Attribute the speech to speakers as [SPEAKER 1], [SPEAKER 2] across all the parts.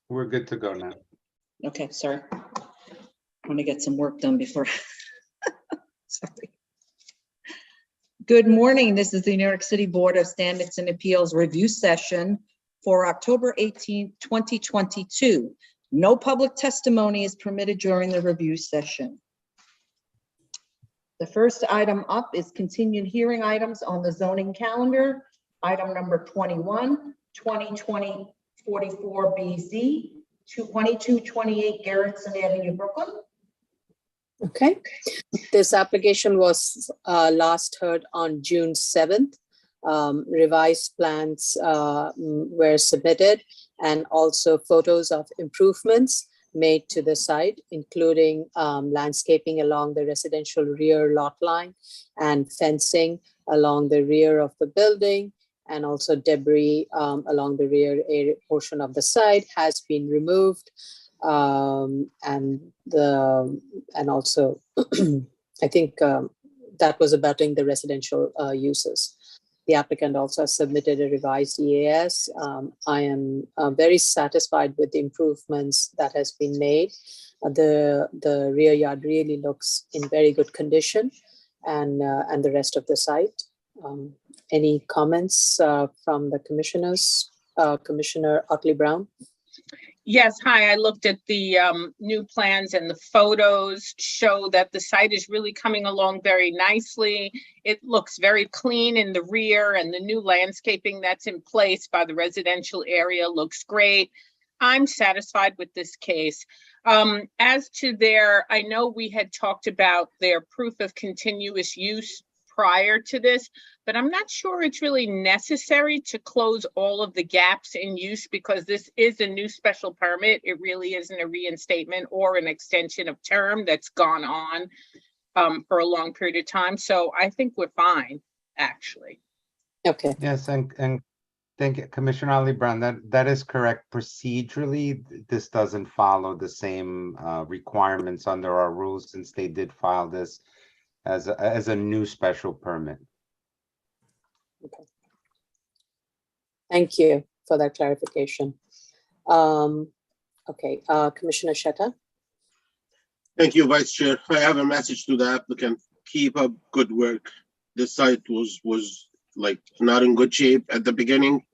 [SPEAKER 1] We're good to go now.
[SPEAKER 2] Okay, sorry. I want to get some work done before. Sorry. Good morning. This is the New York City Board of Standards and Appeals review session for October 18th, 2022. No public testimony is permitted during the review session. The first item up is continued hearing items on the zoning calendar. Item number 21, 2020-44BZ, 2228 Garrettson Avenue, Brooklyn.
[SPEAKER 3] Okay, this application was last heard on June 7th. Revised plans were submitted and also photos of improvements made to the site, including landscaping along the residential rear lot line and fencing along the rear of the building, and also debris along the rear area portion of the site has been removed. And also I think that was abutting the residential uses. The applicant also submitted a revised EAS. I am very satisfied with the improvements that has been made. The rear yard really looks in very good condition, and the rest of the site. Any comments from the commissioners? Commissioner Otley Brown?
[SPEAKER 4] Yes, hi, I looked at the new plans, and the photos show that the site is really coming along very nicely. It looks very clean in the rear, and the new landscaping that's in place by the residential area looks great. I'm satisfied with this case. As to I know we had talked about their proof of continuous use prior to this, but I'm not sure it's really necessary to close all of the gaps in use, because this is a new special permit. It really isn't a reinstatement or an extension of term that's gone on for a long period of time. So I think we're fine, actually.
[SPEAKER 3] Okay.
[SPEAKER 1] Yes, and thank you, Commissioner Ali Brown. That is correct. Procedurally, this doesn't follow the same requirements under our rules, since they did file this as a new special permit.
[SPEAKER 3] Okay. Thank you for that clarification. Okay, Commissioner Shetta.
[SPEAKER 5] Thank you, Vice Chair. I have a message to the applicant. Keep up good work. This site was like not in good shape at the beginning.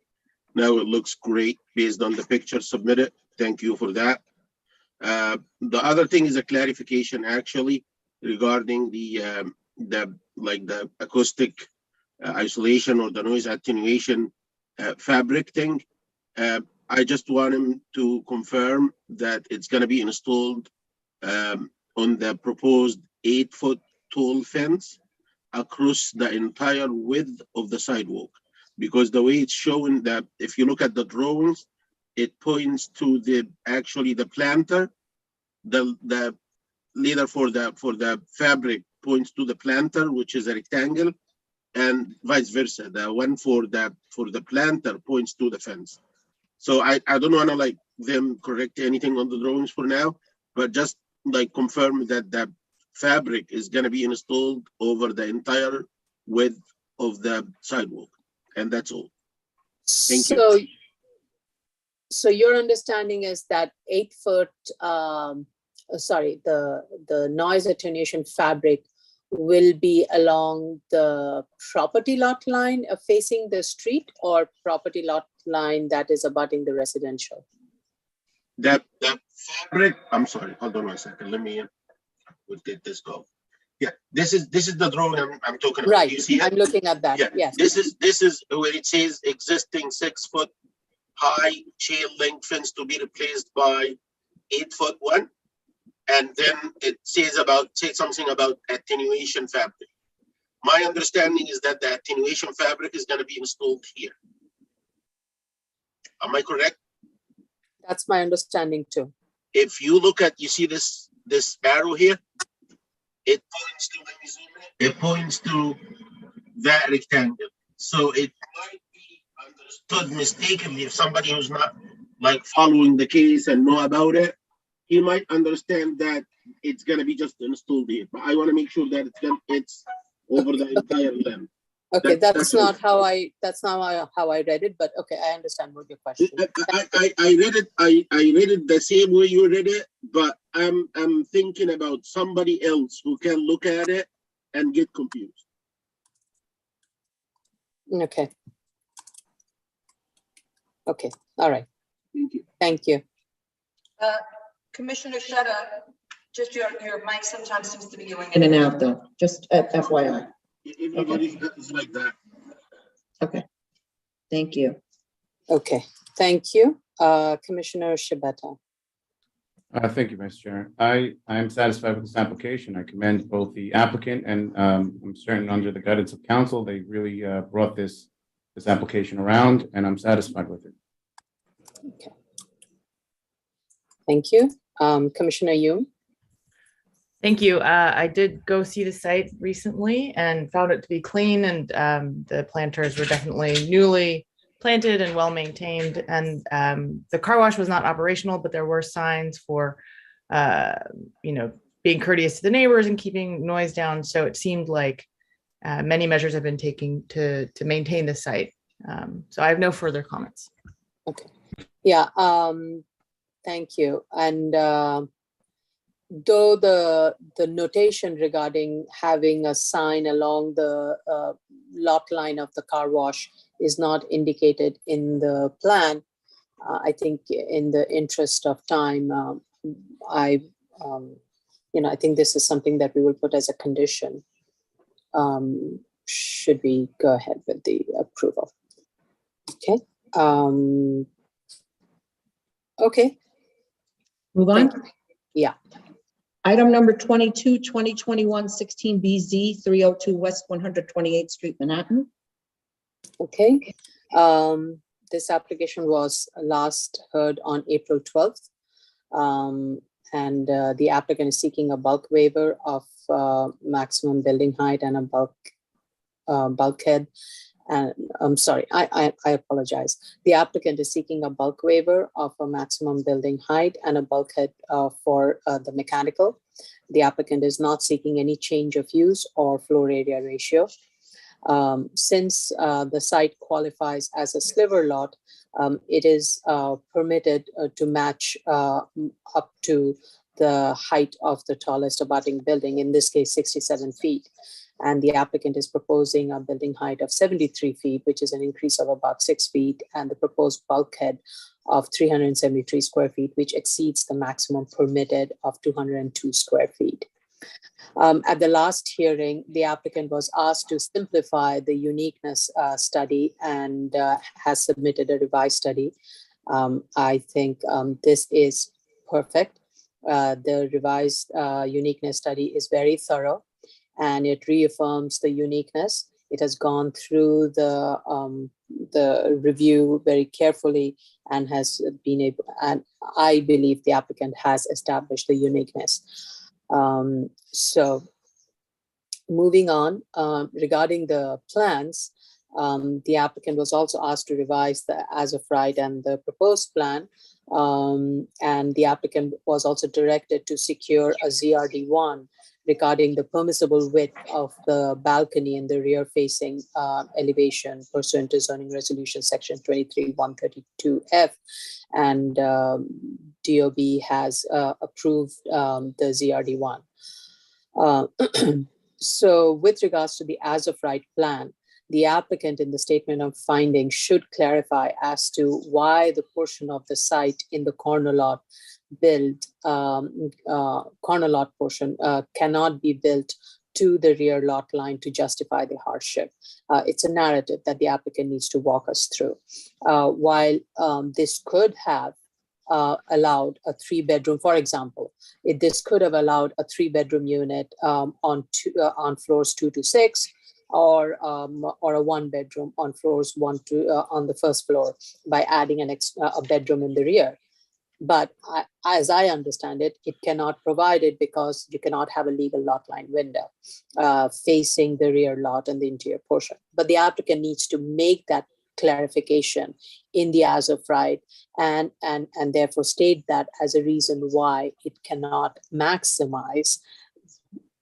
[SPEAKER 5] Now it looks great based on the picture submitted. Thank you for that. The other thing is a clarification actually regarding the acoustic isolation or the noise attenuation fabric thing. I just want him to confirm that it's going to be installed on the proposed 8-foot tall fence across the entire width of the sidewalk, because the way it's shown, that if you look at the drawings, it points to the planter. The leader for the fabric points to the planter, which is a rectangle, and vice versa. The one for the planter points to the fence. So I don't want to like them correct anything on the drawings for now, but just like confirm that the fabric is going to be installed over the entire width of the sidewalk, and that's all. Thank you.
[SPEAKER 3] So your understanding is that 8-foot, the noise attenuation fabric will be along the property lot line facing the street, or property lot line that is abutting the residential?
[SPEAKER 5] The fabric, I'm sorry, hold on 1 second. Let me, we'll get this go. Yeah, this is the drawing I'm talking about.
[SPEAKER 3] Right,
[SPEAKER 5] You see
[SPEAKER 3] I'm looking at that.
[SPEAKER 5] Yeah.
[SPEAKER 3] Yes.
[SPEAKER 5] This is where it says existing 6-foot high chain link fence to be replaced by 8-foot one. And then it says something about attenuation fabric. My understanding is that the attenuation fabric is going to be installed here. Am I correct?
[SPEAKER 3] That's my understanding too.
[SPEAKER 5] If you look at, you see this arrow here, it points to, let me zoom in, it points to that rectangle. So it might be understood mistakenly if somebody who's not like following the case and know about it, he might understand that it's going to be just installed here. But I want to make sure that it's over the entire length.
[SPEAKER 3] Okay, that's
[SPEAKER 5] that's
[SPEAKER 3] not how I read it, but okay, I understand what your question.
[SPEAKER 5] I read it. I read it the same way you read it, but I'm thinking about somebody else who can look at it and get confused.
[SPEAKER 3] Okay. Okay, all right,
[SPEAKER 5] Thank you.
[SPEAKER 3] thank you.
[SPEAKER 2] Commissioner Shetta, just your mic sometimes seems to be going in and out though, just FYI.
[SPEAKER 5] Everybody is like that.
[SPEAKER 2] Okay, thank you.
[SPEAKER 3] Okay, thank you. Commissioner Shibata.
[SPEAKER 6] Thank you, Vice Chair. I am satisfied with this application. I commend both the applicant and I'm certain under the guidance of council, they really brought this application around, and I'm satisfied with it.
[SPEAKER 3] Okay. Thank you. Commissioner Yoon.
[SPEAKER 7] Thank you. I did go see the site recently and found it to be clean, and the planters were definitely newly planted and well maintained. And the car wash was not operational, but there were signs for, being courteous to the neighbors and keeping noise down. So it seemed like many measures have been taken to maintain the site. So I have no further comments.
[SPEAKER 3] Okay. Yeah. Thank you. And though the notation regarding having a sign along the lot line of the car wash is not indicated in the plan, I think in the interest of time, I think this is something that we will put as a condition. Should we go ahead with the approval? Okay. Okay.
[SPEAKER 2] Move on.
[SPEAKER 3] Yeah.
[SPEAKER 2] Item number 22, 2021 16BZ 302 West 128th Street, Manhattan.
[SPEAKER 3] Okay. This application was last heard on April 12th. And the applicant is seeking a bulk waiver of maximum building height and a bulkhead. And I'm sorry, I apologize. The applicant is seeking a bulk waiver of a maximum building height and a bulkhead for the mechanical. The applicant is not seeking any change of use or floor area ratio. Since the site qualifies as a sliver lot, it is permitted to match up to the height of the tallest abutting building, in this case 67 feet. And the applicant is proposing a building height of 73 feet, which is an increase of about 6 feet, and the proposed bulkhead of 373 square feet, which exceeds the maximum permitted of 202 square feet. At the last hearing, the applicant was asked to simplify the uniqueness study and has submitted a revised study. I think this is perfect. The revised uniqueness study is very thorough, and it reaffirms the uniqueness. It has gone through the review very carefully and has been able, and I believe the applicant has established the uniqueness. So moving on, regarding the plans, the applicant was also asked to revise the as-of-right and the proposed plan. And the applicant was also directed to secure a ZRD1 regarding the permissible width of the balcony in the rear facing elevation pursuant to zoning resolution section 23-132F. And DOB has approved the ZRD1. So with regards to the as-of-right plan, the applicant in the statement of findings should clarify as to why the portion of the site in the corner lot portion cannot be built to the rear lot line to justify the hardship. It's a narrative that the applicant needs to walk us through. While this could have allowed a 3-bedroom, for example, this could have allowed a 3-bedroom unit on floors 2 to 6, or a 1-bedroom on floors 1 to on the first floor by adding a bedroom in the rear. But as I understand it, it cannot provide it because you cannot have a legal lot line window facing the rear lot and the interior portion. But the applicant needs to make that clarification in the as-of-right and therefore state that as a reason why it cannot maximize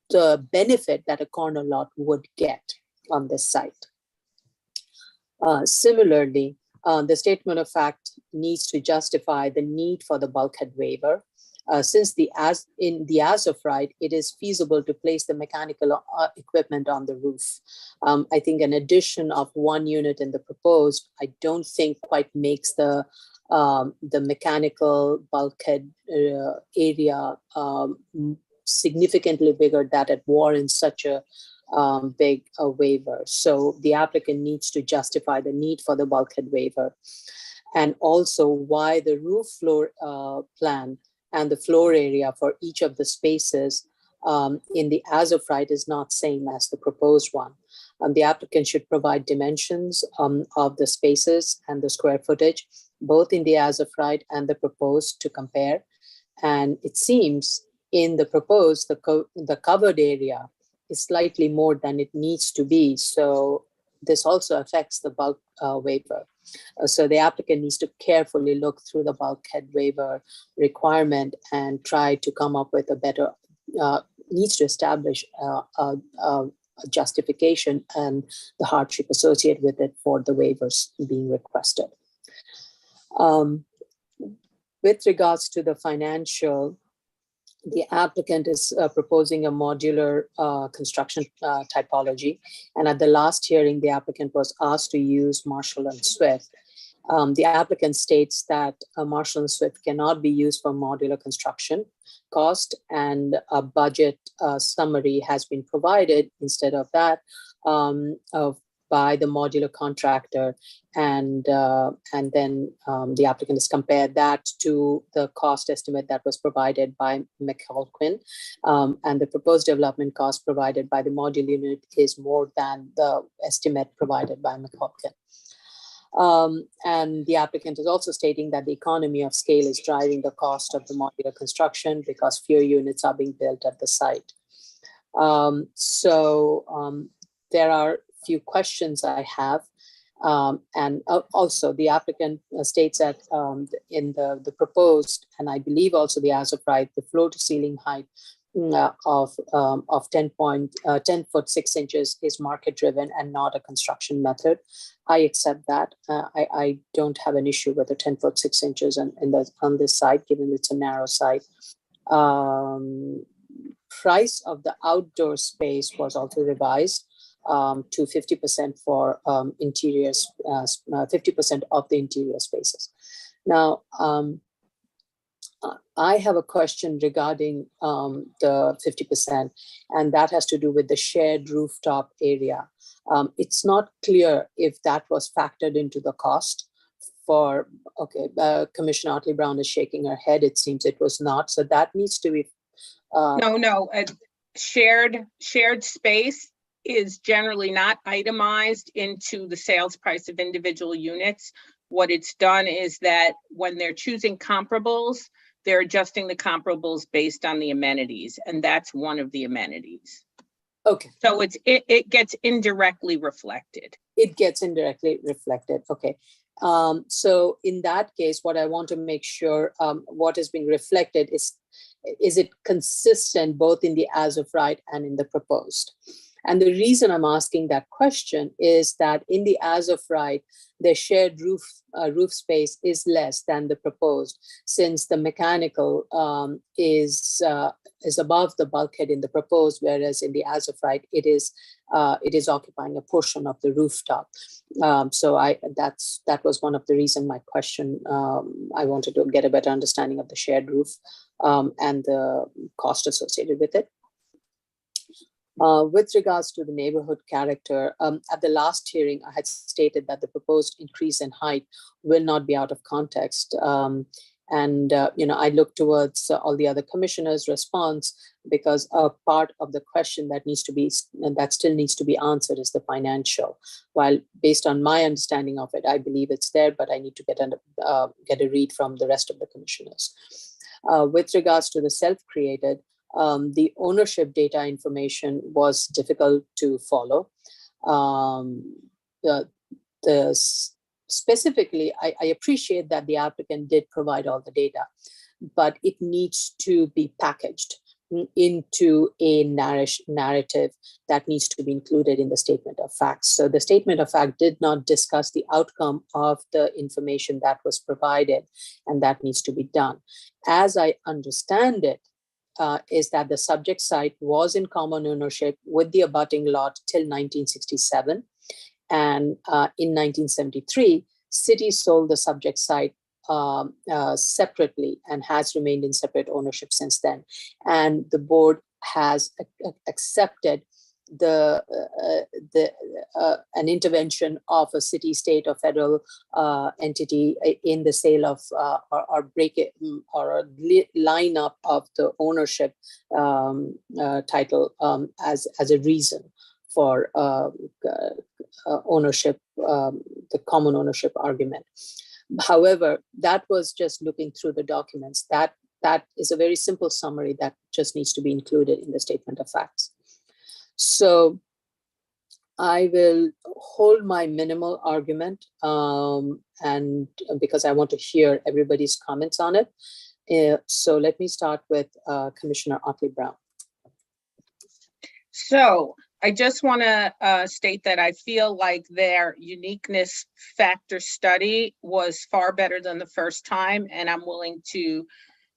[SPEAKER 3] the benefit that a corner lot would get on this site. Similarly, the statement of fact needs to justify the need for the bulkhead waiver. Since as of right, it is feasible to place the mechanical equipment on the roof. I think an addition of one unit in the proposed, I don't think quite makes the mechanical bulkhead area significantly bigger that it warrants such a big waiver. So the applicant needs to justify the need for the bulkhead waiver, and also why the roof floor plan and the floor area for each of the spaces in the as of right is not same as the proposed one. The applicant should provide dimensions of the spaces and the square footage, both in the as of right and the proposed, to compare. And it seems in the proposed, the covered area is slightly more than it needs to be. So this also affects the bulk waiver. So the applicant needs to carefully look through the bulkhead waiver requirement and try to come up with a better, needs to establish a justification and the hardship associated with it for the waivers being requested. With regards to the financial, the applicant is proposing a modular construction typology. And at the last hearing, the applicant was asked to use Marshall and Swift. The applicant states that Marshall and Swift cannot be used for modular construction cost, and a budget summary has been provided instead of that by the modular contractor, and then the applicant has compared that to the cost estimate that was provided by McCulkin, and the proposed development cost provided by the modular unit is more than the estimate provided by McCulkin. And the applicant is also stating that the economy of scale is driving the cost of the modular construction because fewer units are being built at the site. There are few questions I have. And also the applicant states that in the proposed, and I believe also the as of right, the floor to ceiling height of 10 foot 6 inches is market driven and not a construction method. I accept that. I don't have an issue with the 10 foot 6 inches on this site, given it's a narrow site. Price of the outdoor space was also revised to 50% for interiors, 50% of the interior spaces. Now, I have a question regarding the 50%, and that has to do with the shared rooftop area. It's not clear if that was factored into the cost for, okay, Commissioner Otley Brown is shaking her head. It seems it was not. So that needs to be.
[SPEAKER 4] No, shared space is generally not itemized into the sales price of individual units. What it's done is that when they're choosing comparables, they're adjusting the comparables based on the amenities, and that's one of the amenities.
[SPEAKER 3] Okay.
[SPEAKER 4] So it gets indirectly reflected.
[SPEAKER 3] It gets indirectly reflected. Okay. So in that case, what I want to make sure what is being reflected is it consistent both in the as of right and in the proposed? And the reason I'm asking that question is that in the as of right, the shared roof space is less than the proposed, since the mechanical is above the bulkhead in the proposed, whereas in the as of right, it is occupying a portion of the rooftop. So that was one of the reasons my question. I wanted to get a better understanding of the shared roof and the cost associated with it. With regards to the neighborhood character, at the last hearing, I had stated that the proposed increase in height will not be out of context. I look towards all the other commissioners' response, because a part of the question that still needs to be answered is the financial. While based on my understanding of it, I believe it's there, but I need to get a read from the rest of the commissioners. With regards to the self-created, the ownership data information was difficult to follow. Specifically, I appreciate that the applicant did provide all the data, but it needs to be packaged. into a narrative that needs to be included in the statement of facts. So the statement of fact did not discuss the outcome of the information that was provided, and that needs to be done. As I understand it, is that the subject site was in common ownership with the abutting lot till 1967. And in 1973, city sold the subject site separately and has remained in separate ownership since then. And the board has accepted an intervention of a city, state, or federal entity in the sale of or break it or a line up of the ownership title as a reason for ownership, the common ownership argument. However, that was just looking through the documents. That is a very simple summary that just needs to be included in the statement of facts. So I will hold my minimal argument, and because I want to hear everybody's comments on it. So let me start with Commissioner Otley-Brown.
[SPEAKER 4] So I just want to state that I feel like their uniqueness factor study was far better than the first time, and I'm willing to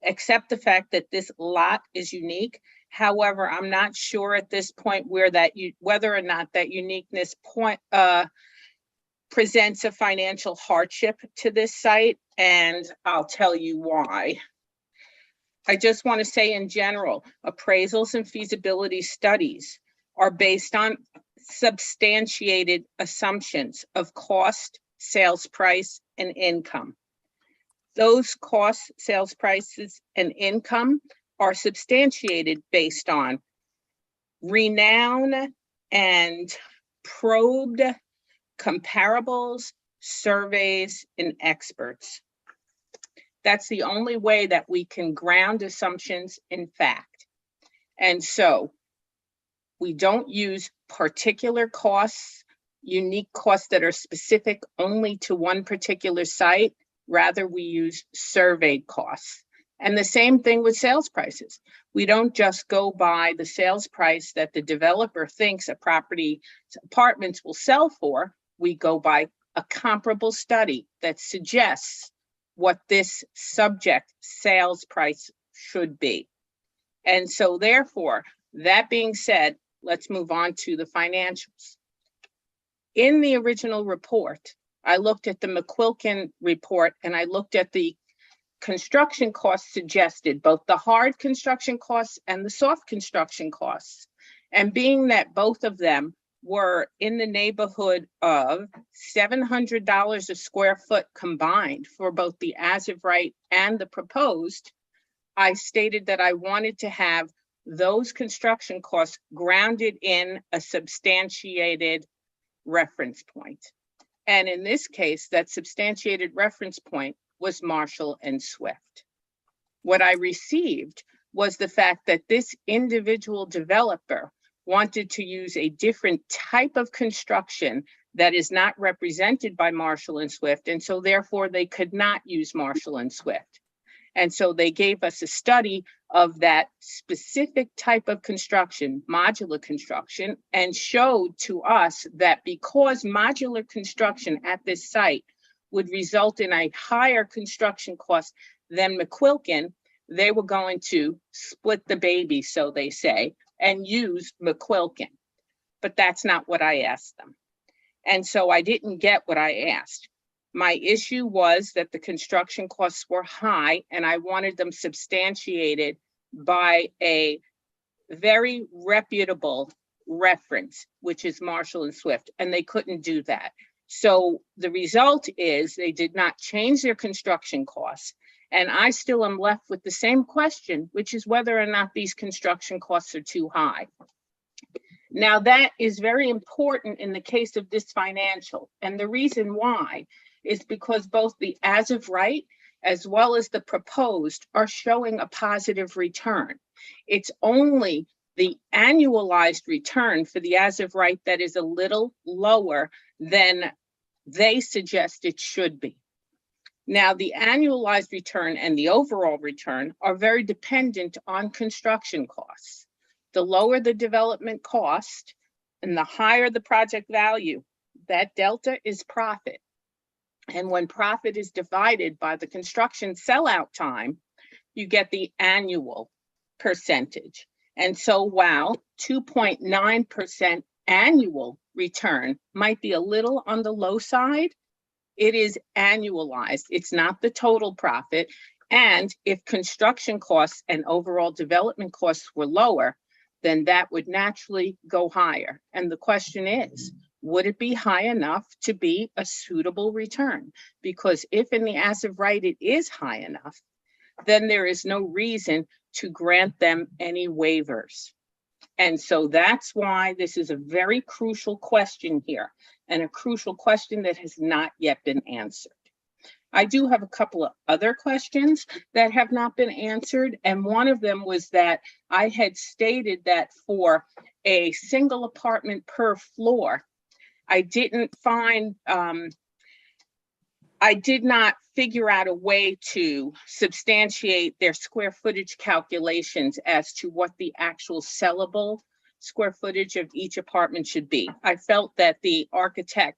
[SPEAKER 4] accept the fact that this lot is unique. However, I'm not sure at this point whether or not that uniqueness point presents a financial hardship to this site, and I'll tell you why. I just want to say in general, appraisals and feasibility studies are based on substantiated assumptions of cost, sales price, and income. Those costs, sales prices, and income are substantiated based on renowned and probed comparables, surveys, and experts. That's the only way that we can ground assumptions in fact. And so we don't use particular costs, unique costs that are specific only to one particular site. Rather, we use surveyed costs. And the same thing with sales prices. We don't just go by the sales price that the developer thinks a property apartments will sell for. We go by a comparable study that suggests what this subject sales price should be. And so therefore, that being said, let's move on to the financials. In the original report, I looked at the McQuilkin report and I looked at the construction costs suggested, both the hard construction costs and the soft construction costs. And being that both of them were in the neighborhood of $700 a square foot combined for both the as of right and the proposed, I stated that I wanted to have those construction costs grounded in a substantiated reference point. And in this case, that substantiated reference point was Marshall and Swift. What I received was the fact that this individual developer wanted to use a different type of construction that is not represented by Marshall and Swift, and so therefore they could not use Marshall and Swift. And so they gave us a study of that specific type of construction, modular construction, and showed to us that because modular construction at this site would result in a higher construction cost than McQuilkin, they were going to split the baby, so they say, and use McQuilkin. But that's not what I asked them. And so I didn't get what I asked. My issue was that the construction costs were high and I wanted them substantiated by a very reputable reference, which is Marshall and Swift, and they couldn't do that. So the result is they did not change their construction costs. And I still am left with the same question, which is whether or not these construction costs are too high. Now, that is very important in the case of this financial. And the reason why is because both the as of right as well as the proposed are showing a positive return. It's only the annualized return for the as of right that is a little lower than they suggest it should be. Now, the annualized return and the overall return are very dependent on construction costs. The lower the development cost and the higher the project value, that delta is profit. And when profit is divided by the construction sellout time, you get the annual percentage. And so while 2.9% annual return might be a little on the low side, it is annualized. It's not the total profit. And if construction costs and overall development costs were lower, then that would naturally go higher. And the question is, would it be high enough to be a suitable return? Because if in the as of right it is high enough, then there is no reason to grant them any waivers. And so that's why this is a very crucial question here, and a crucial question that has not yet been answered. I do have a couple of other questions that have not been answered, and one of them was that I had stated that for a single apartment per floor, I did not figure out a way to substantiate their square footage calculations as to what the actual sellable square footage of each apartment should be. I felt that the architect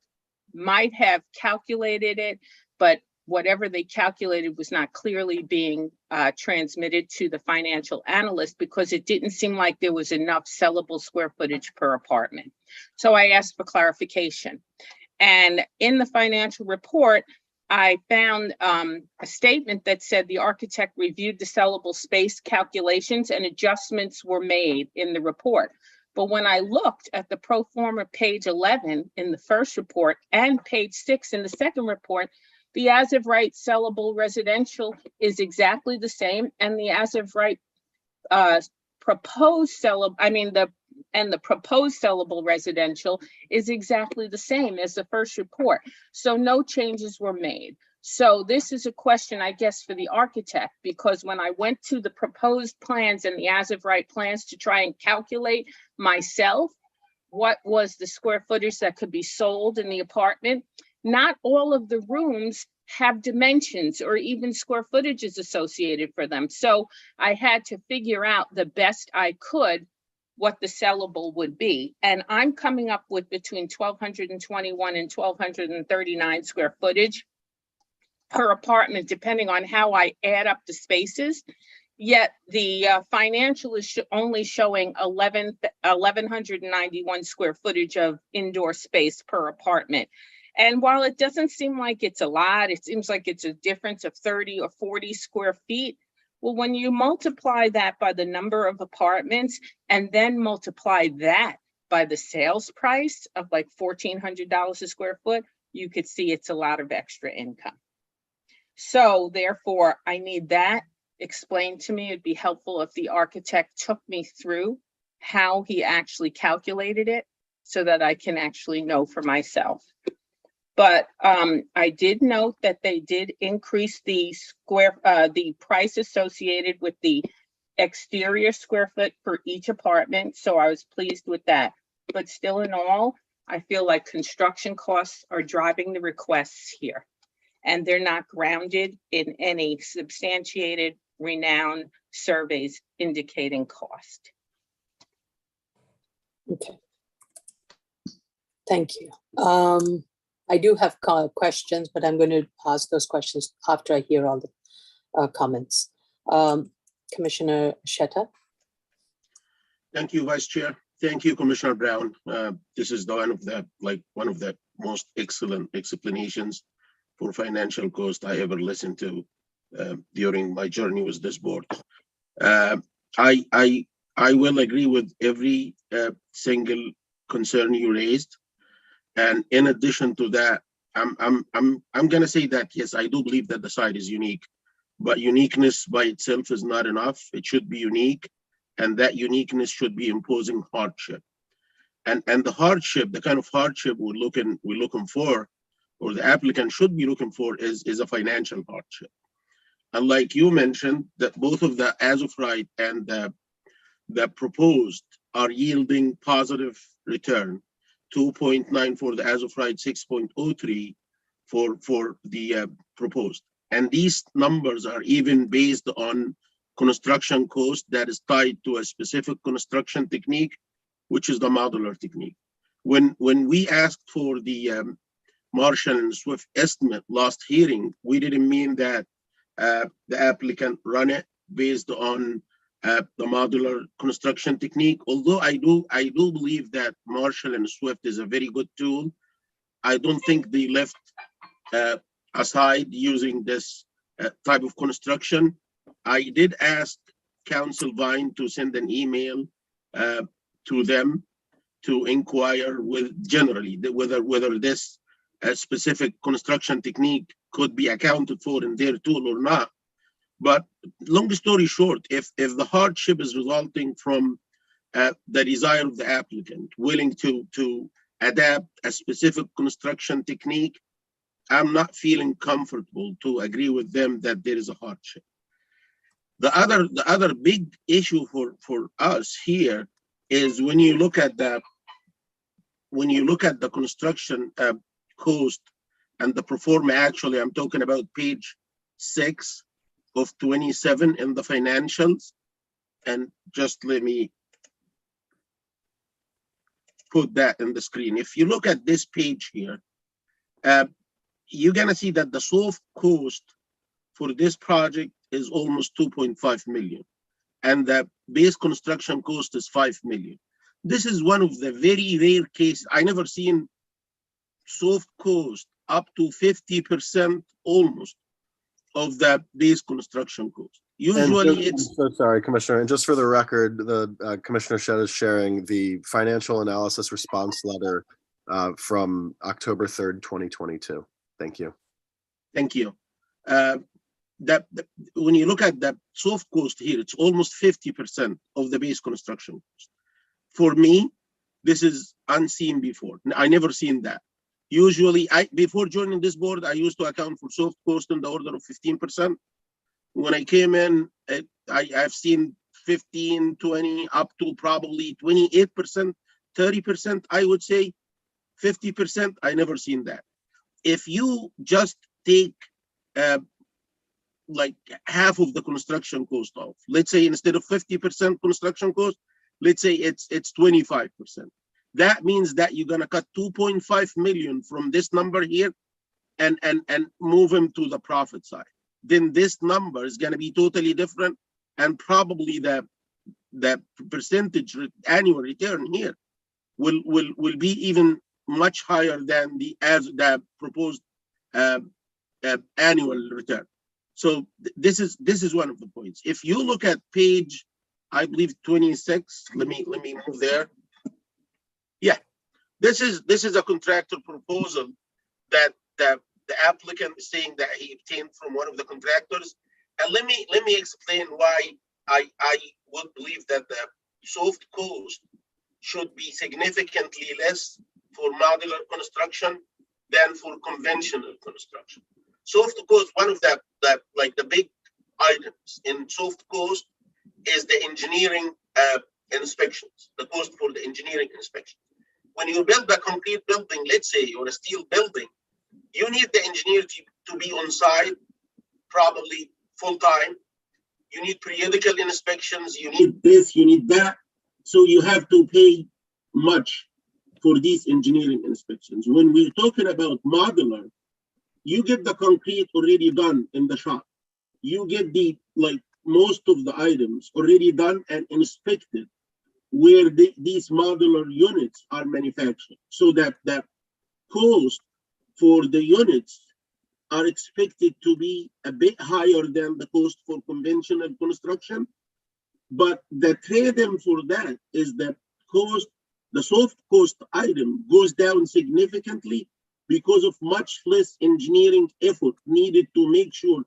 [SPEAKER 4] might have calculated it, but whatever they calculated was not clearly being transmitted to the financial analyst, because it didn't seem like there was enough sellable square footage per apartment. So I asked for clarification. And in the financial report, I found a statement that said the architect reviewed the sellable space calculations and adjustments were made in the report. But when I looked at the pro forma page 11 in the first report and page 6 in the second report, the as of right sellable residential is exactly the same, and the as of right proposed sellable, the proposed sellable residential is exactly the same as the first report. So no changes were made. So this is a question, I guess, for the architect, because when I went to the proposed plans and the as of right plans to try and calculate myself what was the square footage that could be sold in the apartment, not all of the rooms have dimensions or even square footages associated for them. So I had to figure out the best I could what the sellable would be. And I'm coming up with between 1,221 and 1,239 square footage per apartment, depending on how I add up the spaces. Yet the financial is only showing 1,191 square footage of indoor space per apartment. And while it doesn't seem like it's a lot, it seems like it's a difference of 30 or 40 square feet. Well, when you multiply that by the number of apartments and then multiply that by the sales price of like $1,400 a square foot, you could see it's a lot of extra income. So therefore, I need that explained to me. It'd be helpful if the architect took me through how he actually calculated it so that I can actually know for myself. But I did note that they did increase the the price associated with the exterior square foot for each apartment. So I was pleased with that. But still in all, I feel like construction costs are driving the requests here. And they're not grounded in any substantiated, renowned surveys indicating cost.
[SPEAKER 3] Okay. Thank you. I do have questions, but I'm going to ask those questions after I hear all the comments. Commissioner Shetta.
[SPEAKER 5] Thank you, Vice Chair. Thank you, Commissioner Brown. This is one of the most excellent explanations for financial cost I ever listened to during my journey with this board. I will agree with every single concern you raised. And in addition to that, I'm going to say that, yes, I do believe that the site is unique, but uniqueness by itself is not enough. It should be unique, and that uniqueness should be imposing hardship. And the hardship, the kind of hardship we're looking for, or the applicant should be looking for, is a financial hardship. And like you mentioned, that both of the as of right and the proposed are yielding positive return. 2.9 for the as of right, 6.03 for the proposed. And these numbers are even based on construction cost that is tied to a specific construction technique, which is the modular technique. When we asked for the Marshall and Swift estimate last hearing, we didn't mean that the applicant run it based on the modular construction technique. Although I do believe that Marshall and Swift is a very good tool. I don't think they left aside using this type of construction. I did ask Council Vine to send an email to them to inquire with generally whether this specific construction technique could be accounted for in their tool or not. But long story short, if the hardship is resulting from the desire of the applicant willing to adapt a specific construction technique, I'm not feeling comfortable to agree with them that there is a hardship. The other big issue for us here is when you look at the construction cost and the pro forma, actually, I'm talking about page 6 of 27 in the financials. And just let me put that in the screen. If you look at this page here, you're gonna see that the soft cost for this project is almost 2.5 million. And the base construction cost is 5 million. This is one of the very rare cases. I never seen soft cost up to 50% almost of the base construction cost. Usually it's...
[SPEAKER 8] I'm so sorry, Commissioner. And just for the record, the Commissioner Shedd is sharing the financial analysis response letter from October 3rd, 2022. Thank you.
[SPEAKER 5] Thank you. When you look at the soft cost here, it's almost 50% of the base construction cost. For me, this is unseen before. I never seen that. Usually, before joining this board, I used to account for soft cost in the order of 15%. When I came in, I've seen 15, 20, up to probably 28%, 30%, I would say 50%. I never seen that. If you just take like half of the construction cost off, let's say instead of 50% construction cost, let's say it's 25%. That means that you're gonna cut 2.5 million from this number here and move them to the profit side. Then this number is gonna be totally different, and probably the percentage annual return here will be even much higher than the proposed annual return. So this is one of the points. If you look at page, I believe 26, let me move there. Yeah, this is a contractor proposal that the applicant is saying that he obtained from one of the contractors. And let me explain why I would believe that the soft cost should be significantly less for modular construction than for conventional construction. Soft cost, one of the big items in soft cost is the engineering inspections, the cost for the engineering inspection. When you build a concrete building, let's say, or a steel building, you need the engineer to be on site, probably full time. You need periodical inspections, you need this, you need that. So you have to pay much for these engineering inspections. When we're talking about modular, you get the concrete already done in the shop. You get most of the items already done and inspected where these modular units are manufactured, so that the cost for the units are expected to be a bit higher than the cost for conventional construction. But the trade-in for that is that the soft cost item goes down significantly because of much less engineering effort needed to make sure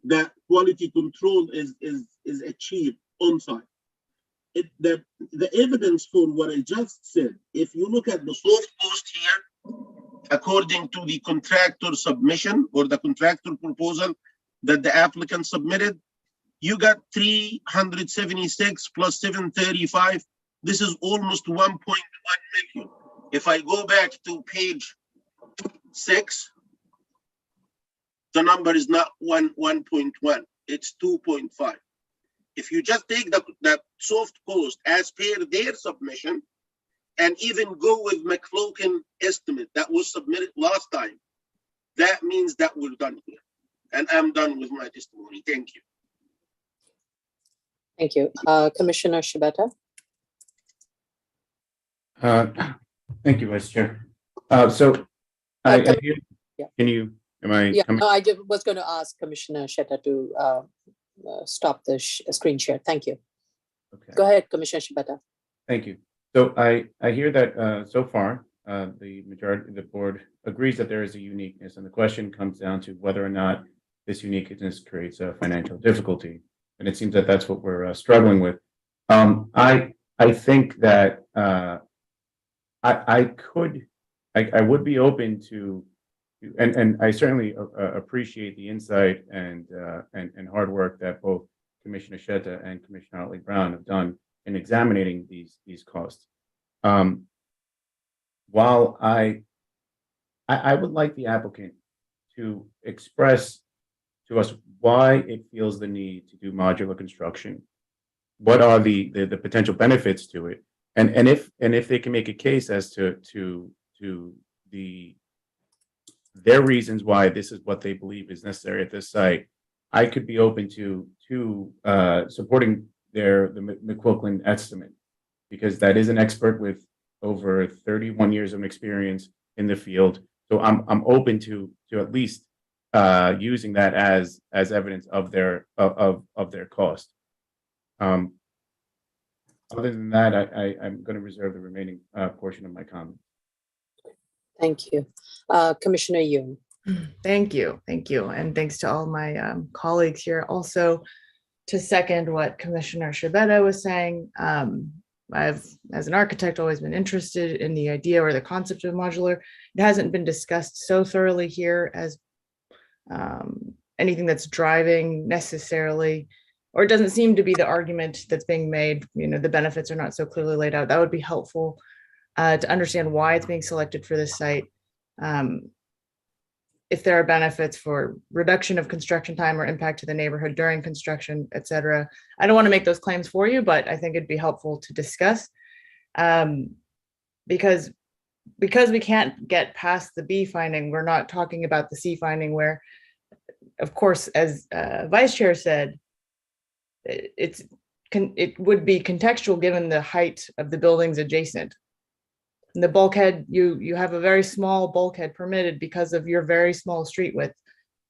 [SPEAKER 5] that quality control is achieved on site. The evidence for what I just said, if you look at the soft cost here, according to the contractor submission or the contractor proposal that the applicant submitted, you got 376 plus 735. This is almost 1.1 million. If I go back to page 6, the number is not 1.1, it's 2.5. If you just take that soft cost as per their submission, and even go with McLaughlin estimate that was submitted last time, that means that we're done here. And I'm done with my testimony. Thank you.
[SPEAKER 3] Thank you. Commissioner Shibata?
[SPEAKER 6] Thank you, Vice Chair. So I hear,
[SPEAKER 3] Yeah.
[SPEAKER 6] can you, am I
[SPEAKER 3] Yeah,
[SPEAKER 6] coming?
[SPEAKER 3] no, I just was going to ask Commissioner Sheta to stop the screen share. Thank you.
[SPEAKER 6] Okay.
[SPEAKER 3] Go ahead, Commissioner Shibata.
[SPEAKER 6] Thank you. So I hear that so far, the majority of the board agrees that there is a uniqueness, and the question comes down to whether or not this uniqueness creates a financial difficulty. And it seems that that's what we're struggling with. I think that I would be open to, and I certainly appreciate the insight and hard work that both Commissioner Sheta and Commissioner Otley Brown have done in examining these costs. While I would like the applicant to express to us why it feels the need to do modular construction, what are the potential benefits to it, and if they can make a case as to their reasons why this is what they believe is necessary at this site, I could be open to supporting the McLaughlin estimate, because that is an expert with over 31 years of experience in the field. So I'm open to at least using that as evidence of their cost. Other than that, I'm going to reserve the remaining portion of my comment.
[SPEAKER 3] Thank you. Commissioner Yoon.
[SPEAKER 7] Thank you. And thanks to all my colleagues here. Also, to second what Commissioner Shibata was saying, I've, as an architect, always been interested in the idea or the concept of modular. It hasn't been discussed so thoroughly here as anything that's driving necessarily, or it doesn't seem to be the argument that's being made. You know, the benefits are not so clearly laid out. That would be helpful to understand why it's being selected for this site. If there are benefits for reduction of construction time or impact to the neighborhood during construction, et cetera. I don't want to make those claims for you, but I think it'd be helpful to discuss because we can't get past the B finding. We're not talking about the C finding where, of course, as Vice Chair said, it would be contextual given the height of the buildings adjacent. And the bulkhead, you have a very small bulkhead permitted because of your very small street width.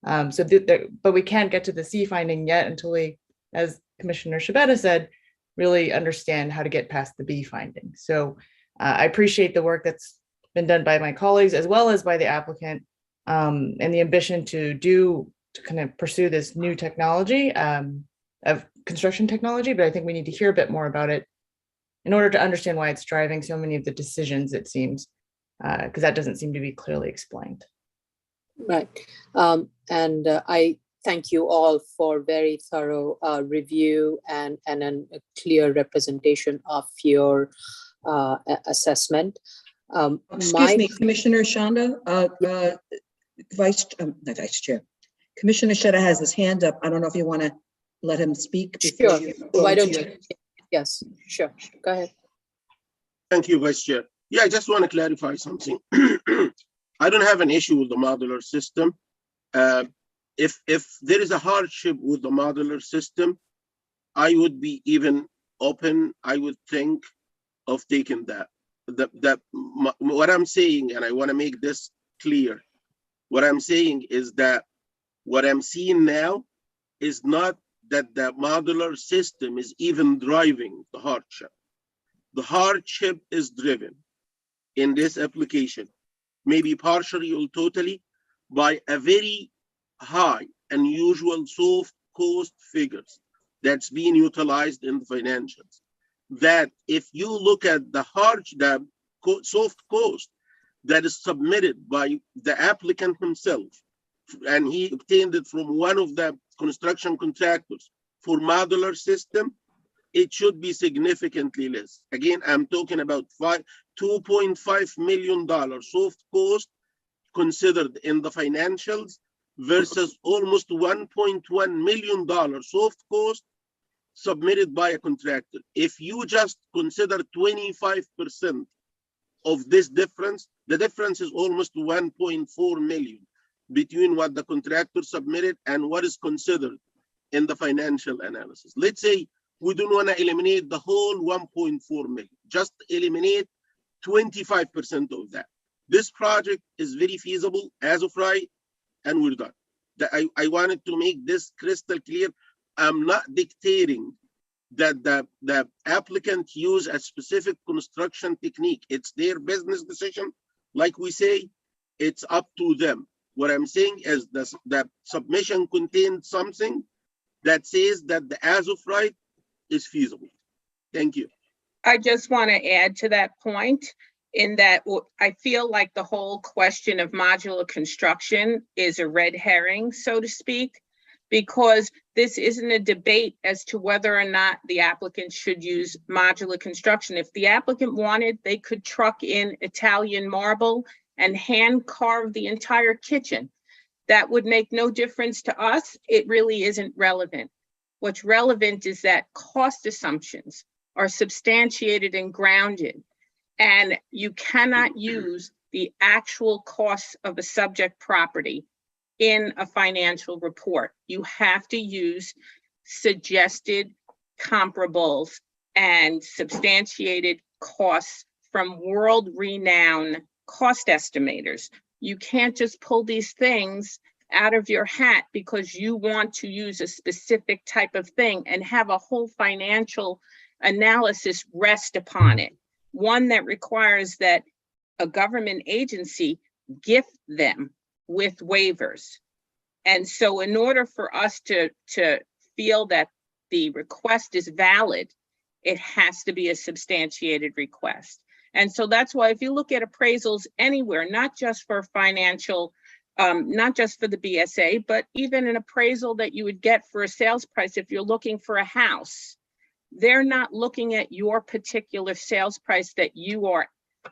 [SPEAKER 7] But we can't get to the C finding yet until we, as Commissioner Shibata said, really understand how to get past the B finding. So I appreciate the work that's been done by my colleagues as well as by the applicant and the ambition to kind of pursue this new technology of construction technology. But I think we need to hear a bit more about it in order to understand why it's driving so many of the decisions, it seems, because that doesn't seem to be clearly explained.
[SPEAKER 3] Right. And I thank you all for very thorough review and a clear representation of your assessment.
[SPEAKER 2] Excuse me, Commissioner Shanda, not Vice Chair. Commissioner Sheta has his hand up. I don't know if you want to let him speak.
[SPEAKER 3] Sure. Why don't you? Yes, sure. Go ahead.
[SPEAKER 5] Thank you, Vice Chair. Yeah, I just want to clarify something. I don't have an issue with the modular system. If there is a hardship with the modular system, I would be even open, I would think, of taking that. What I'm saying, and I want to make this clear, what I'm saying is that what I'm seeing now is not that the modular system is even driving the hardship. The hardship is driven in this application, maybe partially or totally, by a very high, unusual soft cost figures that's being utilized in the financials. That if you look at the soft cost that is submitted by the applicant himself, and he obtained it from one of the construction contractors for modular system, it should be significantly less. Again, I'm talking about $2.5 million soft cost considered in the financials versus almost $1.1 million soft cost submitted by a contractor. If you just consider 25% of this difference, the difference is almost 1.4 million between what the contractor submitted and what is considered in the financial analysis. Let's say we don't want to eliminate the whole 1.4 million, just eliminate 25% of that. This project is very feasible as of right, and we're done. I wanted to make this crystal clear. I'm not dictating that the applicant use a specific construction technique. It's their business decision. Like we say, it's up to them. What I'm saying is that submission contained something that says that the as of right is feasible. Thank you.
[SPEAKER 4] I just want to add to that point in that I feel like the whole question of modular construction is a red herring, so to speak, because this isn't a debate as to whether or not the applicant should use modular construction. If the applicant wanted, they could truck in Italian marble and hand carve the entire kitchen. That would make no difference to us. It really isn't relevant. What's relevant is that cost assumptions are substantiated and grounded, and you cannot use the actual costs of a subject property in a financial report. You have to use suggested comparables and substantiated costs from world-renowned cost estimators. You can't just pull these things out of your hat because you want to use a specific type of thing and have a whole financial analysis rest upon it. One that requires that a government agency gift them with waivers. And so in order for us to feel that the request is valid, it has to be a substantiated request. And so that's why if you look at appraisals anywhere, not just for financial, not just for the BSA, but even an appraisal that you would get for a sales price if you're looking for a house, they're not looking at your particular sales price that you are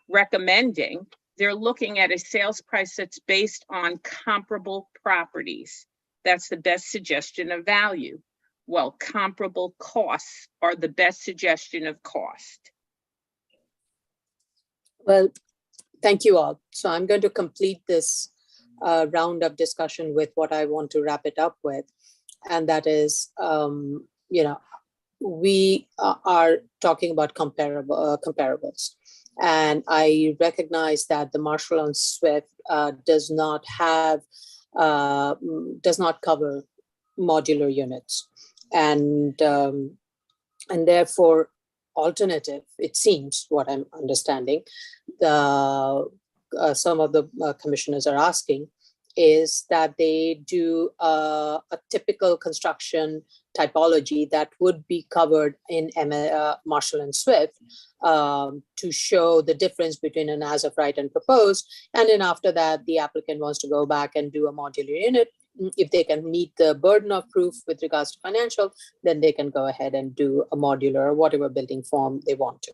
[SPEAKER 4] recommending. They're looking at a sales price that's based on comparable properties. That's the best suggestion of value. Well, comparable costs are the best suggestion of cost.
[SPEAKER 3] Well, thank you all. So I'm going to complete this round of discussion with what I want to wrap it up with. And that is, we are talking about comparables. And I recognize that the Marshall and Swift does not cover modular units. And therefore, alternative, it seems, what I'm understanding, some of the commissioners are asking is that they do a typical construction typology that would be covered in Marshall and Swift to show the difference between an as of right and proposed. And then after that, the applicant wants to go back and do a modular unit. If they can meet the burden of proof with regards to financial, then they can go ahead and do a modular or whatever building form they want to,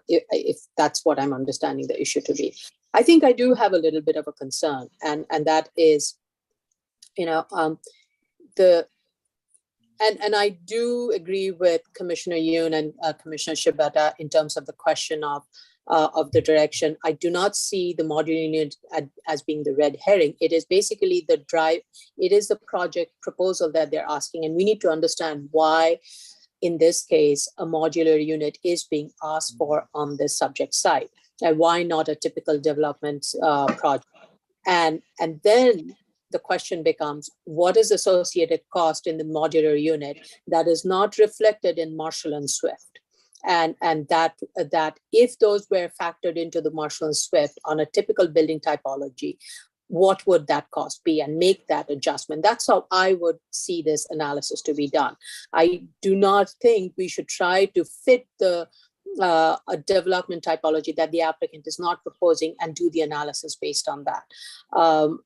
[SPEAKER 3] if that's what I'm understanding the issue to be. I think I do have a little bit of a concern, and that is, and I do agree with Commissioner Yoon and Commissioner Shibata in terms of the question of the direction. I do not see the modular unit as being the red herring. It is basically the drive. It is the project proposal that they're asking, and we need to understand why, in this case, a modular unit is being asked for on this subject site, and why not a typical development project. And then the question becomes, what is associated cost in the modular unit that is not reflected in Marshall and Swift? And that if those were factored into the Marshall and Swift on a typical building typology, what would that cost be, and make that adjustment? That's how I would see this analysis to be done. I do not think we should try to fit a development typology that the applicant is not proposing and do the analysis based on that.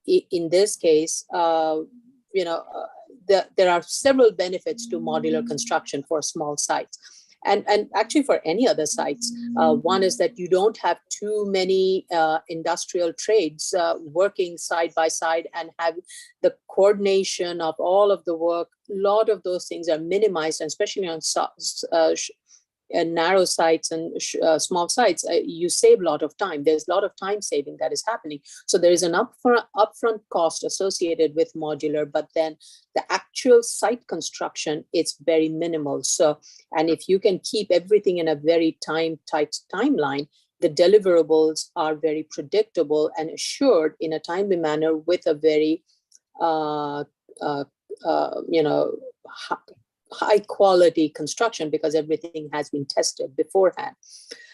[SPEAKER 3] In this case, there are several benefits to modular construction for small sites. and actually for any other sites. One is that you don't have too many industrial trades working side by side and have the coordination of all of the work. A lot of those things are minimized, and especially on narrow sites and small sites, you save a lot of time. There's a lot of time saving that is happening. So there is an upfront cost associated with modular, but then the actual site construction, it's very minimal. So, and if you can keep everything in a very tight timeline, the deliverables are very predictable and assured in a timely manner with a very, high quality construction, because everything has been tested beforehand.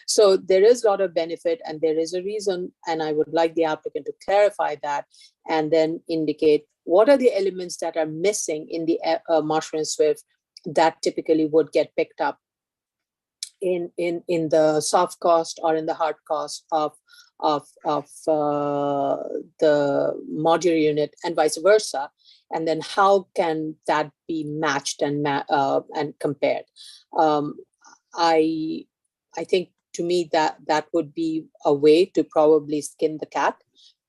[SPEAKER 3] So there is a lot of benefit, and there is a reason, and I would like the applicant to clarify that and then indicate what are the elements that are missing in the Marshall and Swift that typically would get picked up in the soft cost or in the hard cost of the modular unit, and vice versa. And then how can that be matched and compared? I think, to me, that would be a way to probably skin the cat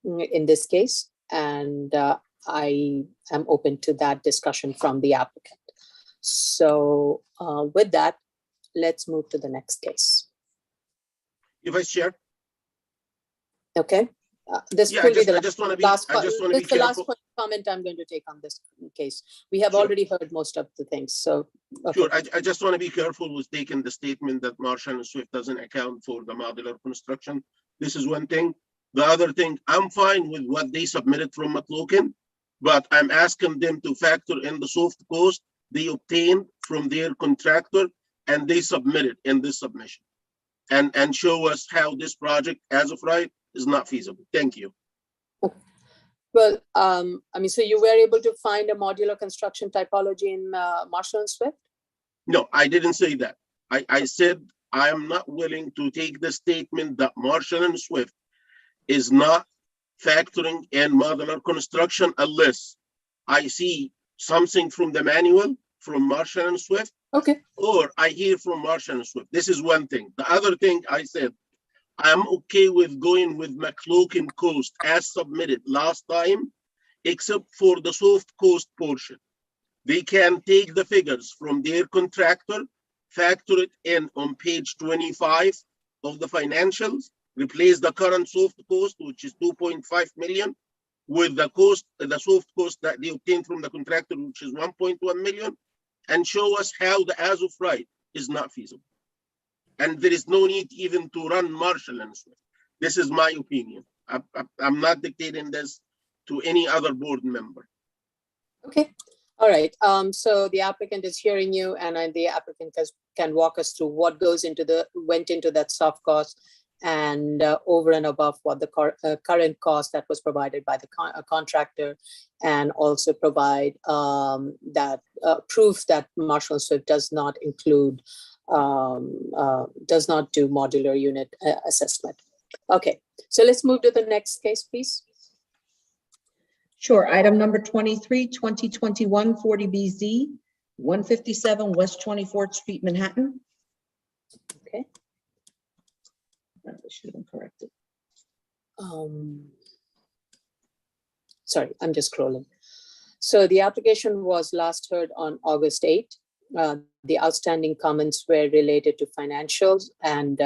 [SPEAKER 3] in this case, and I am open to that discussion from the applicant. So with that, let's move to the next case.
[SPEAKER 5] Vice Chair.
[SPEAKER 3] Okay. This
[SPEAKER 5] Yeah,
[SPEAKER 3] will be the
[SPEAKER 5] I just want to be
[SPEAKER 3] last
[SPEAKER 5] careful.
[SPEAKER 3] comment I'm going to take on this case. We have
[SPEAKER 5] Sure.
[SPEAKER 3] already heard most of the things, so. Okay.
[SPEAKER 5] Sure, I just want to be careful with taking the statement that Marshall and Swift doesn't account for the modular construction. This is one thing. The other thing, I'm fine with what they submitted from McLaughlin, but I'm asking them to factor in the soft cost they obtained from their contractor and they submitted in this submission, and show us how this project, as of right, is not feasible. Thank you.
[SPEAKER 3] Well, I mean, so you were able to find a modular construction typology in Marshall and Swift?
[SPEAKER 5] No, I didn't say that. I said I am not willing to take the statement that Marshall and Swift is not factoring in modular construction unless I see something from the manual from Marshall and Swift,
[SPEAKER 3] Okay.
[SPEAKER 5] or I hear from Marshall and Swift. This is one thing. The other thing I said, I'm okay with going with McLaughlin cost as submitted last time, except for the soft cost portion. They can take the figures from their contractor, factor it in on page 25 of the financials, replace the current soft cost, which is 2.5 million, with the cost, the soft cost that they obtained from the contractor, which is 1.1 million, and show us how the as of right is not feasible. And there is no need even to run Marshall and Swift. This is my opinion. I'm not dictating this to any other board member.
[SPEAKER 3] Okay. All right. So the applicant is hearing you, and the applicant can walk us through what went into that soft cost, and over and above what the current cost that was provided by the contractor, and also provide that proof that Marshall and Swift does not include, does not do modular unit assessment. Okay, so let's move to the next case, please.
[SPEAKER 2] Sure. Item number 23, 2021 40BZ, 157 West 24th Street, Manhattan.
[SPEAKER 3] Okay.
[SPEAKER 2] That should have been corrected.
[SPEAKER 3] Sorry, I'm just scrolling. So the application was last heard on August 8. The outstanding comments were related to financials, and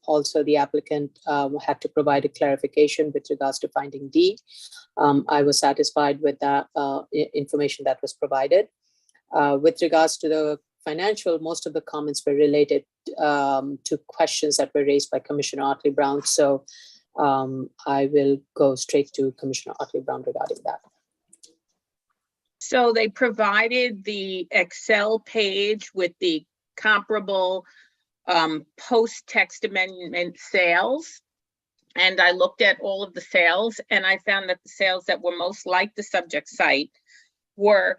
[SPEAKER 3] also the applicant had to provide a clarification with regards to finding D. I was satisfied with the information that was provided. With regards to the financial, most of the comments were related to questions that were raised by Commissioner Otley Brown. So I will go straight to Commissioner Otley Brown regarding that.
[SPEAKER 4] So they provided the Excel page with the comparable post-text amendment sales. And I looked at all of the sales, and I found that the sales that were most like the subject site were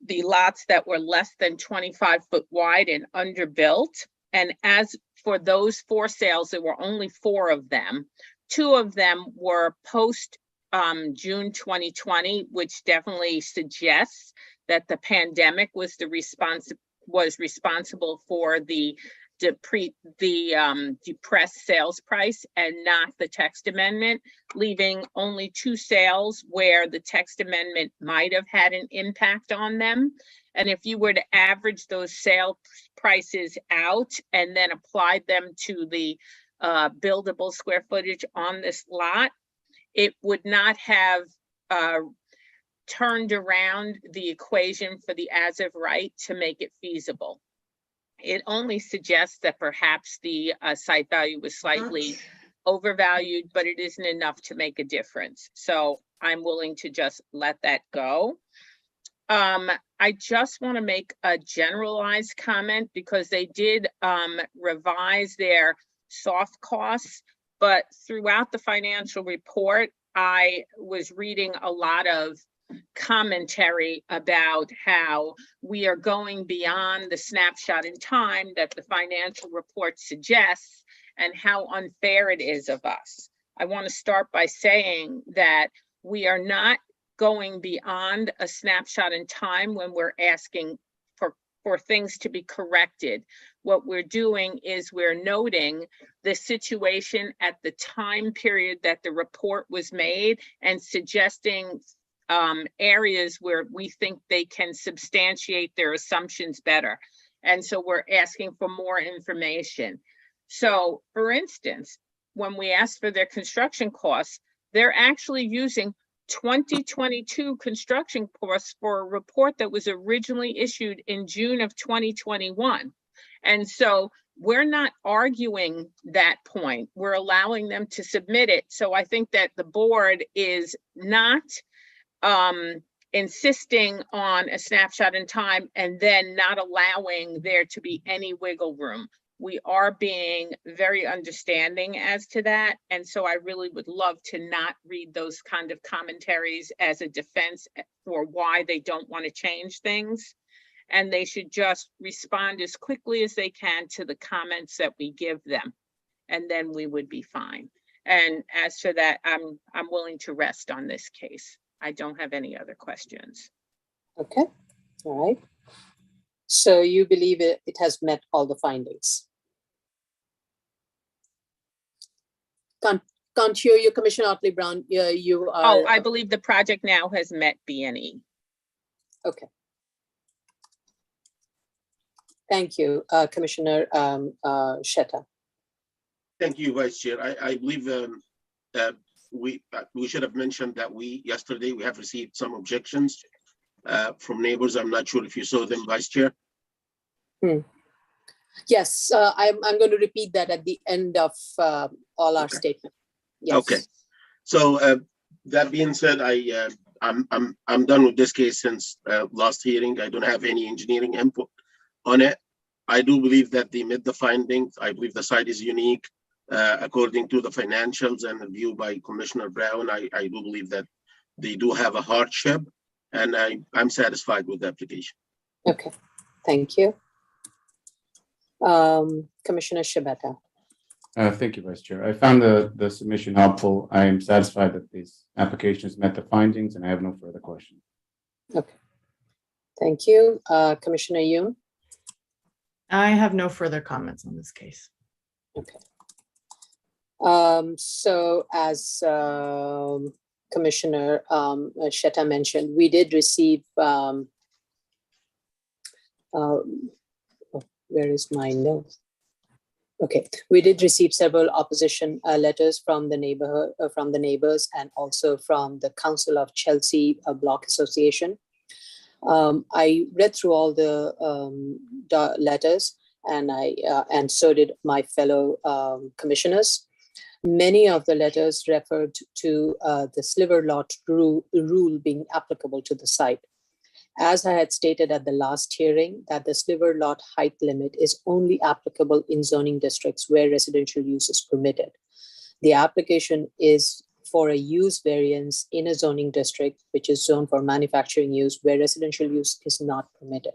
[SPEAKER 4] the lots that were less than 25 foot wide and underbuilt. And as for those 4 sales, there were only 4 of them. 2 of them were post June 2020, which definitely suggests that the pandemic was the was responsible for the depressed sales price and not the text amendment, leaving only 2 sales where the text amendment might have had an impact on them. And if you were to average those sale prices out and then applied them to the buildable square footage on this lot, it would not have turned around the equation for the as of right to make it feasible. It only suggests that perhaps the site value was slightly overvalued, but it isn't enough to make a difference. So I'm willing to just let that go. I just want to make a generalized comment because they did revise their soft costs, but throughout the financial report, I was reading a lot of commentary about how we are going beyond the snapshot in time that the financial report suggests and how unfair it is of us. I want to start by saying that we are not going beyond a snapshot in time when we're asking for things to be corrected. What we're doing is we're noting the situation at the time period that the report was made and suggesting areas where we think they can substantiate their assumptions better. And so we're asking for more information. So for instance, when we asked for their construction costs, they're actually using 2022 construction costs for a report that was originally issued in June of 2021. And so we're not arguing that point. We're allowing them to submit it. So I think that the board is not insisting on a snapshot in time and then not allowing there to be any wiggle room. We are being very understanding as to that. And so I really would love to not read those kind of commentaries as a defense for why they don't want to change things. And they should just respond as quickly as they can to the comments that we give them. And then we would be fine. And as for that, I'm willing to rest on this case. I don't have any other questions.
[SPEAKER 3] Okay, all right. So you believe it has met all the findings? Can't hear you, Commissioner Otley-Brown. You are.
[SPEAKER 4] Oh, I believe the project now has met B&E.
[SPEAKER 3] Okay. Thank you, Commissioner Shetta.
[SPEAKER 5] Thank you, Vice Chair. I believe that we should have mentioned that yesterday we have received some objections from neighbors. I'm not sure if you saw them, Vice Chair.
[SPEAKER 3] Yes, I'm going to repeat that at the end of all our statements. Yes.
[SPEAKER 5] Okay. So that being said, I'm done with this case since last hearing. I don't have any engineering input on it. I do believe that they met the findings. I believe the site is unique according to the financials and the view by Commissioner Brown. I do believe that they do have a hardship, and I'm satisfied with the application.
[SPEAKER 3] Okay, thank you. Commissioner Shibata.
[SPEAKER 6] Thank you, Vice Chair. I found the submission helpful. I am satisfied that this application has met the findings, and I have no further questions. Okay.
[SPEAKER 3] Thank you. Commissioner Yoon.
[SPEAKER 7] I have no further comments on this case.
[SPEAKER 3] Okay. So as Commissioner Shetta mentioned, we did receive, where is my note? Okay, we did receive several opposition letters from the neighborhood, from the neighbors, and also from the Council of Chelsea Block Association. I read through all the letters, and so did my fellow commissioners. Many of the letters referred to the sliver lot rule being applicable to the site. As I had stated at the last hearing, that the sliver lot height limit is only applicable in zoning districts where residential use is permitted. The application is for a use variance in a zoning district, which is zoned for manufacturing use where residential use is not permitted.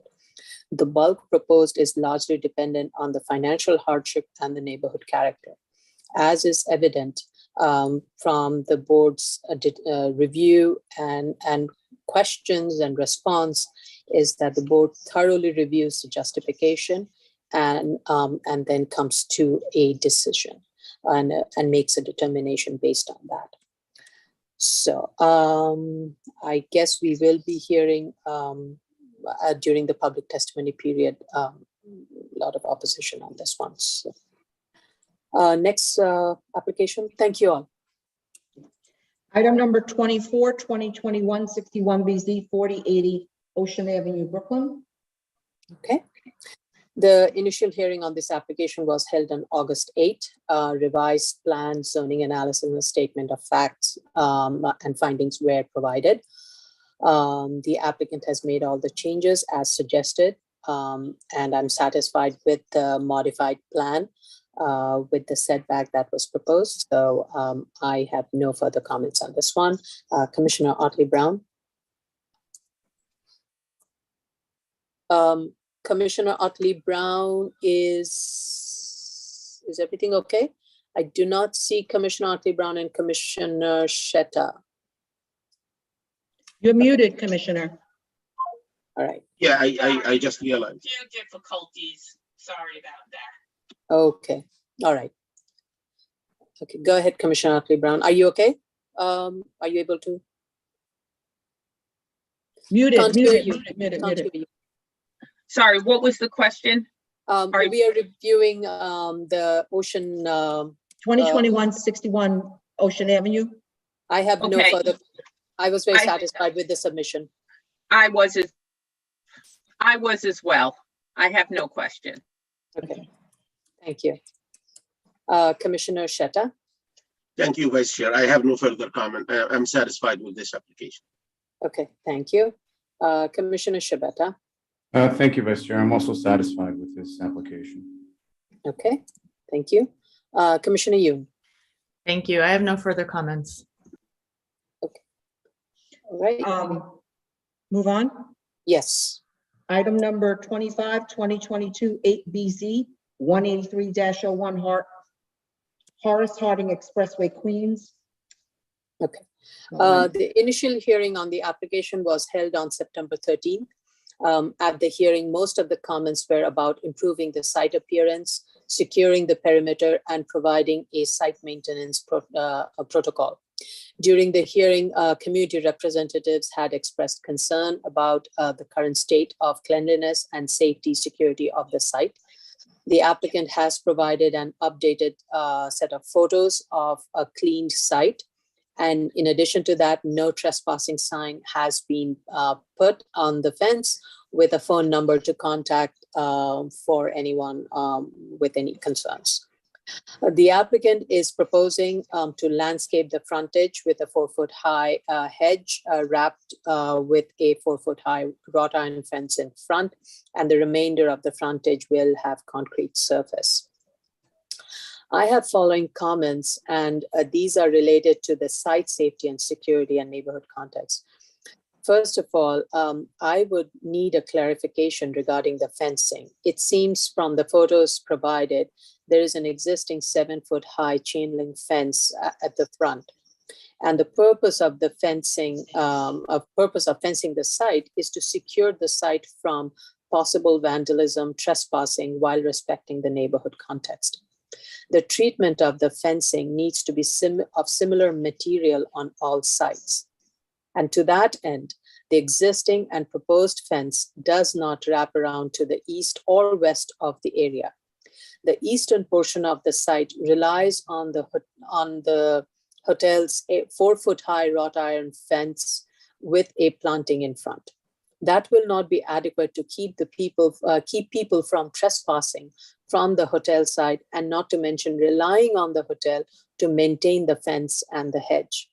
[SPEAKER 3] The bulk proposed is largely dependent on the financial hardship and the neighborhood character. As is evident from the board's review and questions and response is that the board thoroughly reviews the justification and then comes to a decision and makes a determination based on that. So I guess we will be hearing during the public testimony period a lot of opposition on this one. So, next application. Thank you all.
[SPEAKER 2] Item number 24, 2021 61BZ 4080 Ocean Avenue, Brooklyn.
[SPEAKER 3] Okay. The initial hearing on this application was held on August 8. Revised plan, zoning analysis, and a statement of facts and findings were provided. The applicant has made all the changes as suggested, and I'm satisfied with the modified plan with the setback that was proposed. So I have no further comments on this one. Commissioner Otley-Brown. Commissioner Otley-Brown, is everything okay? I do not see Commissioner Otley-Brown and Commissioner Sheta.
[SPEAKER 2] You're muted, Commissioner.
[SPEAKER 3] All right.
[SPEAKER 5] Yeah, I just realized.
[SPEAKER 4] Few difficulties. Sorry about that.
[SPEAKER 3] Okay. All right. Okay, go ahead, Commissioner Otley-Brown. Are you okay? Are you able to?
[SPEAKER 2] Muted,
[SPEAKER 3] Can't hear
[SPEAKER 2] muted,
[SPEAKER 3] you.
[SPEAKER 2] muted, muted,
[SPEAKER 3] Can't
[SPEAKER 2] muted.
[SPEAKER 3] hear you.
[SPEAKER 4] Sorry, what was the question? Sorry.
[SPEAKER 3] We are reviewing the ocean.
[SPEAKER 2] 2021 61 Ocean Avenue.
[SPEAKER 3] I have no
[SPEAKER 4] Okay.
[SPEAKER 3] further. I was very
[SPEAKER 4] I-
[SPEAKER 3] satisfied with the submission.
[SPEAKER 4] I was as well. I have no question.
[SPEAKER 3] Okay. Thank you. Commissioner Sheta.
[SPEAKER 5] Thank you, Vice Chair. I have no further comment. I'm satisfied with this application.
[SPEAKER 3] Okay, thank you. Commissioner Shabeta.
[SPEAKER 6] Thank you, Vice Chair. I'm also satisfied with this application.
[SPEAKER 3] Okay, thank you. Commissioner Yoon.
[SPEAKER 7] Thank you. I have no further comments.
[SPEAKER 3] All right.
[SPEAKER 2] Move on.
[SPEAKER 3] Yes.
[SPEAKER 2] Item number 25, 2022 8BZ 183-01 Horace Harding Expressway, Queens.
[SPEAKER 3] Okay.
[SPEAKER 2] All right.
[SPEAKER 3] The initial hearing on the application was held on September 13th. At the hearing, most of the comments were about improving the site appearance, securing the perimeter, and providing a site maintenance protocol. During the hearing, community representatives had expressed concern about the current state of cleanliness and safety security of the site. The applicant has provided an updated set of photos of a cleaned site. And in addition to that, no trespassing sign has been put on the fence with a phone number to contact for anyone with any concerns. The applicant is proposing to landscape the frontage with a 4-foot-high hedge wrapped with a 4-foot-high wrought iron fence in front, and the remainder of the frontage will have concrete surface. I have following comments, and these are related to the site safety and security and neighborhood context. First of all, I would need a clarification regarding the fencing. It seems from the photos provided, there is an existing 7-foot-high chain link fence at the front. And the purpose of the fencing, fencing the site is to secure the site from possible vandalism, trespassing, while respecting the neighborhood context. The treatment of the fencing needs to be of similar material on all sites. And to that end, the existing and proposed fence does not wrap around to the east or west of the area. The eastern portion of the site relies on the hotel's 4-foot-high wrought iron fence with a planting in front. That will not be adequate to keep people from trespassing from the hotel side, and not to mention relying on the hotel to maintain the fence and the hedge.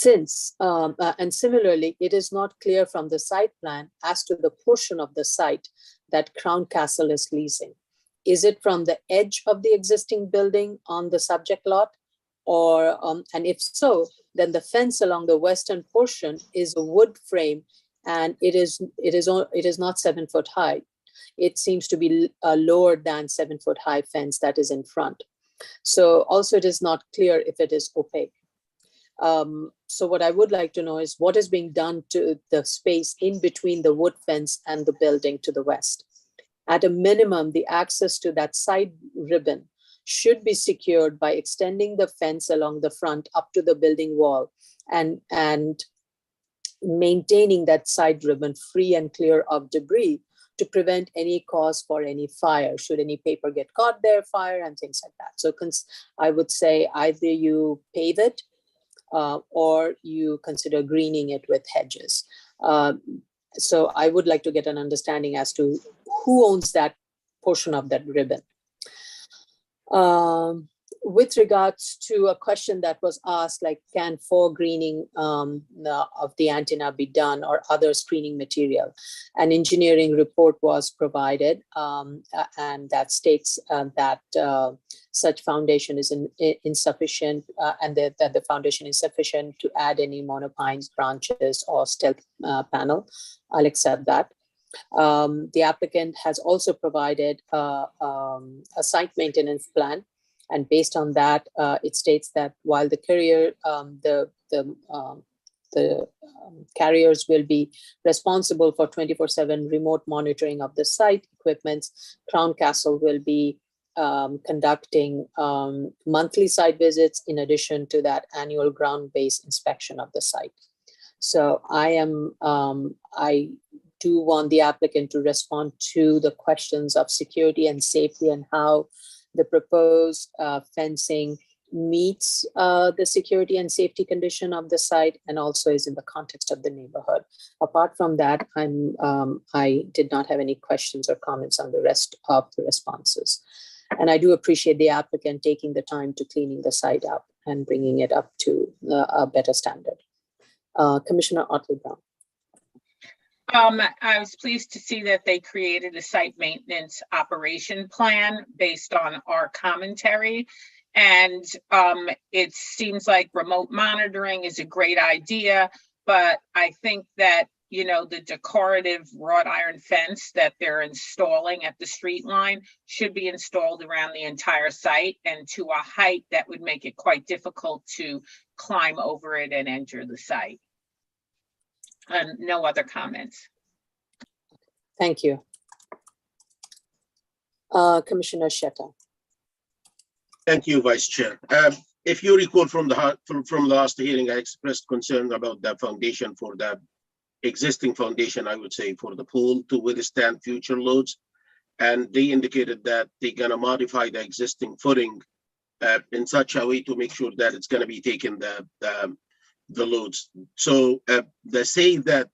[SPEAKER 3] And similarly, it is not clear from the site plan as to the portion of the site that Crown Castle is leasing. Is it from the edge of the existing building on the subject lot? Or, and if so, then the fence along the western portion is a wood frame, and it is not 7 foot high. It seems to be lower than 7 foot high fence that is in front. So also it is not clear if it is opaque. So what I would like to know is what is being done to the space in between the wood fence and the building to the west. At a minimum, the access to that side ribbon should be secured by extending the fence along the front up to the building wall and maintaining that side ribbon free and clear of debris to prevent any cause for any fire. Should any paper get caught there, fire and things like that. So I would say either you pave it or you consider greening it with hedges. So I would like to get an understanding as to who owns that portion of that ribbon. With regards to a question that was asked, like can foregreening of the antenna be done or other screening material? An engineering report was provided and that states that such foundation is insufficient and that the foundation is sufficient to add any monopines, branches or stealth panel. I'll accept that. The applicant has also provided a site maintenance plan. And based on that, it states that while the carriers will be responsible for 24/7 remote monitoring of the site equipments, Crown Castle will be conducting monthly site visits in addition to that annual ground-based inspection of the site. So I do want the applicant to respond to the questions of security and safety and how the proposed fencing meets the security and safety condition of the site and also is in the context of the neighborhood. Apart from that, I did not have any questions or comments on the rest of the responses. And I do appreciate the applicant taking the time to cleaning the site up and bringing it up to a better standard. Commissioner Otley-Brown.
[SPEAKER 4] I was pleased to see that they created a site maintenance operation plan based on our commentary. And it seems like remote monitoring is a great idea, but I think that, you know, the decorative wrought iron fence that they're installing at the street line should be installed around the entire site and to a height that would make it quite difficult to climb over it and enter the site. And no other comments.
[SPEAKER 3] Thank you. Commissioner Shetta.
[SPEAKER 5] Thank you, Vice Chair. If you recall from the last hearing, I expressed concern about the foundation for the existing foundation, I would say, for the pool to withstand future loads. And they indicated that they're gonna modify the existing footing in such a way to make sure that it's gonna be taking the loads. So they say that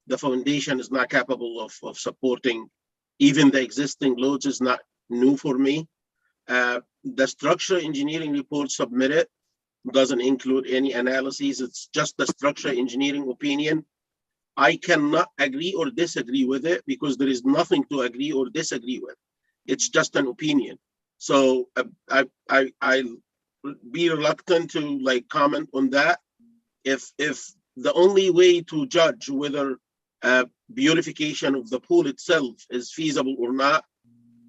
[SPEAKER 5] the foundation is not capable of supporting even the existing loads is not new for me. The structural engineering report submitted doesn't include any analyses. It's just the structural engineering opinion. I cannot agree or disagree with it because there is nothing to agree or disagree with. It's just an opinion. So I'll be reluctant to like comment on that. If the only way to judge whether beautification of the pool itself is feasible or not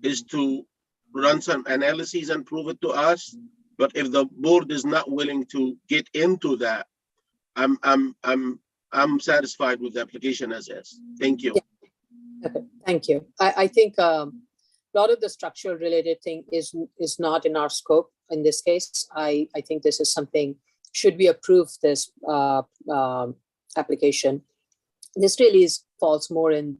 [SPEAKER 5] is to run some analyses and prove it to us. But if the board is not willing to get into that, I'm satisfied with the application as is. Thank you.
[SPEAKER 3] Yeah. Okay, thank you. I think a lot of the structural related thing is not in our scope in this case. I think this is something, should we approve this application, this really falls more in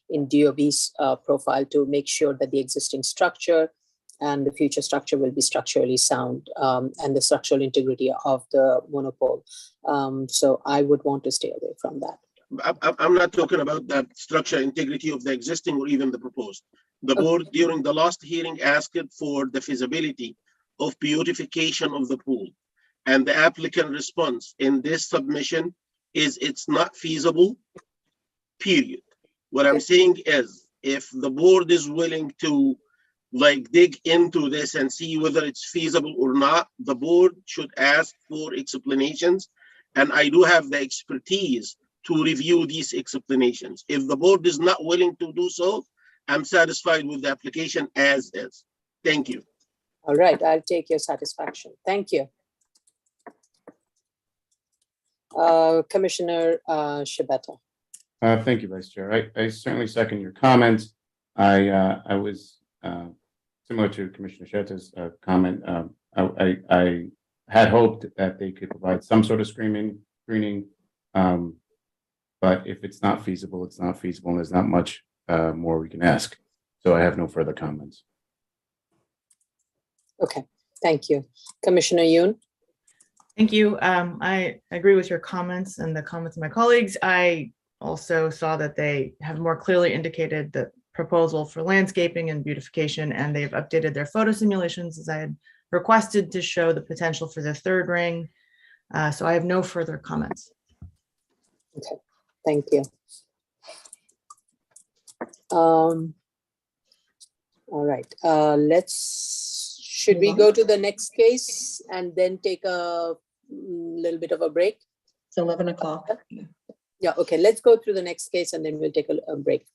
[SPEAKER 3] DOB's profile to make sure that the existing structure and the future structure will be structurally sound and the structural integrity of the monopole. So I would want to stay away from that.
[SPEAKER 5] I'm not talking about the structural integrity of the existing or even the proposed. The board during the last hearing asked for the feasibility of beautification of the pool. And the applicant response in this submission is it's not feasible, period. What I'm saying is if the board is willing to like dig into this and see whether it's feasible or not, the board should ask for explanations. And I do have the expertise to review these explanations. If the board is not willing to do so, I'm satisfied with the application as is. Thank you.
[SPEAKER 3] All right, I'll take your satisfaction. Thank you. Commissioner Shabeta.
[SPEAKER 6] Thank you, Vice Chair. I certainly second your comments. I was similar to Commissioner Sheta's comment. I had hoped that they could provide some sort of screening. But if it's not feasible, it's not feasible, and there's not much more we can ask. So I have no further comments.
[SPEAKER 3] Okay, thank you. Commissioner Yoon.
[SPEAKER 7] Thank you. I agree with your comments and the comments of my colleagues. I also saw that they have more clearly indicated the proposal for landscaping and beautification, and they've updated their photo simulations as I had requested to show the potential for the third ring. So I have no further comments.
[SPEAKER 3] Okay, thank you. All right, should we go to the next case and then take a little bit of a break?
[SPEAKER 2] It's 11 o'clock.
[SPEAKER 3] Yeah, okay, let's go through the next case and then we'll take a break.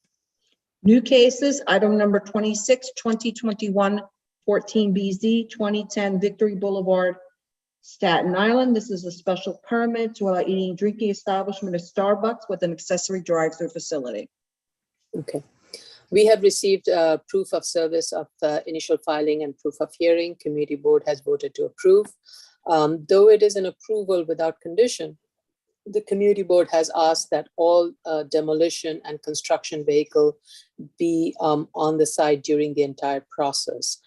[SPEAKER 2] New cases, item number 26, 2021, 14BZ, 2010 Victory Boulevard, Staten Island. This is a special permit to allow eating and drinking establishment at Starbucks with an accessory drive-through facility.
[SPEAKER 3] Okay. We have received proof of service of initial filing and proof of hearing. Committee board has voted to approve. Though it is an approval without condition, the community board has asked that all demolition and construction vehicle be on the site during the entire process.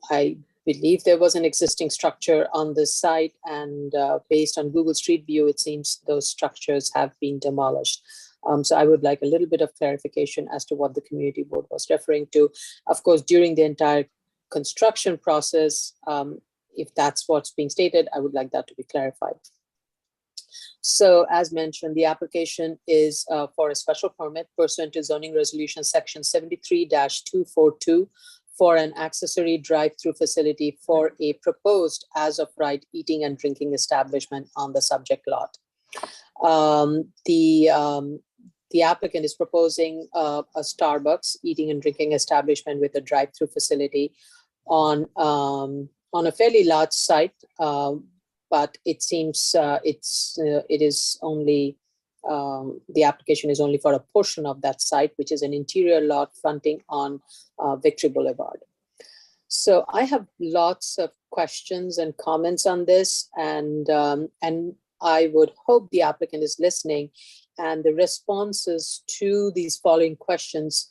[SPEAKER 3] I believe there was an existing structure on the site, and based on Google Street View, it seems those structures have been demolished. So I would like a little bit of clarification as to what the community board was referring to. Of course, during the entire construction process, if that's what's being stated, I would like that to be clarified. So as mentioned, the application is for a special permit pursuant to zoning resolution section 73-242 for an accessory drive-through facility for a proposed as of right eating and drinking establishment on the subject lot. The applicant is proposing a Starbucks eating and drinking establishment with a drive-through facility on a fairly large site, but it seems it is only the application is only for a portion of that site, which is an interior lot fronting on Victory Boulevard. So I have lots of questions and comments on this, and I would hope the applicant is listening, and the responses to these following questions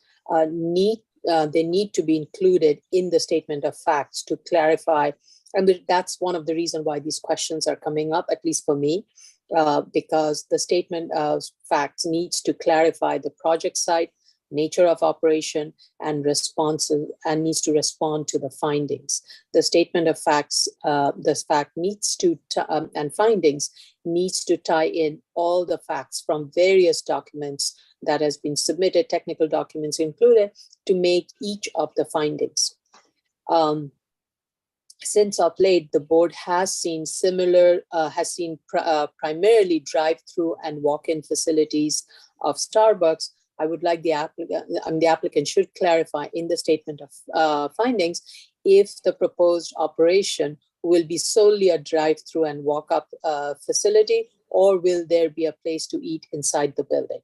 [SPEAKER 3] need to be included in the statement of facts to clarify. And that's one of the reasons why these questions are coming up, at least for me, because the statement of facts needs to clarify the project site, nature of operation, and responses, and needs to respond to the findings. The statement of facts, this fact needs to, and findings needs to tie in all the facts from various documents that has been submitted, technical documents included, to make each of the findings. Since of late, the board has seen primarily drive-through and walk-in facilities of Starbucks. I would like the applicant should clarify in the statement of findings if the proposed operation will be solely a drive-through and walk-up facility, or will there be a place to eat inside the building?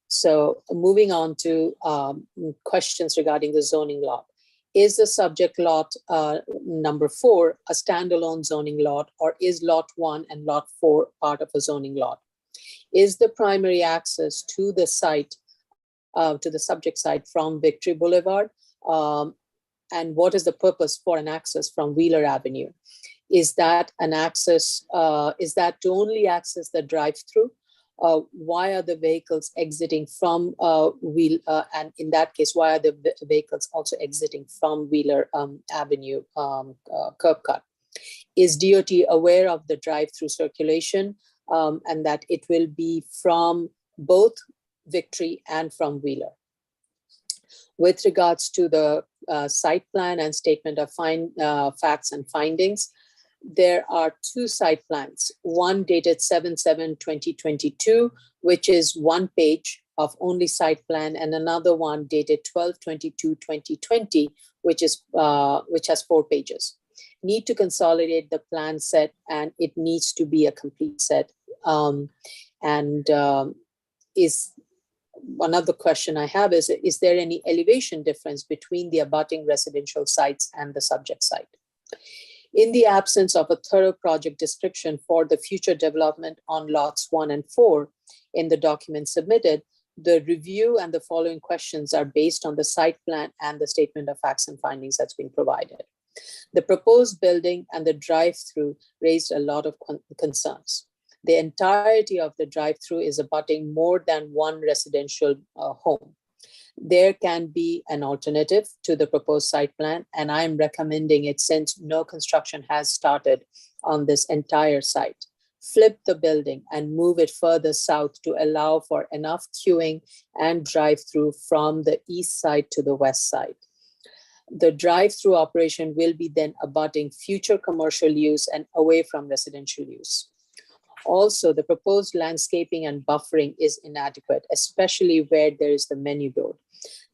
[SPEAKER 3] So moving on to questions regarding the zoning lot. Is the subject lot number 4 a standalone zoning lot, or is lot 1 and lot 4 part of a zoning lot? Is the primary access to the site, to the subject site from Victory Boulevard? And what is the purpose for an access from Wheeler Avenue? Is that an access, is that to only access the drive-through? Why are the vehicles exiting from and in that case, why are the vehicles also exiting from Wheeler Avenue curb cut? Is DOT aware of the drive-through circulation and that it will be from both Victory and from Wheeler? With regards to the site plan and statement of facts and findings, there are 2 site plans, one dated 7/7/2022, which is 1 page of only site plan, and another one dated 12/22/2020, which has 4 pages. Need to consolidate the plan set, and it needs to be a complete set. Is one other question I have is there any elevation difference between the abutting residential sites and the subject site? In the absence of a thorough project description for the future development on lots 1 and 4 in the document submitted, the review and the following questions are based on the site plan and the statement of facts and findings that's been provided. The proposed building and the drive-through raised a lot of concerns. The entirety of the drive-through is abutting more than one residential home. There can be an alternative to the proposed site plan, and I'm recommending it since no construction has started on this entire site. Flip the building and move it further south to allow for enough queuing and drive-through from the east side to the west side. The drive-through operation will be then abutting future commercial use and away from residential use. Also, the proposed landscaping and buffering is inadequate, especially where there is the menu board.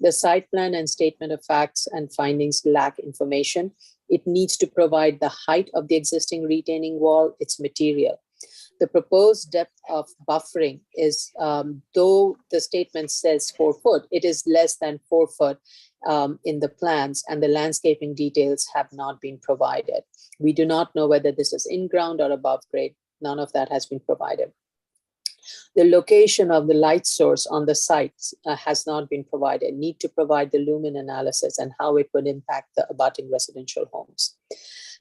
[SPEAKER 3] The site plan and statement of facts and findings lack information. It needs to provide the height of the existing retaining wall, its material. The proposed depth of buffering is, though the statement says 4 foot, it is less than 4 foot in the plans, and the landscaping details have not been provided. We do not know whether this is in ground or above grade. None of that has been provided. The location of the light source on the site has not been provided. Need to provide the lumen analysis and how it would impact the abutting residential homes.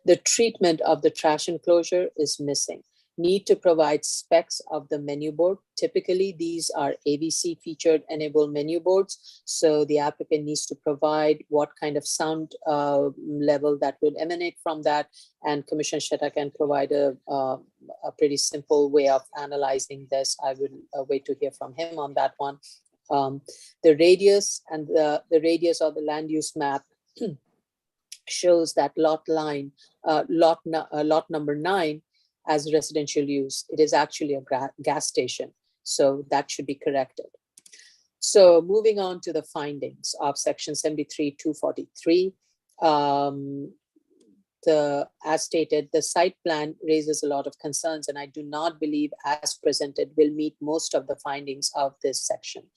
[SPEAKER 3] The treatment of the trash enclosure is missing. Need to provide specs of the menu board. Typically, these are AVC featured enabled menu boards. So the applicant needs to provide what kind of sound level that would emanate from that. And Commissioner Shetta can provide a pretty simple way of analyzing this. I would wait to hear from him on that one. The radius and the radius of the land use map shows that lot number 9 as residential use. It is actually a gas station. So that should be corrected. So moving on to the findings of section 73-243. As stated, the site plan raises a lot of concerns, and I do not believe as presented will meet most of the findings of this section.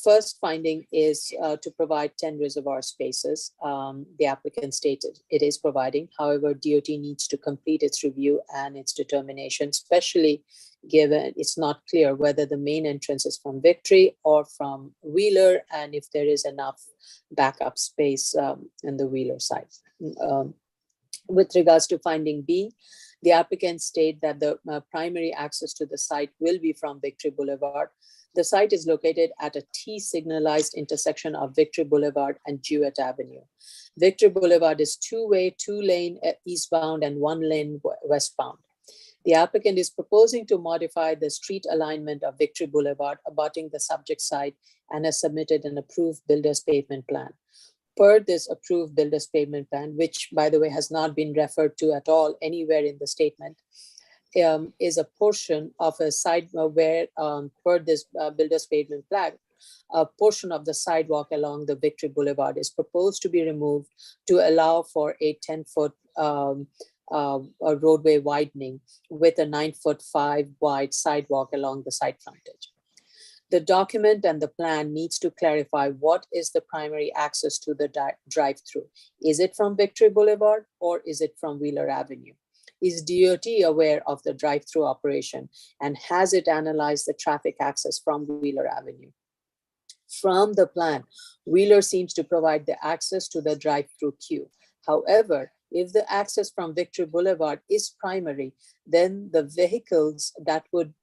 [SPEAKER 3] First finding is to provide 10 reservoir spaces. The applicant stated it is providing. However, DOT needs to complete its review and its determination, especially given it's not clear whether the main entrance is from Victory or from Wheeler, and if there is enough backup space in the Wheeler side. With regards to finding B, the applicant state that the primary access to the site will be from Victory Boulevard. The site is located at a T-signalized intersection of Victory Boulevard and Jewett Avenue. Victory Boulevard is two-way, 2-lane eastbound and 1-lane westbound. The applicant is proposing to modify the street alignment of Victory Boulevard abutting the subject site and has submitted an approved builder's pavement plan. Per this approved builder's pavement plan, which by the way has not been referred to at all anywhere in the statement, is a portion of a side where, per this builder's pavement plan, a portion of the sidewalk along the Victory Boulevard is proposed to be removed to allow for a 10-foot roadway widening with a 9'5" wide sidewalk along the site frontage. The document and the plan needs to clarify what is the primary access to the drive-through. Is it from Victory Boulevard or is it from Wheeler Avenue? Is DOT aware of the drive-through operation and has it analyzed the traffic access from Wheeler Avenue? From the plan, Wheeler seems to provide the access to the drive-through queue. However, if the access from Victory Boulevard is primary, then the vehicles that would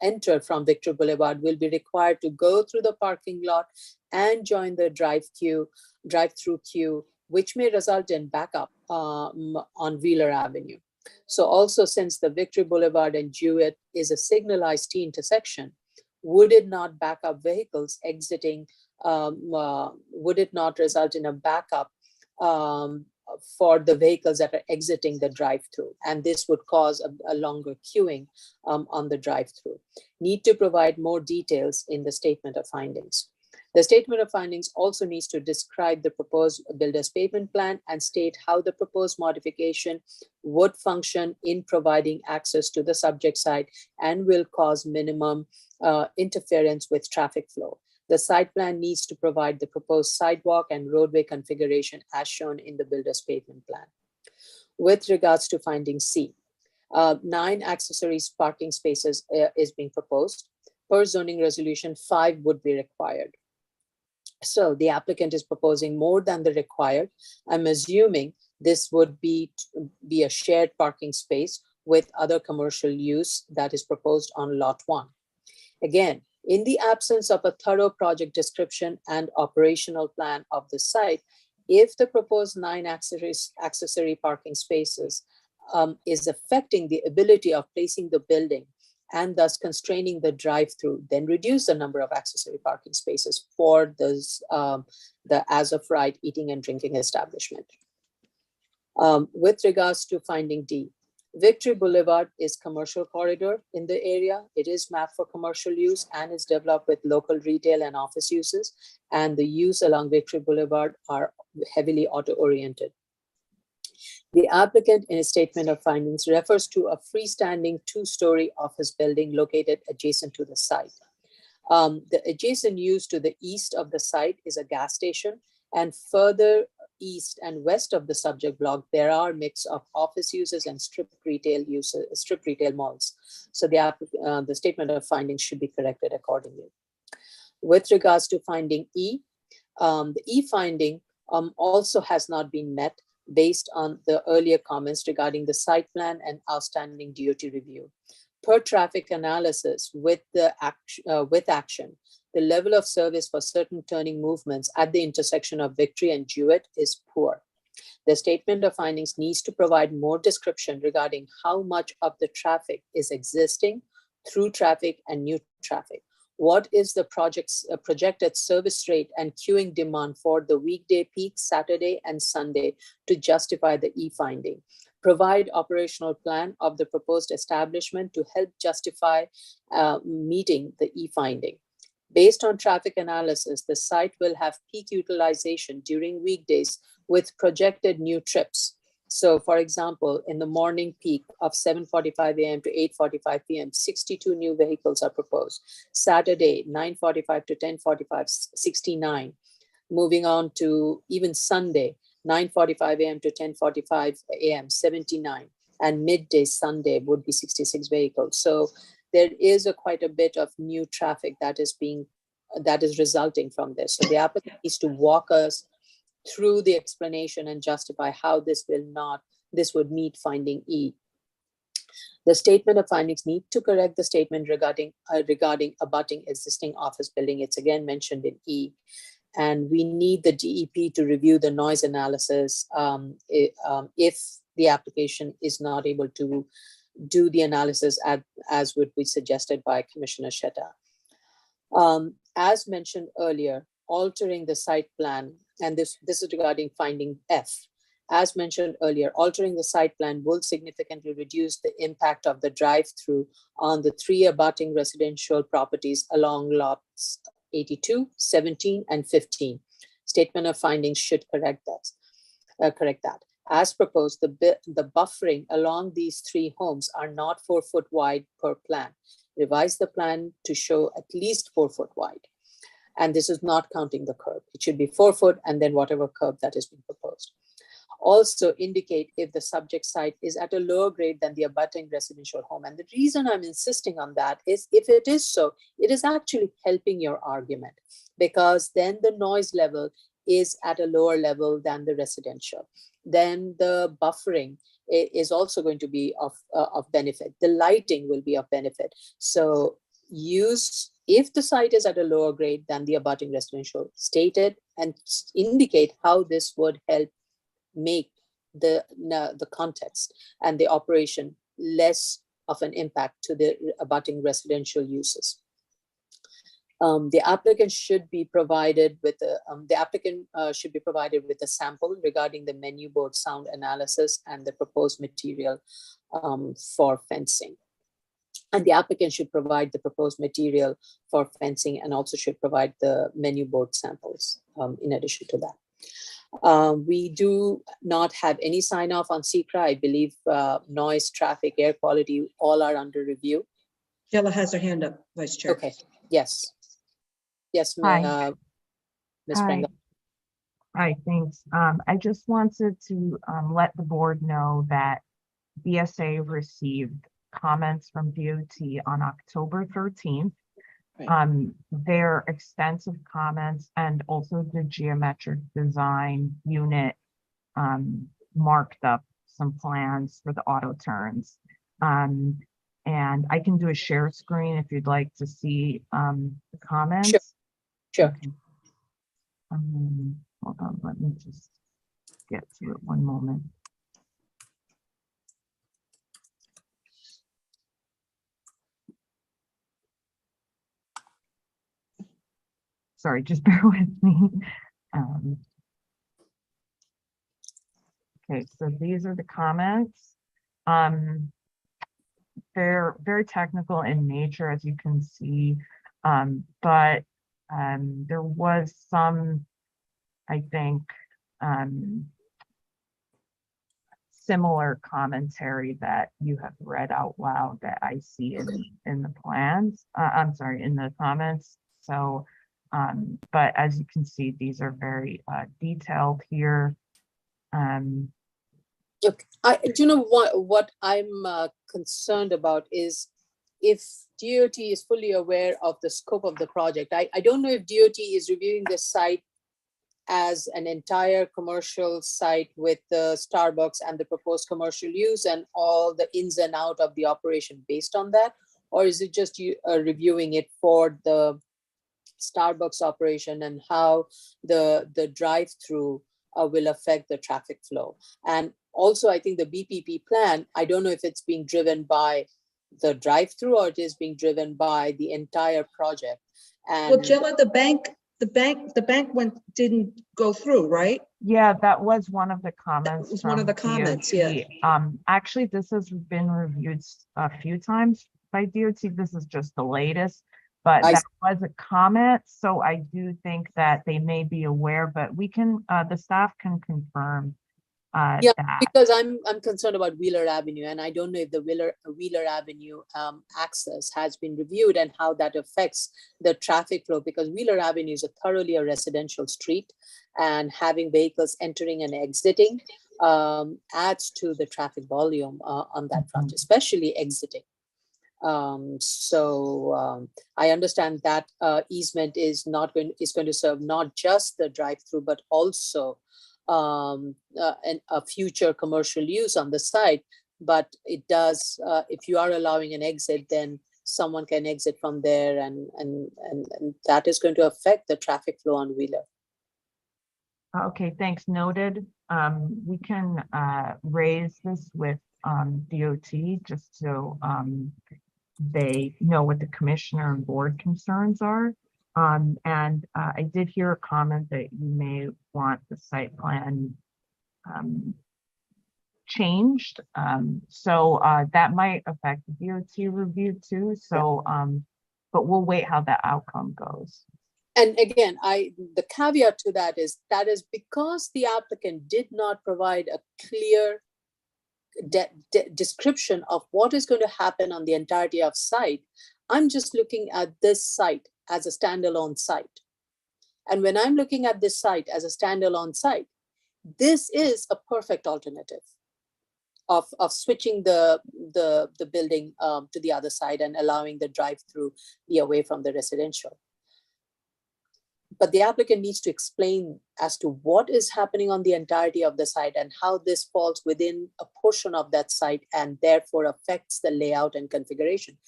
[SPEAKER 3] enter from Victory Boulevard will be required to go through the parking lot and join the drive-through queue, which may result in backup on Wheeler Avenue. So also, since the Victory Boulevard and Jewett is a signalized T intersection, would it not back up vehicles exiting? Would it not result in a backup for the vehicles that are exiting the drive-through? And this would cause a longer queuing on the drive-through. Need to provide more details in the statement of findings. The statement of findings also needs to describe the proposed builder's pavement plan and state how the proposed modification would function in providing access to the subject site and will cause minimum interference with traffic flow. The site plan needs to provide the proposed sidewalk and roadway configuration as shown in the builder's pavement plan. With regards to finding C, 9 accessories parking spaces is being proposed. Per zoning resolution, 5 would be required. So the applicant is proposing more than the required. I'm assuming this would be a shared parking space with other commercial use that is proposed on lot 1. Again, in the absence of a thorough project description and operational plan of the site, if the proposed 9 accessory parking spaces is affecting the ability of placing the building and thus constraining the drive-through, then reduce the number of accessory parking spaces for those, the as of right eating and drinking establishment. With regards to finding D, Victory Boulevard is commercial corridor in the area. It is mapped for commercial use and is developed with local retail and office uses. And the use along Victory Boulevard are heavily auto-oriented. The applicant in his statement of findings refers to a freestanding 2-story office building located adjacent to the site. The adjacent use to the east of the site is a gas station, and further east and west of the subject block, there are mix of office uses and strip retail malls. So the statement of findings should be corrected accordingly. With regards to finding E, the E finding also has not been met based on the earlier comments regarding the site plan and outstanding DOT review. Per traffic analysis with action, the level of service for certain turning movements at the intersection of Victory and Jewett is poor. The statement of findings needs to provide more description regarding how much of the traffic is existing, through traffic and new traffic. What is the project's projected service rate and queuing demand for the weekday peak, Saturday and Sunday to justify the E finding? Provide operational plan of the proposed establishment to help justify meeting the E finding. Based on traffic analysis, the site will have peak utilization during weekdays with projected new trips. So for example, in the morning peak of 7:45 a.m. to 8:45 p.m., 62 new vehicles are proposed. Saturday, 9:45 to 10:45, 69. Moving on to even Sunday, 9:45 a.m. to 10:45 a.m., 79. And midday Sunday would be 66 vehicles. So there is quite a bit of new traffic that is resulting from this. So the applicant needs to walk us through the explanation and justify how this would meet finding E. The statement of findings need to correct the statement regarding abutting existing office building. It's again mentioned in E. And we need the DEP to review the noise analysis if the application is not able to do the analysis as would be suggested by Commissioner Shetta. As mentioned earlier, altering the site plan, and this is regarding finding F. As mentioned earlier, altering the site plan will significantly reduce the impact of the drive-through on the 3 abutting residential properties along lots 82, 17, and 15. Statement of findings should correct that. As proposed, the buffering along these 3 homes are not 4 foot wide per plan. Revise the plan to show at least 4 foot wide. And this is not counting the curb. It should be 4 foot and then whatever curb that is being proposed. Also indicate if the subject site is at a lower grade than the abutting residential home. And the reason I'm insisting on that is if it is so, it is actually helping your argument, because then the noise level is at a lower level than the residential. Then the buffering is also going to be of benefit. The lighting will be of benefit. So if the site is at a lower grade than the abutting residential, state it and indicate how this would help make the context and the operation less of an impact to the abutting residential uses. The applicant should be provided with a sample regarding the menu board sound analysis and the proposed material for fencing. And the applicant should provide the proposed material for fencing and also should provide the menu board samples in addition to that. We do not have any sign off on SECRA. I believe noise, traffic, air quality, all are under review.
[SPEAKER 2] Jella has her hand up, Vice Chair.
[SPEAKER 3] Okay, yes. Yes,
[SPEAKER 9] Hi.
[SPEAKER 3] Ms.
[SPEAKER 9] Hi.
[SPEAKER 3] Pringle.
[SPEAKER 9] Hi, thanks. I just wanted to let the board know that BSA received comments from DOT on October 13th.
[SPEAKER 2] Right.
[SPEAKER 9] Their extensive comments and also the geometric design unit marked up some plans for the auto turns. And I can do a share screen if you'd like to see the comments.
[SPEAKER 3] Sure.
[SPEAKER 9] Okay. Hold on, let me just get to it one moment. Sorry, just bear with me. Okay, so these are the comments. They're very technical in nature, as you can see, but there was some, I think, similar commentary that you have read out loud that I see in the plans. I'm sorry, in the comments. So, but as you can see, these are very detailed here.
[SPEAKER 3] Look, do you know what I'm concerned about is if DOT is fully aware of the scope of the project. I don't know if DOT is reviewing this site as an entire commercial site with the Starbucks and the proposed commercial use and all the ins and out of the operation based on that, or is it just reviewing it for the Starbucks operation and how the drive-through will affect the traffic flow? And also, I think the BPP plan, I don't know if it's being driven by the drive-through or it is being driven by the entire project. And
[SPEAKER 2] Well, Jella, the bank didn't go through, right?
[SPEAKER 9] Yeah, that was one of the comments.
[SPEAKER 2] was one of the
[SPEAKER 9] from
[SPEAKER 2] comments,
[SPEAKER 9] DOT.
[SPEAKER 2] yeah.
[SPEAKER 9] Actually, this has been reviewed a few times by DOT. This is just the latest, but
[SPEAKER 3] I
[SPEAKER 9] that was a comment. So I do think that they may be aware, but we can, the staff can confirm
[SPEAKER 3] Yeah,
[SPEAKER 9] that.
[SPEAKER 3] because I'm concerned about Wheeler Avenue, and I don't know if the Wheeler Avenue access has been reviewed and how that affects the traffic flow, because Wheeler Avenue is thoroughly a residential street, and having vehicles entering and exiting adds to the traffic volume on that front, especially exiting. I understand that easement is going to serve not just the drive-through, but also a future commercial use on the site. But it does, if you are allowing an exit, then someone can exit from there, and that is going to affect the traffic flow on Wheeler.
[SPEAKER 9] Okay, thanks, noted. We can raise this with DOT just so they know what the commissioner and board concerns are. And I did hear a comment that you may want the site plan changed. So that might affect the DOT review too. So, but we'll wait how that outcome goes.
[SPEAKER 3] And again, the caveat to that is because the applicant did not provide a clear description of what is going to happen on the entirety of site. I'm just looking at this site as a standalone site. And when I'm looking at this site as a standalone site, this is a perfect alternative of switching the building to the other side and allowing the drive-through be away from the residential. But the applicant needs to explain as to what is happening on the entirety of the site and how this falls within a portion of that site and therefore affects the layout and configuration.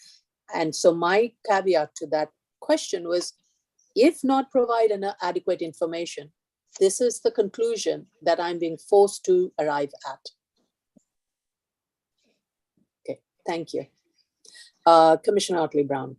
[SPEAKER 3] And so my caveat to that question was, if not provide an adequate information, this is the conclusion that I'm being forced to arrive at. Okay, thank you. Commissioner Otley-Brown.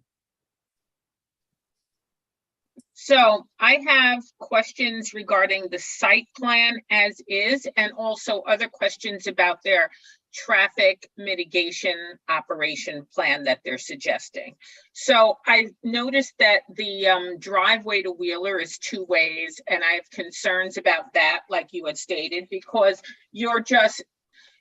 [SPEAKER 4] So I have questions regarding the site plan as is, and also other questions about their traffic mitigation operation plan that they're suggesting. So I noticed that the driveway to Wheeler is 2 ways, and I have concerns about that, like you had stated, because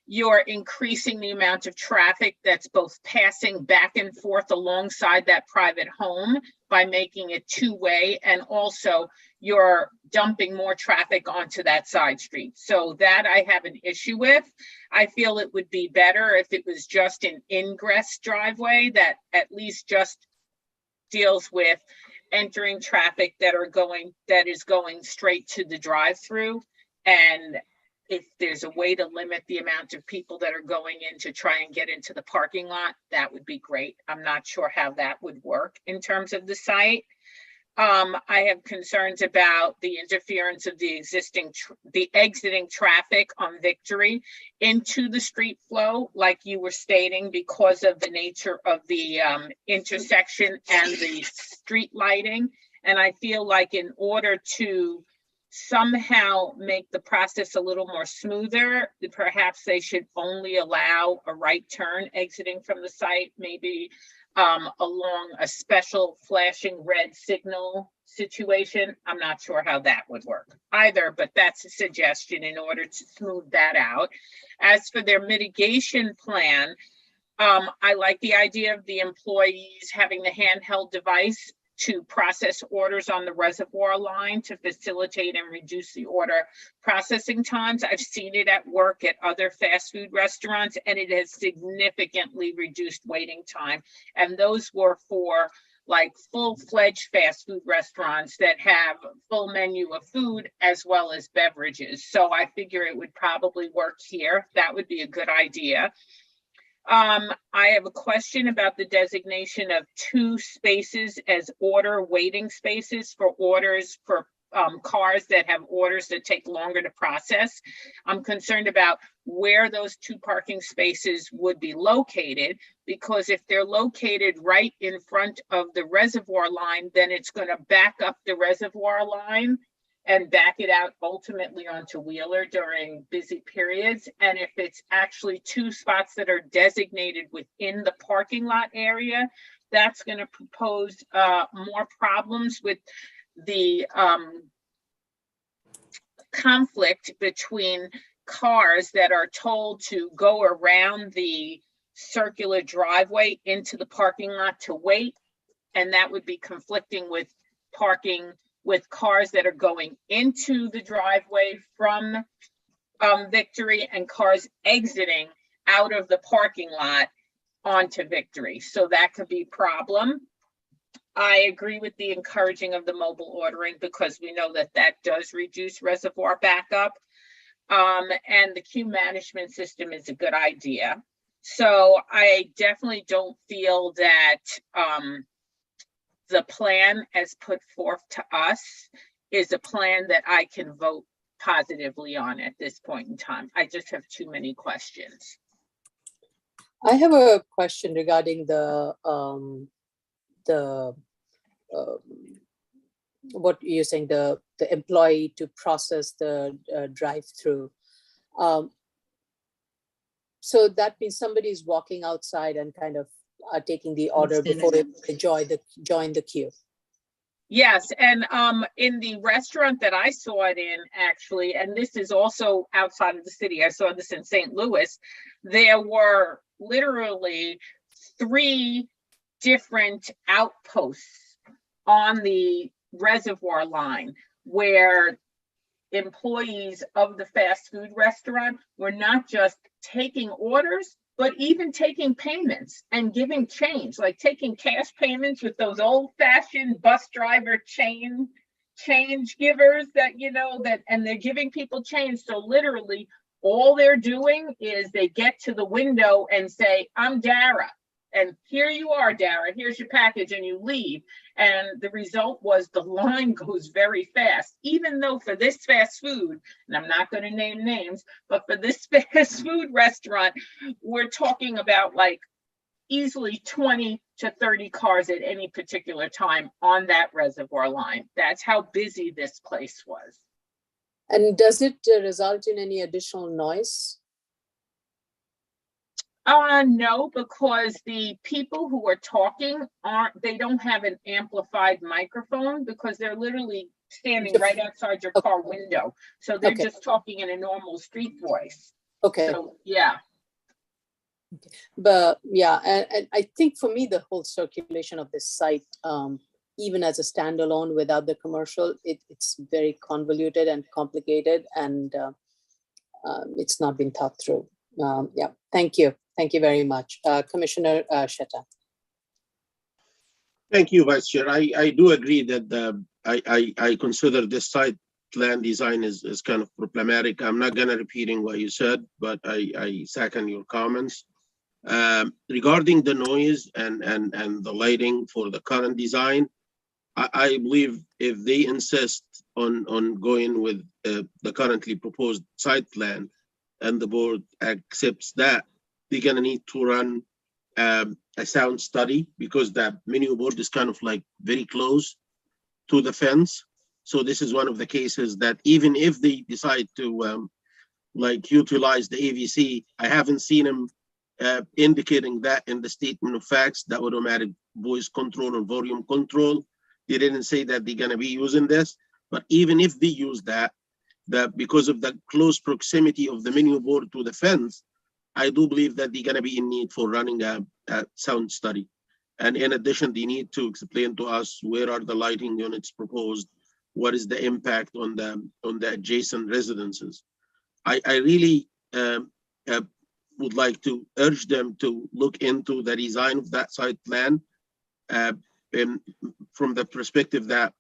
[SPEAKER 4] you're increasing the amount of traffic that's both passing back and forth alongside that private home by making it 2-way, and also you're dumping more traffic onto that side street. So that I have an issue with. I feel it would be better if it was just an ingress driveway that at least just deals with entering traffic that is going straight to the drive-through. And if there's a way to limit the amount of people that are going in to try and get into the parking lot, that would be great. I'm not sure how that would work in terms of the site. I have concerns about the interference of the exiting traffic on Victory into the street flow, like you were stating, because of the nature of the intersection and the street lighting. And I feel like in order to somehow make the process a little more smoother, perhaps they should only allow a right turn exiting from the site, maybe along a special flashing red signal situation. I'm not sure how that would work either, but that's a suggestion in order to smooth that out. As for their mitigation plan, I like the idea of the employees having the handheld device to process orders on the reservoir line to facilitate and reduce the order processing times. I've seen it at work at other fast food restaurants, and it has significantly reduced waiting time. And those were for like full-fledged fast food restaurants that have full menu of food as well as beverages. So I figure it would probably work here. That would be a good idea. I have a question about the designation of 2 spaces as order waiting spaces for orders for cars that have orders that take longer to process. I'm concerned about where those 2 parking spaces would be located, because if they're located right in front of the reservoir line, then it's going to back up the reservoir line and back it out ultimately onto Wheeler during busy periods. And if it's actually 2 spots that are designated within the parking lot area, that's going to propose more problems with the conflict between cars that are told to go around the circular driveway into the parking lot to wait, and that would be conflicting with parking with cars that are going into the driveway from Victory and cars exiting out of the parking lot onto Victory. So that could be a problem. I agree with the encouraging of the mobile ordering, because we know that that does reduce reservoir backup. And the queue management system is a good idea. So I definitely don't feel that the plan as put forth to us is a plan that I can vote positively on at this point in time. I just have too many questions.
[SPEAKER 3] I have a question regarding what you're saying, the employee to process the drive-through. So that means somebody is walking outside and kind of taking the order before they join the queue.
[SPEAKER 4] Yes, and in the restaurant that I saw it in, actually, and this is also outside of the city, I saw this in St. Louis, there were literally 3 different outposts on the reservoir line where employees of the fast food restaurant were not just taking orders, but even taking payments and giving change, like taking cash payments with those old-fashioned bus driver change givers that, you know, that, and they're giving people change. So literally all they're doing is they get to the window and say, "I'm Dara, and here you are, Dara, here's your package," and you leave. And the result was the line goes very fast, even though for this fast food, and I'm not going to name names, but for this fast food restaurant, we're talking about like easily 20 to 30 cars at any particular time on that reservoir line. That's how busy this place was.
[SPEAKER 3] And does it result in any additional noise?
[SPEAKER 4] No, because the people who are talking they don't have an amplified microphone because they're literally standing right outside your car window. So they're
[SPEAKER 3] Okay.
[SPEAKER 4] just talking in a normal street voice.
[SPEAKER 3] Okay.
[SPEAKER 4] So, yeah.
[SPEAKER 3] But yeah, and I think for me, the whole circulation of this site, even as a standalone without the commercial, it's very convoluted and complicated, and it's not been thought through. Yeah, thank you. Thank you very much. Commissioner Sheta.
[SPEAKER 5] Thank you, Vice Chair. I do agree that I consider this site plan design is kind of problematic. I'm not gonna repeating what you said, but I second your comments. Regarding the noise and the lighting for the current design, I believe if they insist on going with the currently proposed site plan and the board accepts that, they're gonna need to run a sound study because that menu board is kind of like very close to the fence. So this is one of the cases that even if they decide to like utilize the AVC, I haven't seen them indicating that in the statement of facts, that automatic voice control or volume control. They didn't say that they're gonna be using this, but even if they use that because of the close proximity of the menu board to the fence, I do believe that they're gonna be in need for running a sound study. And in addition, they need to explain to us where are the lighting units proposed, what is the impact on the adjacent residences. I really would like to urge them to look into the design of that site plan from the perspective that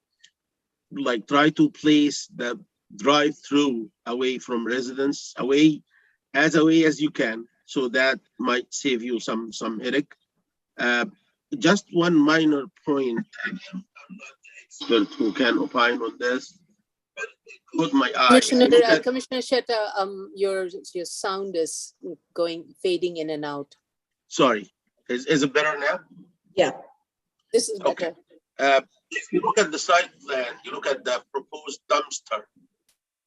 [SPEAKER 5] like try to place the drive-through away from residents, away as you can, so that might save you some headache. Just one minor point, I'm not the expert who can opine on this, but it caught my eye.
[SPEAKER 3] Commissioner Sheta, your sound is fading in and out.
[SPEAKER 5] Sorry, is it better now?
[SPEAKER 2] Yeah.
[SPEAKER 3] This is better.
[SPEAKER 5] Okay. If you look at the site plan, you look at the proposed dumpster,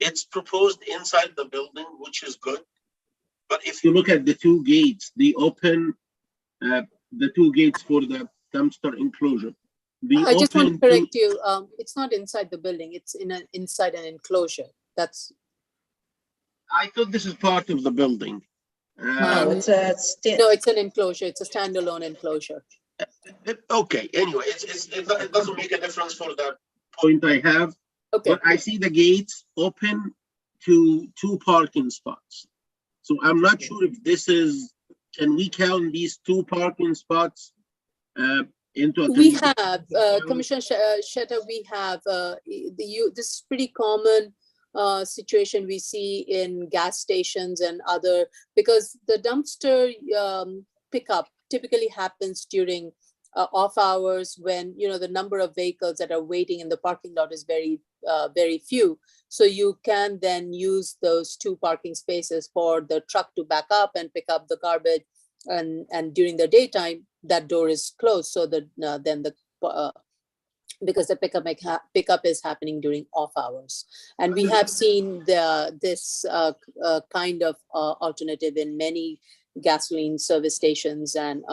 [SPEAKER 5] it's proposed inside the building, which is good. But if you look at the two gates, they open the two gates for the dumpster enclosure.
[SPEAKER 3] I just want to correct you. It's not inside the building. It's inside an enclosure.
[SPEAKER 5] I thought this is part of the building.
[SPEAKER 2] No, it's
[SPEAKER 3] an enclosure. It's a standalone enclosure.
[SPEAKER 5] Okay. Anyway, it doesn't make a difference for the point I have.
[SPEAKER 3] Okay.
[SPEAKER 5] But I see the gates open to 2 parking spots. So I'm not sure if this is. Can we count these 2 parking spots into a?
[SPEAKER 3] We have, Commissioner Sheta, we have, this is pretty common situation we see in gas stations and other, because the dumpster pickup typically happens during off hours when, the number of vehicles that are waiting in the parking lot is very, very few. So you can then use those 2 parking spaces for the truck to back up and pick up the garbage. And during the daytime, that door is closed. So that because the pickup is happening during off hours. And we have seen this kind of alternative in many gasoline service stations and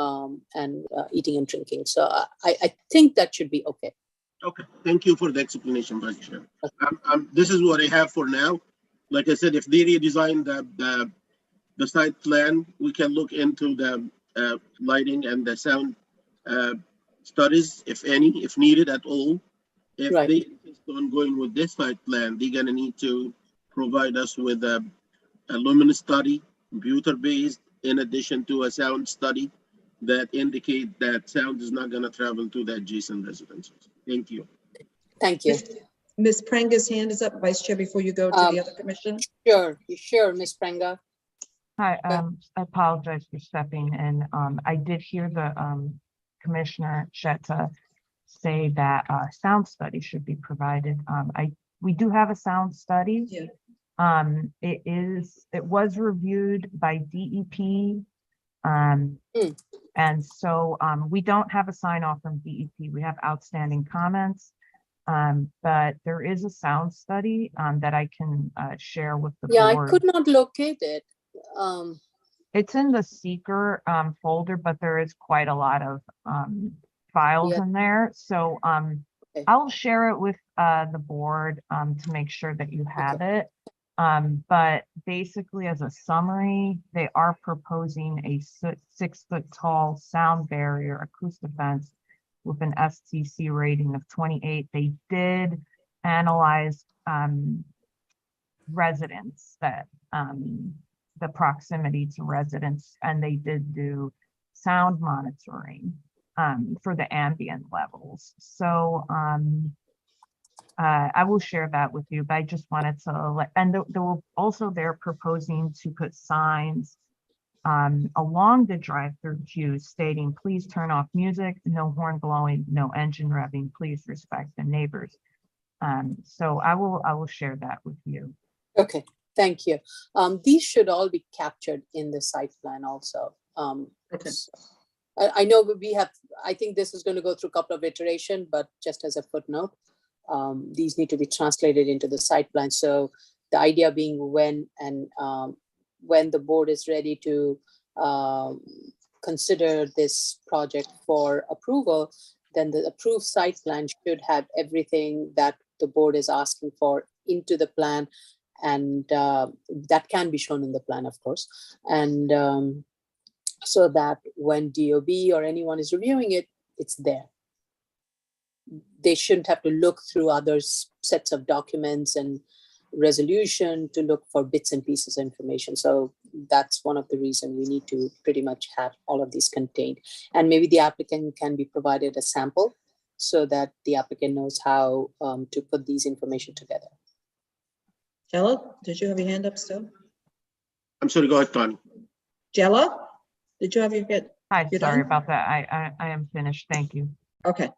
[SPEAKER 3] eating and drinking. So I think that should be okay.
[SPEAKER 5] Okay, thank you for the explanation, Vice Chair. This is what I have for now. Like I said, if they redesign the site plan, we can look into the lighting and the sound studies, if any, if needed at all. If they insist on going with this site plan, they're gonna need to provide us with a luminous study, computer-based, in addition to a sound study that indicate that sound is not gonna travel to the adjacent residences. Thank you.
[SPEAKER 3] Thank you.
[SPEAKER 2] Ms. Prenga's hand is up, Vice Chair, before you go to the other commission.
[SPEAKER 3] Sure, Ms. Prenga.
[SPEAKER 9] Hi, I apologize for stepping in. I did hear the Commissioner Sheta say that a sound study should be provided. We do have a sound study.
[SPEAKER 2] Yeah.
[SPEAKER 9] It was reviewed by DEP. And so we don't have a sign off from DEP. We have outstanding comments. But there is a sound study that I can share with the board.
[SPEAKER 3] I could not locate it.
[SPEAKER 9] It's in the seeker folder, but there is quite a lot of files
[SPEAKER 3] Yeah.
[SPEAKER 9] in there. So
[SPEAKER 3] Okay.
[SPEAKER 9] I'll share it with the board to make sure that you have it. But basically, as a summary, they are proposing a 6-foot tall sound barrier acoustic fence with an STC rating of 28. They did analyze residents that the proximity to residents, and they did do sound monitoring for the ambient levels. So I will share that with you, but I just wanted to let, and there will also, they're proposing to put signs along the drive-through queue stating, please turn off music, no horn blowing, no engine revving, please respect the neighbors. So I will share that with you.
[SPEAKER 3] Okay, thank you. These should all be captured in the site plan also.
[SPEAKER 2] Okay.
[SPEAKER 3] I know we have, I think this is going to go through a couple of iterations, but just as a footnote, these need to be translated into the site plan. So the idea being when the board is ready to consider this project for approval, then the approved site plan should have everything that the board is asking for into the plan. And that can be shown in the plan, of course. And so that when DOB or anyone is reviewing it, it's there. They shouldn't have to look through other sets of documents and resolution to look for bits and pieces of information. So that's one of the reasons we need to pretty much have all of these contained. And maybe the applicant can be provided a sample so that the applicant knows how to put these information together.
[SPEAKER 2] Jello, did you have your hand up still?
[SPEAKER 5] I'm sorry, go ahead, Tony.
[SPEAKER 2] Jello, did you have your hand?
[SPEAKER 9] Hi,
[SPEAKER 2] You're
[SPEAKER 9] sorry
[SPEAKER 2] done?
[SPEAKER 9] about that. I am finished. Thank you.
[SPEAKER 2] Okay.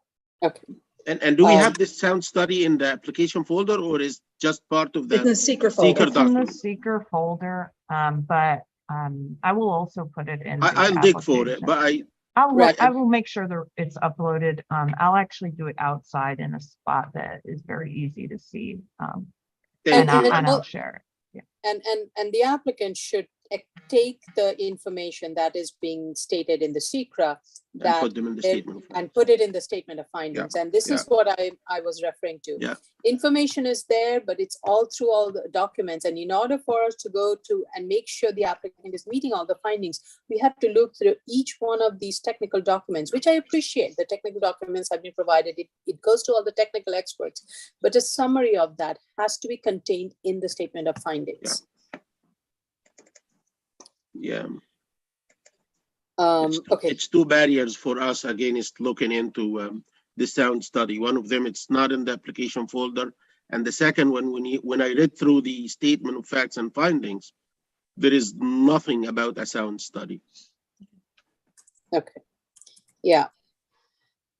[SPEAKER 3] Okay.
[SPEAKER 5] And do we have this sound study in the application folder, or is just part of
[SPEAKER 2] It's in
[SPEAKER 5] the
[SPEAKER 2] the secret folder.
[SPEAKER 5] Secret
[SPEAKER 9] It's in the
[SPEAKER 5] document?
[SPEAKER 9] seeker folder, but I will also put it in. the
[SPEAKER 5] I'll dig for it,
[SPEAKER 9] application.
[SPEAKER 5] but
[SPEAKER 9] I will make sure that it's uploaded. I'll actually do it outside in a spot that is very easy to see.
[SPEAKER 5] thank you.
[SPEAKER 9] And I'll share it.
[SPEAKER 3] And the applicant should take the information that is being stated in the SECRA
[SPEAKER 5] And put them in the statement.
[SPEAKER 3] and put it in the statement of findings. And this is what I was referring to.
[SPEAKER 5] Yeah.
[SPEAKER 3] Information is there, but it's all through all the documents. And in order for us to go to and make sure the applicant is meeting all the findings, we have to look through each one of these technical documents, which I appreciate. The technical documents have been provided. It goes to all the technical experts, but a summary of that has to be contained in the statement of findings.
[SPEAKER 5] Yeah.
[SPEAKER 3] Okay.
[SPEAKER 5] It's two barriers for us against looking into the sound study. One of them, it's not in the application folder. And the second one, when I read through the statement of facts and findings, there is nothing about a sound study.
[SPEAKER 3] Okay. Yeah.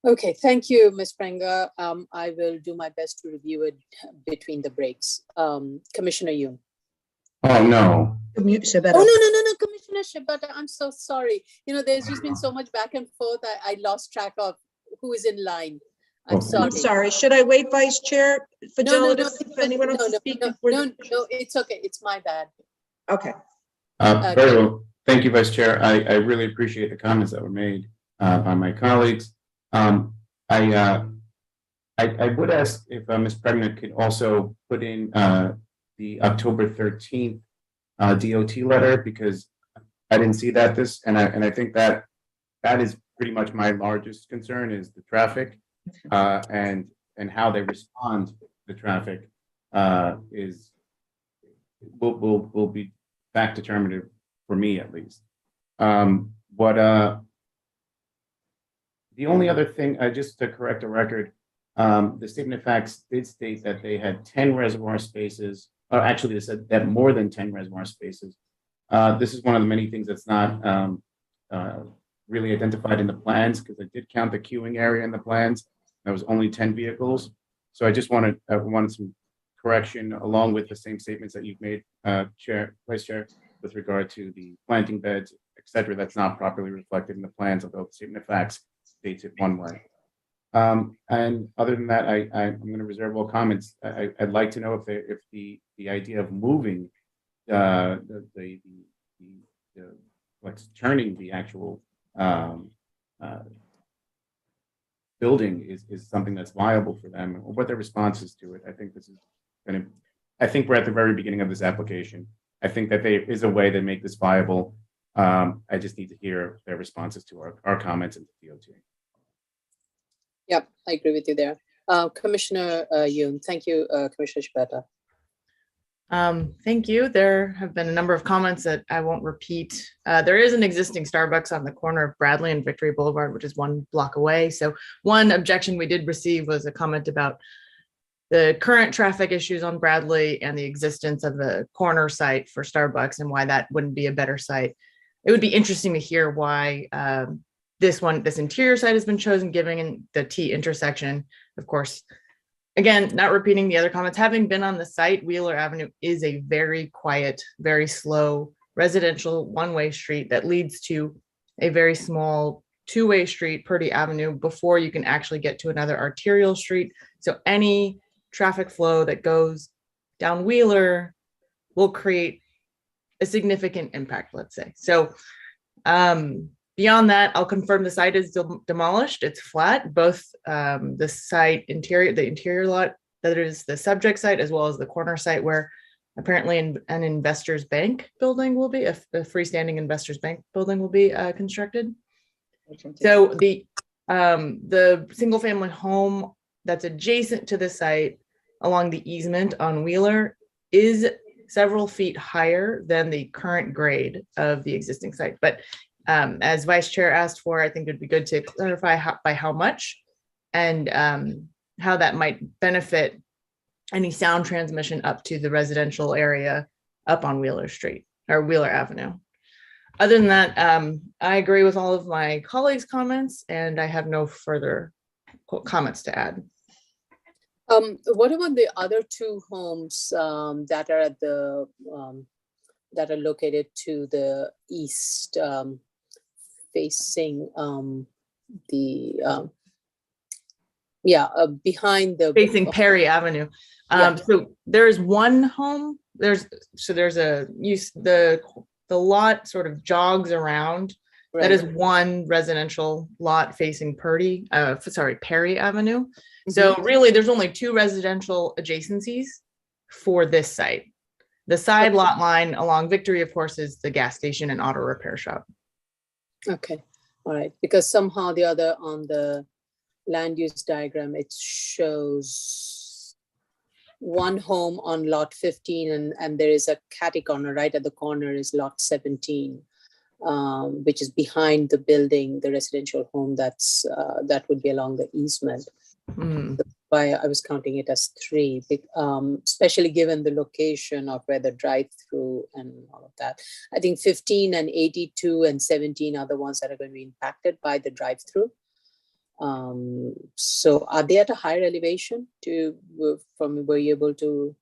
[SPEAKER 3] Okay. Thank you, Ms. Prenga. I will do my best to review it between the breaks. Commissioner Yoon.
[SPEAKER 6] Oh, no.
[SPEAKER 3] No, Commissioner Shibata, I'm so sorry. You know, there's just been so much back and forth. I lost track of who is in line. I'm
[SPEAKER 6] Okay.
[SPEAKER 3] sorry.
[SPEAKER 2] I'm sorry. Should I wait, Vice Chair, for Jello to see if anyone else
[SPEAKER 3] no,
[SPEAKER 2] is
[SPEAKER 3] no,
[SPEAKER 2] speaking?
[SPEAKER 3] no, it's okay. It's my bad.
[SPEAKER 2] Okay.
[SPEAKER 6] Very well. Thank you, Vice Chair. I really appreciate the comments that were made by my colleagues. I would ask if Ms. Pregnant could also put in the October 13th DOT letter, because I didn't see that and I think that is pretty much my largest concern is the traffic and how they respond to the traffic will be fact determinative for me at least. The only other thing, just to correct a record, the statement of facts did state that they had 10 reservoir spaces. Actually, they said that more than 10 reservoir spaces. This is one of the many things that's not really identified in the plans, because I did count the queuing area in the plans. That was only 10 vehicles. So I just wanted some correction along with the same statements that you've made, Vice Chair, with regard to the planting beds, et cetera. That's not properly reflected in the plans, although the statement of facts states it one way. And other than that, I'm going to reserve all comments. I'd like to know if the idea of moving the what's turning the actual building is something that's viable for them, or what their response is to it. I think this is going to, I think we're at the very beginning of this application. I think that there is a way to make this viable. I just need to hear their responses to our comments and the DOT.
[SPEAKER 3] Yep, I agree with you there. Commissioner Yoon, thank you, Commissioner Shibata.
[SPEAKER 7] Thank you. There have been a number of comments that I won't repeat. There is an existing Starbucks on the corner of Bradley and Victory Boulevard, which is 1 block away. So one objection we did receive was a comment about the current traffic issues on Bradley and the existence of the corner site for Starbucks and why that wouldn't be a better site. It would be interesting to hear why this interior site has been chosen, given the T intersection. Of course, again, not repeating the other comments, having been on the site, Wheeler Avenue is a very quiet, very slow residential one-way street that leads to a very small two-way street, Purdy Avenue, before you can actually get to another arterial street. So any traffic flow that goes down Wheeler will create a significant impact, let's say. So beyond that, I'll confirm the site is demolished. It's flat. Both the site interior, the interior lot that is the subject site, as well as the corner site where apparently an investors bank building will be, a freestanding investors bank building will be constructed. So the single family home that's adjacent to the site along the easement on Wheeler is several feet higher than the current grade of the existing site. But as Vice Chair asked for, I think it'd be good to clarify by how much and how that might benefit any sound transmission up to the residential area up on Wheeler Street or Wheeler Avenue. Other than that, I agree with all of my colleagues' comments, and I have no further comments to add.
[SPEAKER 3] What about the other 2 homes that are at the that are located to the east, facing behind the
[SPEAKER 7] Facing Perry Avenue. So there's one home. There's a use the lot sort of jogs around. Right. That is one residential lot facing Perry Avenue. Mm-hmm. So really, there's only 2 residential adjacencies for this site. The side lot line along Victory, of course, is the gas station and auto repair shop.
[SPEAKER 3] Okay, all right. Because somehow the other on the land use diagram, it shows one home on lot 15 and there is a catty corner right at the corner is lot 17, which is behind the building, the residential home that would be along the easement. That's why I was counting it as 3, especially given the location of where the drive-through and all of that. I think 15 and 82 and 17 are the ones that are going to be impacted by the drive-through. So are they at a higher elevation were you able to?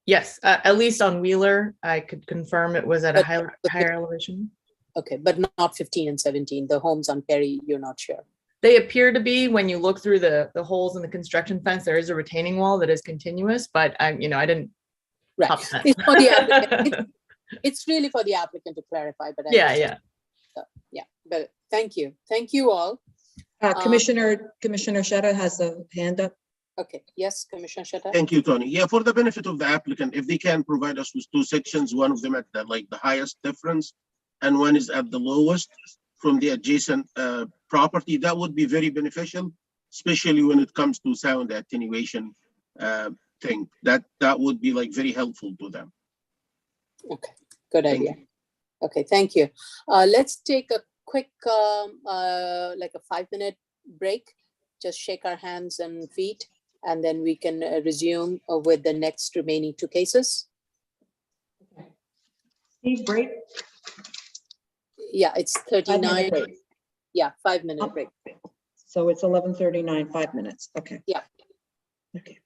[SPEAKER 7] Yes, at least on Wheeler, I could confirm it was at a higher elevation.
[SPEAKER 3] Okay, but not 15 and 17. The homes on Perry, you're not sure.
[SPEAKER 7] They appear to be. When you look through the holes in the construction fence, there is a retaining wall that is continuous, but I didn't.
[SPEAKER 3] Right. It's for the applicant. It's really for the applicant to clarify, but but thank you all.
[SPEAKER 2] Commissioner Shetta has a hand up.
[SPEAKER 3] Okay, yes, Commissioner Shetta.
[SPEAKER 5] Thank you, Tony. Yeah, for the benefit of the applicant, if they can provide us with 2 sections, one of them at the highest difference and one is at the lowest from the adjacent property, that would be very beneficial, especially when it comes to sound attenuation thing. That would be very helpful to them.
[SPEAKER 3] Okay, good idea. Okay, thank you. Let's take a quick, a 5-minute break, just shake our hands and feet, and then we can resume with the next remaining 2 cases.
[SPEAKER 9] Steve, break?
[SPEAKER 3] Yeah, it's 39. Yeah, 5-minute break.
[SPEAKER 2] So it's 11:39, 5 minutes. Okay.
[SPEAKER 3] Yeah.
[SPEAKER 2] Okay.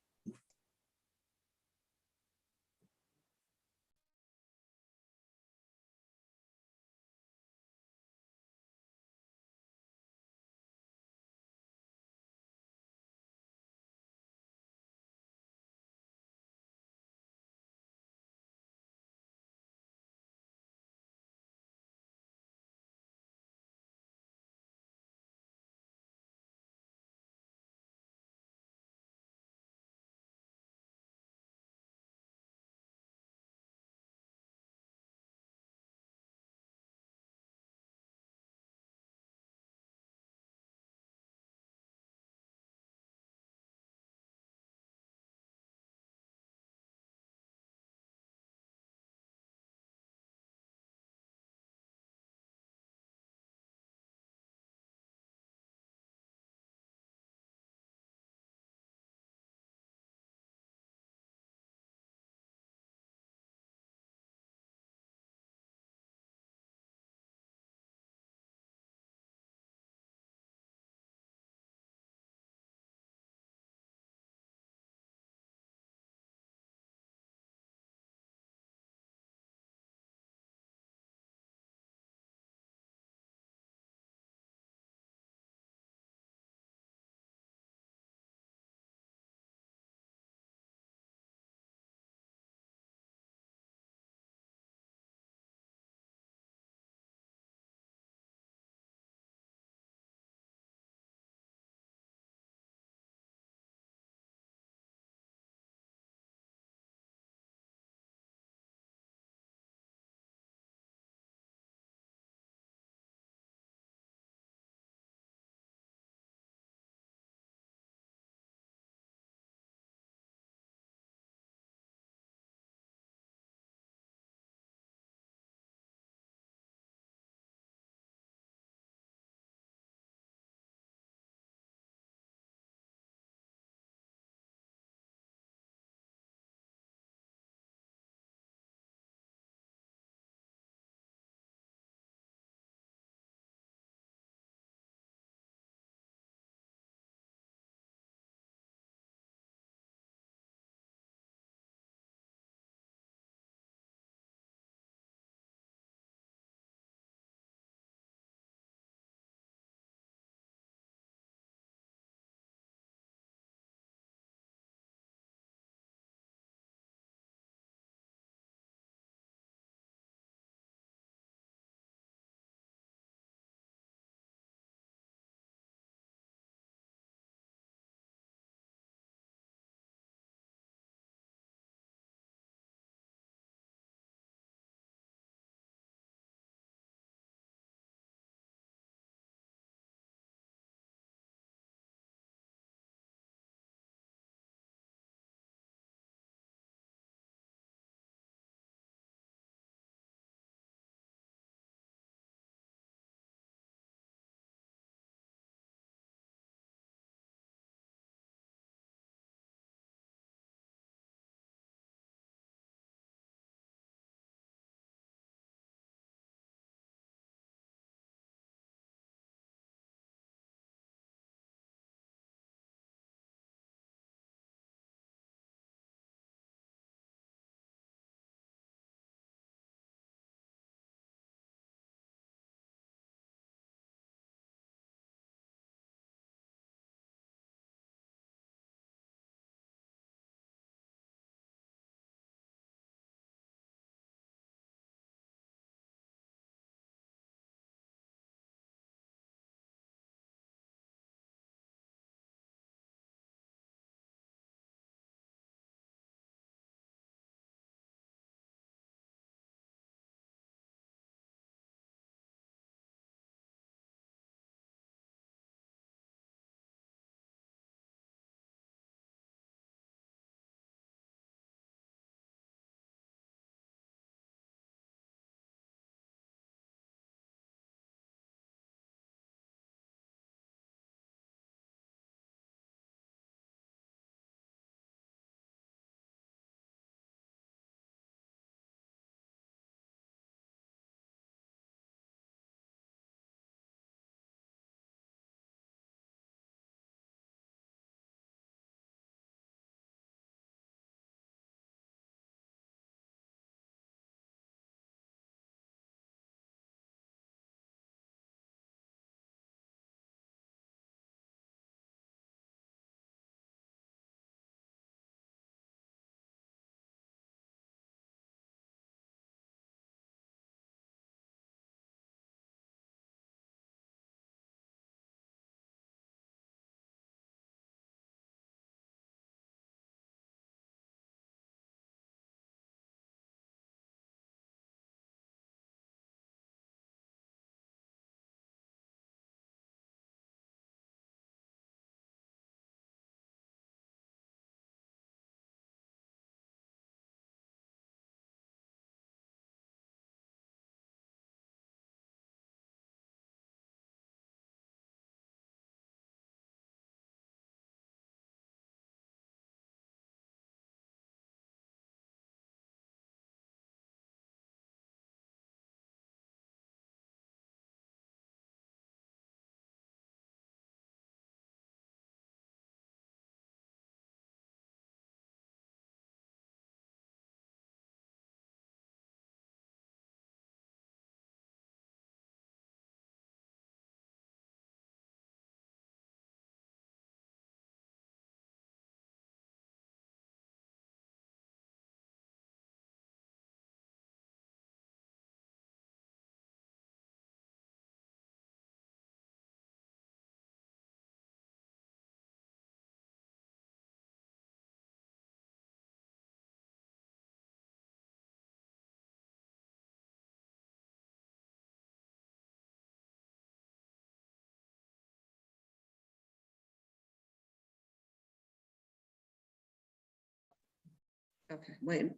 [SPEAKER 2] Okay, wait,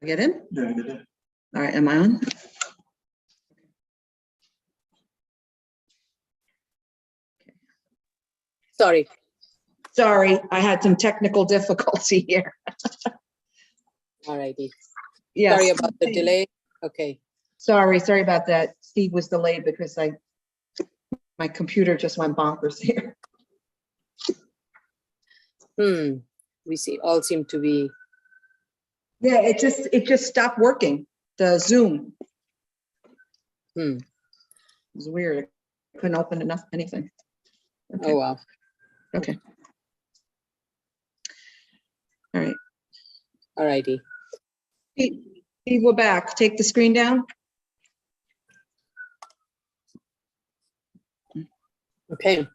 [SPEAKER 2] get in? All right, am I on?
[SPEAKER 3] Sorry.
[SPEAKER 2] Sorry, I had some technical difficulty here.
[SPEAKER 3] All righty.
[SPEAKER 2] Yes.
[SPEAKER 3] Sorry about the delay. Okay.
[SPEAKER 2] Sorry about that. Steve was delayed because my computer just went bonkers here.
[SPEAKER 3] We see all seem to be.
[SPEAKER 2] Yeah, it just stopped working, the Zoom. It was weird. I couldn't open anything. Okay.
[SPEAKER 3] Oh, wow.
[SPEAKER 2] Okay. All right.
[SPEAKER 3] All righty.
[SPEAKER 2] Steve, we're back. Take the screen down.
[SPEAKER 3] Okay.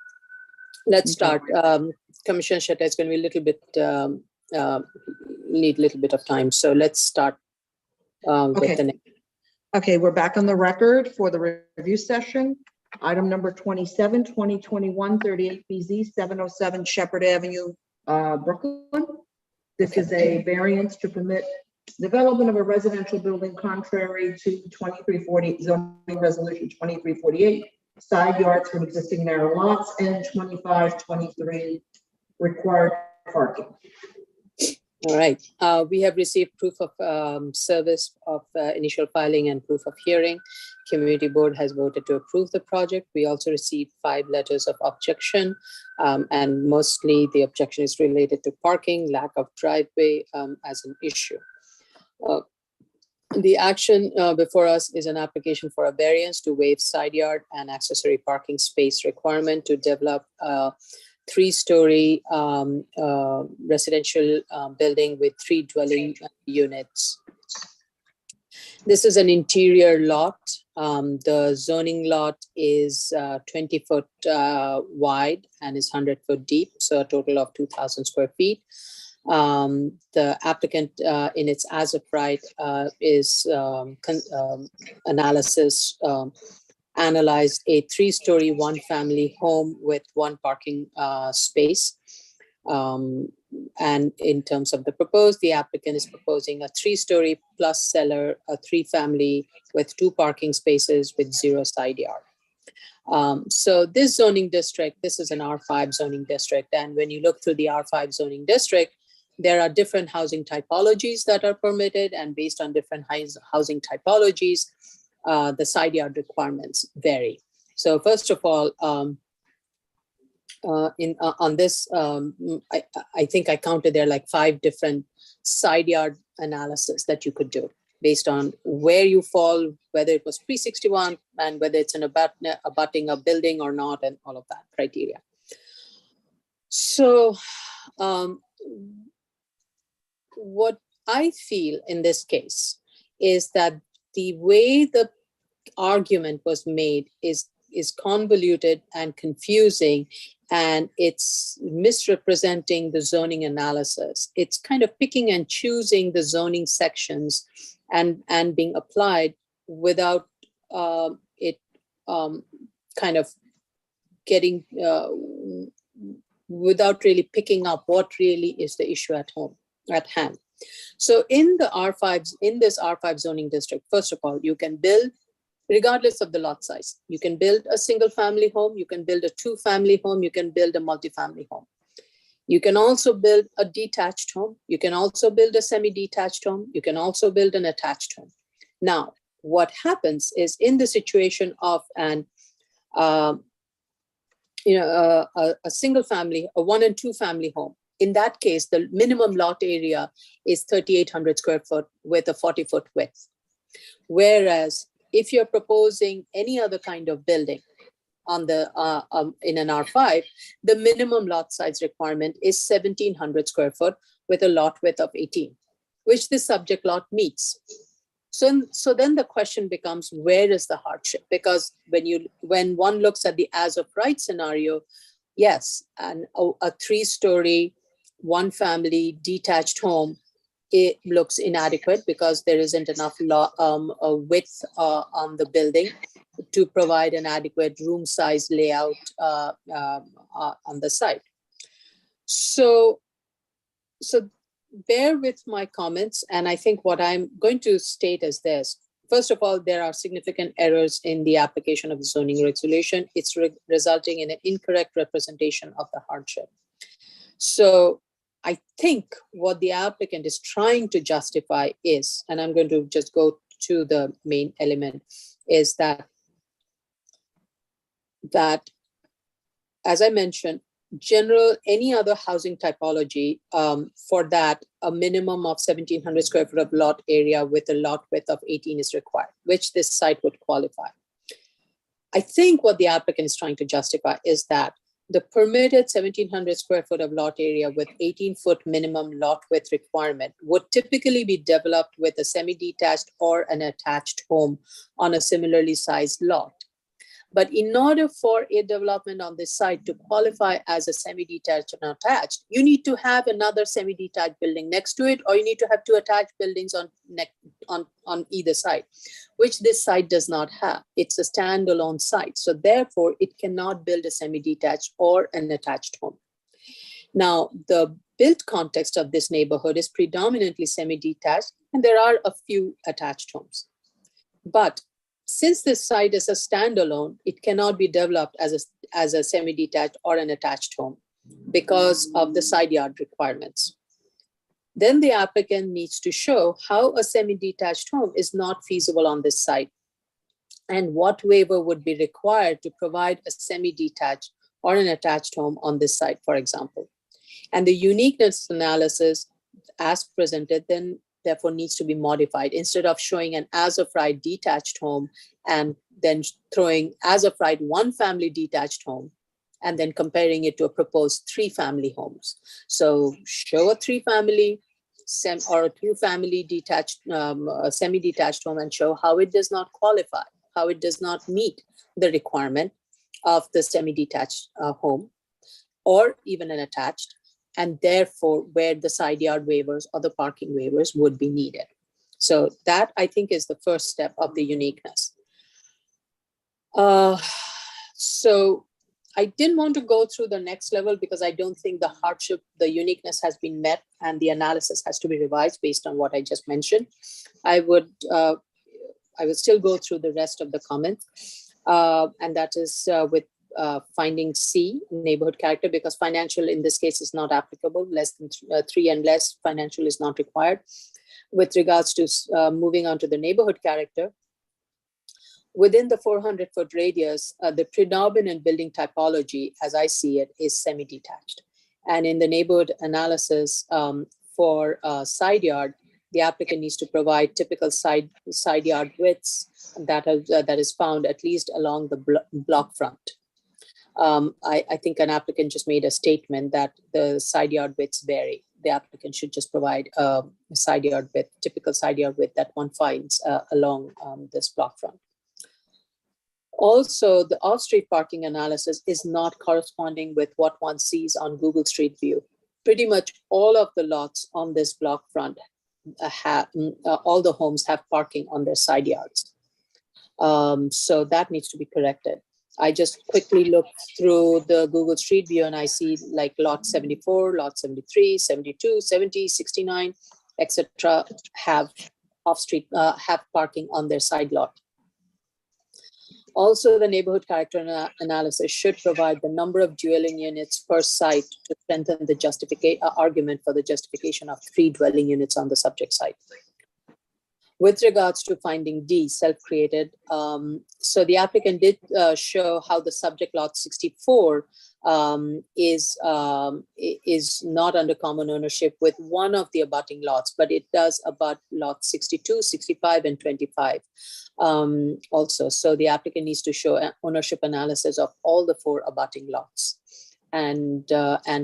[SPEAKER 3] Let's start. Commissioner Shetta is going to be a little bit, need a little bit of time. So let's start with the next.
[SPEAKER 2] Okay, we're back on the record for the review session. Item number 27, 2021, 38 BZ, 707 Shepherd Avenue, Brooklyn. This is a variance to permit development of a residential building contrary to 2340 zoning resolution 2348, side yards from existing narrow lots, and 2523 required parking.
[SPEAKER 3] All right. We have received proof of service of initial filing and proof of hearing. Community board has voted to approve the project. We also received 5 letters of objection, and mostly the objection is related to parking, lack of driveway as an issue. The action before us is an application for a variance to waive side yard and accessory parking space requirement to develop 3-story residential building with 3 dwelling units. This is an interior lot. The zoning lot is 20 foot wide and is 100 foot deep, so a total of 2,000 square feet. The applicant in its as of right is analyzed a 3-story 1-family home with 1 parking space. And in terms of the proposed, the applicant is proposing a 3-story plus cellar, a 3-family with 2 parking spaces with 0 side yard. So this zoning district, this is an R5 zoning district. And when you look through the R5 zoning district, there are different housing typologies that are permitted, and based on different housing typologies, the side yard requirements vary. So first of all, on this, I think I counted there like 5 different side yard analysis that you could do based on where you fall, whether it was pre-61 and whether it's an abutting a building or not, and all of that criteria. So what I feel in this case is that the way the argument was made is convoluted and confusing, and it's misrepresenting the zoning analysis. It's kind of picking and choosing the zoning sections and being applied without it kind of getting, without really picking up what really is the issue at hand. So in the R5, in this R5 zoning district, first of all, you can build, regardless of the lot size, you can build a single family home, you can build a 2-family home, you can build a multi-family home. You can also build a detached home. You can also build a semi-detached home. You can also build an attached home. Now, what happens is in the situation of a single family, a 1- and 2-family home, in that case, the minimum lot area is 3,800 square foot with a 40-foot width. Whereas if you're proposing any other kind of building on the in an R5, the minimum lot size requirement is 1,700 square foot with a lot width of 18, which this subject lot meets. So then the question becomes, where is the hardship? Because when one looks at the as of right scenario, yes, and a 3-story 1-family detached home, it looks inadequate because there isn't enough width on the building to provide an adequate room size layout on the site. So bear with my comments, and I think what I'm going to state is this. First of all, there are significant errors in the application of the zoning regulation. It's resulting in an incorrect representation of the hardship. So I think what the applicant is trying to justify is, and I'm going to just go to the main element, is that as I mentioned, any other housing typology, for that, a minimum of 1,700 square foot of lot area with a lot width of 18 is required, which this site would qualify. I think what the applicant is trying to justify is that the permitted 1,700 square foot of lot area with 18-foot minimum lot width requirement would typically be developed with a semi-detached or an attached home on a similarly sized lot. But in order for a development on this site to qualify as a semi-detached and attached, you need to have another semi-detached building next to it, or you need to have two attached buildings on either side, which this site does not have. It's a standalone site. So therefore, it cannot build a semi-detached or an attached home. Now, the built context of this neighborhood is predominantly semi-detached, and there are a few attached homes. But since this site is a standalone, it cannot be developed as a semi-detached or an attached home because of the side yard requirements. Then the applicant needs to show how a semi-detached home is not feasible on this site and what waiver would be required to provide a semi-detached or an attached home on this site, for example. And the uniqueness analysis as presented then therefore needs to be modified. Instead of showing an as of right detached home and then throwing as of right one family detached home and then comparing it to a proposed 3 family homes. So show a 3 family or a 2 family detached, semi-detached home and show how it does not qualify, how it does not meet the requirement of the semi-detached home or even an attached, and therefore where the side yard waivers or the parking waivers would be needed. So that, I think, is the first step of the uniqueness. So I didn't want to go through the next level because I don't think the hardship, the uniqueness has been met and the analysis has to be revised based on what I just mentioned. I would still go through the rest of the comments, and that is with finding C, neighborhood character, because financial in this case is not applicable. Less than 3 and less, financial is not required. With regards to moving on to the neighborhood character, within the 400-foot radius, the predominant building typology, as I see it, is semi-detached. And in the neighborhood analysis for side yard, the applicant needs to provide typical side yard widths that is found at least along the block front. I think an applicant just made a statement that the side yard widths vary. The applicant should just provide a side yard width, typical side yard width that one finds along this block front. Also, the off-street parking analysis is not corresponding with what one sees on Google Street View. Pretty much all of the lots on this block front all the homes have parking on their side yards. So that needs to be corrected. I just quickly looked through the Google Street View and I see like lot 74, lot 73, 72, 70, 69, etc. have off-street, have parking on their side lot. Also, the neighborhood character analysis should provide the number of dwelling units per site to strengthen the argument for the justification of 3 dwelling units on the subject site. With regards to finding D, self-created, so the applicant did show how the subject lot 64 is not under common ownership with one of the abutting lots, but it does abut lot 62, 65, and 25 also. So the applicant needs to show an ownership analysis of all the 4 abutting lots and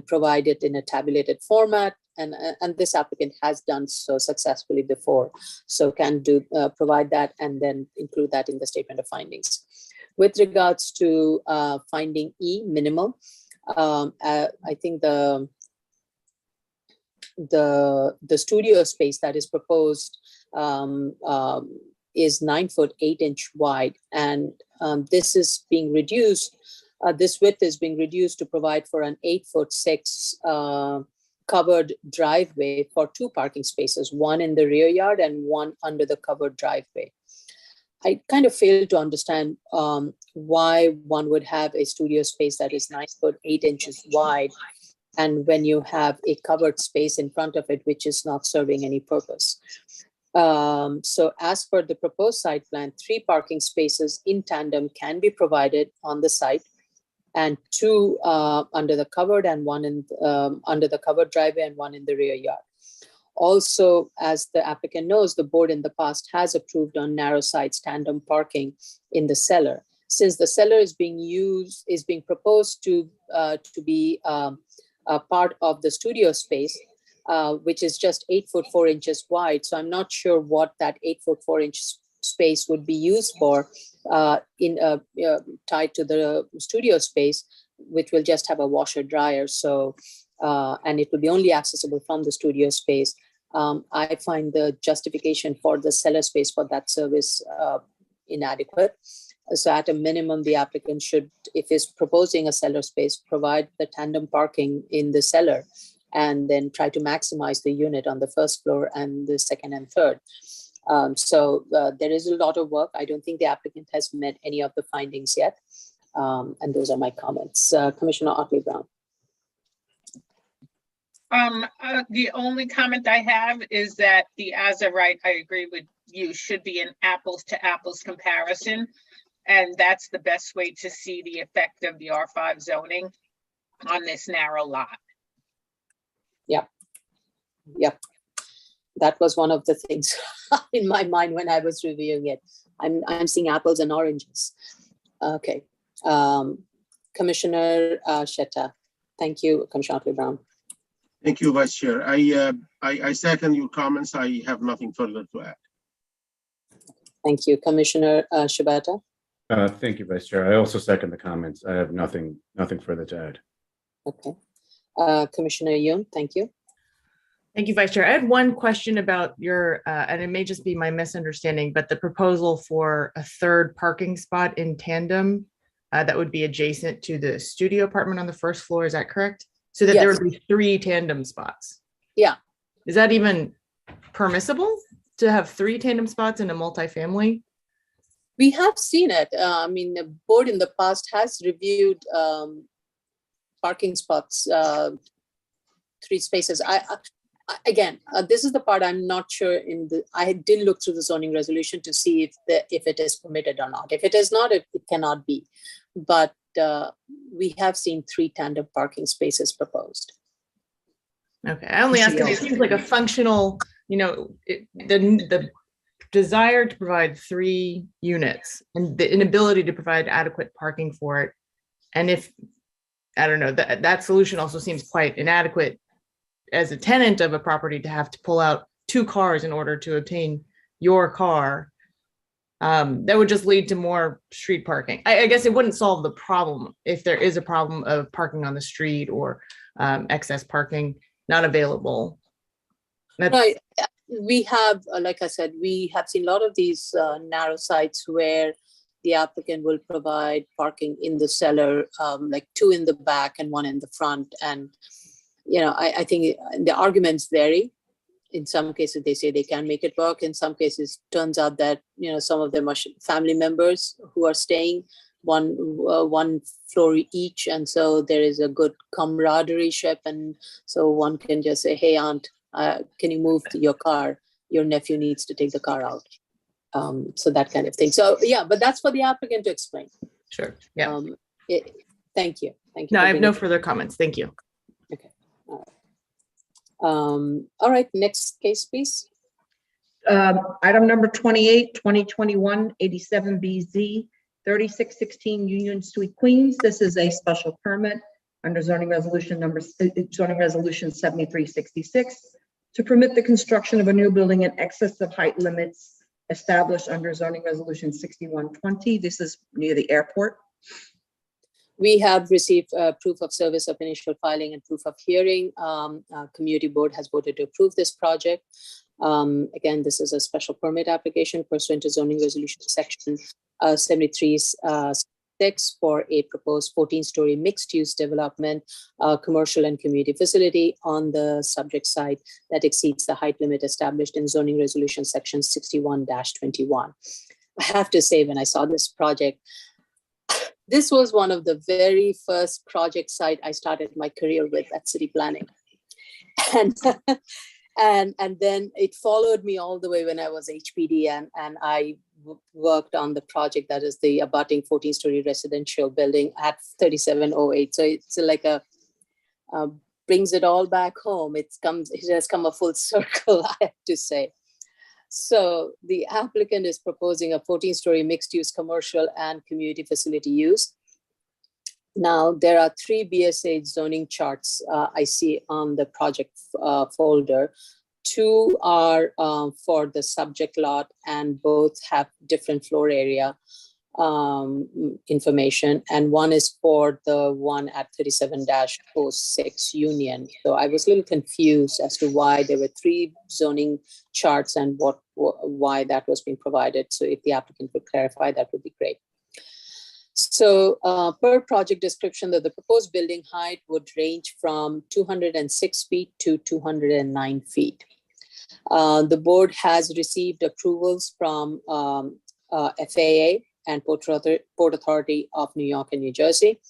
[SPEAKER 3] provide it in a tabulated format. And this applicant has done so successfully before, so can provide that and then include that in the statement of findings. With regards to finding E, minimal, I think the studio space that is proposed is 9 foot 8 inch wide, and this is being reduced. This width is being reduced to provide for an 8 foot 6 covered driveway for 2 parking spaces, one in the rear yard and one under the covered driveway. I kind of fail to understand why one would have a studio space that is 9 foot 8 inches wide, and when you have a covered space in front of it, which is not serving any purpose. So as per the proposed site plan, 3 parking spaces in tandem can be provided on the site, and 2 under the covered and 1 in under the covered driveway and 1 in the rear yard. Also, as the applicant knows, the board in the past has approved on narrow sides tandem parking in the cellar. Since the cellar is being proposed to be a part of the studio space, which is just 8 foot 4 inches wide. So I'm not sure what that 8 foot 4 inch space would be used for tied to the studio space, which will just have a washer dryer. So, and it will be only accessible from the studio space. I find the justification for the cellar space for that service inadequate. So at a minimum, the applicant should, if is proposing a cellar space, provide the tandem parking in the cellar and then try to maximize the unit on the first floor and the second and third. So there is a lot of work. I don't think the applicant has met any of the findings yet. And those are my comments. Commissioner Otley-Brown.
[SPEAKER 4] The only comment I have is that the as of right, I agree with you, should be an apples to apples comparison. And that's the best way to see the effect of the R5 zoning on this narrow lot.
[SPEAKER 3] Yep. That was one of the things in my mind when I was reviewing it. I'm seeing apples and oranges. Okay. Commissioner Shetta. Thank you, Commissioner Otley-Brown.
[SPEAKER 5] Thank you, Vice Chair. I second your comments. I have nothing further to add.
[SPEAKER 3] Thank you, Commissioner Shibata.
[SPEAKER 6] Thank you, Vice Chair. I also second the comments. I have nothing further to add.
[SPEAKER 3] Okay. Commissioner Yoon, thank you.
[SPEAKER 7] Thank you, Vice Chair. I had one question about your, and it may just be my misunderstanding, but the proposal for a 3rd parking spot in tandem that would be adjacent to the studio apartment on the first floor. Is that correct? So that there
[SPEAKER 3] Yes.
[SPEAKER 7] would be 3 tandem spots.
[SPEAKER 3] Yeah.
[SPEAKER 7] Is that even permissible to have 3 tandem spots in a multifamily?
[SPEAKER 3] We have seen it. I mean, the board in the past has reviewed parking spots, 3 spaces. Again, this is the part I'm not sure I did look through the zoning resolution to see if it is permitted or not. If it is not, it cannot be. But we have seen 3 tandem parking spaces proposed.
[SPEAKER 7] Okay, I only ask because it seems like a functional, the desire to provide 3 units and the inability to provide adequate parking for it. And if, I don't know, that solution also seems quite inadequate as a tenant of a property to have to pull out 2 cars in order to obtain your car. That would just lead to more street parking. I guess it wouldn't solve the problem if there is a problem of parking on the street or excess parking not available.
[SPEAKER 3] Right. We have, like I said, we have seen a lot of these narrow sites where the applicant will provide parking in the cellar, like 2 in the back and 1 in the front. And, I think the arguments vary. In some cases, they say they can make it work. In some cases, turns out that, some of them are family members who are staying one floor each. And so there is a good camaraderie ship. And so one can just say, hey, aunt, can you move to your car? Your nephew needs to take the car out. So that kind of thing. So, yeah, but that's for the applicant to explain.
[SPEAKER 7] Sure. Yeah.
[SPEAKER 3] Thank you. Thank you.
[SPEAKER 7] No, I have no further comments. Thank you.
[SPEAKER 3] Okay. All right. Next case, please.
[SPEAKER 10] Item number 28, 2021 87BZ, 3616 Union Street, Queens. This is a special permit under zoning resolution 7366 to permit the construction of a new building in excess of height limits established under zoning resolution 6120. This is near the airport.
[SPEAKER 3] We have received proof of service of initial filing and proof of hearing. Community board has voted to approve this project. Again, this is a special permit application pursuant to zoning resolution section 7366 6 for a proposed 14-story mixed-use development, commercial and community facility on the subject site that exceeds the height limit established in zoning resolution section 61-21. I have to say, when I saw this project, this was one of the very first project site I started my career with at city planning. And then it followed me all the way when I was HPD, and I worked on the project that is the abutting 14-story residential building at 3708. So it's like a brings it all back home. It has come a full circle, I have to say. So the applicant is proposing a 14-story mixed-use commercial and community facility use. Now, there are 3 BSA zoning charts I see on the project folder. 2 are for the subject lot, and both have different floor area information. And 1 is for the one at 37-06 Union. So I was a little confused as to why there were 3 zoning charts and why that was being provided. So if the applicant could clarify, that would be great. So per project description, the proposed building height would range from 206 feet to 209 feet. The board has received approvals from FAA and Port Authority of New York and New Jersey.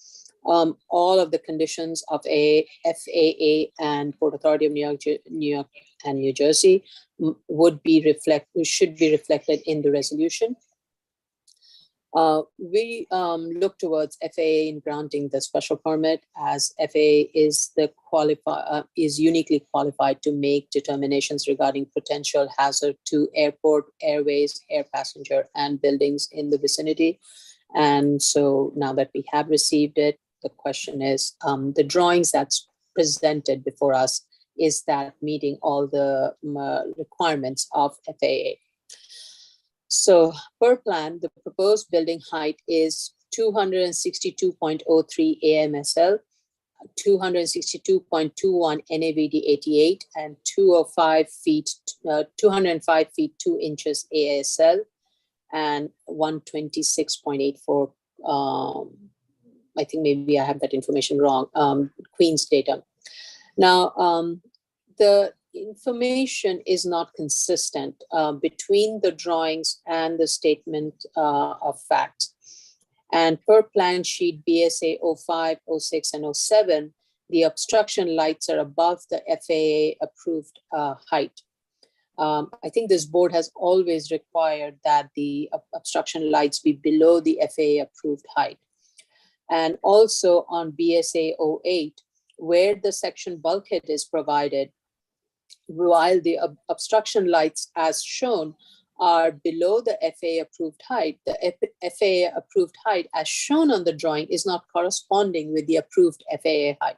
[SPEAKER 3] All of the conditions of FAA and Port Authority of New York and New Jersey should be reflected in the resolution. We look towards FAA in granting the special permit, as FAA is uniquely qualified to make determinations regarding potential hazard to airport, airways, air passenger, and buildings in the vicinity. And so now that we have received it, the question is, the drawings that's presented before us, is that meeting all the requirements of FAA? So per plan, the proposed building height is 262.03 AMSL, 262.21 NAVD 88, and 205 feet, 205 feet 2 inches ASL, and 126.84. I think maybe I have that information wrong. Queen's datum. Now, the information is not consistent between the drawings and the statement of fact. And per plan sheet BSA 05, 06, and 07, the obstruction lights are above the FAA approved height. I think this board has always required that the obstruction lights be below the FAA approved height. And also on BSA 08, where the section bulkhead is provided, while the obstruction lights as shown are below the FAA approved height, the FAA approved height as shown on the drawing is not corresponding with the approved FAA height.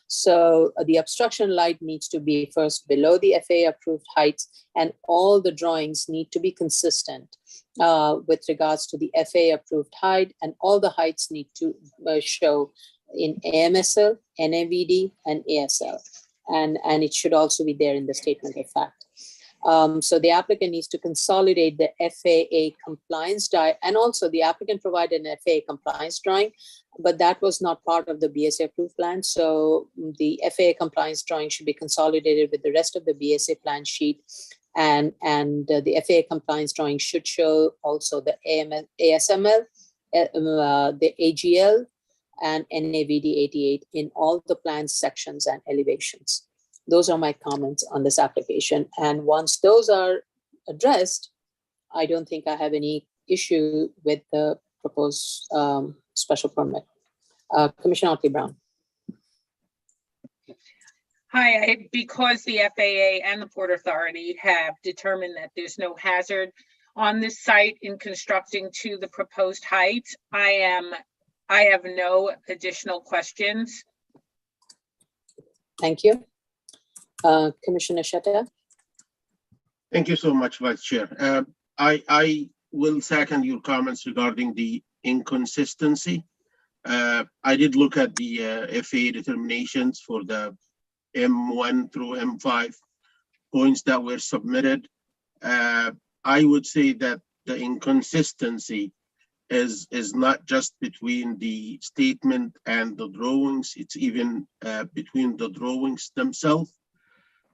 [SPEAKER 3] So the obstruction light needs to be first below the FAA approved heights, and all the drawings need to be consistent with regards to the FAA approved height, and all the heights need to show in AMSL, NAVD, and ASL. And it should also be there in the statement of fact. So the applicant needs to consolidate the FAA compliance and also the applicant provided an FAA compliance drawing, but that was not part of the BSA approved plan. So the FAA compliance drawing should be consolidated with the rest of the BSA plan sheet, and the FAA compliance drawing should show also the ASML, the AGL, and NAVD 88 in all the plan sections and elevations. Those are my comments on this application. And once those are addressed, I don't think I have any issue with the proposed special permit. Commissioner Otley-Brown.
[SPEAKER 4] Hi, because the FAA and the Port Authority have determined that there's no hazard on this site in constructing to the proposed height, I have no additional questions.
[SPEAKER 3] Thank you. Commissioner Shatter.
[SPEAKER 5] Thank you so much, Vice Chair. I will second your comments regarding the inconsistency. I did look at the FAA determinations for the M1 through M5 points that were submitted. I would say that the inconsistency is not just between the statement and the drawings, it's even between the drawings themselves.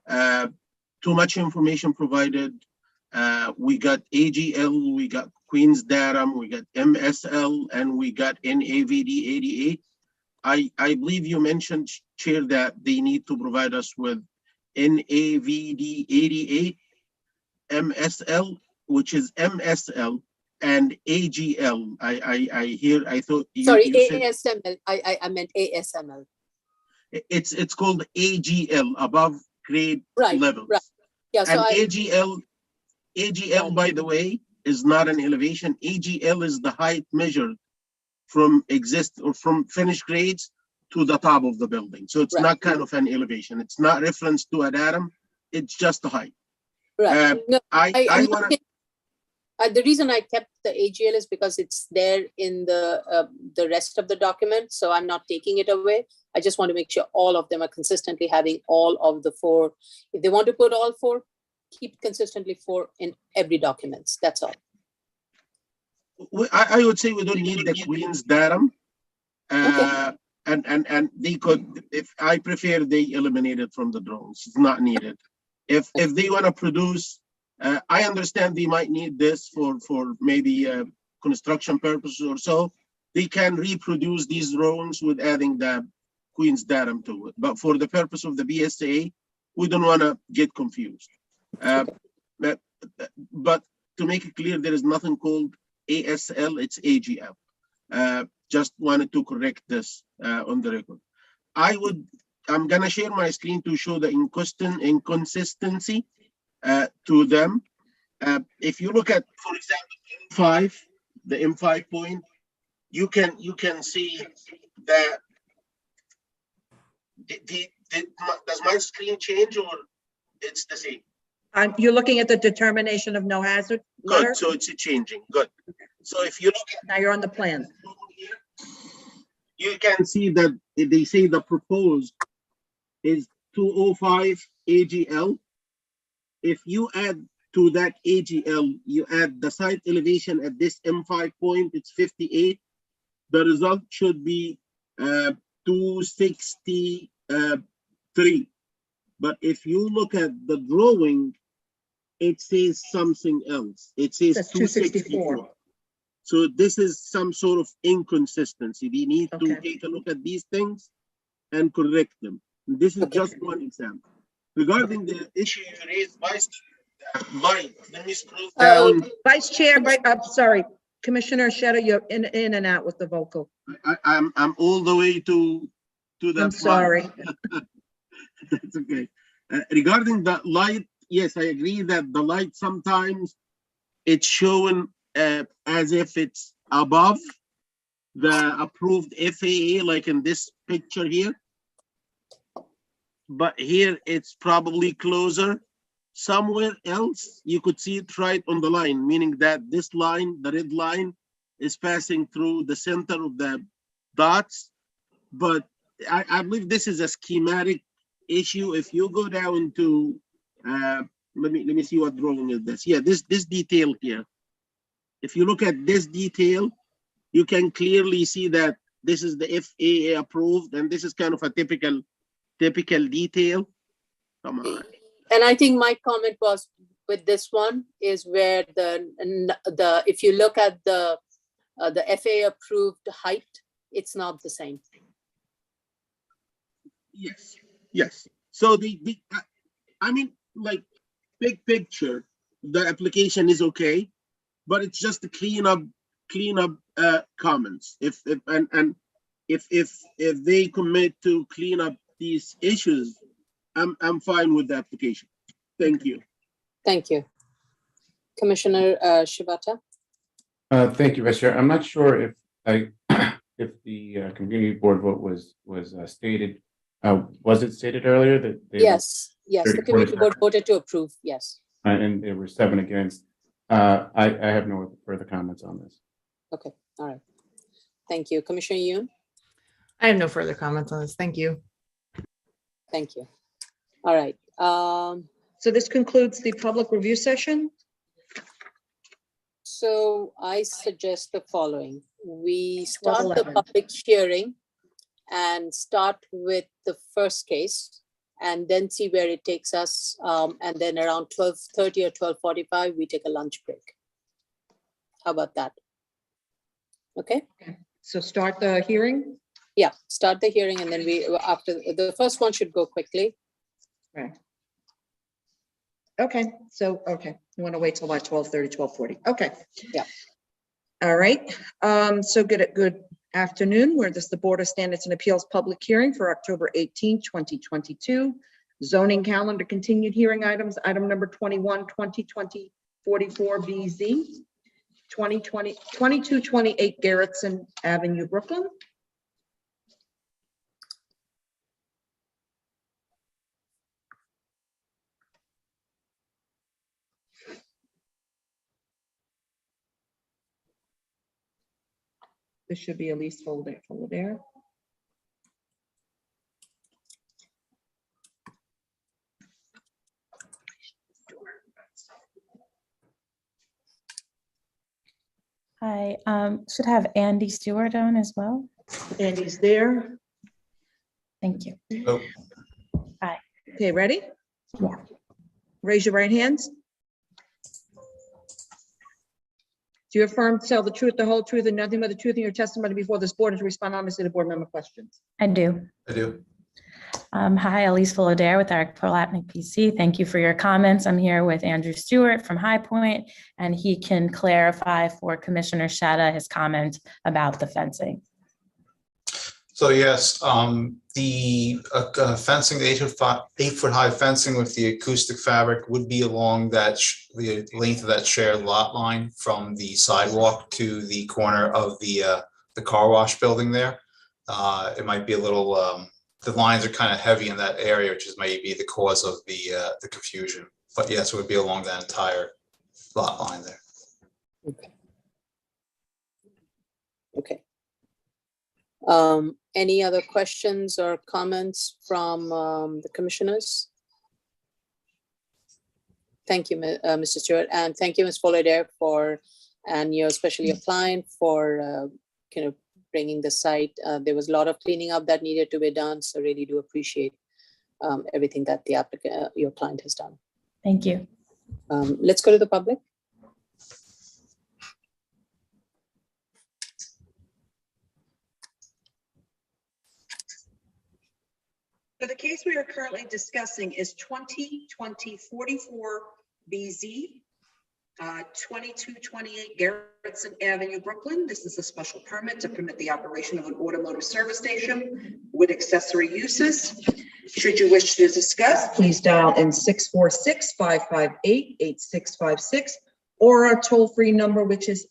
[SPEAKER 5] Too much information provided. We got AGL, we got Queens Datum, we got MSL, and we got NAVD 88. I believe you mentioned, Chair, that they need to provide us with NAVD 88, MSL, which is MSL, and AGL. I thought
[SPEAKER 3] Sorry,
[SPEAKER 5] you said
[SPEAKER 3] ASML. I meant ASML.
[SPEAKER 5] it's called AGL, above grade
[SPEAKER 3] Right,
[SPEAKER 5] levels.
[SPEAKER 3] right. Yeah,
[SPEAKER 5] And
[SPEAKER 3] so
[SPEAKER 5] AGL, by the way, is not an elevation. AGL is the height measured from from finished grades to the top of the building. So it's
[SPEAKER 3] Right.
[SPEAKER 5] not kind of an elevation. It's not reference to a datum. It's just the height.
[SPEAKER 3] right. No,
[SPEAKER 5] I
[SPEAKER 3] I'm not
[SPEAKER 5] want to.
[SPEAKER 3] the reason I kept the AGL is because it's there in the rest of the document, so I'm not taking it away. I just want to make sure all of them are consistently having all of the 4. If they want to put all 4, keep consistently 4 in every documents. That's all.
[SPEAKER 5] I would say we don't need the Queen's datum.
[SPEAKER 3] Okay.
[SPEAKER 5] And they could, if I prefer, they eliminate it from the drawings. It's not needed. If they want to produce, I understand they might need this for maybe construction purposes or so. They can reproduce these drawings with adding the Queen's datum to it. But for the purpose of the BSA, we don't want to get confused. But to make it clear, there is nothing called ASL, it's AGL. Just wanted to correct this on the record. I'm gonna share my screen to show the inconsistency to them. If you look at, for example, M5, the M5 point, you can see that does my screen change or it's the same?
[SPEAKER 10] You're looking at the determination of no hazard letter?
[SPEAKER 5] Good, so it's changing, good. So if you look at
[SPEAKER 10] Now you're on the plan.
[SPEAKER 5] you can see that they say the proposed is 205 AGL. If you add to that AGL, you add the site elevation at this M5 point, it's 58. The result should be 263. But if you look at the drawing, it says something else. It says
[SPEAKER 10] That's
[SPEAKER 5] 264. So this is some sort of inconsistency. We need to
[SPEAKER 10] Okay.
[SPEAKER 5] take a look at these things and correct them. And this is just one example. Regarding the issue you raised, Vice, let me scroll down.
[SPEAKER 10] Vice Chair, I'm sorry, Commissioner Shedder, you're in and out with the vocal.
[SPEAKER 5] I'm all the way to the.
[SPEAKER 10] I'm sorry.
[SPEAKER 5] That's okay. Regarding the light, yes, I agree that the light sometimes it's shown as if it's above the approved FAA, like in this picture here. But here it's probably closer. Somewhere else, you could see it right on the line, meaning that this line, the red line, is passing through the center of the dots. But I believe this is a schematic issue. If you go down to, let me see what drawing is this. Yeah, this detail here. If you look at this detail, you can clearly see that this is the FAA approved, and this is kind of a typical detail. Come on.
[SPEAKER 3] And I think my comment was with this one is where the if you look at the FAA approved height, it's not the same.
[SPEAKER 5] Yes. So I mean, like big picture, the application is okay, but it's just to clean up comments. If they commit to clean up these issues, I'm fine with the application. Thank you.
[SPEAKER 3] Thank you. Commissioner Shibata.
[SPEAKER 6] Thank you, Vice Chair. I'm not sure if the community board vote was stated. Was it stated earlier that?
[SPEAKER 3] Yes, the community board voted to approve, yes.
[SPEAKER 6] And there were 7 against. I have no further comments on this.
[SPEAKER 3] Okay, all right. Thank you. Commissioner Yoon?
[SPEAKER 7] I have no further comments on this. Thank you.
[SPEAKER 3] Thank you. All right.
[SPEAKER 10] So this concludes the public review session.
[SPEAKER 3] So I suggest the following. We start the
[SPEAKER 10] 12:11.
[SPEAKER 3] public hearing and start with the first case and then see where it takes us. And then around 12:30 or 12:45, we take a lunch break. How about that? Okay,
[SPEAKER 10] So start the hearing.
[SPEAKER 3] yeah, start the hearing and then after the first one should go quickly.
[SPEAKER 10] Right. Okay, so, okay, you want to wait till like 12:30, 12:40. Okay.
[SPEAKER 3] Yeah.
[SPEAKER 10] All right, so good afternoon. This is the Board of Standards and Appeals public hearing for October 18, 2022. Zoning calendar continued hearing items, item number 21, 2020, 44 BZ, 2228 Garrettson Avenue, Brooklyn. This should be Elise Fullader.
[SPEAKER 11] Hi, should have Andy Stewart on as well.
[SPEAKER 10] Andy's there.
[SPEAKER 11] Thank you.
[SPEAKER 6] Oh,
[SPEAKER 10] Okay, ready?
[SPEAKER 11] Yeah.
[SPEAKER 10] Raise your right hands. Do you affirm to tell the truth, the whole truth, and nothing but the truth in your testimony before this board and to respond honestly to board member questions?
[SPEAKER 11] I do.
[SPEAKER 6] I do.
[SPEAKER 11] Hi, Elise Fullader with our Prolatnick PC. Thank you for your comments. I'm here with Andrew Stewart from High Point, and he can clarify for Commissioner Shetta his comment about the fencing.
[SPEAKER 12] So yes, the fencing, the 8-foot high fencing with the acoustic fabric would be along that the length of that shared lot line from the sidewalk to the corner of the car wash building there. It might be a little, the lines are kind of heavy in that area, which is maybe the cause of the confusion. But yes, it would be along that entire lot line there.
[SPEAKER 3] Okay. Okay. Any other questions or comments from the commissioners? Thank you, Mr. Stewart, and thank you, Ms. Fullader, and especially your client for bringing the site. There was a lot of cleaning up that needed to be done, so really do appreciate everything that the applicant, your client, has done.
[SPEAKER 11] Thank you.
[SPEAKER 3] Let's go to the public.
[SPEAKER 10] So the case we are currently discussing is 2020-44 BZ, 2228 Garrettson Avenue, Brooklyn. This is a special permit to permit the operation of an automotive service station with accessory uses. Should you wish to discuss, please dial in 646-558-8656 or our toll-free number, which is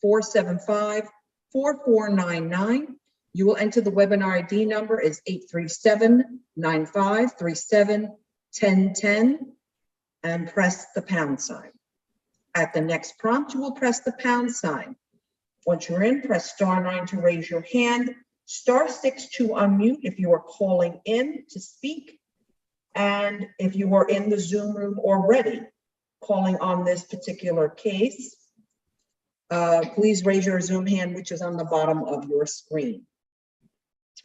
[SPEAKER 10] 888-475-4499. You will enter the webinar ID number is 837-9537-1010 and press the pound sign. At the next prompt, you will press the pound sign. Once you're in, press *9 to raise your hand, *6 to unmute if you are calling in to speak, and if you are in the Zoom room already calling on this particular case, please raise your Zoom hand, which is on the bottom of your screen.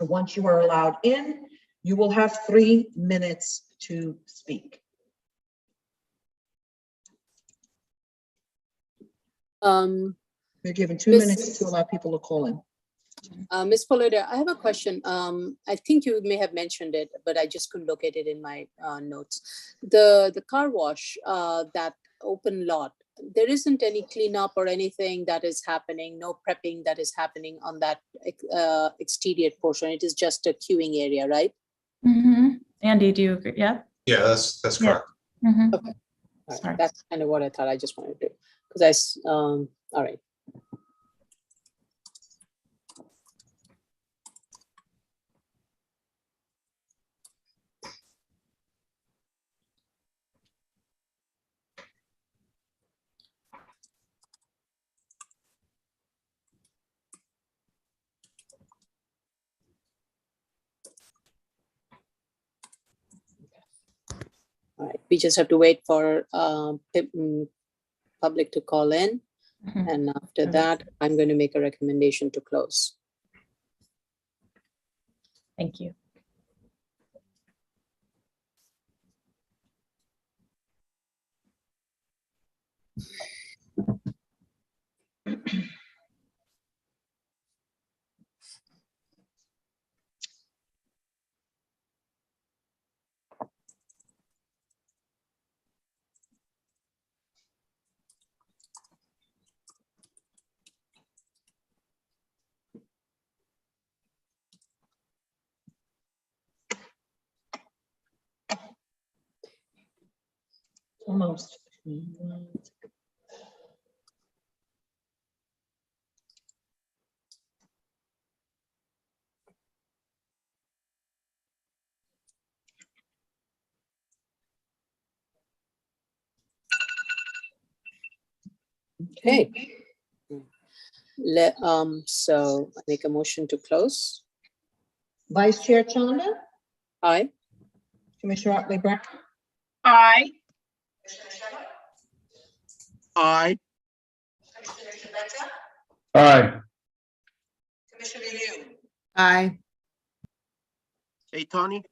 [SPEAKER 10] Once you are allowed in, you will have 3 minutes to speak. You're given 2 minutes to allow people to call in.
[SPEAKER 3] Ms. Fullader, I have a question. I think you may have mentioned it, but I just couldn't locate it in my notes. The car wash, that open lot, there isn't any cleanup or anything that is happening, no prepping that is happening on that exterior portion. It is just a queuing area, right?
[SPEAKER 11] Mm-hmm. Andy, do you agree? Yeah.
[SPEAKER 12] Yeah, that's correct.
[SPEAKER 11] Mm-hmm.
[SPEAKER 3] Okay. All right. That's kind of what I thought. I just wanted to, because all right. All right, we just have to wait for public to call in.
[SPEAKER 11] Mhm.
[SPEAKER 3] And after
[SPEAKER 11] Okay.
[SPEAKER 3] that, I'm going to make a recommendation to close.
[SPEAKER 11] Thank you.
[SPEAKER 10] Almost.
[SPEAKER 3] Okay. So I make a motion to close.
[SPEAKER 10] Vice Chair Chanda,
[SPEAKER 3] Aye.
[SPEAKER 10] Commissioner Otley Brown,
[SPEAKER 4] Aye.
[SPEAKER 5] Aye.
[SPEAKER 6] Aye.
[SPEAKER 10] Commissioner Yu.
[SPEAKER 7] Aye.
[SPEAKER 5] Hey, Tony,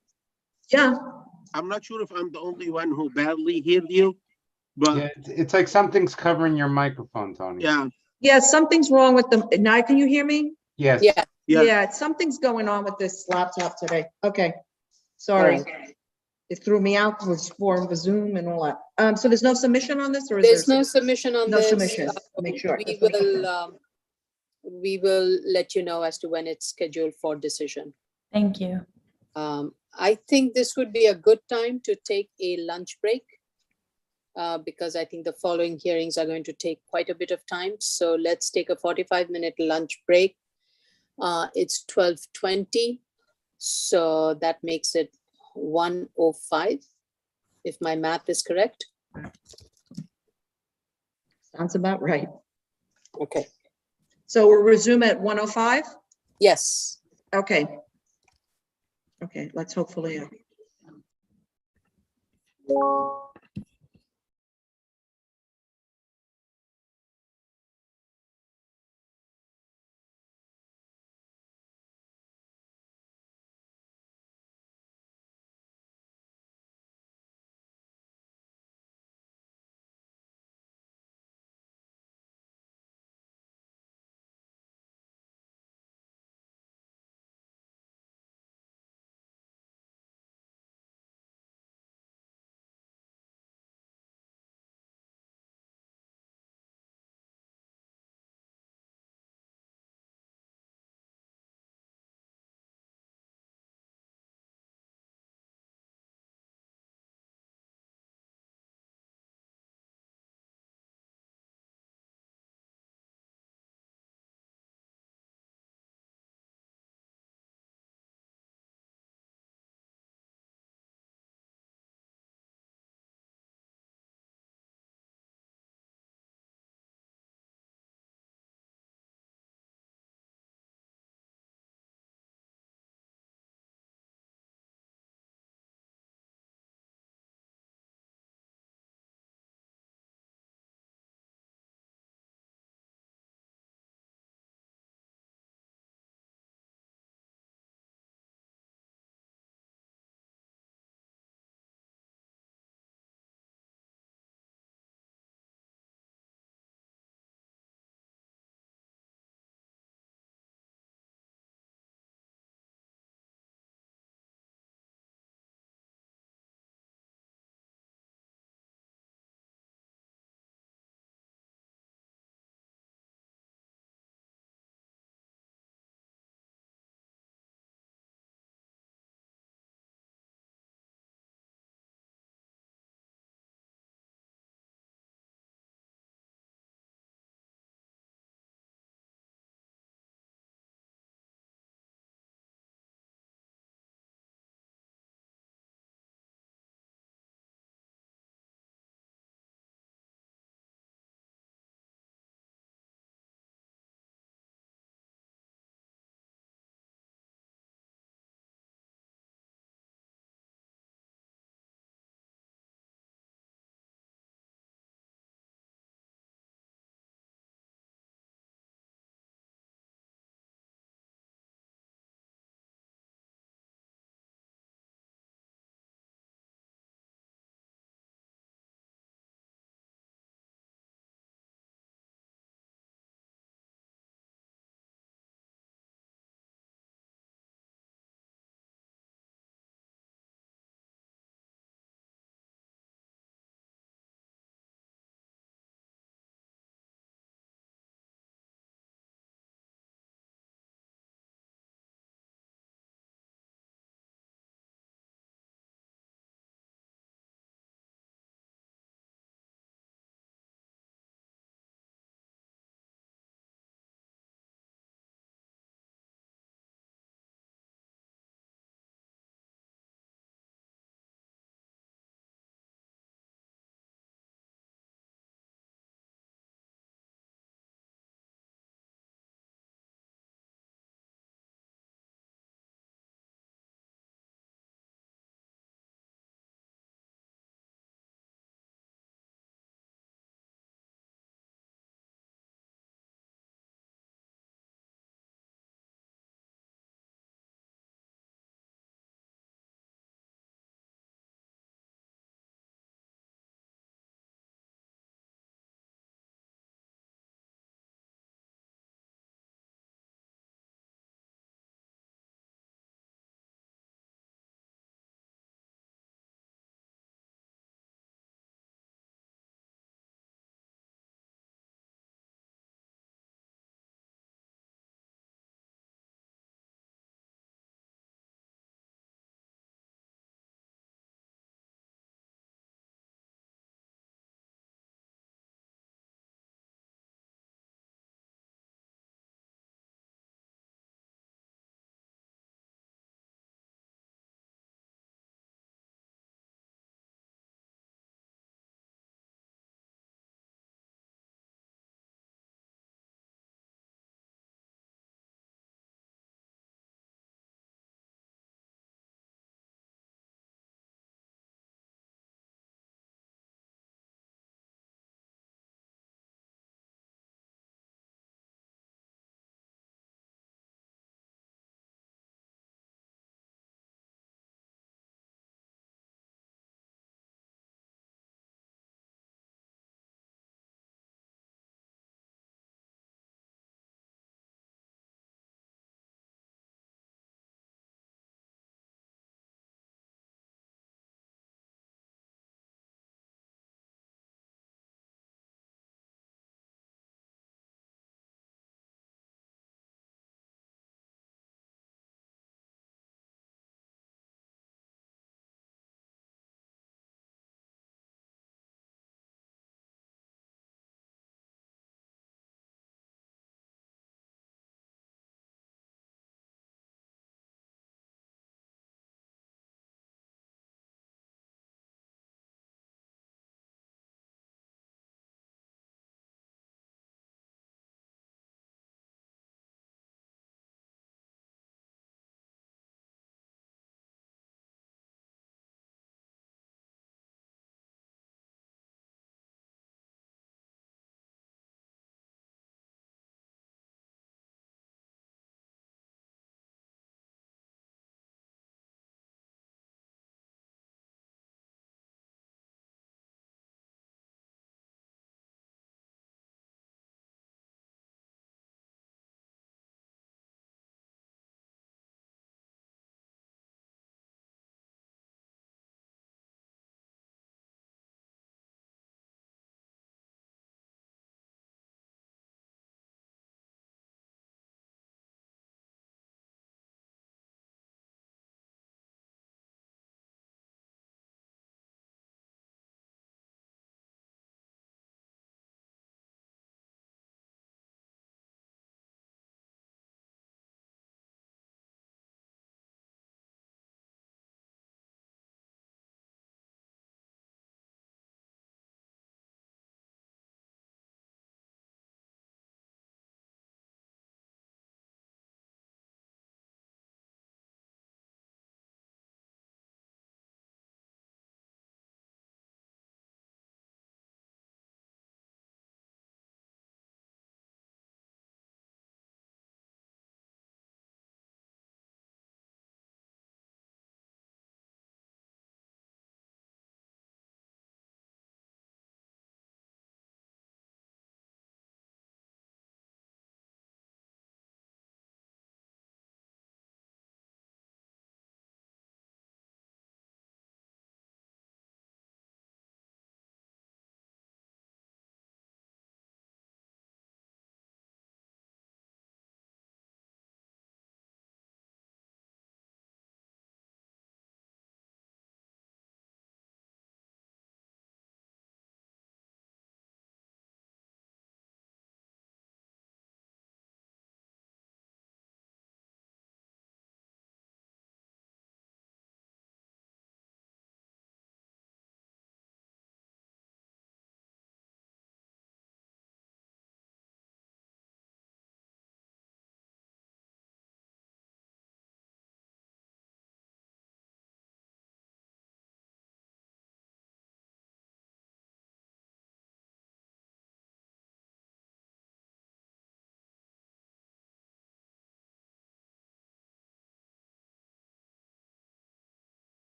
[SPEAKER 10] Yeah,
[SPEAKER 5] I'm not sure if I'm the only one who badly heard you, but
[SPEAKER 1] Yeah, it's like something's covering your microphone, Tony.
[SPEAKER 5] yeah,
[SPEAKER 10] yeah, something's wrong with the, now can you hear me?
[SPEAKER 1] Yes.
[SPEAKER 3] Yeah.
[SPEAKER 5] yeah.
[SPEAKER 10] Yeah, something's going on with this laptop today. Okay, sorry.
[SPEAKER 3] Alright.
[SPEAKER 10] It threw me out with form the Zoom and all that. So there's no submission on this or is
[SPEAKER 3] There's
[SPEAKER 10] there?
[SPEAKER 3] no submission on
[SPEAKER 10] No
[SPEAKER 3] this.
[SPEAKER 10] submission. Make sure.
[SPEAKER 3] We will let you know as to when it's scheduled for decision.
[SPEAKER 11] Thank you.
[SPEAKER 3] I think this would be a good time to take a lunch break because I think the following hearings are going to take quite a bit of time. So let's take a 45-minute lunch break. It's 12:20, so that makes it 1:05, if my math is correct.
[SPEAKER 10] Sounds about right.
[SPEAKER 3] Okay.
[SPEAKER 10] So we'll resume at 1:05?
[SPEAKER 3] Yes.
[SPEAKER 10] Okay. Okay, let's hopefully.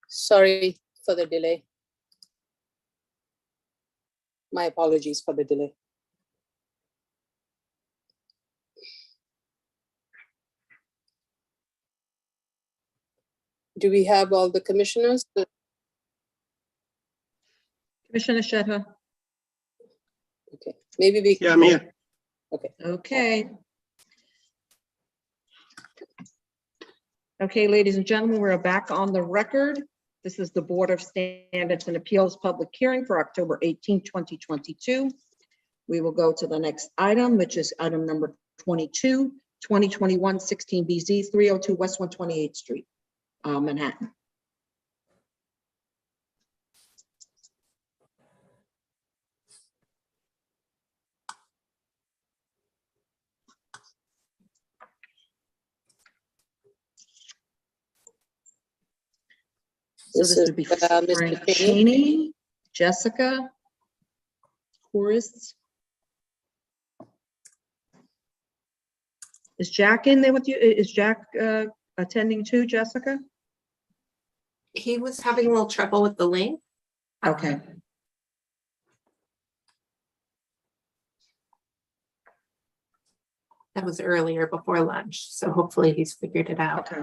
[SPEAKER 3] Sorry for the delay. My apologies for the delay. Do we have all the commissioners?
[SPEAKER 2] Commissioner Shetha?
[SPEAKER 3] Okay, maybe we.
[SPEAKER 5] Yeah, I'm here.
[SPEAKER 3] Okay.
[SPEAKER 2] Okay. Okay, ladies and gentlemen, we're back on the record. This is the Board of Standards and Appeals public hearing for October 18, 2022. We will go to the next item, which is item number 22, 2021 16BZ, 302 West 128th Street, Manhattan. So this would be Frank
[SPEAKER 3] Mr. Cheney.
[SPEAKER 2] Cheney, Jessica, Horace. Is Jack in there with you? Is Jack attending too, Jessica?
[SPEAKER 13] He was having a little trouble with the link.
[SPEAKER 2] Okay.
[SPEAKER 13] That was earlier before lunch, so hopefully he's figured it out.
[SPEAKER 2] Okay.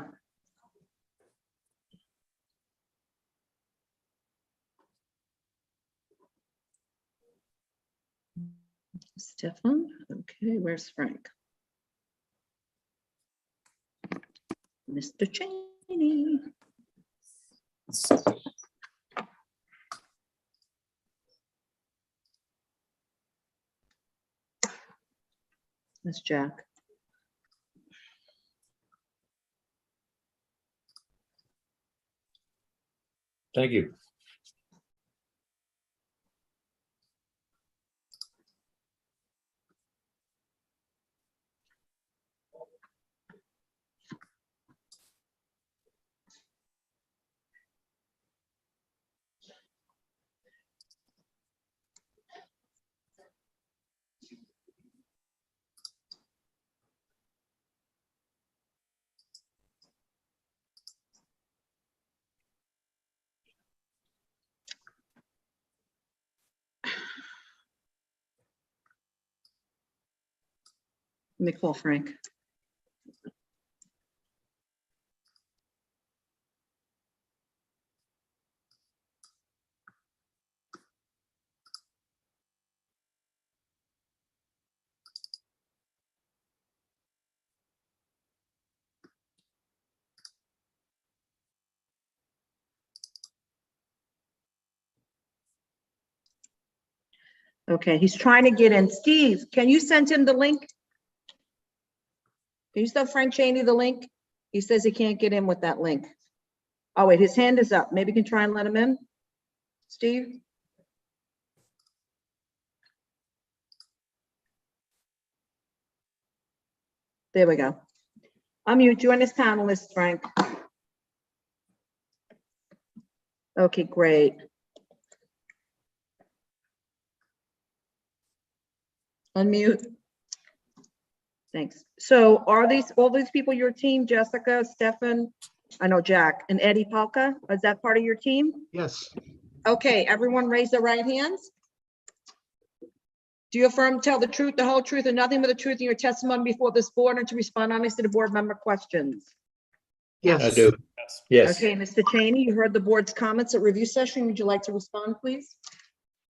[SPEAKER 2] Stefan, okay, where's Frank? Mr. Cheney. Miss Jack.
[SPEAKER 14] Thank you.
[SPEAKER 2] Let me call Frank. Okay, he's trying to get in. Steve, can you send him the link? Can you send Frank Cheney the link? He says he can't get in with that link. Oh, wait, his hand is up. Maybe you can try and let him in. Steve? There we go. Unmute, join as panelist, Frank. Okay, great. Unmute. Thanks. So are all these people your team, Jessica, Stefan, I know Jack, and Eddie Palka? Is that part of your team?
[SPEAKER 14] Yes.
[SPEAKER 2] Okay, everyone raise their right hands. Do you affirm to tell the truth, the whole truth, and nothing but the truth in your testimony before this board and to respond honestly to board member questions?
[SPEAKER 14] Yes. I do. Yes.
[SPEAKER 2] Okay, Mr. Cheney, you heard the board's comments at review session. Would you like to respond, please?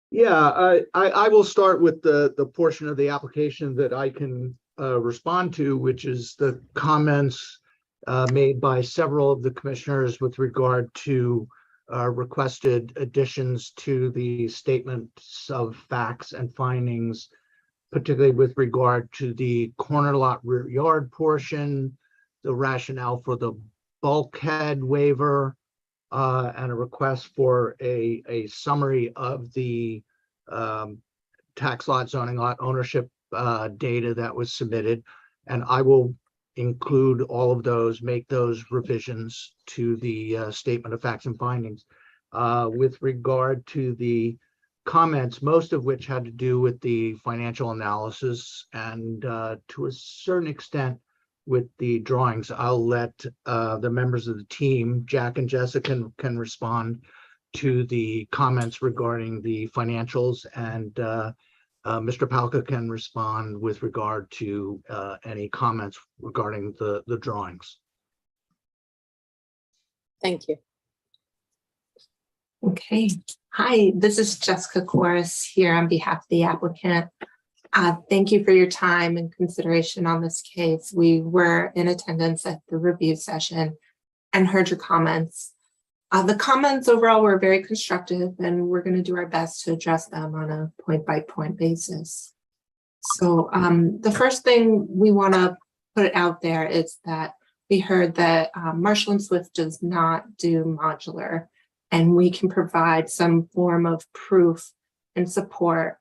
[SPEAKER 15] Yeah, I will start with the portion of the application that I can respond to, which is the comments made by several of the commissioners with regard to requested additions to the statements of facts and findings, particularly with regard to the corner lot rear yard portion, the rationale for the bulkhead waiver, and a request for a summary of the tax lot, zoning lot ownership data that was submitted. And I will include all of those, make those revisions to the statement of facts and findings. With regard to the comments, most of which had to do with the financial analysis and to a certain extent, with the drawings. I'll let the members of the team, Jack and Jessica, can respond to the comments regarding the financials, and Mr. Palka can respond with regard to any comments regarding the drawings.
[SPEAKER 3] Thank you.
[SPEAKER 13] Okay. Hi, this is Jessica Corris here on behalf of the applicant. Thank you for your time and consideration on this case. We were in attendance at the review session and heard your comments. The comments overall were very constructive, and we're going to do our best to address them on a point-by-point basis. So the first thing we want to put out there is that we heard that Marshall & Swift does not do modular, and we can provide some form of proof and support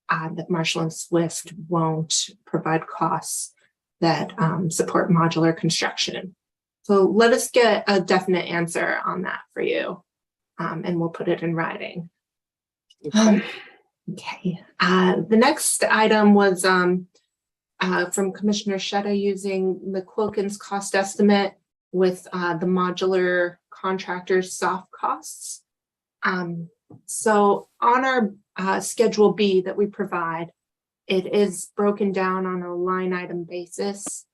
[SPEAKER 13] that Marshall & Swift won't provide costs that support modular construction. So let us get a definite answer on that for you, and we'll put it in writing. Okay. The next item was from Commissioner Shetta using McQuilkin's cost estimate with the modular contractor's soft costs. So on our Schedule B that we provide, it is broken down on a line item basis.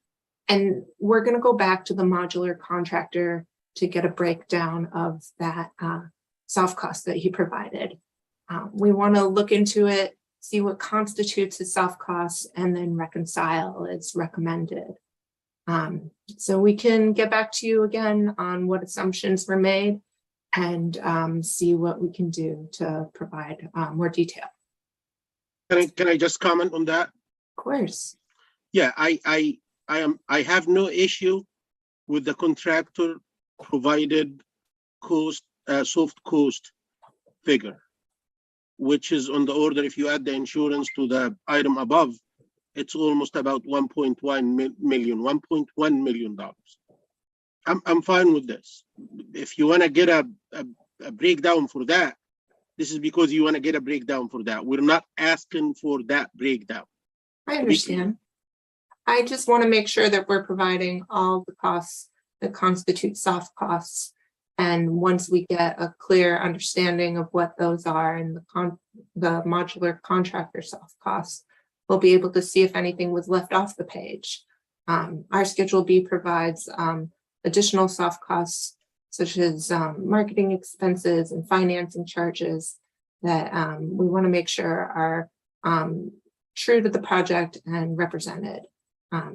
[SPEAKER 13] And we're going to go back to the modular contractor to get a breakdown of that soft cost that he provided. We want to look into it, see what constitutes a soft cost, and then reconcile as recommended. So we can get back to you again on what assumptions were made and see what we can do to provide more detail.
[SPEAKER 5] Can I just comment on that?
[SPEAKER 13] Of course.
[SPEAKER 5] Yeah, I have no issue with the contractor provided cost, soft cost figure, which is on the order, if you add the insurance to the item above, it's almost about $1.1 million. I'm fine with this. If you want to get a breakdown for that, this is because you want to get a breakdown for that. We're not asking for that breakdown.
[SPEAKER 13] I understand. I just want to make sure that we're providing all the costs that constitute soft costs. And once we get a clear understanding of what those are and the modular contractor soft costs, we'll be able to see if anything was left off the page. Our Schedule B provides additional soft costs, such as marketing expenses and financing charges that we want to make sure are true to the project and represented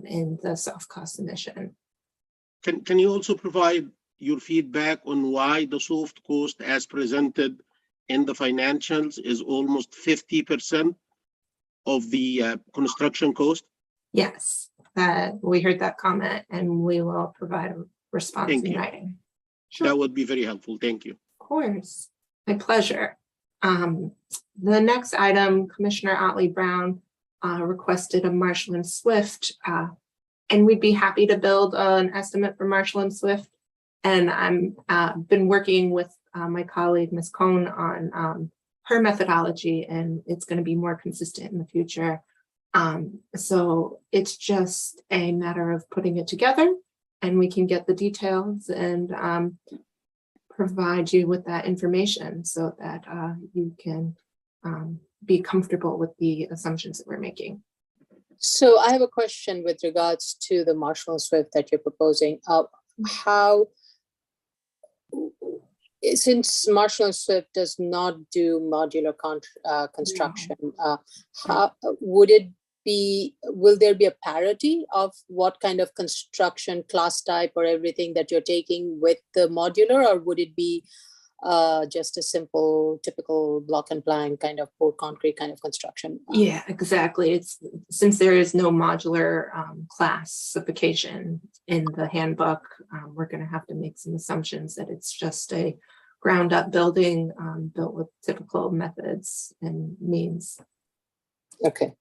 [SPEAKER 13] in the soft cost submission.
[SPEAKER 5] Can you also provide your feedback on why the soft cost as presented in the financials is almost 50% of the construction cost?
[SPEAKER 13] Yes, we heard that comment and we will provide a response in writing. Sure.
[SPEAKER 5] That would be very helpful. Thank you.
[SPEAKER 13] Of course, my pleasure. The next item, Commissioner Otley Brown requested a Marshall & Swift, and we'd be happy to build an estimate for Marshall & Swift. And I'm been working with my colleague, Ms. Cohn, on her methodology, and it's going to be more consistent in the future. So it's just a matter of putting it together, and we can get the details and provide you with that information so that you can be comfortable with the assumptions that we're making.
[SPEAKER 3] So I have a question with regards to the Marshall & Swift that you're proposing. How, since Marshall & Swift does not do modular construction, how would it be, will there be a parity of what kind of construction class type or everything that you're taking with the modular, or would it be just a simple, typical block and plank kind of poured concrete kind of construction?
[SPEAKER 13] Yeah, exactly. It's since there is no modular classification in the handbook, we're going to have to make some assumptions that it's just a ground up building built with typical methods and means.
[SPEAKER 3] Okay.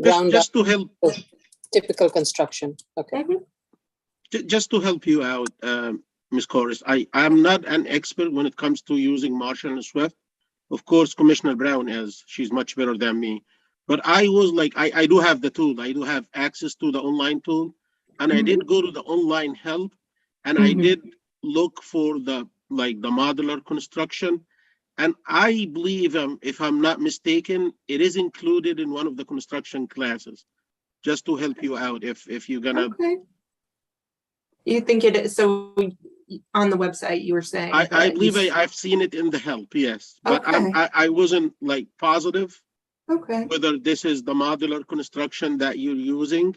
[SPEAKER 5] Just to help.
[SPEAKER 3] Typical construction. Okay.
[SPEAKER 5] Just to help you out, Ms. Corris, I am not an expert when it comes to using Marshall & Swift. Of course, Commissioner Brown is. She's much better than me. But I was like, I do have the tool. I do have access to the online tool. and I did go to the online help, and I did look for the modular construction. And I believe, if I'm not mistaken, it is included in one of the construction classes, just to help you out if you're gonna.
[SPEAKER 13] Okay. You think it is, so on the website you were saying?
[SPEAKER 5] I believe I've seen it in the help, yes, but
[SPEAKER 13] Okay.
[SPEAKER 5] I wasn't like positive
[SPEAKER 13] Okay,
[SPEAKER 5] whether this is the modular construction that you're using.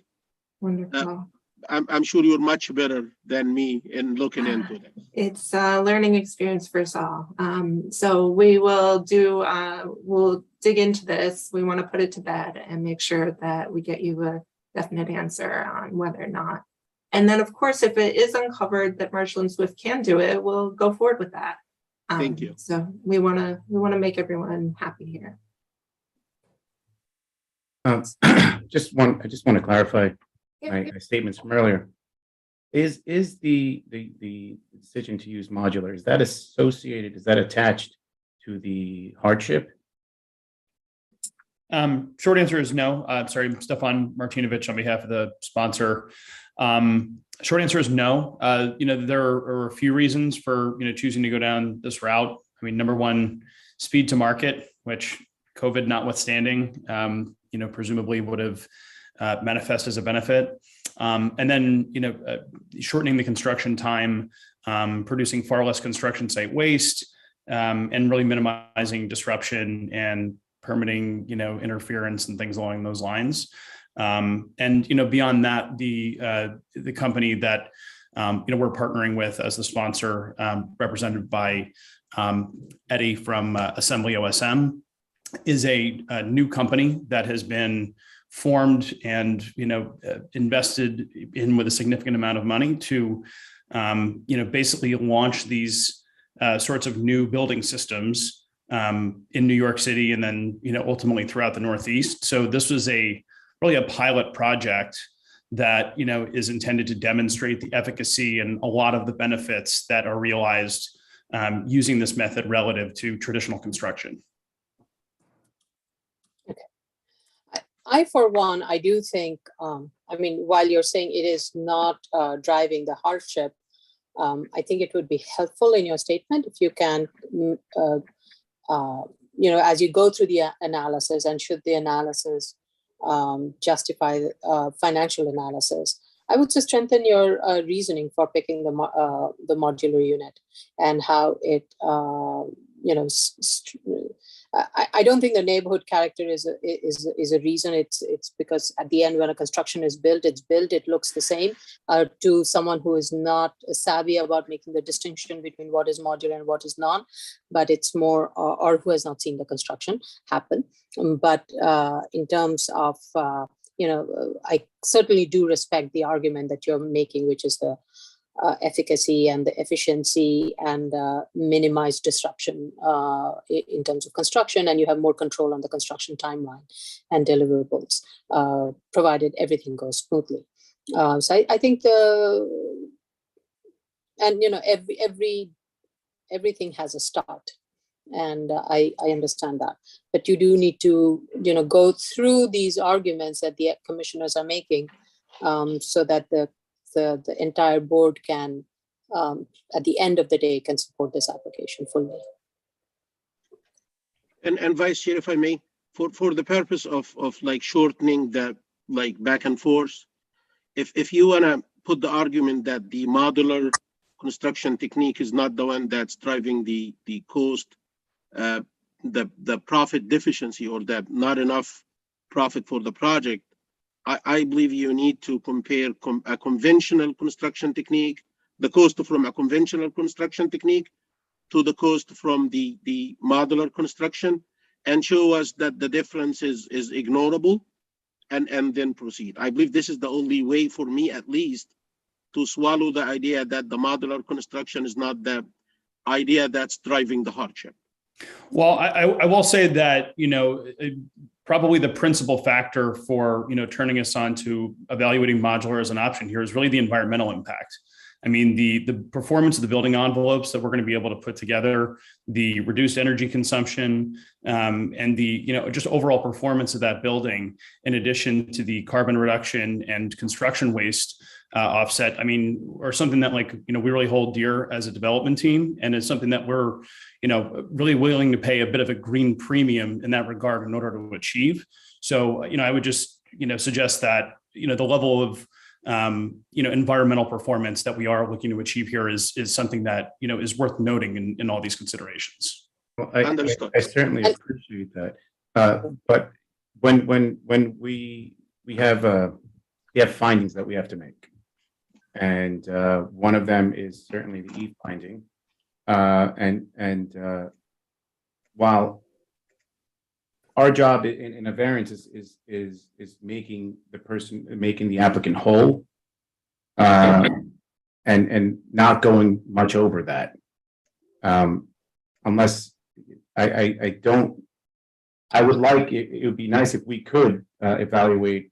[SPEAKER 13] wonderful.
[SPEAKER 5] I'm sure you're much better than me in looking into it.
[SPEAKER 13] It's a learning experience for us all. So we will do, we'll dig into this. We want to put it to bed and make sure that we get you a definite answer on whether or not. And then, of course, if it is uncovered that Marshall and Swift can do it, we'll go forward with that.
[SPEAKER 5] Thank you.
[SPEAKER 13] So we want to make everyone happy here.
[SPEAKER 6] I just want to clarify my statements from earlier. Is the decision to use modular, is that associated, is that attached to the hardship?
[SPEAKER 16] Short answer is no. Sorry, Stefan Martinovich on behalf of the sponsor. Short answer is no. There are a few reasons for choosing to go down this route. I mean, number one, speed to market, which COVID notwithstanding, presumably would have manifest as a benefit. And then, shortening the construction time, producing far less construction site waste, and really minimizing disruption and permitting, interference and things along those lines. And, beyond that, the company that, we're partnering with as the sponsor, represented by Eddie from Assembly OSM, is a new company that has been formed and invested in with a significant amount of money to basically launch these sorts of new building systems in New York City and then ultimately throughout the Northeast. So this was really a pilot project that is intended to demonstrate the efficacy and a lot of the benefits that are realized using this method relative to traditional construction.
[SPEAKER 3] I, for one, I do think, while you're saying it is not driving the hardship, I think it would be helpful in your statement if you can, as you go through the analysis, and should the analysis justify financial analysis, I would just strengthen your reasoning for picking the modular unit and how it, I don't think the neighborhood character is a reason. It's because at the end, when a construction is built, it looks the same to someone who is not savvy about making the distinction between what is modular and what is not, but it's more, or who has not seen the construction happen. But in terms of, I certainly do respect the argument that you're making, which is the efficacy and the efficiency and minimize disruption in terms of construction, and you have more control on the construction timeline and deliverables, provided everything goes smoothly. So I think everything has a start, and I understand that, but you do need to go through these arguments that the commissioners are making, so that the entire board can, at the end of the day, can support this application fully.
[SPEAKER 5] And Vice Chair, if I may, for the purpose of like shortening that back and forth, if you want to put the argument that the modular construction technique is not the one that's driving the cost, the profit deficiency, or that not enough profit for the project, I believe you need to compare a conventional construction technique, the cost from a conventional construction technique to the cost from the modular construction, and show us that the difference is ignorable, and then proceed. I believe this is the only way for me, at least, to swallow the idea that the modular construction is not the idea that's driving the hardship.
[SPEAKER 16] Well, I will say that, probably the principal factor for, turning us on to evaluating modular as an option here is really the environmental impact. I mean, the performance of the building envelopes that we're going to be able to put together, the reduced energy consumption, and the, just overall performance of that building, in addition to the carbon reduction and construction waste offset. I mean, or something that like, we really hold dear as a development team, and it's something that we're, really willing to pay a bit of a green premium in that regard in order to achieve. So, I would just, suggest that, the level of, environmental performance that we are looking to achieve here is something that, is worth noting in all these considerations.
[SPEAKER 6] Well, I certainly appreciate that. But when we have findings that we have to make. And one of them is certainly the E finding. While our job in a variance is making the applicant whole, and not going much over that, unless I would like it would be nice if we could evaluate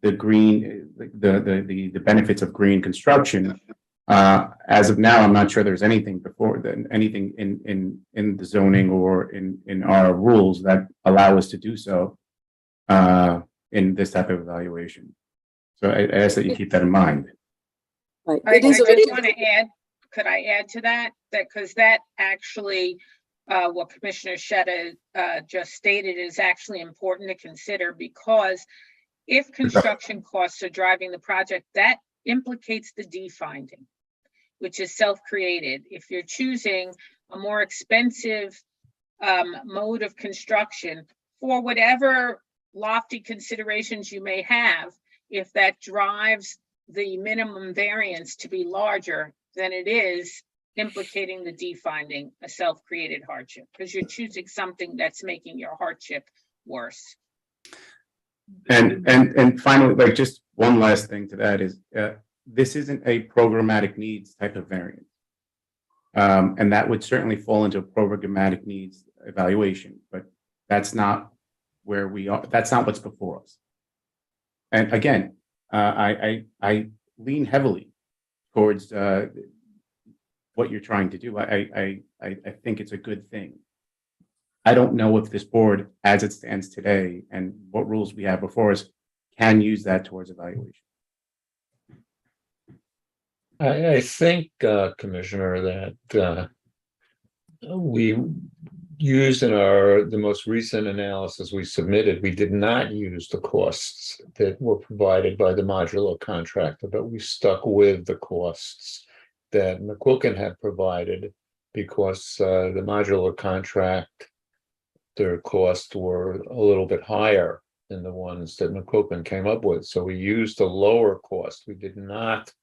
[SPEAKER 6] the green, the benefits of green construction. As of now, I'm not sure there's anything anything in the zoning or in our rules that allow us to do so in this type of evaluation. So I ask that you keep that in mind.
[SPEAKER 3] Right.
[SPEAKER 4] I just want to add, could I add to that? Because that actually, what Commissioner Sheta just stated is actually important to consider, because if construction costs are driving the project, that implicates the D finding, which is self-created. If you're choosing a more expensive mode of construction for whatever lofty considerations you may have, if that drives the minimum variance to be larger, then it is implicating the D finding, a self-created hardship, because you're choosing something that's making your hardship worse.
[SPEAKER 6] And finally, like, just one last thing to that is this isn't a programmatic needs type of variance. And that would certainly fall into a programmatic needs evaluation, but that's not where we are. That's not what's before us. And again, I lean heavily towards what you're trying to do. I think it's a good thing. I don't know if this board, as it stands today, and what rules we have before us, can use that towards evaluation.
[SPEAKER 14] I think, Commissioner, that we used in the most recent analysis we submitted, we did not use the costs that were provided by the modular contractor, but we stuck with the costs that McQuilkin had provided, because the modular contract, their costs were a little bit higher than the ones that McQuilkin came up with. So we used a lower cost. We did not,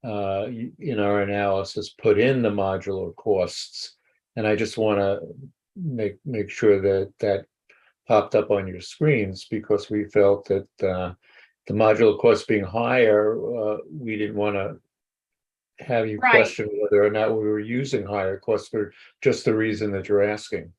[SPEAKER 14] in our analysis, put in the modular costs. And I just want to make sure that popped up on your screens, because we felt that the modular costs being higher, we didn't want to have you question whether or not we were using higher costs for just the reason that you're asking.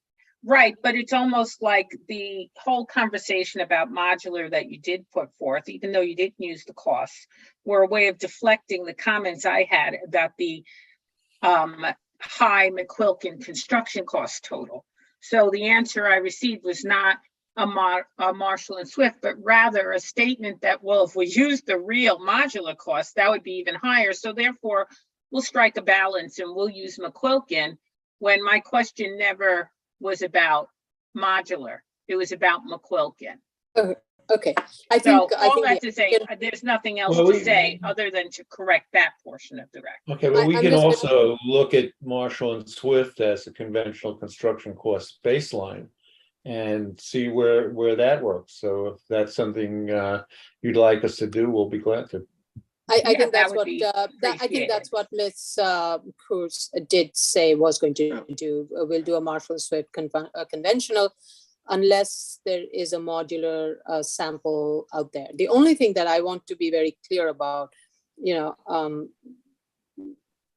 [SPEAKER 4] Right, but it's almost like the whole conversation about modular that you did put forth, even though you didn't use the costs, were a way of deflecting the comments I had about the high McQuilkin construction cost total. So the answer I received was not a Marshall and Swift, but rather a statement that, well, if we use the real modular cost, that would be even higher. So therefore, we'll strike a balance and we'll use McQuilkin, when my question never was about modular. It was about McQuilkin.
[SPEAKER 3] Okay.
[SPEAKER 4] I think to say, there's nothing else to say other than to correct that portion of the record.
[SPEAKER 14] Okay, well, we can also look at Marshall and Swift as a conventional construction cost baseline and see where that works. So if that's something you'd like us to do, we'll be glad to.
[SPEAKER 3] I think that's what I think that's what Ms. Cruz did say was going to do. We'll do a Marshall and Swift conventional, unless there is a modular sample out there. The only thing that I want to be very clear about,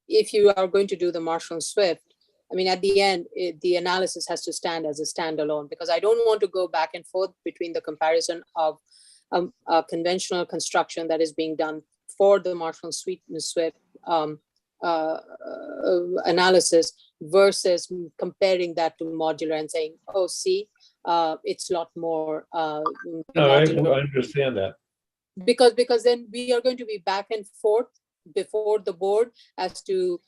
[SPEAKER 3] if you are going to do the Marshall and Swift, I mean, at the end, the analysis has to stand as a standalone, because I don't want to go back and forth between the comparison of conventional construction that is being done for the Marshall and Swift analysis versus comparing that to modular and saying, oh, see, it's a lot more.
[SPEAKER 14] No, I understand that.
[SPEAKER 3] because then we are going to be back and forth before the board as to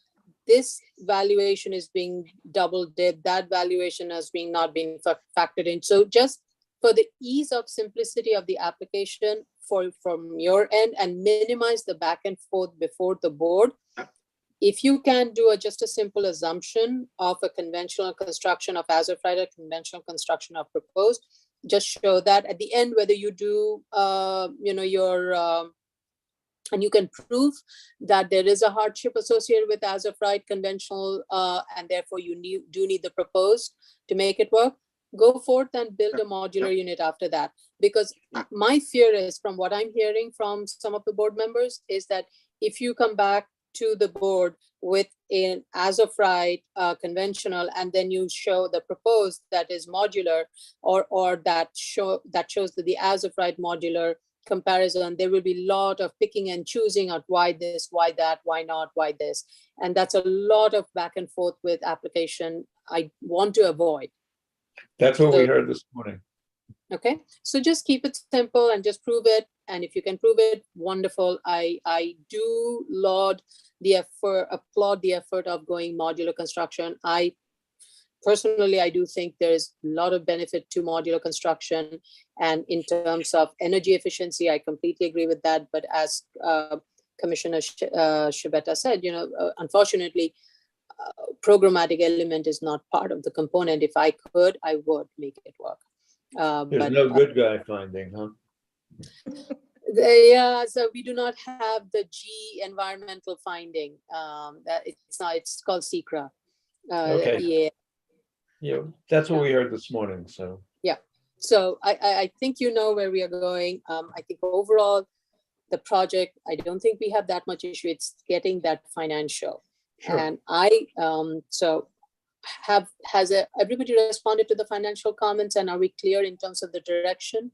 [SPEAKER 3] this valuation is being double dipped, that valuation has been not being factored in. So just for the ease of simplicity of the application from your end and minimize the back and forth before the board, if you can do just a simple assumption of a conventional construction of as of right, a conventional construction of proposed, just show that at the end, whether you do, and you can prove that there is a hardship associated with as of right conventional, and therefore you do need the proposed to make it work, go forth and build a modular unit after that. Because my fear is, from what I'm hearing from some of the board members, is that if you come back to the board with an as of right conventional, and then you show the proposed that is modular, or that shows that the as of right modular comparison, there will be a lot of picking and choosing of why this, why that, why not, why this. And that's a lot of back and forth with application I want to avoid.
[SPEAKER 14] That's what we heard this morning.
[SPEAKER 3] Okay, so just keep it simple and just prove it. And if you can prove it, wonderful. I do applaud the effort of going modular construction. Personally, I do think there's a lot of benefit to modular construction. And in terms of energy efficiency, I completely agree with that. But as Commissioner Shibeta said, unfortunately, programmatic element is not part of the component. If I could, I would make it work.
[SPEAKER 14] There's no good guy finding, huh?
[SPEAKER 3] Yeah, so we do not have the G environmental finding. It's called SECRA.
[SPEAKER 14] Okay. Yeah, that's what we heard this morning. So
[SPEAKER 3] yeah, so I think you know where we are going. I think overall, the project, I don't think we have that much issue. It's getting that financial. Sure. And has everybody responded to the financial comments, and are we clear in terms of the direction?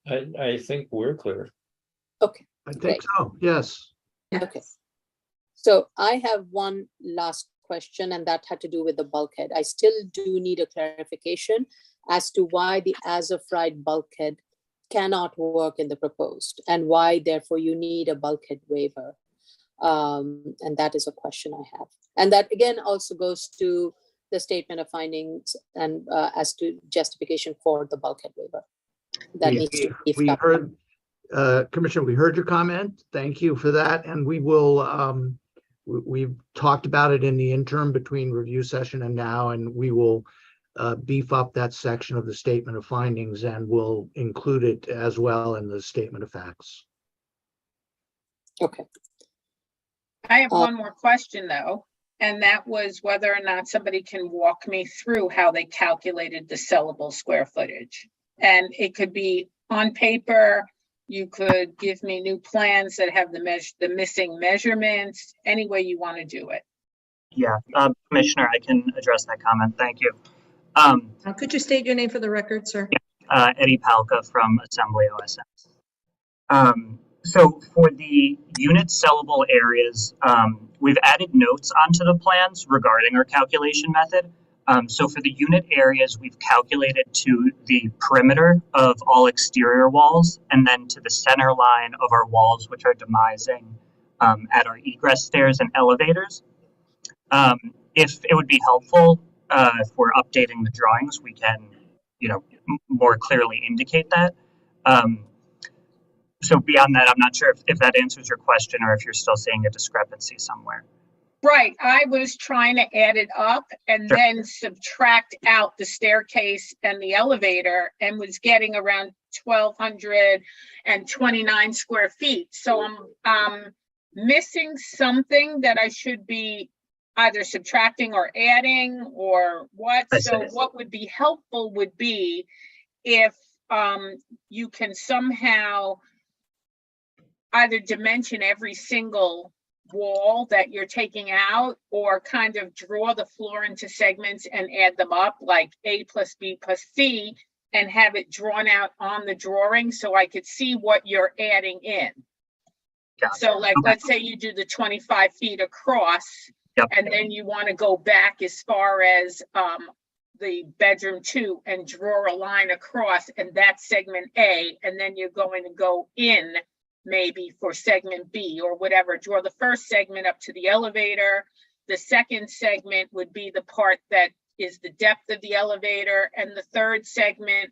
[SPEAKER 14] I think we're clear.
[SPEAKER 3] Okay.
[SPEAKER 15] I think so, yes.
[SPEAKER 3] Okay. So I have one last question, and that had to do with the bulkhead. I still do need a clarification as to why the as of right bulkhead cannot work in the proposed, and why therefore you need a bulkhead waiver. And that is a question I have. And that again also goes to the statement of findings and as to justification for the bulkhead waiver. That needs to be
[SPEAKER 15] heard, Commissioner, we heard your comment. Thank you for that. And we will, we've talked about it in the interim between review session and now, and we will beef up that section of the statement of findings, and we'll include it as well in the statement of facts.
[SPEAKER 3] Okay.
[SPEAKER 4] I have one more question though, and that was whether or not somebody can walk me through how they calculated the sellable square footage. And it could be on paper. You could give me new plans that have the missing measurements, any way you want to do it.
[SPEAKER 17] Yeah, Commissioner, I can address that comment. Thank you.
[SPEAKER 2] Could you state your name for the record, sir?
[SPEAKER 17] Eddie Palka from Assembly OSM. So for the unit sellable areas, we've added notes onto the plans regarding our calculation method. So for the unit areas, we've calculated to the perimeter of all exterior walls, and then to the center line of our walls, which are demising at our egress stairs and elevators. If it would be helpful, if we're updating the drawings, we can, more clearly indicate that. So beyond that, I'm not sure if that answers your question, or if you're still seeing a discrepancy somewhere.
[SPEAKER 4] Right, I was trying to add it up and then subtract out the staircase and the elevator, and was getting around 1,229 square feet. So I'm missing something that I should be either subtracting or adding, or what. So what would be helpful would be if you can somehow either dimension every single wall that you're taking out, or kind of draw the floor into segments and add them up, like A plus B plus C, and have it drawn out on the drawing so I could see what you're adding in. So like, let's say you do the 25 feet across, and then you want to go back as far as the bedroom 2 and draw a line across, and that's segment A, and then you're going to go in maybe for segment B or whatever. Draw the first segment up to the elevator. The second segment would be the part that is the depth of the elevator, and the third segment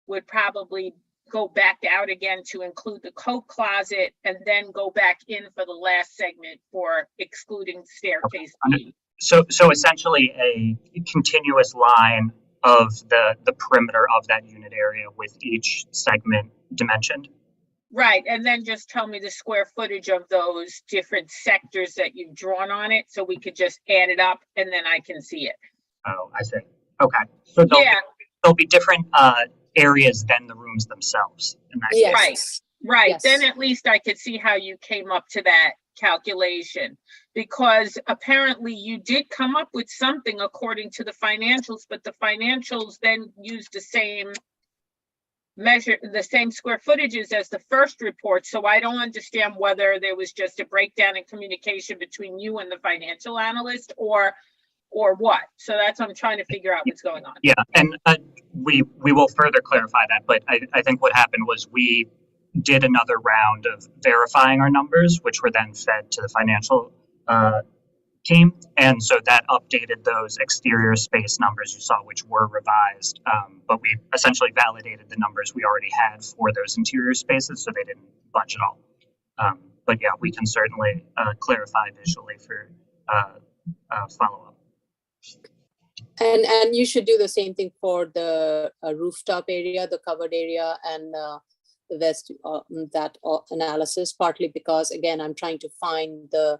[SPEAKER 4] would probably go back out again to include the coat closet, and then go back in for the last segment for excluding staircase B.
[SPEAKER 17] So essentially a continuous line of the perimeter of that unit area with each segment dimensioned.
[SPEAKER 4] Right, and then just tell me the square footage of those different sectors that you've drawn on it, so we could just add it up and then I can see it.
[SPEAKER 17] Oh, I see. Okay. So there'll be different areas than the rooms themselves in that
[SPEAKER 4] Yes. Right.
[SPEAKER 3] Yes.
[SPEAKER 4] Then at least I could see how you came up to that calculation, because apparently you did come up with something according to the financials, but the financials then used the same measure, the same square footages as the first report. So I don't understand whether there was just a breakdown in communication between you and the financial analyst or what. So that's what I'm trying to figure out what's going on.
[SPEAKER 17] Yeah, and we will further clarify that, but I think what happened was we did another round of verifying our numbers, which were then fed to the financial team. And so that updated those exterior space numbers you saw, which were revised. But we essentially validated the numbers we already had for those interior spaces, so they didn't budge at all. But yeah, we can certainly clarify visually for follow-up.
[SPEAKER 3] And you should do the same thing for the rooftop area, the covered area, and the west, that analysis, partly because, again, I'm trying to find the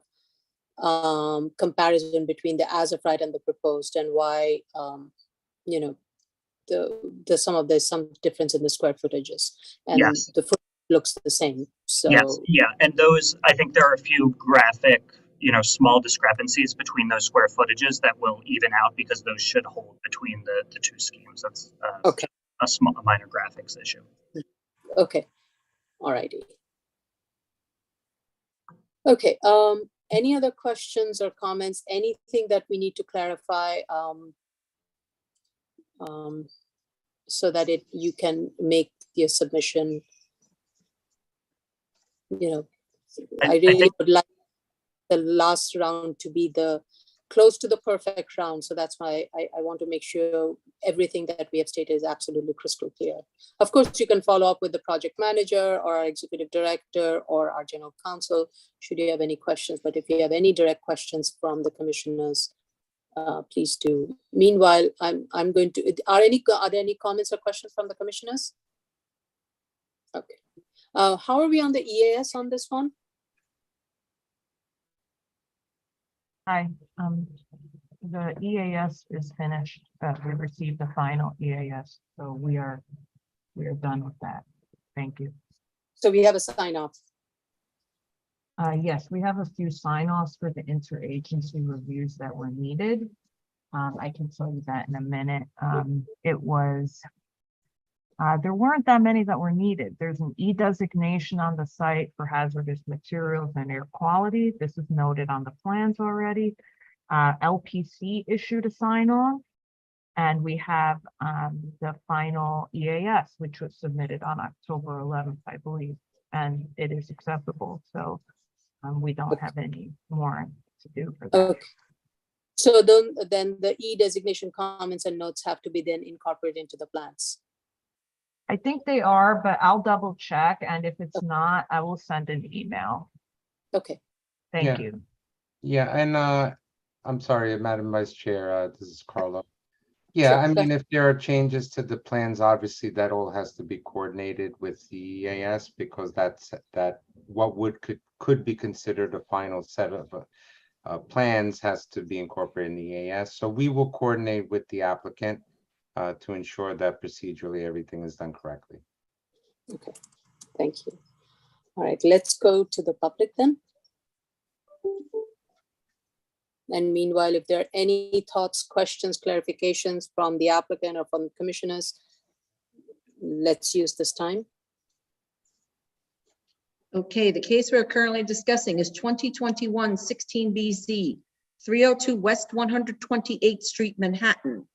[SPEAKER 3] comparison between the as of right and the proposed, and why, you know, there's some difference in the square footages, and
[SPEAKER 17] Yes.
[SPEAKER 3] the foot looks the same. So
[SPEAKER 17] Yes, yeah, and those, I think there are a few graphic, small discrepancies between those square footages that will even out, because those should hold between the two schemes. That's
[SPEAKER 3] okay.
[SPEAKER 17] a minor graphics issue.
[SPEAKER 3] Okay, all righty. Okay, any other questions or comments? Anything that we need to clarify so that you can make your submission? I really would like the last round to be close to the perfect round. So that's why I want to make sure everything that we have stated is absolutely crystal clear. Of course, you can follow up with the project manager or our executive director or our general counsel should you have any questions. But if you have any direct questions from the commissioners, please do. Meanwhile, I'm going to, are there any comments or questions from the commissioners? Okay. How are we on the EAS on this one?
[SPEAKER 9] Hi, the EAS is finished. We received the final EAS, so we are done with that. Thank you.
[SPEAKER 3] So we have a sign off.
[SPEAKER 9] Yes, we have a few sign-offs for the interagency reviews that were needed. I can tell you that in a minute. There weren't that many that were needed. There's an E designation on the site for hazardous materials and air quality. This is noted on the plans already. LPC issued a sign-off, and we have the final EAS, which was submitted on October 11th, I believe, and it is acceptable. So we don't have any more to do for that.
[SPEAKER 3] Okay. So then the E designation comments and notes have to be then incorporated into the plans.
[SPEAKER 9] I think they are, but I'll double check. And if it's not, I will send an email.
[SPEAKER 3] Okay.
[SPEAKER 9] Thank you.
[SPEAKER 1] Yeah, and I'm sorry, Madam Vice Chair, this is Carlo. Yeah,
[SPEAKER 3] Sure,
[SPEAKER 1] I
[SPEAKER 3] go
[SPEAKER 1] mean,
[SPEAKER 3] ahead.
[SPEAKER 1] if there are changes to the plans, obviously that all has to be coordinated with the EAS, because that what could be considered a final set of plans has to be incorporated in the EAS. So we will coordinate with the applicant to ensure that procedurally everything is done correctly.
[SPEAKER 3] Okay, thank you. All right, let's go to the public then. And meanwhile, if there are any thoughts, questions, clarifications from the applicant or from the commissioners, let's use this time.
[SPEAKER 2] Okay, the case we're currently discussing is 2021 16 BZ, 302 West 128th Street, Manhattan.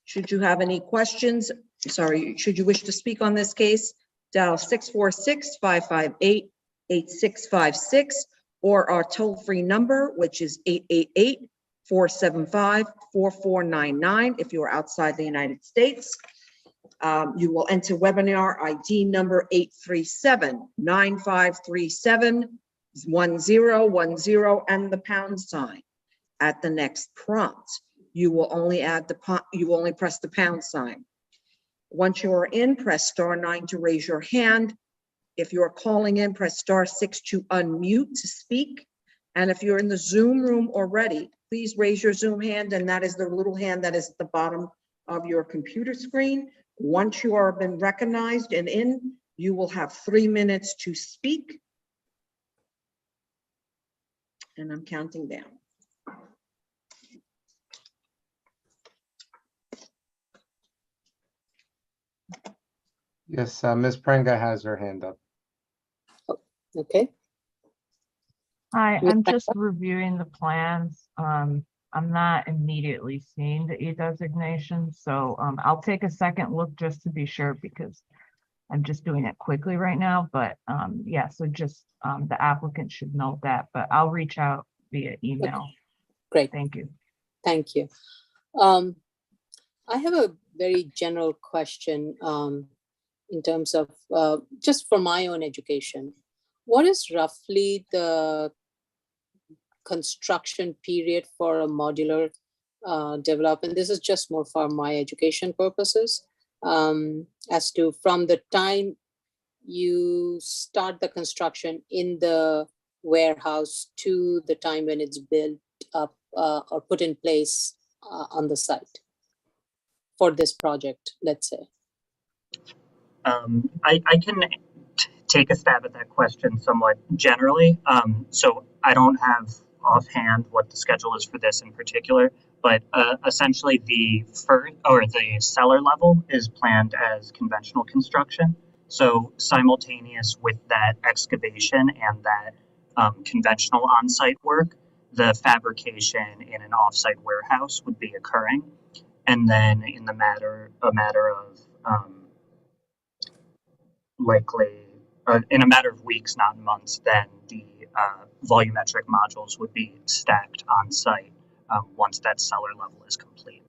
[SPEAKER 2] Should you have any questions, should you wish to speak on this case, dial 646-558-8656 or our toll-free number, which is 888-475-4499 if you are outside the United States. You will enter webinar ID number 837-9537-1010 and the pound sign. At the next prompt, you will only press the pound sign. Once you are in, press *9 to raise your hand. If you are calling in, press *6 to unmute to speak. And if you're in the Zoom room already, please raise your Zoom hand, and that is the little hand that is at the bottom of your computer screen. Once you are been recognized and in, you will have 3 minutes to speak. And I'm counting down.
[SPEAKER 1] Yes, Ms. Prenga has her hand up.
[SPEAKER 3] Okay.
[SPEAKER 9] Hi, I'm just reviewing the plans. I'm not immediately seeing the e-designation, so I'll take a second look just to be sure because I'm just doing it quickly right now. But yeah, so just the applicant should know that, but I'll reach out via email.
[SPEAKER 3] Okay. Great.
[SPEAKER 9] Thank you.
[SPEAKER 3] Thank you. I have a very general question in terms of just for my own education. What is roughly the construction period for a modular development? This is just more for my education purposes, as to from the time you start the construction in the warehouse to the time when it's built up or put in place on the site for this project, let's say.
[SPEAKER 17] I can take a stab at that question somewhat generally. So I don't have offhand what the schedule is for this in particular, but essentially the cellar level is planned as conventional construction. So simultaneous with that excavation and that conventional on-site work, the fabrication in an off-site warehouse would be occurring. And then in a matter of in a matter of weeks, not months, then the volumetric modules would be stacked on site once that cellar level is complete.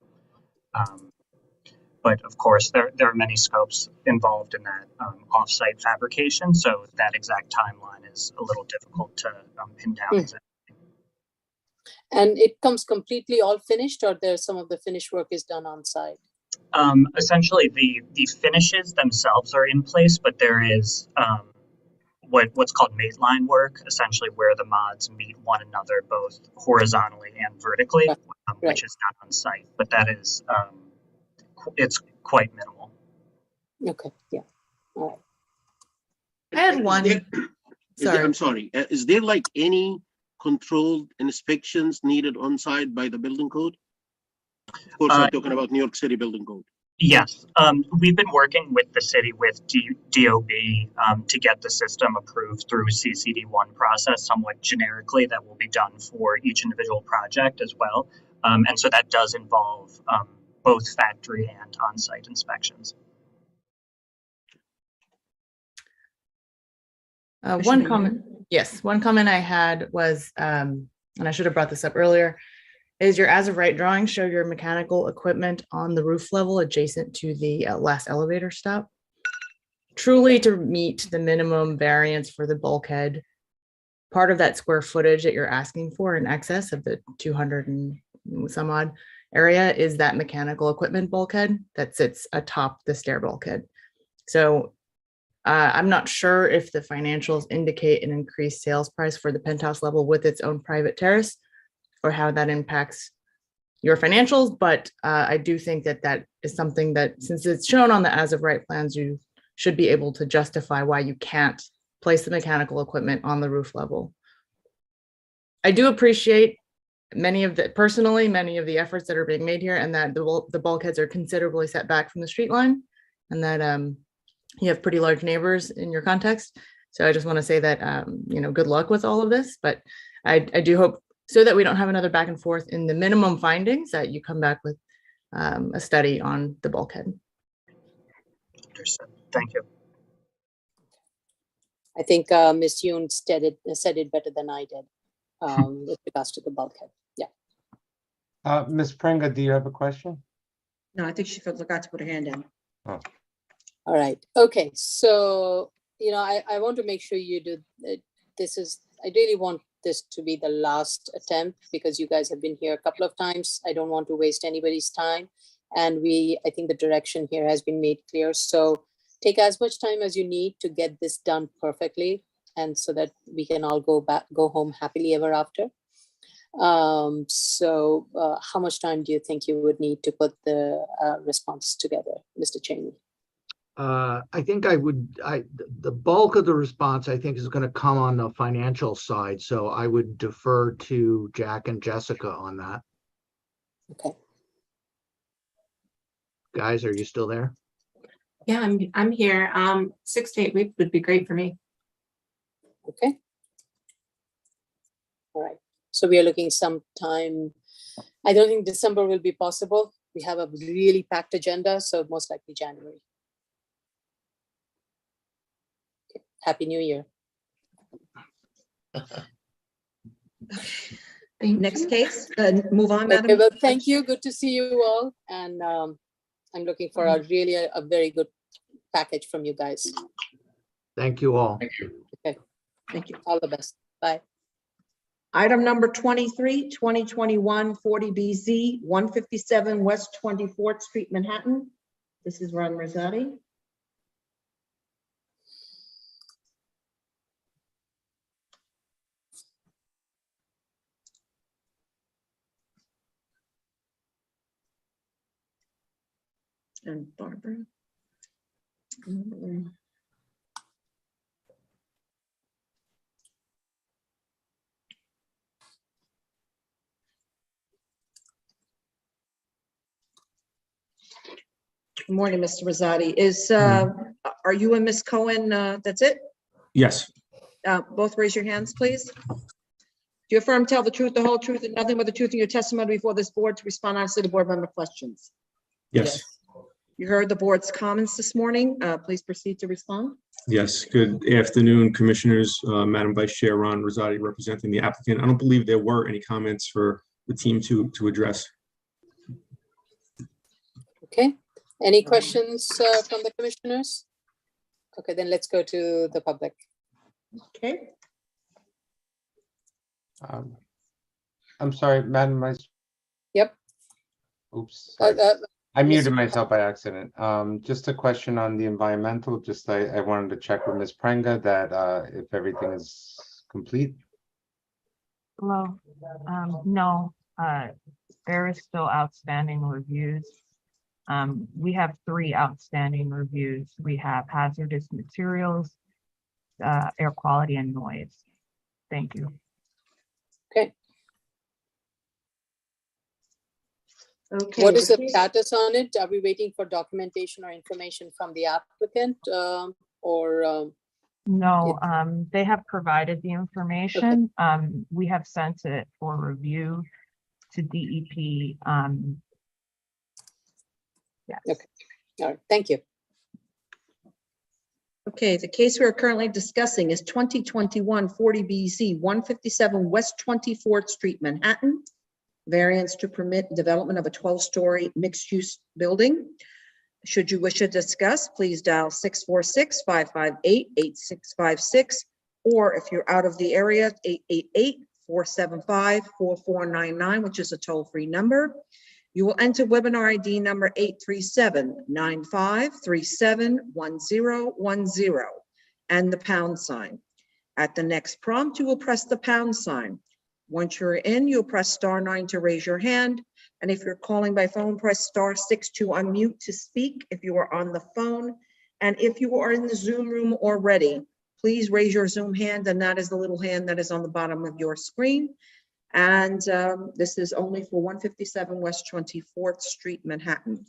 [SPEAKER 17] But of course, there are many scopes involved in that off-site fabrication, so that exact timeline is a little difficult to pin down exactly.
[SPEAKER 3] And it comes completely all finished, or there's some of the finished work is done on site?
[SPEAKER 17] Essentially, the finishes themselves are in place, but there is what's called mate line work, essentially where the mods meet one another both horizontally and vertically, which is not on site. But that is it's quite minimal.
[SPEAKER 3] Okay, yeah. All right.
[SPEAKER 7] I had one.
[SPEAKER 5] I'm sorry. Is there like any controlled inspections needed on site by the building code? Of course, I'm talking about New York City building code.
[SPEAKER 17] Yes, we've been working with the city with DOB to get the system approved through CCD1 process somewhat generically. That will be done for each individual project as well. And so that does involve both factory and on-site inspections.
[SPEAKER 7] One comment I had was, and I should have brought this up earlier, is your as of right drawing show your mechanical equipment on the roof level adjacent to the last elevator stop. Truly to meet the minimum variance for the bulkhead, part of that square footage that you're asking for in excess of the 200 and some odd area is that mechanical equipment bulkhead that sits atop the stair bulkhead. So I'm not sure if the financials indicate an increased sales price for the penthouse level with its own private terrace or how that impacts your financials, but I do think that that is something that, since it's shown on the as of right plans, you should be able to justify why you can't place the mechanical equipment on the roof level. I do appreciate many of the efforts that are being made here, and that the bulkheads are considerably set back from the street line, and that you have pretty large neighbors in your context. So I just want to say that, good luck with all of this, but I do hope, so that we don't have another back and forth in the minimum findings, that you come back with a study on the bulkhead.
[SPEAKER 17] Understood. Thank you.
[SPEAKER 3] I think Ms. Yoon said it better than I did with regards to the bulkhead. Yeah.
[SPEAKER 1] Ms. Pringa, do you have a question?
[SPEAKER 2] No, I think she forgot to put her hand in.
[SPEAKER 1] Oh.
[SPEAKER 3] All right. Okay. So, I want to make sure you do I really want this to be the last attempt because you guys have been here a couple of times. I don't want to waste anybody's time. And I think the direction here has been made clear. So take as much time as you need to get this done perfectly. And so that we can all go home happily ever after. So how much time do you think you would need to put the response together, Mr. Cheney?
[SPEAKER 15] I think the bulk of the response, I think, is going to come on the financial side. So I would defer to Jack and Jessica on that.
[SPEAKER 3] Okay.
[SPEAKER 15] Guys, are you still there?
[SPEAKER 13] Yeah, I'm here. 6 to 8 weeks would be great for me.
[SPEAKER 3] Okay. All right. So we are looking sometime. I don't think December will be possible. We have a really packed agenda, so most likely January. Okay. Happy New Year.
[SPEAKER 2] Next case, move on,
[SPEAKER 3] Okay,
[SPEAKER 2] Madam.
[SPEAKER 3] well, thank you. Good to see you all. And I'm looking for a very good package from you guys.
[SPEAKER 15] Thank you all.
[SPEAKER 6] Thank you.
[SPEAKER 3] Okay.
[SPEAKER 2] Thank you.
[SPEAKER 3] All the best. Bye.
[SPEAKER 2] Item number 23, 2021 40BZ, 157 West 24th Street, Manhattan. This is Ron Rosati. And Barbara. Good morning, Mr. Rosati. Are you and Ms. Cohen, that's it?
[SPEAKER 18] Yes.
[SPEAKER 2] Both raise your hands, please. Do you affirm tell the truth, the whole truth, and nothing but the truth in your testimony before this board to respond honestly to board member questions?
[SPEAKER 18] Yes.
[SPEAKER 2] You heard the board's comments this morning. Please proceed to respond.
[SPEAKER 18] Yes. Good afternoon, commissioners. Madam Vice Chair Ron Rosati representing the applicant. I don't believe there were any comments for the team to address.
[SPEAKER 3] Okay. Any questions from the commissioners? Okay, then let's go to the public.
[SPEAKER 2] Okay.
[SPEAKER 1] I'm sorry, Madam Vice.
[SPEAKER 3] Yep.
[SPEAKER 1] Oops. Sorry. I muted myself by accident. Just a question on the environmental. I wanted to check with Ms. Prenga that if everything is complete.
[SPEAKER 9] Hello. No, there is still outstanding reviews. We have 3 outstanding reviews. We have hazardous materials, air quality, and noise. Thank you.
[SPEAKER 3] Okay.
[SPEAKER 2] Okay.
[SPEAKER 3] What is the status on it? Are we waiting for documentation or information from the applicant or?
[SPEAKER 9] No, they have provided the information. Okay. We have sent it for review to DEP. Yes.
[SPEAKER 3] Okay. All right. Thank you.
[SPEAKER 2] Okay, the case we are currently discussing is 2021 40BZ 157 West 24th Street, Manhattan. Variance to permit development of a 12-story mixed-use building. Should you wish to discuss, please dial 646-558-8656, or if you're out of the area, 888-475-4499, which is a toll-free number. You will enter webinar ID number 837-9537-1010 and the pound sign. At the next prompt, you will press the pound sign. Once you're in, you'll press *9 to raise your hand. And if you're calling by phone, press *6 to unmute to speak if you are on the phone. And if you are in the Zoom room already, please raise your Zoom hand, and that is the little hand that is on the bottom of your screen. And this is only for 157 West 24th Street, Manhattan.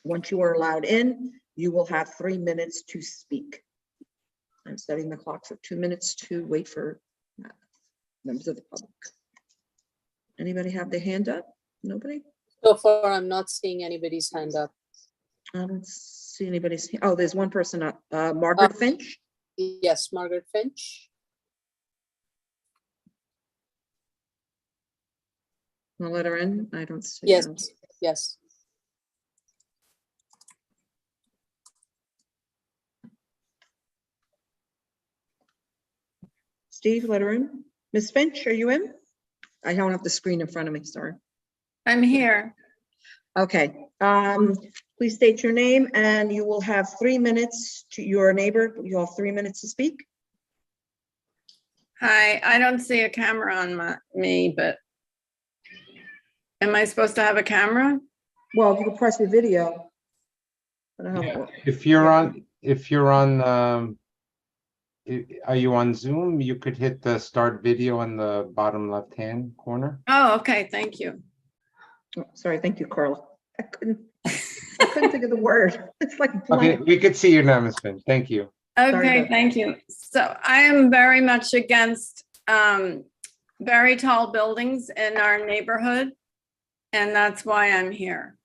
[SPEAKER 2] Once you are allowed in, you will have 3 minutes to speak. I'm setting the clock for 2 minutes to wait for members of the public. Anybody have their hand up? Nobody?
[SPEAKER 3] So far, I'm not seeing anybody's hand up.
[SPEAKER 2] I don't see anybody's, oh, there's one person up, Margaret Finch.
[SPEAKER 3] Yes, Margaret Finch.
[SPEAKER 2] I'll let her in. I don't see.
[SPEAKER 3] Yes,
[SPEAKER 2] her.
[SPEAKER 3] yes.
[SPEAKER 2] Steve, let her in. Ms. Finch, are you in? I don't have the screen in front of me, sorry.
[SPEAKER 19] I'm here.
[SPEAKER 2] Okay, please state your name and you will have 3 minutes to your neighbor. You have 3 minutes to speak.
[SPEAKER 19] Hi, I don't see a camera on me, but am I supposed to have a camera?
[SPEAKER 2] Well, you can press your video. I don't know.
[SPEAKER 1] If you're on, are you on Zoom? You could hit the start video in the bottom left-hand corner.
[SPEAKER 19] Oh, okay, thank you.
[SPEAKER 2] Oh, sorry, thank you, Carla. I couldn't think of the word. It's like
[SPEAKER 1] Okay,
[SPEAKER 2] blank.
[SPEAKER 1] we could see you now, Ms. Finch. Thank you.
[SPEAKER 19] Okay, thank you. So I am very much against very tall buildings in our neighborhood, and that's why I'm here.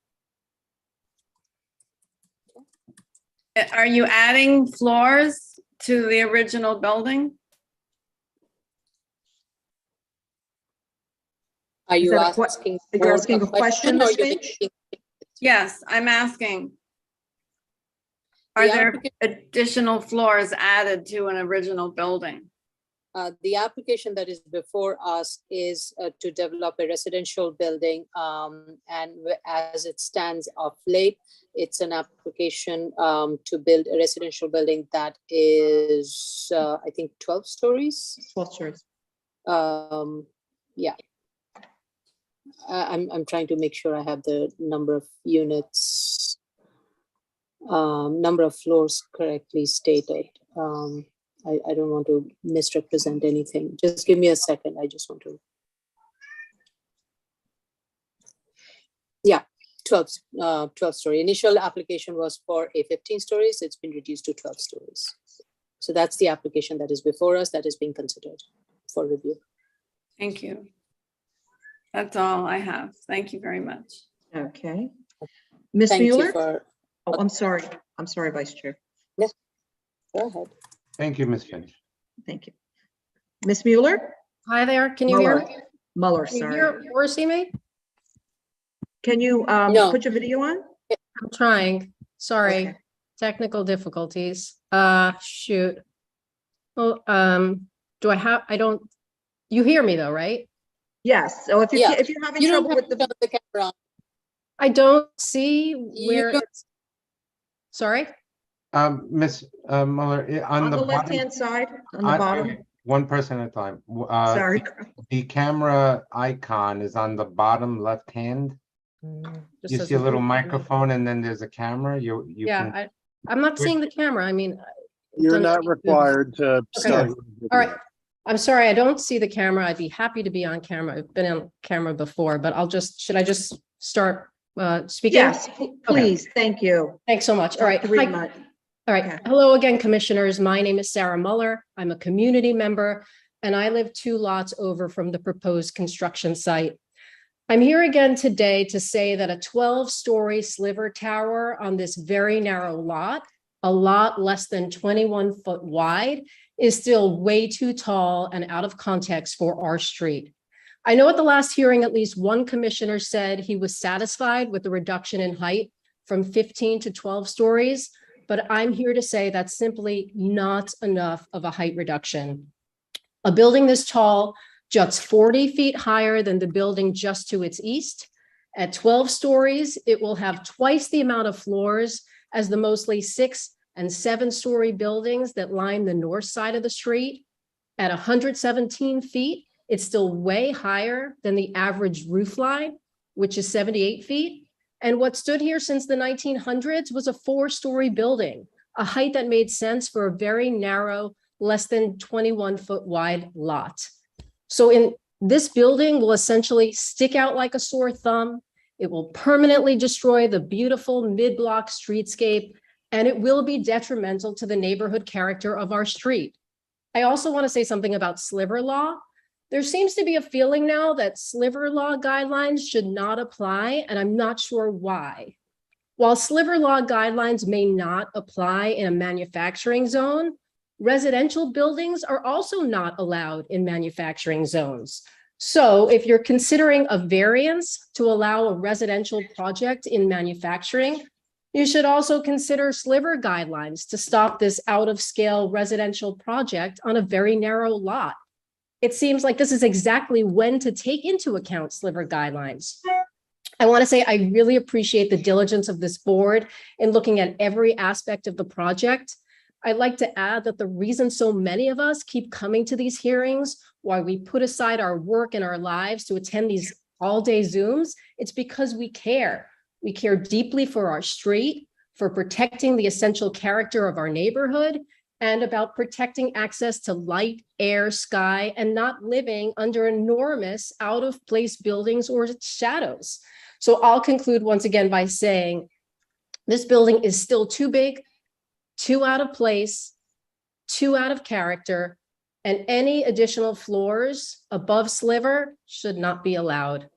[SPEAKER 19] Are you adding floors to the original building?
[SPEAKER 3] Are you
[SPEAKER 2] that a
[SPEAKER 3] asking?
[SPEAKER 2] You're asking a question,
[SPEAKER 3] or
[SPEAKER 2] Ms.
[SPEAKER 3] you're
[SPEAKER 2] Finch?
[SPEAKER 19] Yes, I'm asking. Are
[SPEAKER 3] The
[SPEAKER 19] there additional floors added to an original building?
[SPEAKER 3] The application that is before us is to develop a residential building, and as it stands of late, it's an application to build a residential building that is, I think, 12 stories.
[SPEAKER 2] 12 stories.
[SPEAKER 3] Yeah. I'm trying to make sure I have the number of units, number of floors correctly stated. I don't want to misrepresent anything. Just give me a second. I just want to. Yeah, 12 story. Initial application was for a 15 stories. It's been reduced to 12 stories. So that's the application that is before us that is being considered for review.
[SPEAKER 19] Thank you. That's all I have. Thank you very much.
[SPEAKER 2] Okay. Ms.
[SPEAKER 3] Thank you
[SPEAKER 2] Mueller?
[SPEAKER 3] for.
[SPEAKER 2] Oh, I'm sorry. I'm sorry, Vice Chair.
[SPEAKER 3] Yes. Go ahead.
[SPEAKER 1] Thank you, Ms. Finch.
[SPEAKER 2] Thank you. Ms. Mueller?
[SPEAKER 20] Hi there, can you hear me?
[SPEAKER 2] Mueller,
[SPEAKER 20] Can you
[SPEAKER 2] sorry.
[SPEAKER 20] hear or see me?
[SPEAKER 2] Can you
[SPEAKER 3] No.
[SPEAKER 2] put your video on?
[SPEAKER 20] I'm trying, sorry,
[SPEAKER 2] Okay.
[SPEAKER 20] technical difficulties. Shoot. Well, do I don't, you hear me though, right?
[SPEAKER 2] Yes, so if you
[SPEAKER 3] Yeah.
[SPEAKER 2] if you're having
[SPEAKER 3] You don't
[SPEAKER 2] trouble
[SPEAKER 3] have
[SPEAKER 2] with
[SPEAKER 3] to turn the camera on.
[SPEAKER 20] I don't see where
[SPEAKER 3] don't-
[SPEAKER 20] it's, sorry?
[SPEAKER 1] Ms. Mueller,
[SPEAKER 2] on the
[SPEAKER 1] bottom-
[SPEAKER 2] left-hand side, on the
[SPEAKER 1] on-
[SPEAKER 2] bottom.
[SPEAKER 1] One person at a time.
[SPEAKER 2] Sorry.
[SPEAKER 1] The camera icon is on the bottom left hand.
[SPEAKER 20] Just
[SPEAKER 1] You
[SPEAKER 20] says
[SPEAKER 1] see a little
[SPEAKER 20] remove camera.
[SPEAKER 1] microphone and then there's a camera. You
[SPEAKER 20] Yeah,
[SPEAKER 1] can.
[SPEAKER 20] I'm not seeing the camera, I mean.
[SPEAKER 8] You're
[SPEAKER 20] don't know.
[SPEAKER 8] not required to
[SPEAKER 20] Okay.
[SPEAKER 8] start.
[SPEAKER 20] All right, I'm sorry, I don't see the camera. I'd be happy to be on camera. I've been on camera before, but should I just start speaking?
[SPEAKER 2] Yes, please, thank you.
[SPEAKER 20] Thanks so much. All right.
[SPEAKER 2] Three
[SPEAKER 20] Hi.
[SPEAKER 2] months.
[SPEAKER 20] All right.
[SPEAKER 2] Okay.
[SPEAKER 20] Hello again, commissioners. My name is Sarah Mueller. I'm a community member and I live 2 lots over from the proposed construction site. I'm here again today to say that a 12-story sliver tower on this very narrow lot, a lot less than 21 foot wide, is still way too tall and out of context for our street. I know at the last hearing, at least one commissioner said he was satisfied with the reduction in height from 15 to 12 stories, but I'm here to say that's simply not enough of a height reduction. A building this tall juts 40 feet higher than the building just to its east. At 12 stories, it will have twice the amount of floors as the mostly 6 and 7-story buildings that line the north side of the street. At 117 feet, it's still way higher than the average roof line, which is 78 feet. And what stood here since the 1900s was a 4-story building, a height that made sense for a very narrow, less than 21 foot wide lot. So this building will essentially stick out like a sore thumb. It will permanently destroy the beautiful mid-block streetscape, and it will be detrimental to the neighborhood character of our street. I also want to say something about sliver law. There seems to be a feeling now that sliver law guidelines should not apply, and I'm not sure why. While sliver law guidelines may not apply in a manufacturing zone, residential buildings are also not allowed in manufacturing zones. So if you're considering a variance to allow a residential project in manufacturing, you should also consider sliver guidelines to stop this out of scale residential project on a very narrow lot. It seems like this is exactly when to take into account sliver guidelines. I want to say I really appreciate the diligence of this board in looking at every aspect of the project. I'd like to add that the reason so many of us keep coming to these hearings, why we put aside our work and our lives to attend these all-day Zooms, it's because we care. We care deeply for our street, for protecting the essential character of our neighborhood, and about protecting access to light, air, sky, and not living under enormous out-of-place buildings or shadows. So I'll conclude once again by saying this building is still too big, too out of place, too out of character, and any additional floors above sliver should not be allowed.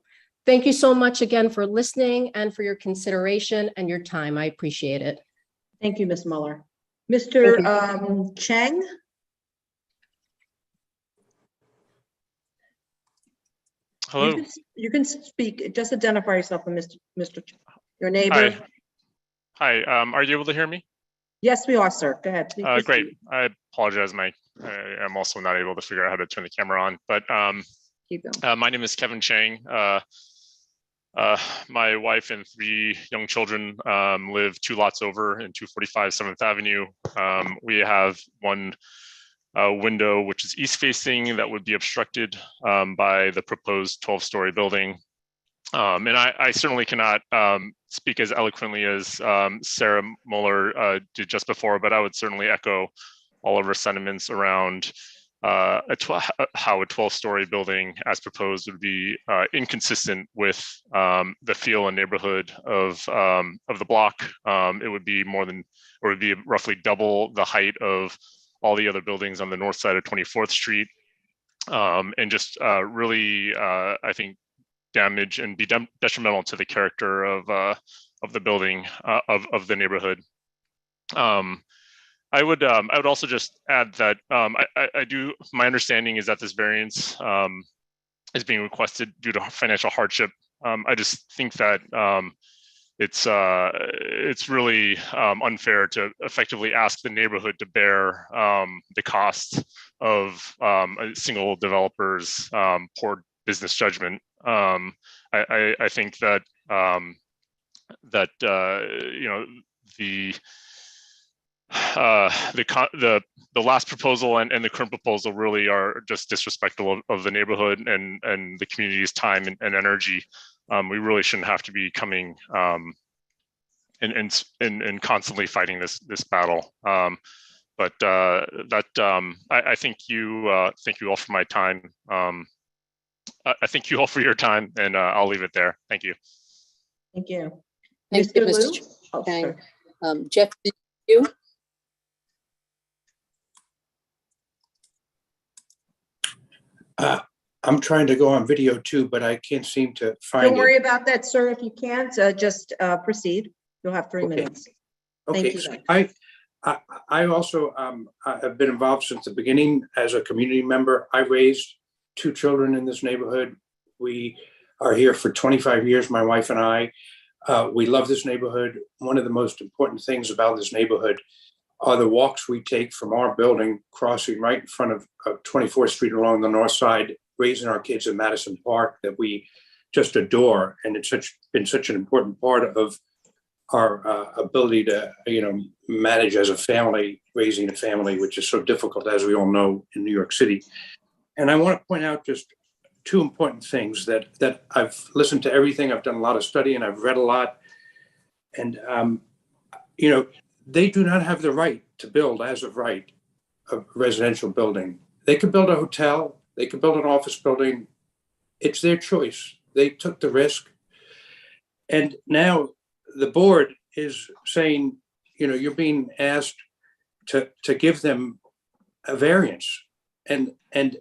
[SPEAKER 20] Thank you so much again for listening and for your consideration and your time. I appreciate it.
[SPEAKER 2] Thank you, Ms. Muller. Mr. Chang?
[SPEAKER 21] Hello.
[SPEAKER 2] You can speak. Just identify yourself and Mr. Chang, your neighbor.
[SPEAKER 21] Hi. Are you able to hear me?
[SPEAKER 2] Yes, we are, sir. Go ahead. Please proceed.
[SPEAKER 21] Great. I apologize. I'm also not able to figure out how to turn the camera on, but
[SPEAKER 2] Keep going.
[SPEAKER 21] my name is Kevin Chang. My wife and 3 young children live 2 lots over in 245 7th Avenue. We have one window which is east facing that would be obstructed by the proposed 12-story building. And I certainly cannot speak as eloquently as Sarah Muller did just before, but I would certainly echo all of her sentiments around how a 12-story building as proposed would be inconsistent with the feel and neighborhood of the block. It would be roughly double the height of all the other buildings on the north side of 24th Street, and just really, I think, damage and be detrimental to the character of the building, of the neighborhood. I would also just add that my understanding is that this variance is being requested due to financial hardship. I just think that it's really unfair to effectively ask the neighborhood to bear the cost of a single developer's poor business judgment. I think that the last proposal and the current proposal really are just disrespectful of the neighborhood and the community's time and energy. We really shouldn't have to be coming and constantly fighting this battle. I thank you all for my time. I thank you all for your time, and I'll leave it there. Thank you.
[SPEAKER 2] Thank you.
[SPEAKER 3] Thank you,
[SPEAKER 2] Mr.
[SPEAKER 3] Mr.
[SPEAKER 2] Liu?
[SPEAKER 3] Chang.
[SPEAKER 2] Sorry.
[SPEAKER 3] Jeff, did you?
[SPEAKER 22] I'm trying to go on video too, but I can't seem to find it.
[SPEAKER 2] Don't worry about that, sir. If you can't, just proceed. You'll have 3 minutes. Thank
[SPEAKER 22] Okay,
[SPEAKER 2] you.
[SPEAKER 22] so I also have been involved since the beginning as a community member. I raised 2 children in this neighborhood. We are here for 25 years, my wife and I. We love this neighborhood. One of the most important things about this neighborhood are the walks we take from our building, crossing right in front of 24th Street along the north side, raising our kids in Madison Park that we just adore. And it's been such an important part of our ability to, manage as a family, raising a family, which is so difficult, as we all know, in New York City. And I want to point out just 2 important things that I've listened to everything. I've done a lot of study and I've read a lot. And, they do not have the right to build as of right a residential building. They could build a hotel. They could build an office building. It's their choice. They took the risk. And now the board is saying, you're being asked to give them a variance. and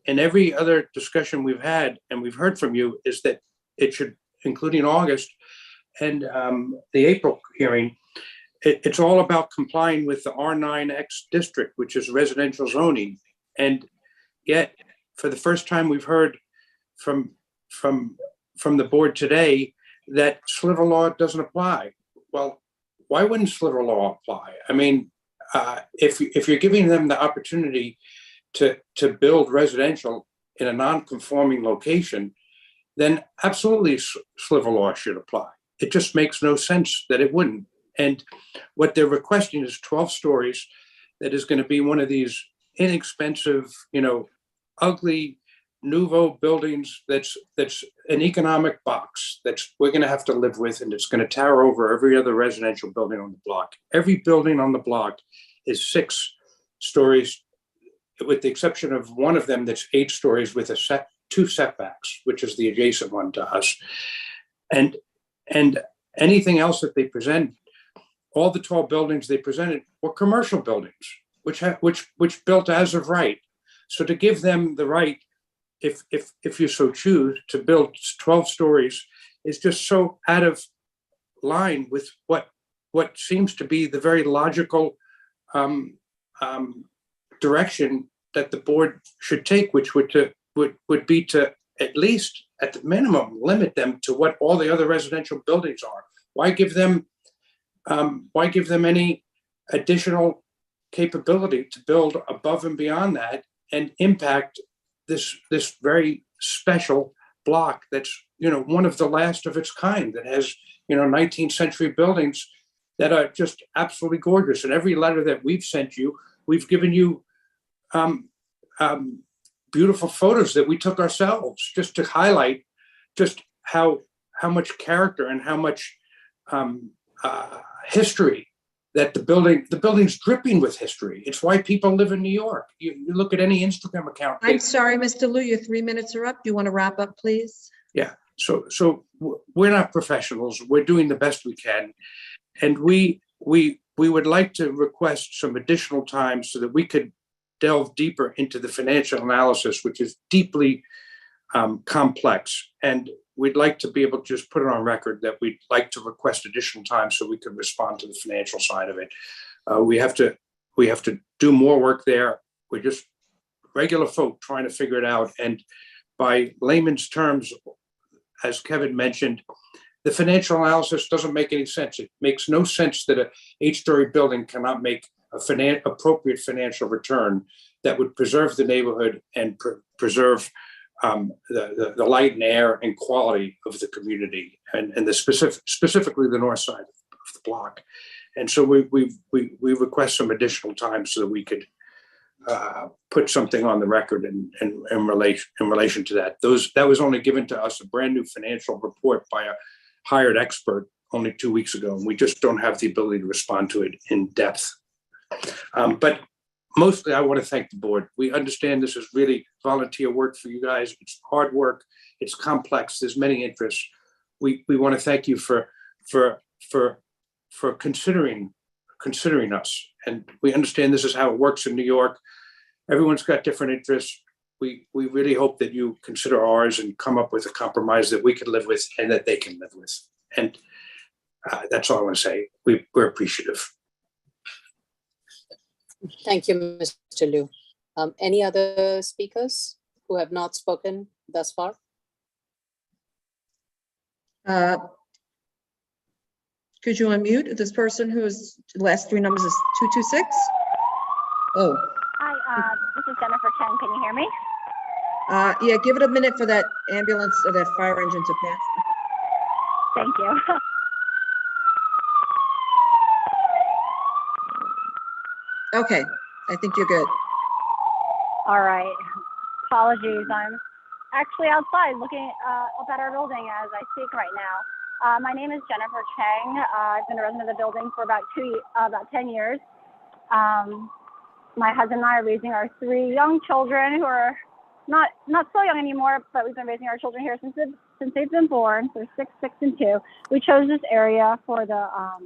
[SPEAKER 22] every other discussion we've had and we've heard from you is that it should, including August and the April hearing, it's all about complying with the R9X district, which is residential zoning. And yet, for the first time, we've heard from the board today that sliver law doesn't apply. Well, why wouldn't sliver law apply? I mean, if you're giving them the opportunity to build residential in a non-conforming location, then absolutely sliver law should apply. It just makes no sense that it wouldn't. And what they're requesting is 12 stories that is going to be one of these inexpensive, ugly nouveau buildings that's an economic box that's we're going to have to live with, and it's going to tower over every other residential building on the block. Every building on the block is 6 stories, with the exception of one of them that's 8 stories with 2 setbacks, which is the adjacent one to us. And anything else that they present, all the 12 buildings they presented were commercial buildings, which built as of right. So to give them the right, if you so choose, to build 12 stories is just so out of line with what seems to be the very logical direction that the board should take, which would be to at least, at the minimum, limit them to what all the other residential buildings are. Why give them any additional capability to build above and beyond that and impact this very special block that's one of the last of its kind, that has 19th century buildings that are just absolutely gorgeous. And every letter that we've sent you, we've given you beautiful photos that we took ourselves just to highlight just how much character and how much history that the building's dripping with history. It's why people live in New York. You look at any Instagram account.
[SPEAKER 10] I'm sorry, Mr. Liu, your 3 minutes are up. Do you want to wrap up, please?
[SPEAKER 22] Yeah, so we're not professionals. We're doing the best we can. And we would like to request some additional time so that we could delve deeper into the financial analysis, which is deeply complex. And we'd like to be able to just put it on record that we'd like to request additional time so we can respond to the financial side of it. We have to do more work there. We're just regular folk trying to figure it out. And by layman's terms, as Kevin mentioned, the financial analysis doesn't make any sense. It makes no sense that a 8-story building cannot make appropriate financial return that would preserve the neighborhood and preserve the light and air and quality of the community and specifically the north side of the block. And so we request some additional time so that we could put something on the record in relation to that. That was only given to us, a brand new financial report by a hired expert only 2 weeks ago, and we just don't have the ability to respond to it in depth. But mostly, I want to thank the board. We understand this is really volunteer work for you guys. It's hard work. It's complex. There's many interests. We want to thank you for considering us. And we understand this is how it works in New York. Everyone's got different interests. We really hope that you consider ours and come up with a compromise that we can live with and that they can live with. And that's all I want to say. We're appreciative.
[SPEAKER 3] Thank you, Mr. Liu. Any other speakers who have not spoken thus far?
[SPEAKER 10] Could you unmute this person whose last 3 numbers is 226? Oh.
[SPEAKER 11] Hi, this is Jennifer Chen. Can you hear me?
[SPEAKER 10] Yeah, give it a minute for that ambulance or that fire engine to pass.
[SPEAKER 11] Thank you.
[SPEAKER 10] Okay, I think you're good.
[SPEAKER 11] All right. Apologies. I'm actually outside looking up at our building as I speak right now. My name is Jennifer Chang. I've been a resident of the building for about 10 years. My husband and I are raising our 3 young children who are not so young anymore, but we've been raising our children here since they've been born. So 6, and 2. We chose this area for the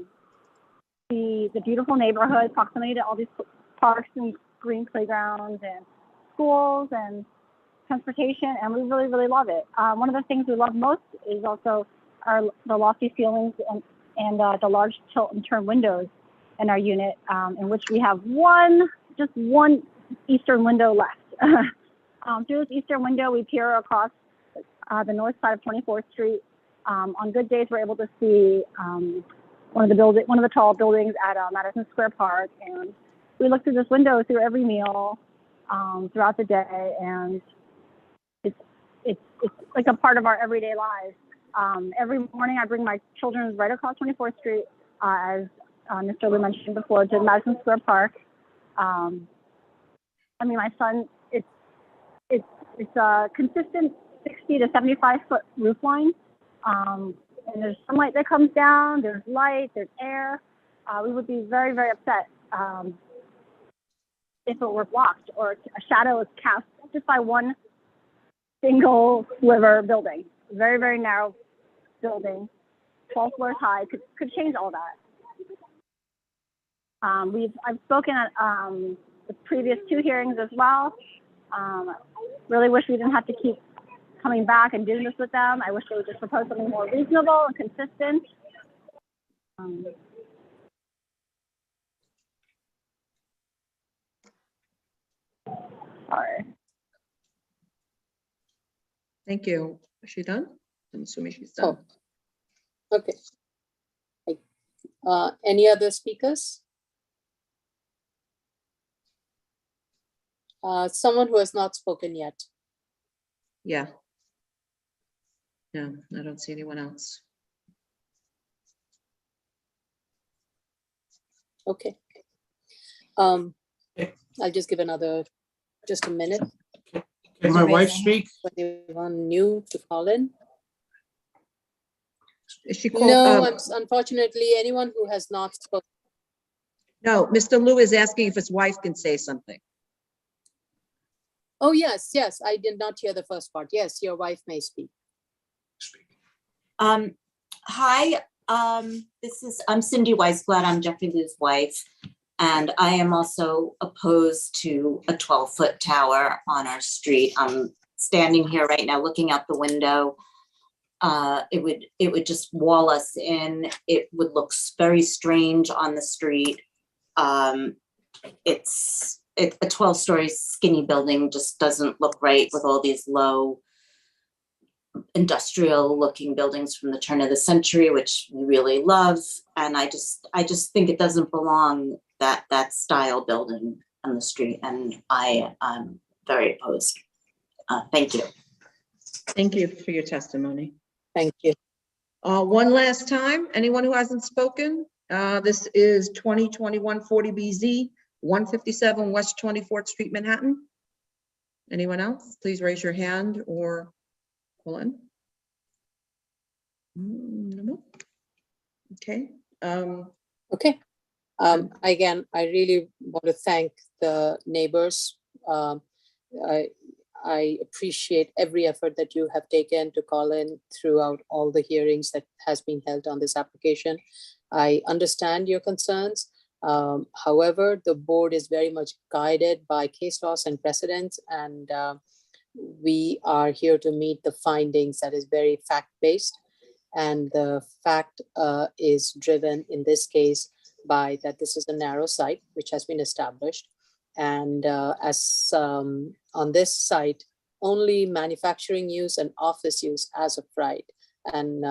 [SPEAKER 11] beautiful neighborhood, proximity to all these parks and green playgrounds, and schools and transportation, and we really, really love it. One of the things we love most is also the lofty ceilings and the large tilt and turn windows in our unit, in which we have just one eastern window left. Through this eastern window, we peer across the north side of 24th Street. On good days, we're able to see one of the tall buildings at Madison Square Park, and we look through this window through every meal throughout the day, and it's like a part of our everyday lives. Every morning, I bring my children right across 24th Street, as Mr. Liu mentioned before, to Madison Square Park. My son, it's a consistent 60 to 75 foot roof line. And there's sunlight that comes down, there's light, there's air. We would be very, very upset if it were blocked or a shadow is cast just by one single sliver building. Very, very narrow building, 12 floors high, could change all that. I've spoken at the previous 2 hearings as well. Really wish we didn't have to keep coming back and doing this with them. I wish they would just propose something more reasonable and consistent. Sorry.
[SPEAKER 2] Thank you. Is she done? I'm assuming she's done.
[SPEAKER 3] Okay. Any other speakers? Someone who has not spoken yet.
[SPEAKER 2] Yeah. No, I don't see anyone else.
[SPEAKER 3] Okay. I'll just give just a minute.
[SPEAKER 22] Can my wife speak?
[SPEAKER 3] Anyone new to call in?
[SPEAKER 2] Is she called?
[SPEAKER 3] No, unfortunately, anyone who has not spoken.
[SPEAKER 2] No, Mr. Liu is asking if his wife can say something.
[SPEAKER 3] Oh, yes, I did not hear the first part. Yes, your wife may speak.
[SPEAKER 12] Hi, I'm Cindy Weisblatt. I'm Jeffrey Liu's wife, and I am also opposed to a 12-foot tower on our street. I'm standing here right now looking out the window. It would just wall us in. It would look very strange on the street. It's a 12-story skinny building, just doesn't look right with all these low industrial looking buildings from the turn of the century, which we really love. And I just think it doesn't belong, that style building on the street. And I'm very opposed. Thank you.
[SPEAKER 2] Thank you for your testimony.
[SPEAKER 3] Thank you.
[SPEAKER 2] One last time, anyone who hasn't spoken, this is 2021 40BZ, 157 West 24th Street, Manhattan. Anyone else? Please raise your hand or call in. No. Okay.
[SPEAKER 3] Okay. Again, I really want to thank the neighbors. I appreciate every effort that you have taken to call in throughout all the hearings that has been held on this application. I understand your concerns. However, the board is very much guided by case laws and precedents, and we are here to meet the findings that is very fact-based. And the fact is driven in this case by that this is a narrow site, which has been established. And as on this site, only manufacturing use and office use as of right, and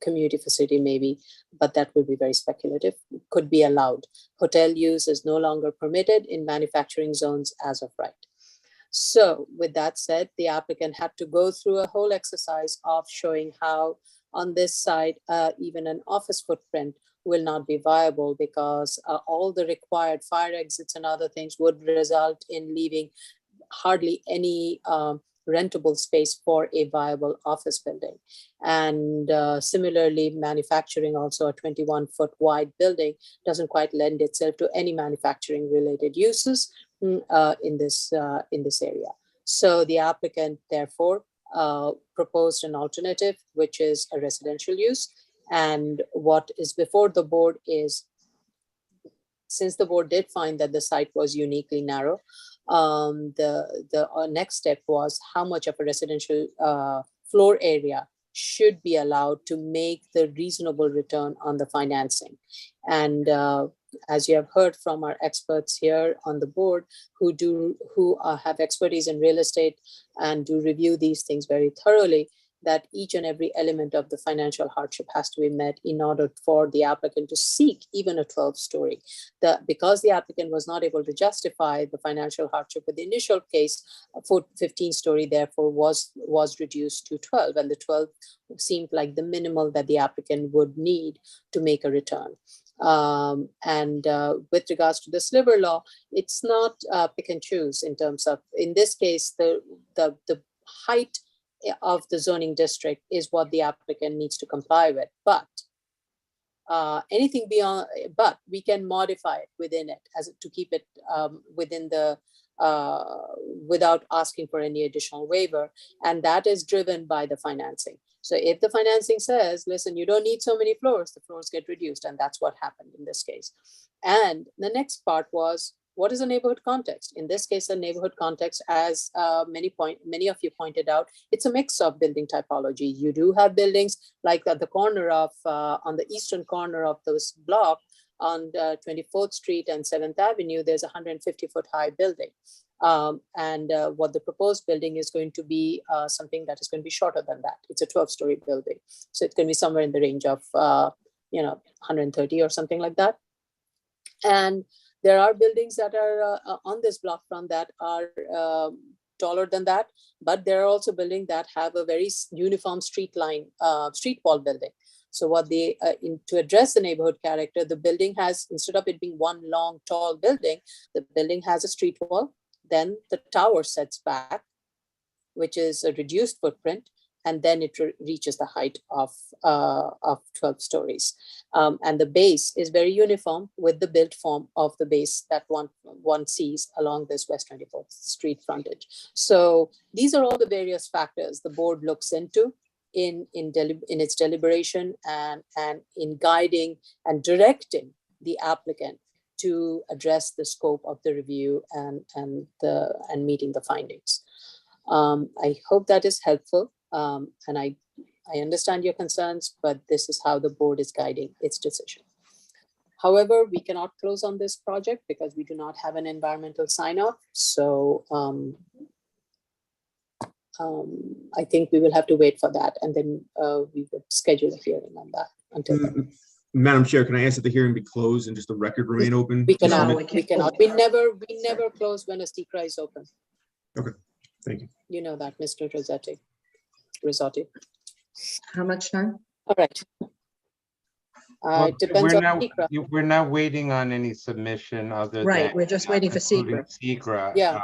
[SPEAKER 3] community facility maybe, but that would be very speculative, could be allowed. Hotel use is no longer permitted in manufacturing zones as of right. So with that said, the applicant had to go through a whole exercise of showing how on this site, even an office footprint will not be viable, because all the required fire exits and other things would result in leaving hardly any rentable space for a viable office building. And similarly, manufacturing, also a 21-foot wide building, doesn't quite lend itself to any manufacturing related uses in this area. So the applicant therefore proposed an alternative, which is a residential use. And what is before the board is since the board did find that the site was uniquely narrow, the next step was how much of a residential floor area should be allowed to make the reasonable return on the financing. And as you have heard from our experts here on the board who have expertise in real estate and do review these things very thoroughly, that each and every element of the financial hardship has to be met in order for the applicant to seek even a 12-story. Because the applicant was not able to justify the financial hardship with the initial case, 15-story therefore was reduced to 12, and the 12 seemed like the minimal that the applicant would need to make a return. With regards to the sliver law, it's not pick and choose in terms of, in this case, the height of the zoning district is what the applicant needs to comply with, but anything beyond, but we can modify it within it as to keep it within the without asking for any additional waiver, and that is driven by the financing. So if the financing says, listen, you don't need so many floors, the floors get reduced, and that's what happened in this case. And the next part was, what is a neighborhood context? In this case, a neighborhood context, as many of you pointed out, it's a mix of building typology. You do have buildings like at the corner of, on the eastern corner of this block on 24th Street and 7th Avenue, there's a 150-foot high building. What the proposed building is going to be something that is going to be shorter than that. It's a 12-story building. So it's going to be somewhere in the range of, 130 or something like that. And there are buildings that are on this block front that are taller than that, but there are also buildings that have a very uniform street wall building. So what they, to address the neighborhood character, the building has, instead of it being one long, tall building, the building has a street wall, then the tower sets back, which is a reduced footprint, and then it reaches the height of 12 stories. And the base is very uniform with the built form of the base that one sees along this West 24th Street frontage. So these are all the various factors the board looks into in its deliberation and in guiding and directing the applicant to address the scope of the review and meeting the findings. I hope that is helpful. And I understand your concerns, but this is how the board is guiding its decision. However, we cannot close on this project because we do not have an environmental sign-off. So I think we will have to wait for that, and then we would schedule a hearing on that until then.
[SPEAKER 18] Madam Chair, can I ask that the hearing be closed and just the record remain open?
[SPEAKER 3] We cannot. We cannot. We never close when a secret is open.
[SPEAKER 18] Okay, thank you.
[SPEAKER 3] You know that, Mr. Rosati.
[SPEAKER 10] How much time?
[SPEAKER 3] All right. It depends on secret.
[SPEAKER 1] We're not waiting on any submission other than.
[SPEAKER 10] Right, we're just waiting for secret.
[SPEAKER 1] Secret.
[SPEAKER 3] Yeah.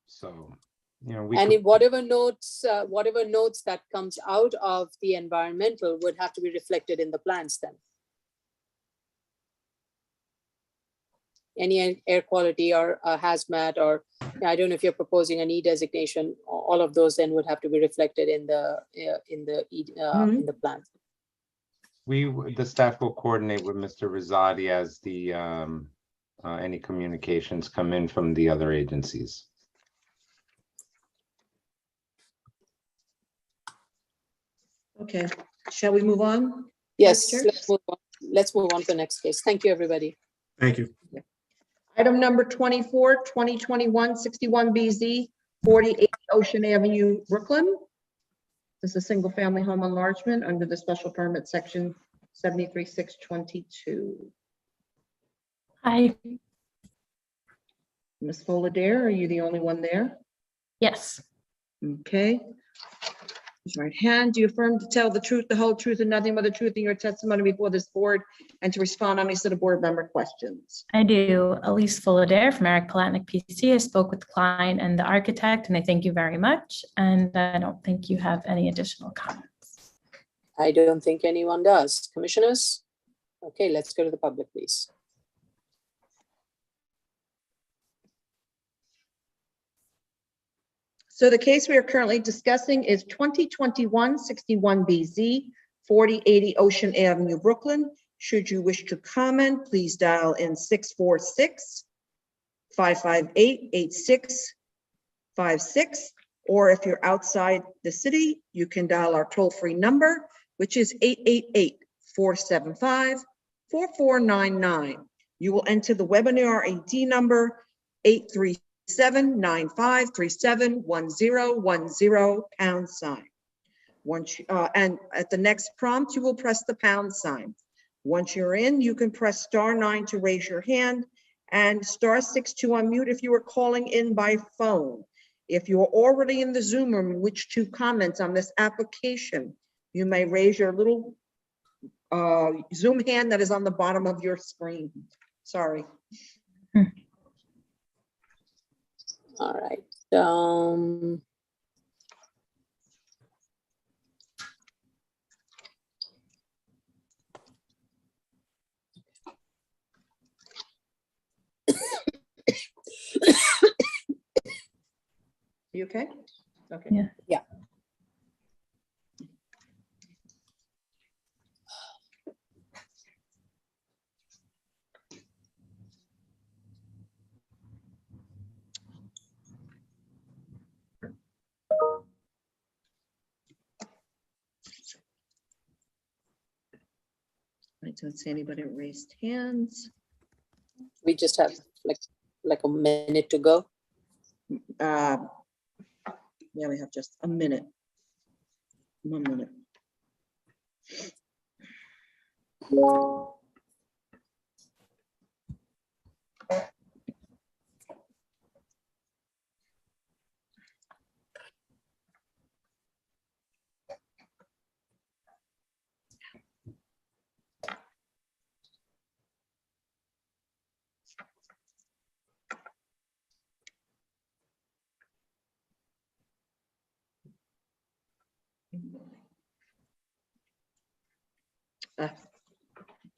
[SPEAKER 1] So,
[SPEAKER 3] and in whatever notes that comes out of the environmental would have to be reflected in the plans then. Any air quality or hazmat, or I don't know if you're proposing an E designation, all of those then would have to be reflected in the plan.
[SPEAKER 1] The staff will coordinate with Mr. Rosati as the any communications come in from the other agencies.
[SPEAKER 10] Okay, shall we move on?
[SPEAKER 3] Yes, let's move on to the next case. Thank you, everybody.
[SPEAKER 18] Thank you.
[SPEAKER 10] Item number 24, 2021-61BZ, 48 Ocean Avenue, Brooklyn. This is a single family home enlargement under the special permit section 73622.
[SPEAKER 14] Hi.
[SPEAKER 10] Ms. Fullader, are you the only one there?
[SPEAKER 14] Yes.
[SPEAKER 10] Okay. Raise your right hand. Do you affirm to tell the truth, the whole truth, and nothing but the truth in your testimony before this board, and to respond only to the board member questions?
[SPEAKER 14] I do. Elise Fullader from Eric Palatnik PC. I spoke with the client and the architect, and I thank you very much. And I don't think you have any additional comments.
[SPEAKER 3] I don't think anyone does. Commissioners? Okay, let's go to the public, please.
[SPEAKER 10] So the case we are currently discussing is 2021-61BZ, 4080 Ocean Avenue, Brooklyn. Should you wish to comment, please dial in 646-558-8656, or if you're outside the city, you can dial our toll-free number, which is 888-475-4499. You will enter the webinar ID number 837-9537-1010 #. Once and at the next prompt, you will press the #. Once you're in, you can press *9 to raise your hand and *6 to unmute if you are calling in by phone. If you are already in the Zoom room and wish to comment on this application, you may raise your little Zoom hand that is on the bottom of your screen. Sorry.
[SPEAKER 3] All right.
[SPEAKER 10] You okay? Okay.
[SPEAKER 14] Yeah.
[SPEAKER 3] Yeah.
[SPEAKER 10] I don't see anybody raised hands.
[SPEAKER 3] We just have like a minute to go.
[SPEAKER 10] Yeah, we have just a minute. 1 minute.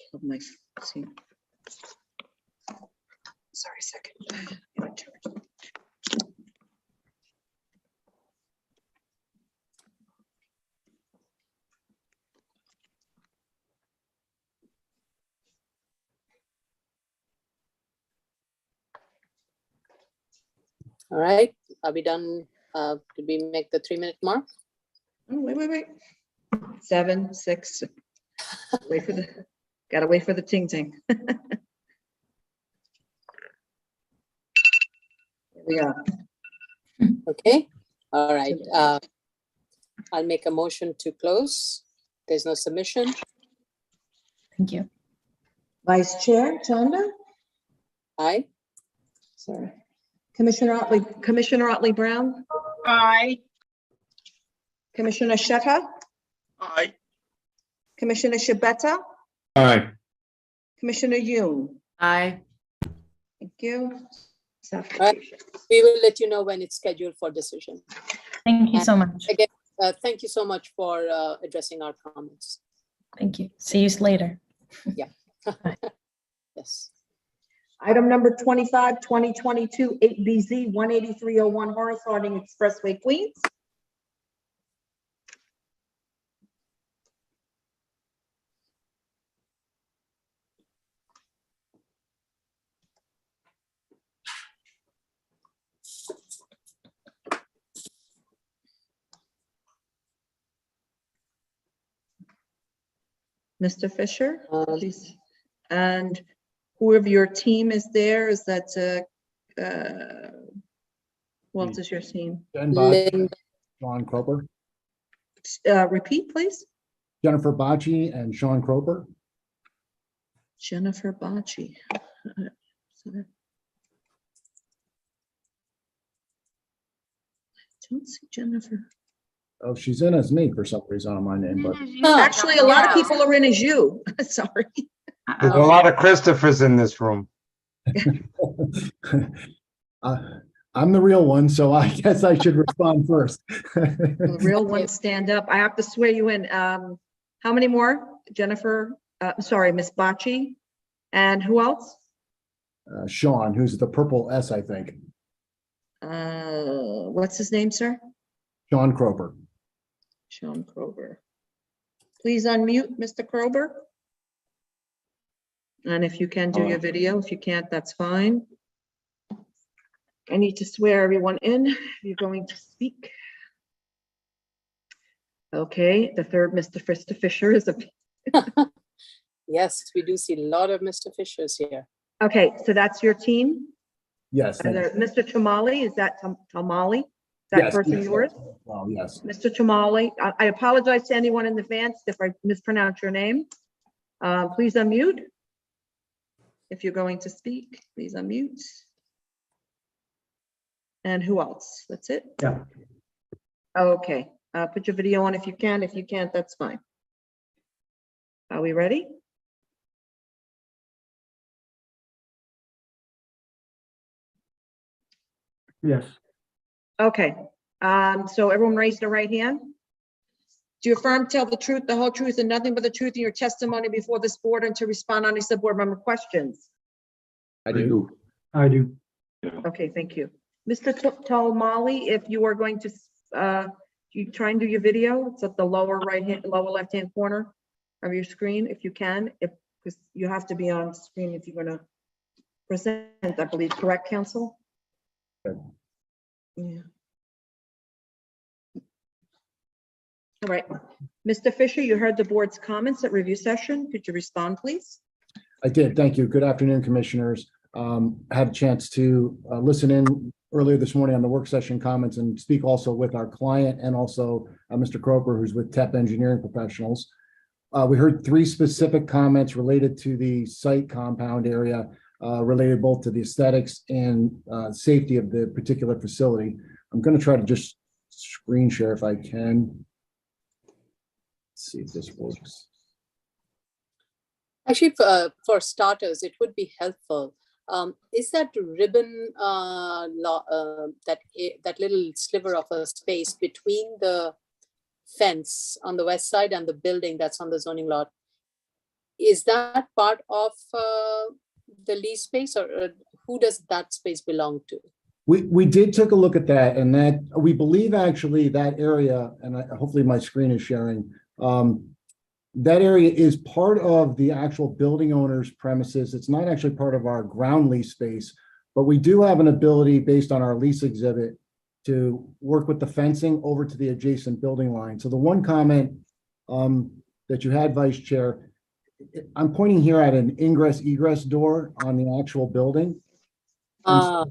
[SPEAKER 10] Killed my scene. Sorry, a second.
[SPEAKER 3] All right, are we done? Did we make the 3-minute mark?
[SPEAKER 10] Oh, wait. 7, 6. Wait for the, gotta wait for the ting ting. Here we go.
[SPEAKER 3] Okay, all right. I'll make a motion to close. There's no submission.
[SPEAKER 14] Thank you.
[SPEAKER 10] Vice Chair Chanda?
[SPEAKER 3] Aye.
[SPEAKER 10] Sorry. Commissioner Otley Brown?
[SPEAKER 19] Aye.
[SPEAKER 10] Commissioner Shetta?
[SPEAKER 5] Aye.
[SPEAKER 10] Commissioner Shabeta?
[SPEAKER 6] Aye.
[SPEAKER 10] Commissioner Yoon?
[SPEAKER 7] Aye.
[SPEAKER 10] Thank you.
[SPEAKER 3] All right. We will let you know when it's scheduled for decision.
[SPEAKER 14] Thank you so much.
[SPEAKER 3] Again, thank you so much for addressing our comments.
[SPEAKER 14] Thank you. See you later.
[SPEAKER 3] Yeah. Yes.
[SPEAKER 10] Item number 25, 2022 8BZ 18301 Horace Harding Expressway, Queens. Mr. Fisher, please. And whoever your team is there, is that, what is your team?
[SPEAKER 4] Jen Bocci, Sean Croper,
[SPEAKER 10] Repeat, please.
[SPEAKER 4] Jennifer Bocci and Sean Croper.
[SPEAKER 10] Jennifer Bocci. Don't see Jennifer.
[SPEAKER 4] Oh, she's in as me for some reason on my name, but
[SPEAKER 10] Actually, a lot of people are in as you. Sorry.
[SPEAKER 1] There's a lot of Christophers in this room.
[SPEAKER 4] I'm the real one, so I guess I should respond first.
[SPEAKER 10] The real ones stand up. I have to swear you in. How many more? Jennifer, sorry, Miss Bocci. And who else?
[SPEAKER 4] Sean, who's the purple S, I think.
[SPEAKER 10] What's his name, sir?
[SPEAKER 4] Sean Croper.
[SPEAKER 10] Sean Krober. Please unmute, Mr. Krober.
[SPEAKER 2] And if you can do your video, if you can't, that's fine. I need to swear everyone in. If you're going to speak. Okay, the third Mr. Fisher is a,
[SPEAKER 3] Yes, we do see a lot of Mr. Fishers here.
[SPEAKER 2] okay, so that's your team?
[SPEAKER 4] Yes. thank you.
[SPEAKER 2] Mr. Tamali, is that Tamali? That
[SPEAKER 4] Yes,
[SPEAKER 2] person
[SPEAKER 4] yes,
[SPEAKER 2] yours?
[SPEAKER 4] Well, yes.
[SPEAKER 2] Mr. Tamali, I apologize to anyone in advance if I mispronounce your name. Please unmute. If you're going to speak, please unmute. And who else? That's it?
[SPEAKER 4] Yeah.
[SPEAKER 2] Okay, put your video on if you can. If you can't, that's fine. Are we ready?
[SPEAKER 15] Yes.
[SPEAKER 2] Okay, so everyone raise their right hand. Do you affirm to tell the truth, the whole truth, and nothing but the truth in your testimony before this board and to respond on any sub-board member questions?
[SPEAKER 8] I do.
[SPEAKER 15] I do.
[SPEAKER 2] Okay, thank you. Mr. Talmali, if you are going to, you try and do your video, it's at the lower right hand, lower left-hand corner of your screen, if you can, because you have to be on screen if you're gonna present, I believe, correct, counsel? Yeah. All right, Mr. Fisher, you heard the board's comments at review session. Could you respond, please?
[SPEAKER 4] I did. Thank you. Good afternoon, commissioners. Had a chance to listen in earlier this morning on the work session comments and speak also with our client and also Mr. Croker, who's with TEP Engineering Professionals. We heard three specific comments related to the site compound area, related both to the aesthetics and safety of the particular facility. I'm going to try to just screen share if I can. Let's see if this works.
[SPEAKER 3] Actually, for starters, it would be helpful. Is that ribbon, that little sliver of a space between the fence on the west side and the building that's on the zoning lot, is that part of the lease space, or who does that space belong to?
[SPEAKER 4] We did take a look at that, and that we believe actually that area, and hopefully my screen is sharing, that area is part of the actual building owner's premises. It's not actually part of our ground lease space, but we do have an ability based on our lease exhibit to work with the fencing over to the adjacent building line. So the one comment that you had, Vice Chair, I'm pointing here at an ingress egress door on the actual building. So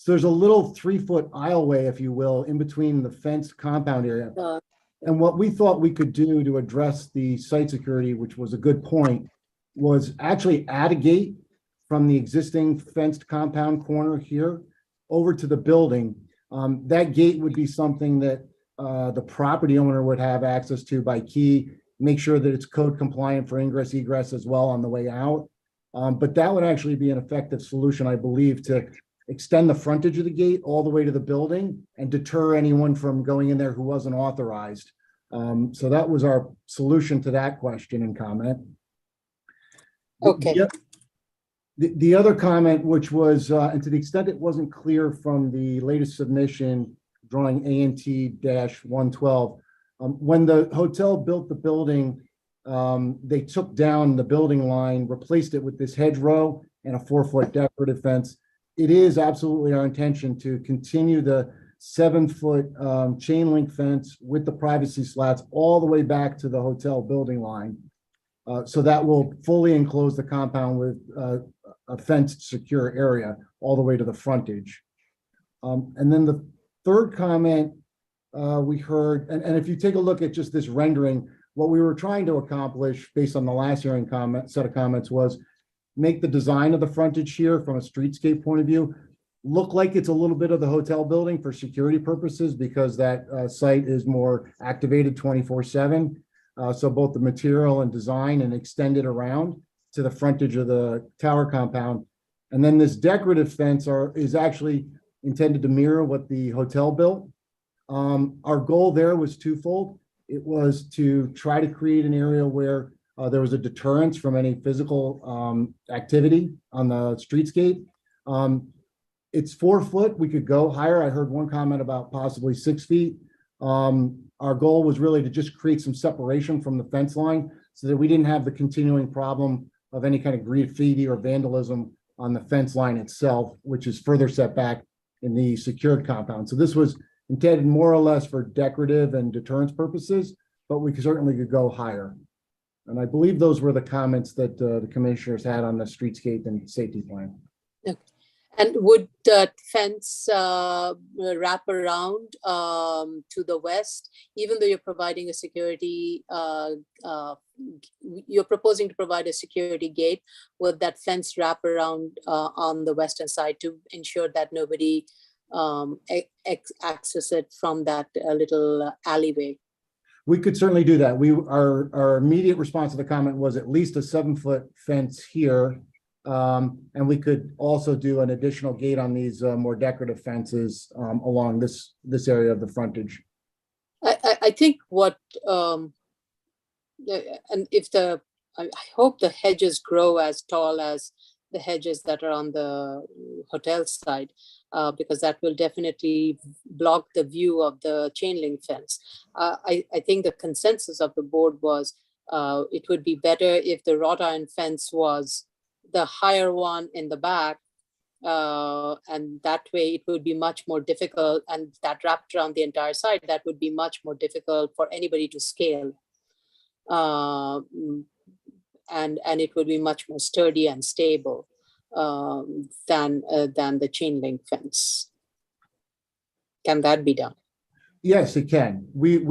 [SPEAKER 4] there's a little 3-foot aisleway, if you will, in between the fence compound area. And what we thought we could do to address the site security, which was a good point, was actually add a gate from the existing fenced compound corner here over to the building. That gate would be something that the property owner would have access to by key, make sure that it's code compliant for ingress egress as well on the way out. But that would actually be an effective solution, I believe, to extend the frontage of the gate all the way to the building and deter anyone from going in there who wasn't authorized. So that was our solution to that question and comment.
[SPEAKER 3] Okay.
[SPEAKER 4] The other comment, which was, and to the extent it wasn't clear from the latest submission, drawing ANT-112, when the hotel built the building, they took down the building line, replaced it with this hedgerow and a 4-foot decorative fence. It is absolutely our intention to continue the 7-foot chain link fence with the privacy slats all the way back to the hotel building line. So that will fully enclose the compound with a fenced secure area all the way to the frontage. And then the third comment we heard, and if you take a look at just this rendering, what we were trying to accomplish based on the last hearing set of comments was make the design of the frontage here from a streetscape point of view look like it's a little bit of the hotel building for security purposes, because that site is more activated 24/7. So both the material and design and extend it around to the frontage of the tower compound. And then this decorative fence is actually intended to mirror what the hotel built. Our goal there was twofold. It was to try to create an area where there was a deterrence from any physical activity on the streetscape. It's 4 foot. We could go higher. I heard one comment about possibly 6 feet. Our goal was really to just create some separation from the fence line so that we didn't have the continuing problem of any kind of graffiti or vandalism on the fence line itself, which is further set back in the secured compound. So this was intended more or less for decorative and deterrence purposes, but we certainly could go higher. And I believe those were the comments that the commissioners had on the streetscape and safety plan.
[SPEAKER 3] Okay. And would the fence wrap around to the west, even though you're providing a security, you're proposing to provide a security gate, would that fence wrap around on the western side to ensure that nobody access it from that little alleyway?
[SPEAKER 4] We could certainly do that. Our immediate response to the comment was at least a 7-foot fence here. And we could also do an additional gate on these more decorative fences along this area of the frontage.
[SPEAKER 3] I think what, and if I hope the hedges grow as tall as the hedges that are on the hotel side, because that will definitely block the view of the chain link fence. I think the consensus of the board was it would be better if the wrought iron fence was the higher one in the back, and that way it would be much more difficult, and that wrapped around the entire side, that would be much more difficult for anybody to scale. And it would be much more sturdy and stable than the chain link fence. Can that be done?
[SPEAKER 4] Yes, it can. We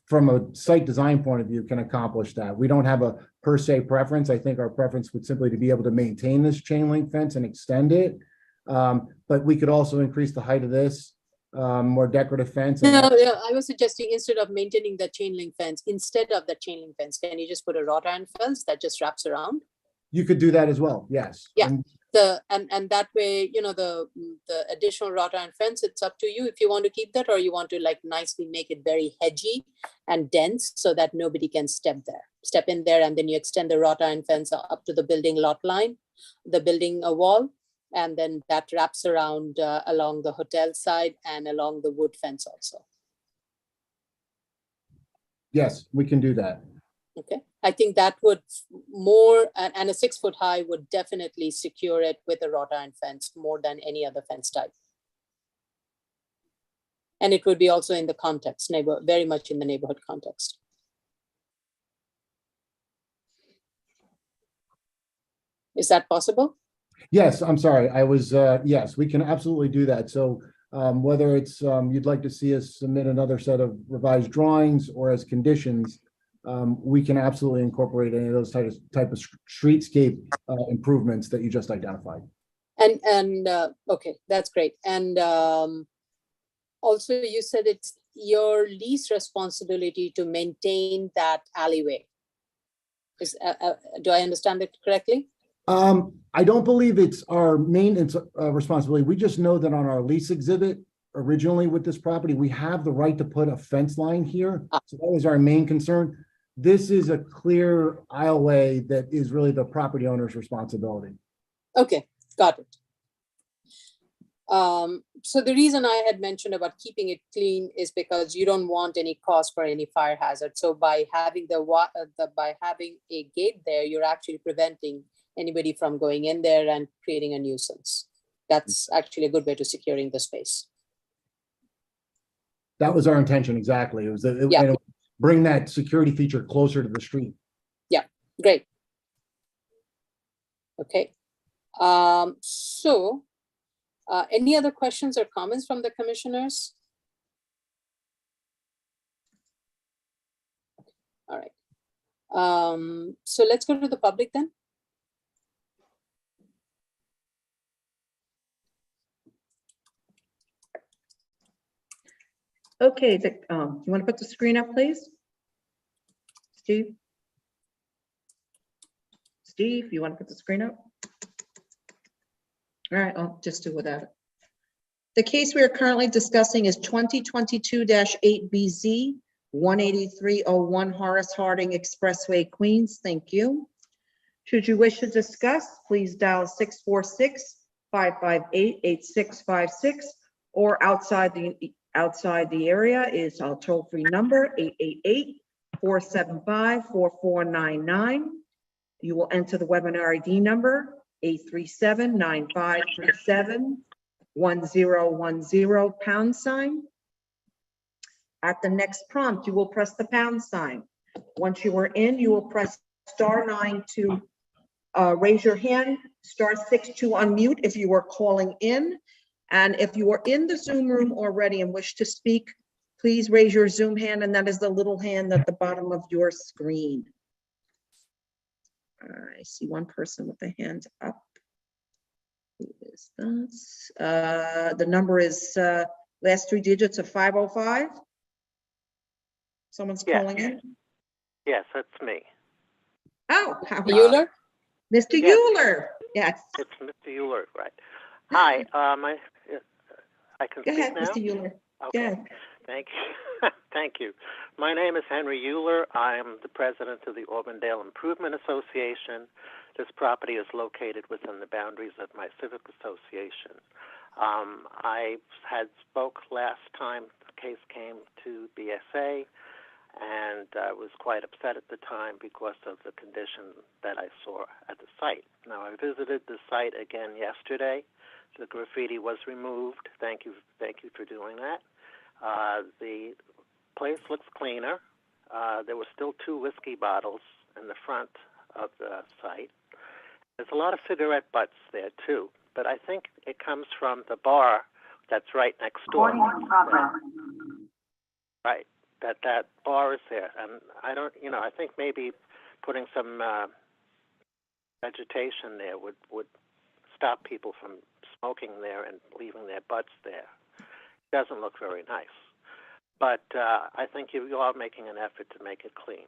[SPEAKER 4] from a site design point of view can accomplish that. We don't have a per se preference. I think our preference would simply to be able to maintain this chain link fence and extend it. But we could also increase the height of this more decorative fence.
[SPEAKER 3] No, I was suggesting instead of maintaining the chain link fence, instead of the chain link fence, can you just put a wrought iron fence that just wraps around?
[SPEAKER 4] You could do that as well. Yes.
[SPEAKER 3] Yeah. And that way, the additional wrought iron fence, it's up to you if you want to keep that, or you want to like nicely make it very hedgy and dense so that nobody can step in there, and then you extend the wrought iron fence up to the building lot line, the building wall, and then that wraps around along the hotel side and along the wood fence also.
[SPEAKER 4] Yes, we can do that.
[SPEAKER 3] Okay, I think that would more, and a 6-foot high would definitely secure it with a wrought iron fence more than any other fence type. And it would be also in the context, very much in the neighborhood context. Is that possible?
[SPEAKER 4] Yes, I'm sorry. I was, yes, we can absolutely do that. So whether it's you'd like to see us submit another set of revised drawings or as conditions, we can absolutely incorporate any of those type of streetscape improvements that you just identified.
[SPEAKER 3] And okay, that's great. And also you said it's your lease responsibility to maintain that alleyway. Do I understand it correctly?
[SPEAKER 4] I don't believe it's our maintenance responsibility. We just know that on our lease exhibit originally with this property, we have the right to put a fence line here. So that was our main concern. This is a clear aisleway that is really the property owner's responsibility.
[SPEAKER 3] Okay, got it. So the reason I had mentioned about keeping it clean is because you don't want any cause for any fire hazard. So by having having a gate there, you're actually preventing anybody from going in there and creating a nuisance. That's actually a good way to securing the space.
[SPEAKER 4] That was our intention, exactly. It was it bring that security feature closer to the street.
[SPEAKER 3] Yeah, great. Okay. So any other questions or comments from the commissioners? All right. So let's go to the public then.
[SPEAKER 2] Okay, you want to put the screen up, please? Steve? Steve, you want to put the screen up? All right, I'll just do without it. The case we are currently discussing is 2022-8BZ, 18301 Horace Harding Expressway, Queens. Thank you. Should you wish to discuss, please dial 646-558-8656, or outside the area is our toll-free number 888-475-4499.
[SPEAKER 10] You will enter the webinar ID number 837-9537-1010 #. At the next prompt, you will press the pound sign. Once you are in, you will press *9 to raise your hand, *6 to unmute if you are calling in. And if you are in the Zoom room already and wish to speak, please raise your Zoom hand, and that is the little hand at the bottom of your screen. I see one person with the hand up. Who is that? The number is last 3 digits of 505. Someone's calling in.
[SPEAKER 16] Yes, that's me.
[SPEAKER 10] Oh, how
[SPEAKER 3] Euler?
[SPEAKER 10] Mr.
[SPEAKER 16] Yes.
[SPEAKER 10] Euler. Yes.
[SPEAKER 16] It's Mr. Euler, right? Hi, I can
[SPEAKER 10] Go
[SPEAKER 16] speak
[SPEAKER 10] ahead,
[SPEAKER 16] now?
[SPEAKER 10] Mr. Euler.
[SPEAKER 16] Okay, thank you. Thank you. My name is Henry Euler. I am the president of the Auburndale Improvement Association. This property is located within the boundaries of my civic association. I had spoke last time the case came to BSA, and I was quite upset at the time because of the condition that I saw at the site. Now, I visited the site again yesterday. The graffiti was removed. Thank you for doing that. The place looks cleaner. There were still 2 whiskey bottles in the front of the site. There's a lot of cigarette butts there too, but I think it comes from the bar that's right next door. Right, that bar is there, and I don't, I think maybe putting some vegetation there would stop people from smoking there and leaving their butts there. It doesn't look very nice. But I think you are making an effort to make it clean.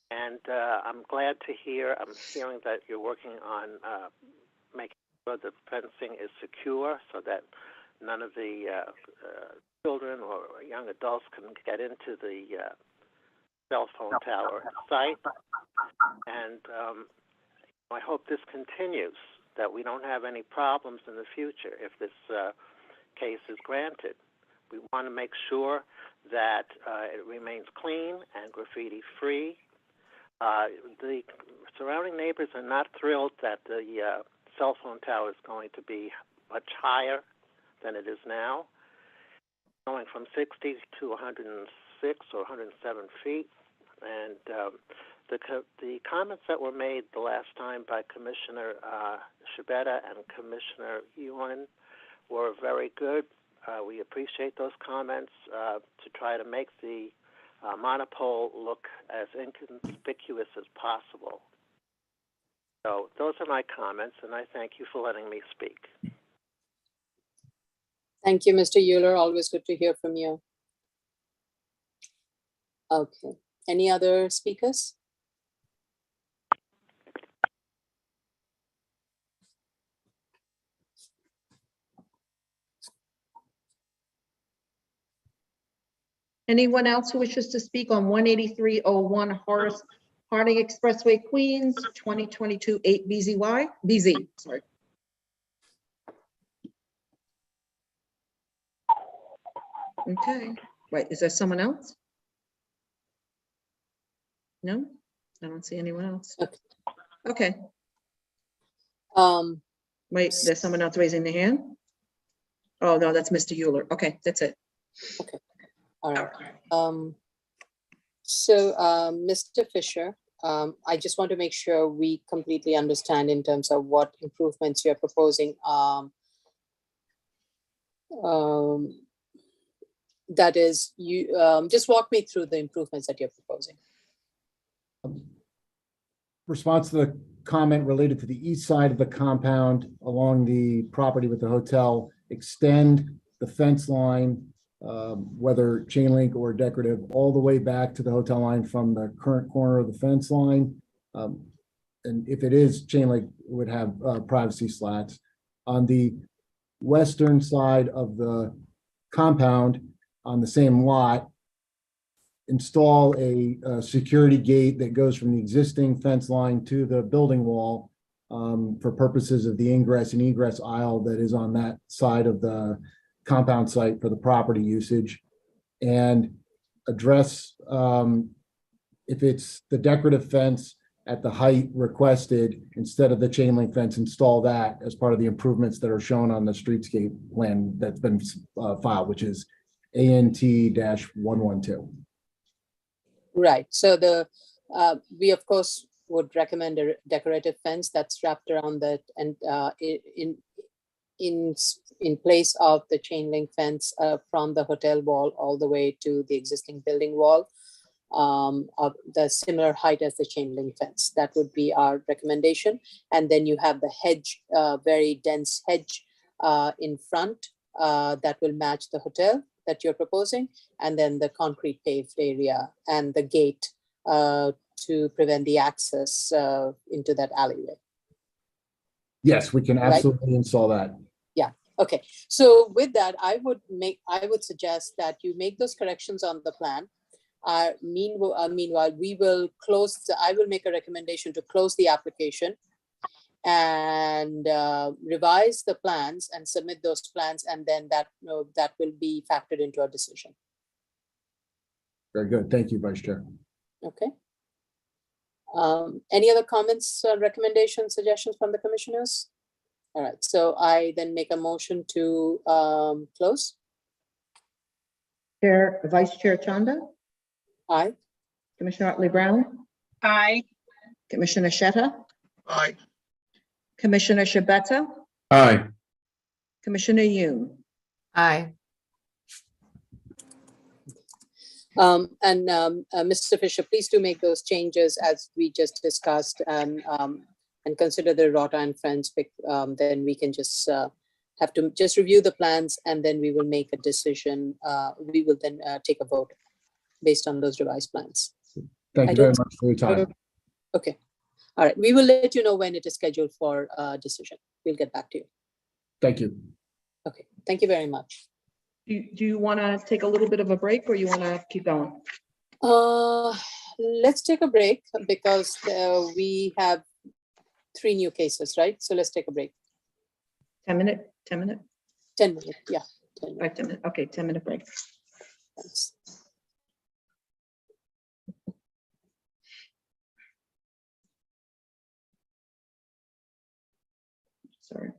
[SPEAKER 16] And I'm glad to hear, I'm hearing that you're working on making sure the fencing is secure so that none of the children or young adults can get into the cell phone tower site. And I hope this continues, that we don't have any problems in the future if this case is granted. We want to make sure that it remains clean and graffiti-free. The surrounding neighbors are not thrilled that the cell phone tower is going to be much higher than it is now, going from 60 to 106 or 107 feet. And the comments that were made the last time by Commissioner Shabeta and Commissioner Ewan were very good. We appreciate those comments to try to make the monopole look as inconspicuous as possible. So those are my comments, and I thank you for letting me speak.
[SPEAKER 3] Thank you, Mr. Euler. Always good to hear from you. Okay. Any other speakers?
[SPEAKER 10] Anyone else who wishes to speak on 18301 Harding Expressway, Queens, 2022 8 BZ, sorry. Okay, wait, is there someone else? No, I don't see anyone else. Okay. Wait, there's someone else raising their hand? Oh, no, that's Mr. Euler. Okay, that's it.
[SPEAKER 3] Okay. All right. Mr. Fisher, I just want to make sure we completely understand in terms of what improvements you're proposing. That is, you just walk me through the improvements that you're proposing.
[SPEAKER 4] Response to the comment related to the east side of the compound along the property with the hotel, extend the fence line, whether chain link or decorative, all the way back to the hotel line from the current corner of the fence line. And if it is chain link, it would have privacy slats. On the western side of the compound on the same lot, install a security gate that goes from the existing fence line to the building wall for purposes of the ingress and egress aisle that is on that side of the compound site for the property usage, and address if it's the decorative fence, at the height requested, instead of the chain link fence, install that as part of the improvements that are shown on the streetscape plan that's been filed, which is ANT-112.
[SPEAKER 3] Right, so we of course would recommend a decorative fence that's wrapped around that and in place of the chain link fence from the hotel wall all the way to the existing building wall of the similar height as the chain link fence. That would be our recommendation. And then you have the hedge, very dense hedge in front that will match the hotel that you're proposing, and then the concrete paved area and the gate to prevent the access into that alleyway.
[SPEAKER 4] Yes, we can absolutely install that.
[SPEAKER 3] Yeah, okay. So with that, I would suggest that you make those corrections on the plan. Meanwhile, we will I will make a recommendation to close the application and revise the plans and submit those plans, and then that will be factored into our decision.
[SPEAKER 4] Very good. Thank you, Vice Chair.
[SPEAKER 3] Okay. Any other comments, recommendations, suggestions from the commissioners? All right, so I then make a motion to close.
[SPEAKER 10] Vice Chair Chanda,
[SPEAKER 3] Aye.
[SPEAKER 10] Commissioner Otley Brown,
[SPEAKER 19] Aye.
[SPEAKER 10] Commissioner Shetta,
[SPEAKER 5] Aye.
[SPEAKER 10] Commissioner Shabeta,
[SPEAKER 6] Aye.
[SPEAKER 10] Commissioner Yoon.
[SPEAKER 7] Aye.
[SPEAKER 3] Mr. Fisher, please do make those changes as we just discussed, and consider the wrought iron fence. Then we can just have to just review the plans, and then we will make a decision. We will then take a vote based on those revised plans.
[SPEAKER 4] Thank you very much for your time.
[SPEAKER 3] Okay. All right. We will let you know when it is scheduled for decision. We'll get back to you.
[SPEAKER 4] Thank you.
[SPEAKER 3] Okay. Thank you very much.
[SPEAKER 2] Do you want to take a little bit of a break, or you want to keep going?
[SPEAKER 3] Let's take a break because we have 3 new cases, right? So let's take a break.
[SPEAKER 2] 10 minute, 10 minute?
[SPEAKER 3] 10 minutes, yeah. 10
[SPEAKER 2] minutes. 10 minute, okay, 10-minute break.
[SPEAKER 3] Thanks.
[SPEAKER 2] Sorry.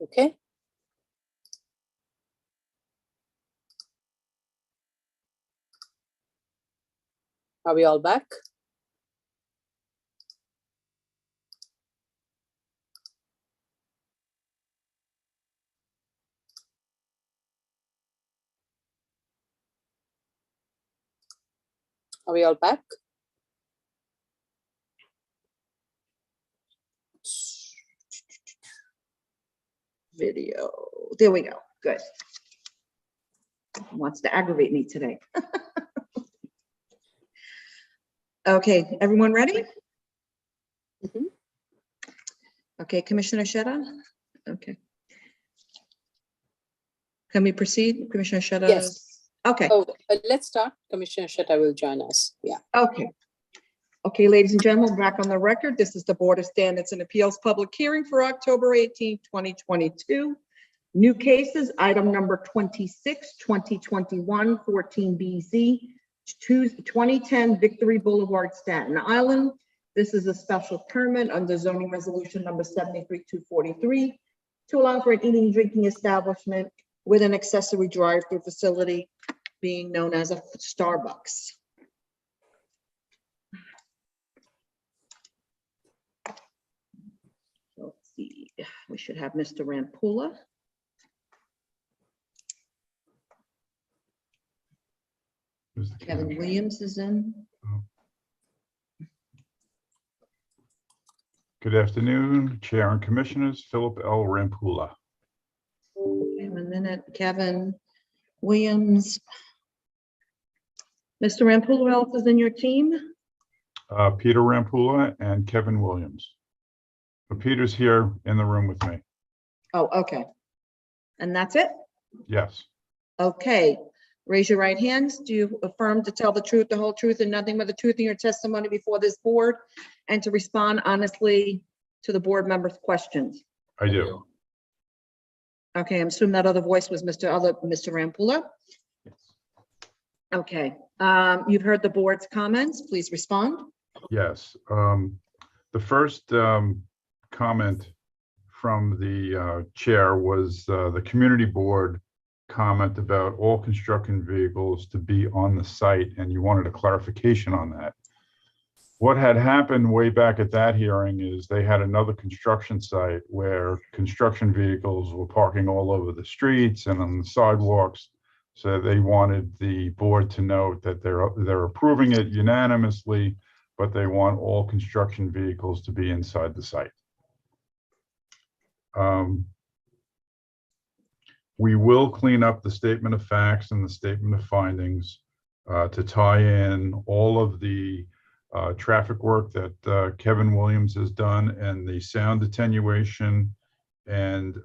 [SPEAKER 3] Okay. Are we all back? Are we all back?
[SPEAKER 10] Video. There we go. Good. Wants to aggravate me today. Okay, everyone ready? Okay, Commissioner Sheta? Okay. Can we proceed, Commissioner Sheta?
[SPEAKER 3] Yes.
[SPEAKER 10] Okay.
[SPEAKER 3] Oh, let's start. Commissioner Sheta will join us. Yeah.
[SPEAKER 10] Okay. Okay, ladies and gentlemen, back on the record. This is the Board of Standards and Appeals public hearing for October 18, 2022. New cases, item number 26, 2021, 14BZ, 2010 Victory Boulevard, Staten Island. This is a special permit under zoning resolution number 73243 to allow for an eating and drinking establishment with an accessory drive-through facility being known as a Starbucks. Let's see, we should have Mr. Rampula. Kevin Williams is in.
[SPEAKER 13] Good afternoon, Chair and Commissioners. Philip L. Rampula.
[SPEAKER 10] Okay, 1 minute, Kevin Williams. Mr. Rampula, who else is in your team?
[SPEAKER 13] Peter Rampula and Kevin Williams. But Peter's here in the room with me.
[SPEAKER 10] Oh, okay. And that's it?
[SPEAKER 13] Yes,
[SPEAKER 10] Okay. Raise your right hands. Do you affirm to tell the truth, the whole truth, and nothing but the truth in your testimony before this board, and to respond honestly to the board members' questions?
[SPEAKER 13] I do.
[SPEAKER 10] Okay, I'm assuming that other voice was Mr. Rampula. Okay, you've heard the board's comments. Please respond.
[SPEAKER 13] Yes. The first comment from the chair was the community board comment about all construction vehicles to be on the site, and you wanted a clarification on that. What had happened way back at that hearing is they had another construction site where construction vehicles were parking all over the streets and on the sidewalks. So they wanted the board to note that they're approving it unanimously, but they want all construction vehicles to be inside the site. We will clean up the statement of facts and the statement of findings to tie in all of the traffic work that Kevin Williams has done and the sound attenuation and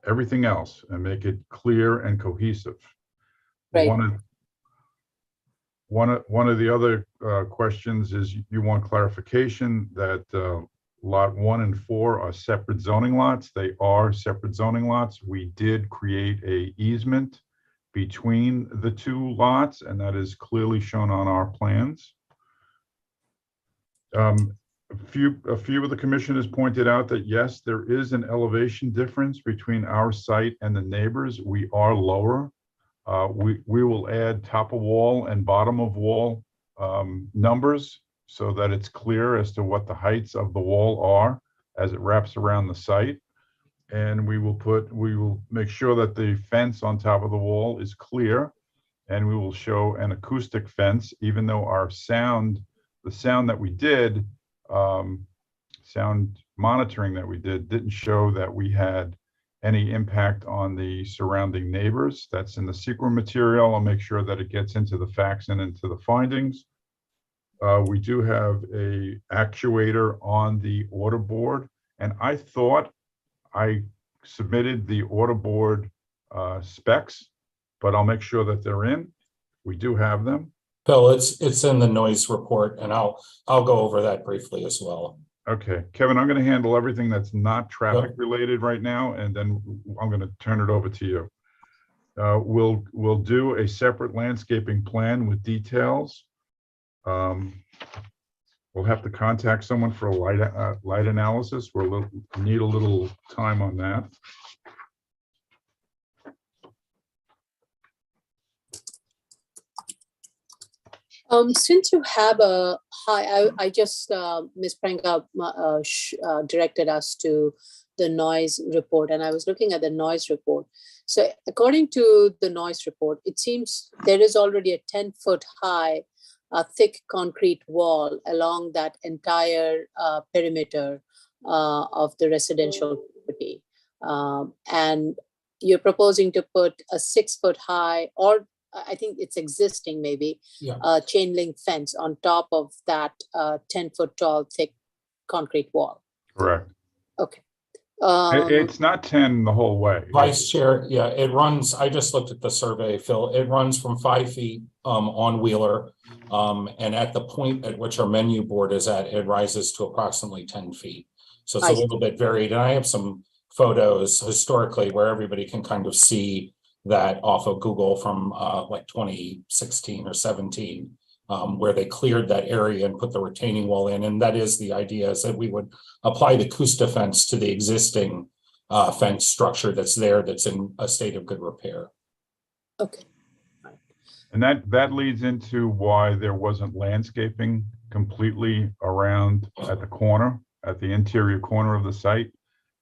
[SPEAKER 13] everything else, and make it clear and cohesive.
[SPEAKER 3] Right.
[SPEAKER 13] One of the other questions is you want clarification that Lot 1 and 4 are separate zoning lots. They are separate zoning lots. We did create a easement between the two lots, and that is clearly shown on our plans. A few of the commissioners pointed out that yes, there is an elevation difference between our site and the neighbors. We are lower. We will add top of wall and bottom of wall numbers so that it's clear as to what the heights of the wall are as it wraps around the site. And we will make sure that the fence on top of the wall is clear, and we will show an acoustic fence, even though our the sound that we did, sound monitoring that we didn't show that we had any impact on the surrounding neighbors. That's in the secret material. I'll make sure that it gets into the facts and into the findings. We do have a actuator on the order board, and I thought I submitted the order board specs, but I'll make sure that they're in. We do have them.
[SPEAKER 17] Bill, it's in the noise report, and I'll go over that briefly as well.
[SPEAKER 13] Okay, Kevin, I'm going to handle everything that's not traffic related right now, and then I'm going to turn it over to you. We'll do a separate landscaping plan with details. We'll have to contact someone for a light analysis. We'll need a little time on that.
[SPEAKER 3] Since you have a high, I just, Ms. Prenga directed us to the noise report, and I was looking at the noise report. So according to the noise report, it seems there is already a 10-foot high, thick concrete wall along that entire perimeter of the residential property. And you're proposing to put a 6-foot high, or I think it's existing maybe, chain link fence on top of that 10-foot tall, thick concrete wall.
[SPEAKER 13] Correct.
[SPEAKER 3] Okay.
[SPEAKER 13] It's not 10 the whole way.
[SPEAKER 17] Vice Chair, yeah, it runs, I just looked at the survey, Phil, it runs from 5 feet on Wheeler. And at the point at which our menu board is at, it rises to approximately 10 feet. So it's a little bit varied. And I have some photos historically where everybody can kind of see that off of Google from like 2016 or 17, where they cleared that area and put the retaining wall in. And that is the idea, is that we would apply the Custa fence to the existing fence structure that's there, that's in a state of good repair.
[SPEAKER 3] Okay.
[SPEAKER 13] And that leads into why there wasn't landscaping completely around at the corner, at the interior corner of the site.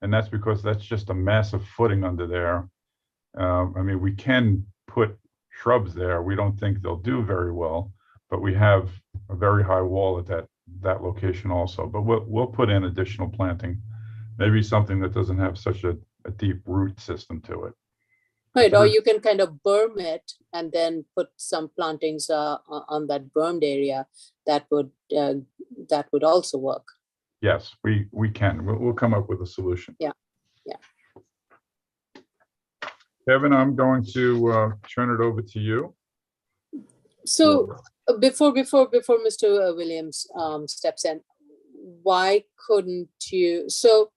[SPEAKER 13] And that's because that's just a massive footing under there. I mean, we can put shrubs there. We don't think they'll do very well, but we have a very high wall at that location also. But we'll put in additional planting, maybe something that doesn't have such a deep root system to it.
[SPEAKER 3] Right, or you can kind of berm it and then put some plantings on that bermed area. That would also work.
[SPEAKER 13] Yes, we can. We'll come up with a solution.
[SPEAKER 3] Yeah, yeah.
[SPEAKER 13] Kevin, I'm going to turn it over to you.
[SPEAKER 3] So before Mr. Williams steps in, why couldn't you? So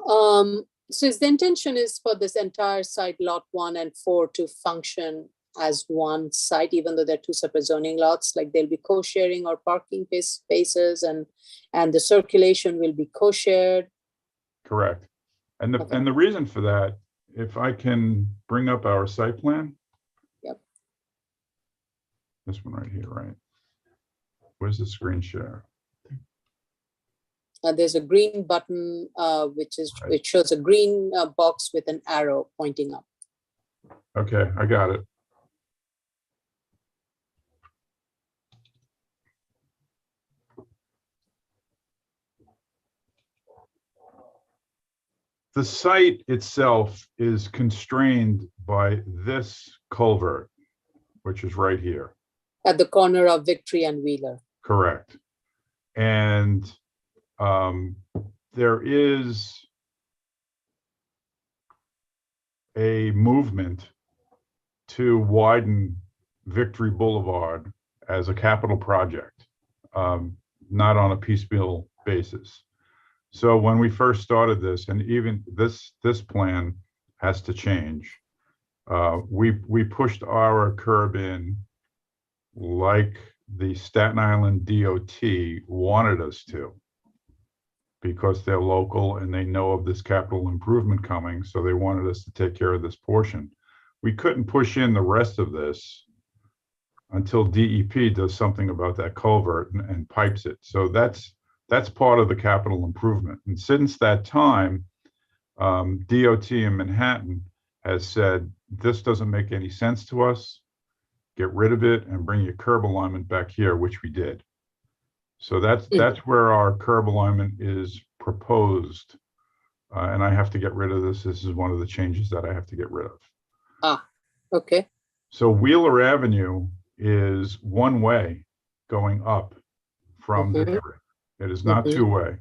[SPEAKER 3] the intention is for this entire site, lot 1 and 4, to function as one site, even though they're 2 separate zoning lots. Like they'll be co-sharing or parking spaces, and the circulation will be co-shared.
[SPEAKER 13] Correct. And the reason for that, if I can bring up our site plan.
[SPEAKER 3] Yep.
[SPEAKER 13] This one right here, right? Where's the screen share?
[SPEAKER 3] There's a green button, which shows a green box with an arrow pointing up.
[SPEAKER 13] Okay, I got it. The site itself is constrained by this culvert, which is right here.
[SPEAKER 3] At the corner of Victory and Wheeler.
[SPEAKER 13] Correct. And there is a movement to widen Victory Boulevard as a capital project, not on a piecemeal basis. So when we first started this, and even this plan has to change, we pushed our curb in like the Staten Island DOT wanted us to, because they're local and they know of this capital improvement coming. So they wanted us to take care of this portion. We couldn't push in the rest of this until DEP does something about that culvert and pipes it. So that's part of the capital improvement. And since that time, DOT in Manhattan has said, this doesn't make any sense to us. Get rid of it and bring your curb alignment back here, which we did. So that's where our curb alignment is proposed. And I have to get rid of this. This is one of the changes that I have to get rid of.
[SPEAKER 3] Ah, okay.
[SPEAKER 13] So Wheeler Avenue is one way going up from Victory. It is not two-way.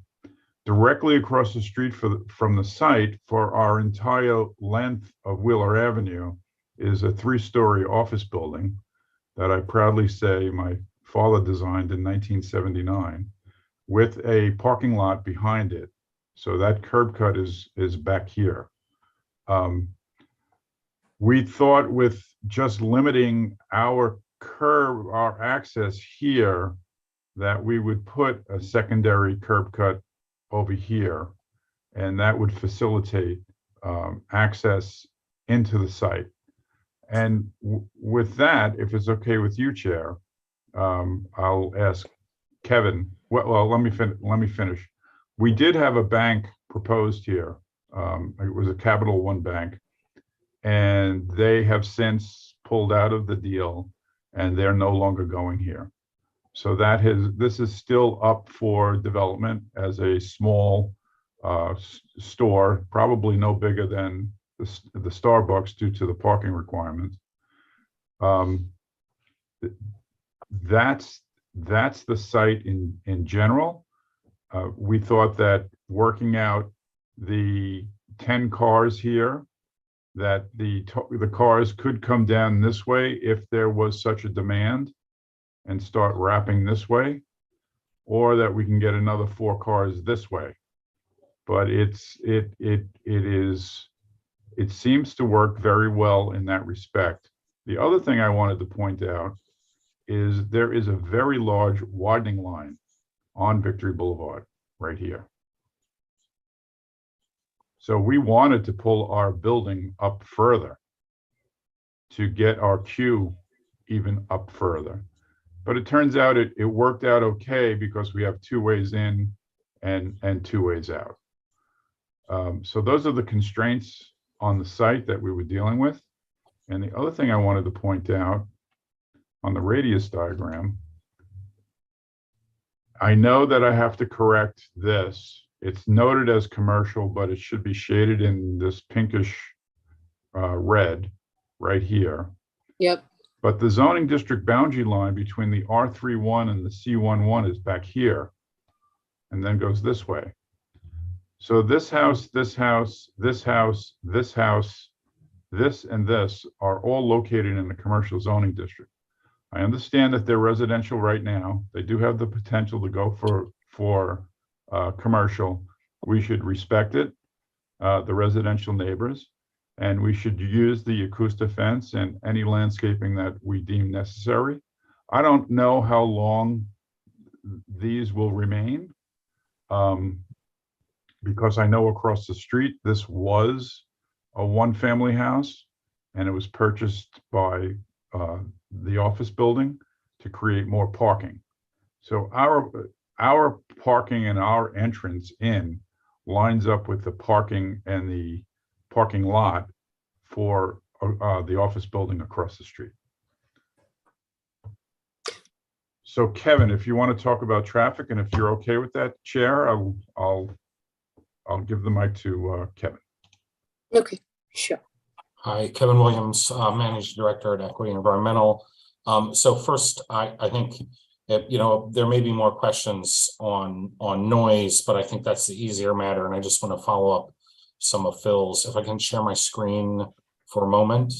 [SPEAKER 13] Directly across the street from the site for our entire length of Wheeler Avenue is a 3-story office building that I proudly say my father designed in 1979, with a parking lot behind it. So that curb cut is back here. We thought with just limiting our access here that we would put a secondary curb cut over here, and that would facilitate access into the site. And with that, if it's okay with you, Chair, I'll ask Kevin. Well, let me finish. We did have a bank proposed here. It was a Capital One bank, and they have since pulled out of the deal, and they're no longer going here. So this is still up for development as a small store, probably no bigger than the Starbucks due to the parking requirements. That's the site in general. We thought that working out the 10 cars here, that the cars could come down this way if there was such a demand and start wrapping this way, or that we can get another 4 cars this way. But it seems to work very well in that respect. The other thing I wanted to point out is there is a very large widening line on Victory Boulevard right here. So we wanted to pull our building up further to get our queue even up further. But it turns out it worked out okay because we have 2 ways in and 2 ways out. So those are the constraints on the site that we were dealing with. And the other thing I wanted to point out on the radius diagram, I know that I have to correct this. It's noted as commercial, but it should be shaded in this pinkish red right here.
[SPEAKER 3] Yep.
[SPEAKER 13] But the zoning district boundary line between the R31 and the C11 is back here and then goes this way. So this house, this house, this house, this house, this and this are all located in the commercial zoning district. I understand that they're residential right now. They do have the potential to go for commercial. We should respect it, the residential neighbors, and we should use the acoustic fence and any landscaping that we deem necessary. I don't know how long these will remain, because I know across the street, this was a 1-family house, and it was purchased by the office building to create more parking. So our parking and our entrance in lines up with the parking and the parking lot for the office building across the street. So Kevin, if you want to talk about traffic, and if you're okay with that, Chair, I'll give the mic to Kevin.
[SPEAKER 3] Okay, sure.
[SPEAKER 17] Hi, Kevin Williams, Managing Director at Equity Environmental. So first, I think, there may be more questions on noise, but I think that's the easier matter. And I just want to follow up some of Phil's. If I can share my screen for a moment.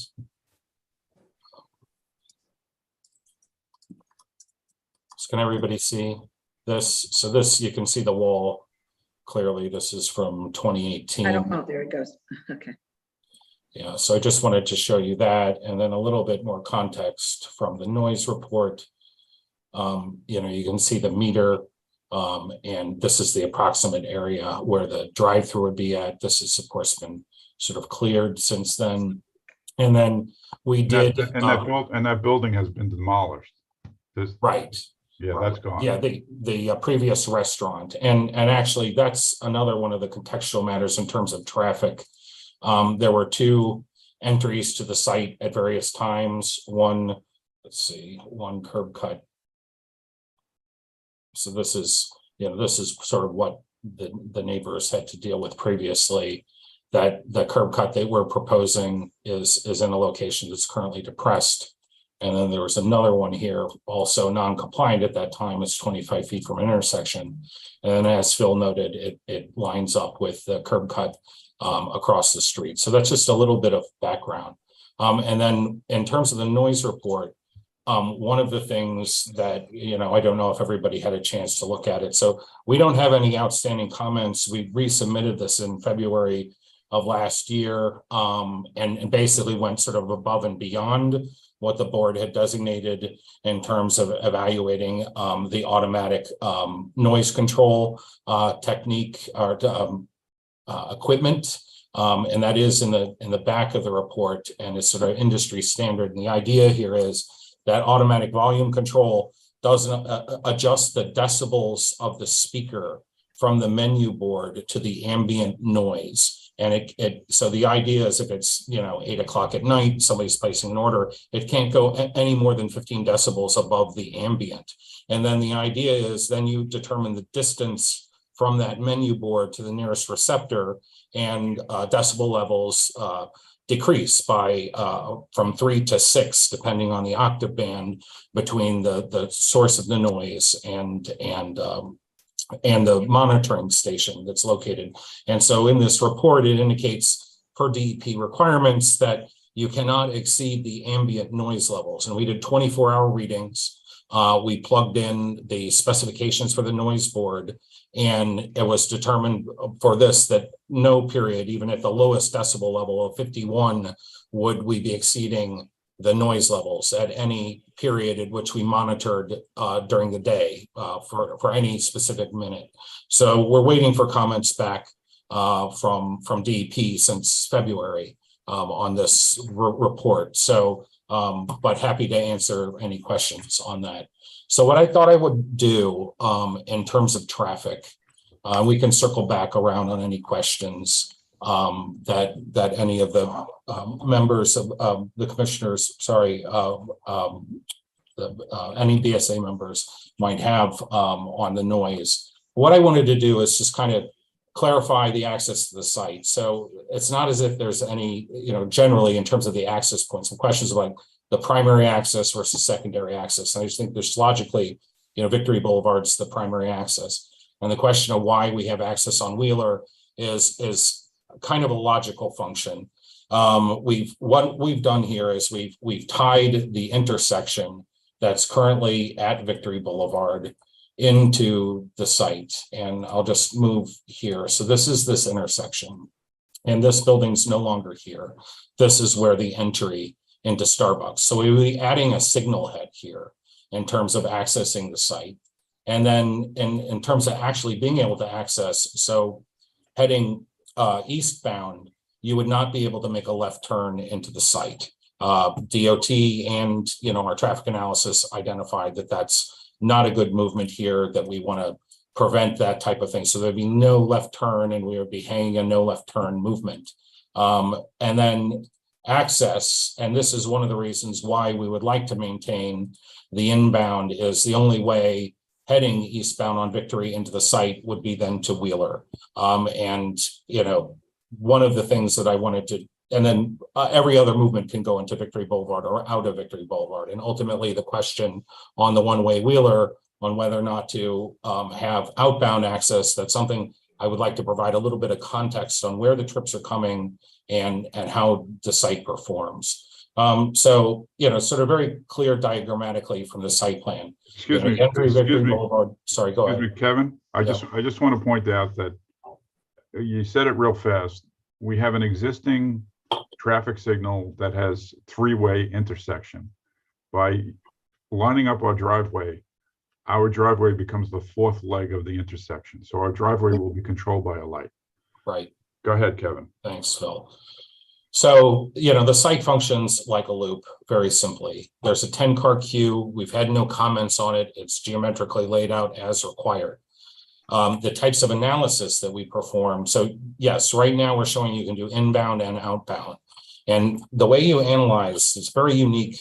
[SPEAKER 17] So can everybody see this? So this, you can see the wall clearly. This is from 2018.
[SPEAKER 2] I don't know. There it goes. Okay.
[SPEAKER 17] Yeah, so I just wanted to show you that, and then a little bit more context from the noise report. You can see the meter, and this is the approximate area where the drive-through would be at. This has, of course, been sort of cleared since then. And then we did.
[SPEAKER 13] That building has been demolished.
[SPEAKER 17] Right.
[SPEAKER 13] Yeah, that's gone.
[SPEAKER 17] Yeah, the previous restaurant, and actually one of the contextual matters in terms of traffic. There were 2 entries to the site at various times. One curb cut. So this is sort of what the neighbors had to deal with previously. That the curb cut they were proposing is in a location that's currently depressed. And then there was another one here, also non-compliant at that time. It's 25 feet from an intersection. And as Phil noted, it lines up with the curb cut across the street. So that's just a little bit of background. And then in terms of the noise report, one of the things that, I don't know if everybody had a chance to look at it. So we don't have any outstanding comments. We resubmitted this in February of last year, and basically went sort of above and beyond what the board had designated in terms of evaluating the automatic noise control technique or equipment. And that is in the back of the report, and it's sort of industry standard. And the idea here is that automatic volume control doesn't adjust the decibels of the speaker from the menu board to the ambient noise. And so the idea is if it's 8 o'clock at night, somebody's placing an order, it can't go any more than 15 decibels above the ambient. And then the idea is then you determine the distance from that menu board to the nearest receptor, and decibel levels decrease by from 3 to 6, depending on the octave band between the source of the noise and the monitoring station that's located. And so in this report, it indicates per DEP requirements that you cannot exceed the ambient noise levels. And we did 24-hour readings. We plugged in the specifications for the noise board, and it was determined for this that no period, even at the lowest decibel level of 51, would we be exceeding the noise levels at any period at which we monitored during the day for any specific minute. So we're waiting for comments back from DEP since February on this report. So, but happy to answer any questions on that. So what I thought I would do in terms of traffic, we can circle back around on any questions that any of the members of the commissioners, any BSA members might have on the noise. What I wanted to do is just kind of clarify the access to the site. So it's not as if there's any, generally in terms of the access points, some questions about the primary access versus secondary access. And I just think there's logically, Victory Boulevard's the primary access. And the question of why we have access on Wheeler is kind of a logical function. What we've done here is we've tied the intersection that's currently at Victory Boulevard into the site. And I'll just move here. So this is this intersection, and this building's no longer here. This is where the entry into Starbucks. So we'll be adding a signal head here in terms of accessing the site. And then in terms of actually being able to access, so heading eastbound, you would not be able to make a left turn into the site. DOT and our traffic analysis identified that that's not a good movement here, that we want to prevent that type of thing. So there'd be no left turn, and we would be hanging a no left turn movement. And then access, and this is one of the reasons why we would like to maintain the inbound, is the only way heading eastbound on Victory into the site would be then to Wheeler. And, one of the things that I wanted to, and then every other movement can go into Victory Boulevard or out of Victory Boulevard. And ultimately the question on the one-way Wheeler on whether or not to have outbound access, that's something I would like to provide a little bit of context on where the trips are coming and how the site performs. So, sort of very clear diagrammatically from the site plan.
[SPEAKER 13] Excuse me,
[SPEAKER 17] Boulevard. Sorry, go ahead.
[SPEAKER 13] Excuse me, Kevin. I just want to point out that you said it real fast. We have an existing traffic signal that has three-way intersection. By lining up our driveway becomes the fourth leg of the intersection. So our driveway will be controlled by a light.
[SPEAKER 17] Right.
[SPEAKER 13] Go ahead, Kevin.
[SPEAKER 17] Thanks, Phil. So, the site functions like a loop, very simply. There's a 10-car queue. We've had no comments on it. It's geometrically laid out as required. The types of analysis that we perform. So yes, right now we're showing you can do inbound and outbound. And the way you analyze is very unique.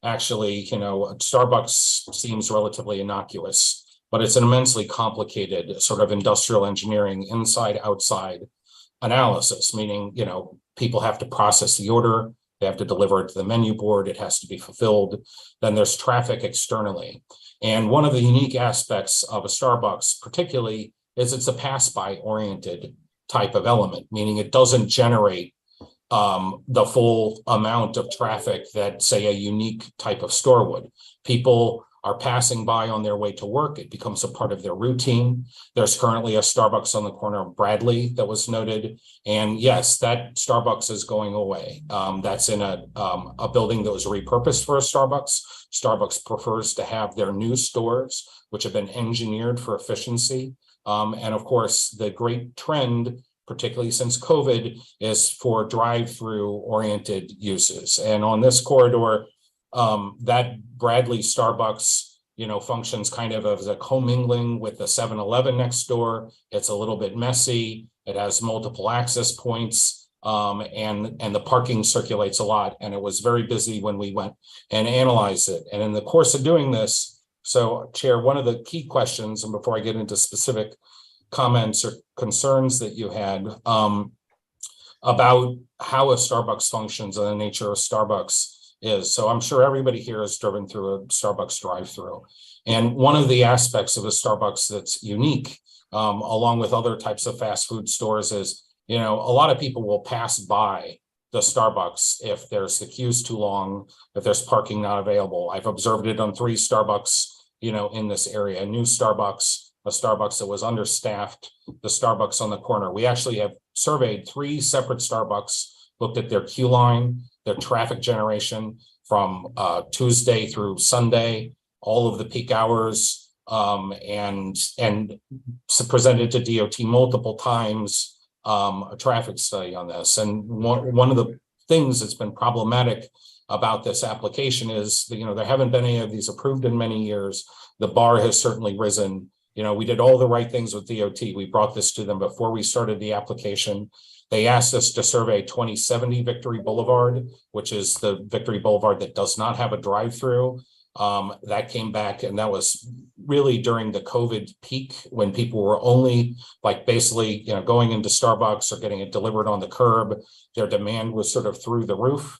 [SPEAKER 17] Actually, Starbucks seems relatively innocuous, but it's an immensely complicated sort of industrial engineering inside outside analysis, meaning, people have to process the order, they have to deliver it to the menu board, it has to be fulfilled. Then there's traffic externally. And one of the unique aspects of a Starbucks particularly is it's a pass-by oriented type of element, meaning it doesn't generate the full amount of traffic that, say, a unique type of store would. People are passing by on their way to work. It becomes a part of their routine. There's currently a Starbucks on the corner of Bradley that was noted. And yes, that Starbucks is going away. That's in a building that was repurposed for a Starbucks. Starbucks prefers to have their new stores, which have been engineered for efficiency. And of course, the great trend, particularly since COVID, is for drive-through oriented uses. And on this corridor, that Bradley Starbucks, functions kind of as a commingling with the 7-Eleven next door. It's a little bit messy. It has multiple access points, and the parking circulates a lot. And it was very busy when we went and analyzed it. And in the course of doing this, so Chair, one of the key questions, and before I get into specific comments or concerns that you had about how a Starbucks functions and the nature of Starbucks is. So I'm sure everybody here has driven through a Starbucks drive-through. And one of the aspects of a Starbucks that's unique, along with other types of fast food stores, is, a lot of people will pass by the Starbucks if there's the queue's too long, if there's parking not available. I've observed it on 3 Starbucks, in this area, a new Starbucks, a Starbucks that was understaffed, the Starbucks on the corner. We actually have surveyed 3 separate Starbucks, looked at their queue line, their traffic generation from Tuesday through Sunday, all of the peak hours, and presented to DOT multiple times a traffic study on this. And one of the things that's been problematic about this application is that, there haven't been any of these approved in many years. The bar has certainly risen. We did all the right things with DOT. We brought this to them before we started the application. They asked us to survey 2070 Victory Boulevard, which is the Victory Boulevard that does not have a drive-through. That came back, and that was really during the COVID peak when people were only basically, going into Starbucks or getting it delivered on the curb. Their demand was sort of through the roof.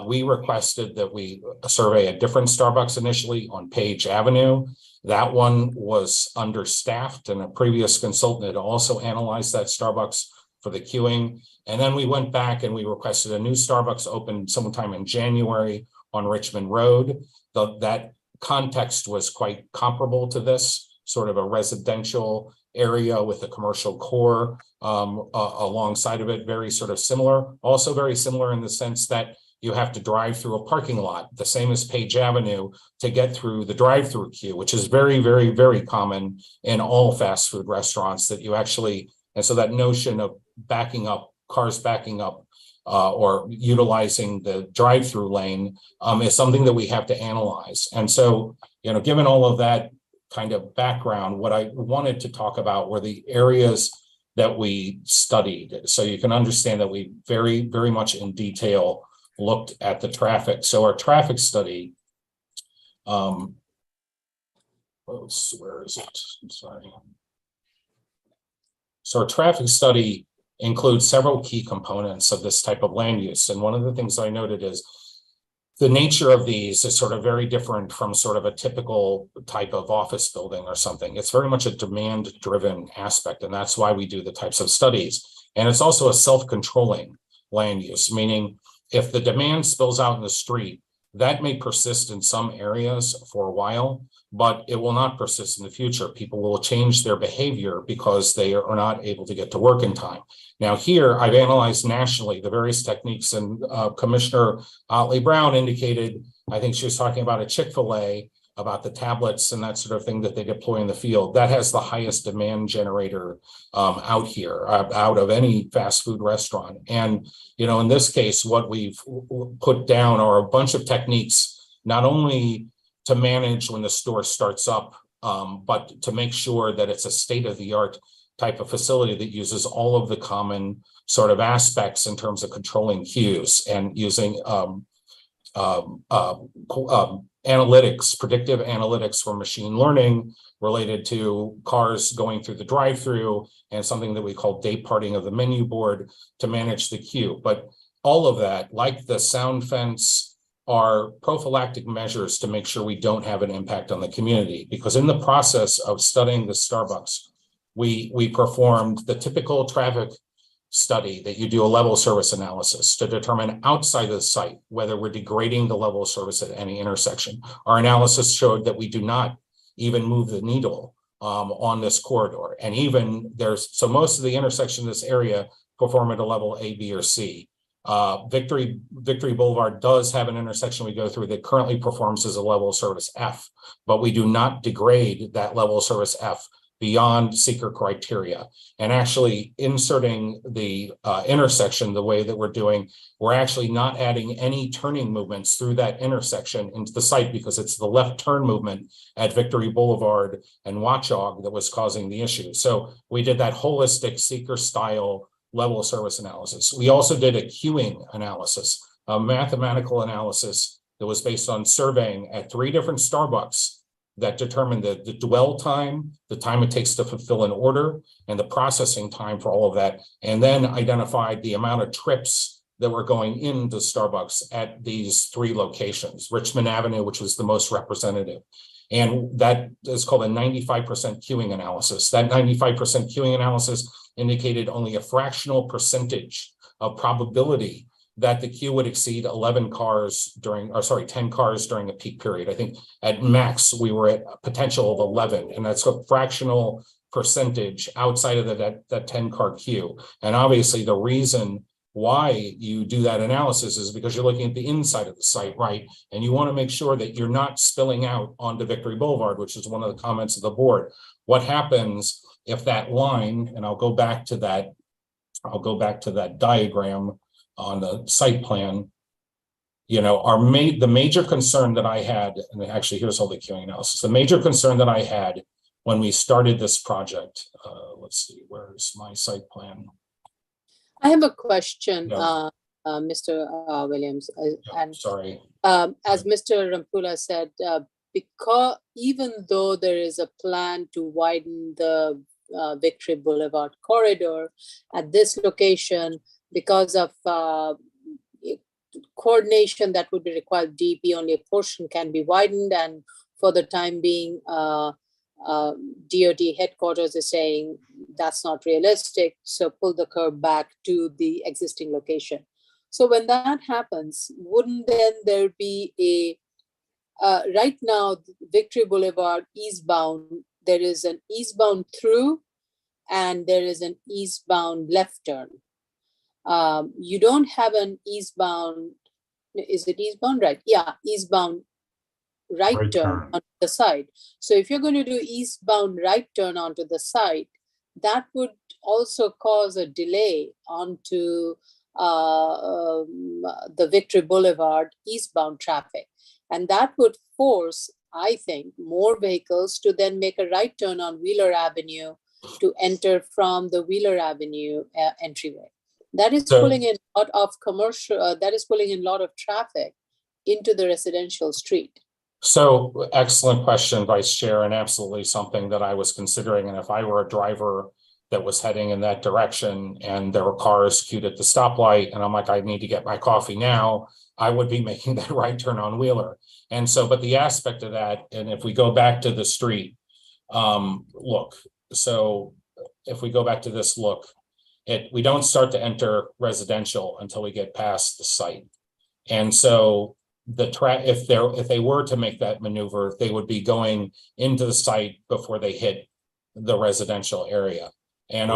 [SPEAKER 17] We requested that we survey a different Starbucks initially on Page Avenue. That one was understaffed, and a previous consultant had also analyzed that Starbucks for the queuing. And then we went back and we requested a new Starbucks open sometime in January on Richmond Road. That context was quite comparable to this, sort of a residential area with a commercial core alongside of it, very sort of similar. Also very similar in the sense that you have to drive through a parking lot, the same as Page Avenue, to get through the drive-through queue, which is very, very, very common in all fast food restaurants that you actually, and so that notion of backing up, cars backing up, or utilizing the drive-through lane is something that we have to analyze. And so, given all of that kind of background, what I wanted to talk about were the areas that we studied. So you can understand that we very, very much in detail looked at the traffic. So our traffic study, where is it? I'm sorry. So our traffic study includes several key components of this type of land use. And one of the things I noted is the nature of these is sort of very different from sort of a typical type of office building or something. It's very much a demand-driven aspect, and that's why we do the types of studies. And it's also a self-controlling land use, meaning if the demand spills out in the street, that may persist in some areas for a while, but it will not persist in the future. People will change their behavior because they are not able to get to work in time. Now here, I've analyzed nationally the various techniques, and Commissioner Otley Brown indicated, I think she was talking about a Chick-fil-A, about the tablets and that sort of thing that they deploy in the field. That has the highest demand generator out here, out of any fast food restaurant. And, in this case, what we've put down are a bunch of techniques, not only to manage when the store starts up, but to make sure that it's a state-of-the-art type of facility that uses all of the common sort of aspects in terms of controlling queues and using analytics, predictive analytics for machine learning related to cars going through the drive-through and something that we call day parting of the menu board to manage the queue. But all of that, like the sound fence, are prophylactic measures to make sure we don't have an impact on the community. Because in the process of studying the Starbucks, we performed the typical traffic study that you do a level service analysis to determine outside of the site whether we're degrading the level of service at any intersection. Our analysis showed that we do not even move the needle on this corridor. And even so most of the intersections in this area perform at a level A, B, or C. Victory Boulevard does have an intersection we go through that currently performs as a level of service F, but we do not degrade that level of service F beyond seeker criteria. And actually inserting the intersection the way that we're doing, we're actually not adding any turning movements through that intersection into the site because it's the left turn movement at Victory Boulevard and Watchog that was causing the issue. So we did that holistic seeker style level of service analysis. We also did a queuing analysis, a mathematical analysis that was based on surveying at 3 different Starbucks that determined the dwell time, the time it takes to fulfill an order, and the processing time for all of that, and then identified the amount of trips that were going into Starbucks at these 3 locations, Richmond Avenue, which was the most representative. And that is called a 95% queuing analysis. That 95% queuing analysis indicated only a fractional percentage of probability that the queue would exceed 10 cars during a peak period. I think at max, we were at a potential of 11, and that's a fractional percentage outside of that 10-car queue. And obviously the reason why you do that analysis is because you're looking at the inside of the site, right? And you want to make sure that you're not spilling out onto Victory Boulevard, which is one of the comments of the board. What happens if that line, and I'll go back to that diagram on the site plan, you know, the major concern that I had, and actually here's all the queuing analysis, the major concern that I had when we started this project, let's see, where's my site plan?
[SPEAKER 3] I have a question,
[SPEAKER 17] Yeah.
[SPEAKER 3] Mr. Williams.
[SPEAKER 17] Sorry.
[SPEAKER 3] As Mr. Rampula said, because even though there is a plan to widen the Victory Boulevard corridor at this location, because of coordination that would be required, DP, only a portion can be widened, and for the time being, DOT headquarters is saying that's not realistic, so pull the curb back to the existing location. So when that happens, wouldn't then there be right now, Victory Boulevard eastbound, there is an eastbound through and there is an eastbound left turn. You don't have an eastbound, is it eastbound? Right, yeah, eastbound right turn on the side. So if you're going to do eastbound right turn onto the side, that would also cause a delay onto the Victory Boulevard eastbound traffic. And that would force, I think, more vehicles to then make a right turn on Wheeler Avenue to enter from the Wheeler Avenue entryway. That is pulling in a lot of commercial, that is pulling in a lot of traffic into the residential street.
[SPEAKER 17] So excellent question, Vice Chair, and absolutely something that I was considering. And if I were a driver that was heading in that direction and there were cars queued at the stoplight and I'm like, I need to get my coffee now, I would be making that right turn on Wheeler. And so, but the aspect of that, and if we go back to the street, look, so if we go back to this look, we don't start to enter residential until we get past the site. And so if they were to make that maneuver, they would be going into the site before they hit the residential area. And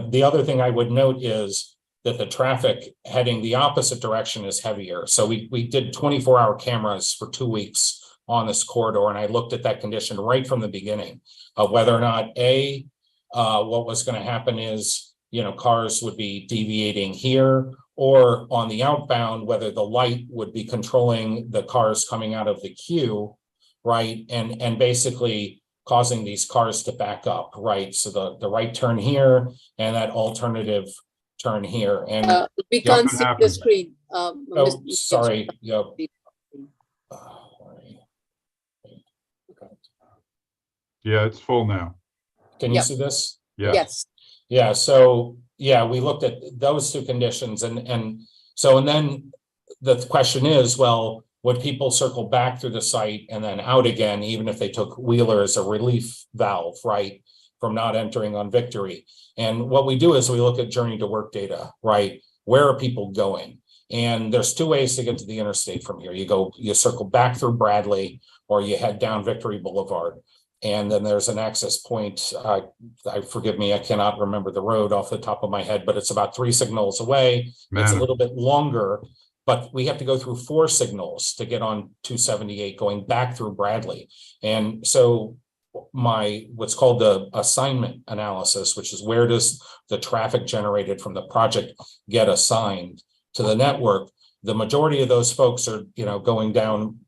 [SPEAKER 17] the other thing I would note is that the traffic heading the opposite direction is heavier. So we did 24-hour cameras for 2 weeks on this corridor, and I looked at that condition right from the beginning of whether or not what was going to happen is, you know, cars would be deviating here, or on the outbound, whether the light would be controlling the cars coming out of the queue, right? And basically causing these cars to back up, right? So the right turn here and that alternative turn here. And
[SPEAKER 3] we can't see the screen.
[SPEAKER 17] Sorry. Yeah.
[SPEAKER 13] Yeah, it's full now.
[SPEAKER 17] Can you see this?
[SPEAKER 13] Yeah.
[SPEAKER 3] Yes.
[SPEAKER 17] Yeah. So yeah, we looked at those 2 conditions, and then the question is, well, would people circle back through the site and then out again, even if they took Wheeler as a relief valve, right, from not entering on Victory. And what we do is we look at journey to work data, right? Where are people going? And there's two ways to get to the interstate from here. You circle back through Bradley, or you head down Victory Boulevard. And then there's an access point. Forgive me, I cannot remember the road off the top of my head, but it's about 3 signals away. It's a little bit longer, but we have to go through 4 signals to get on 278 going back through Bradley. And so what's called the assignment analysis, which is where does the traffic generated from the project get assigned to the network? The majority of those folks are, going down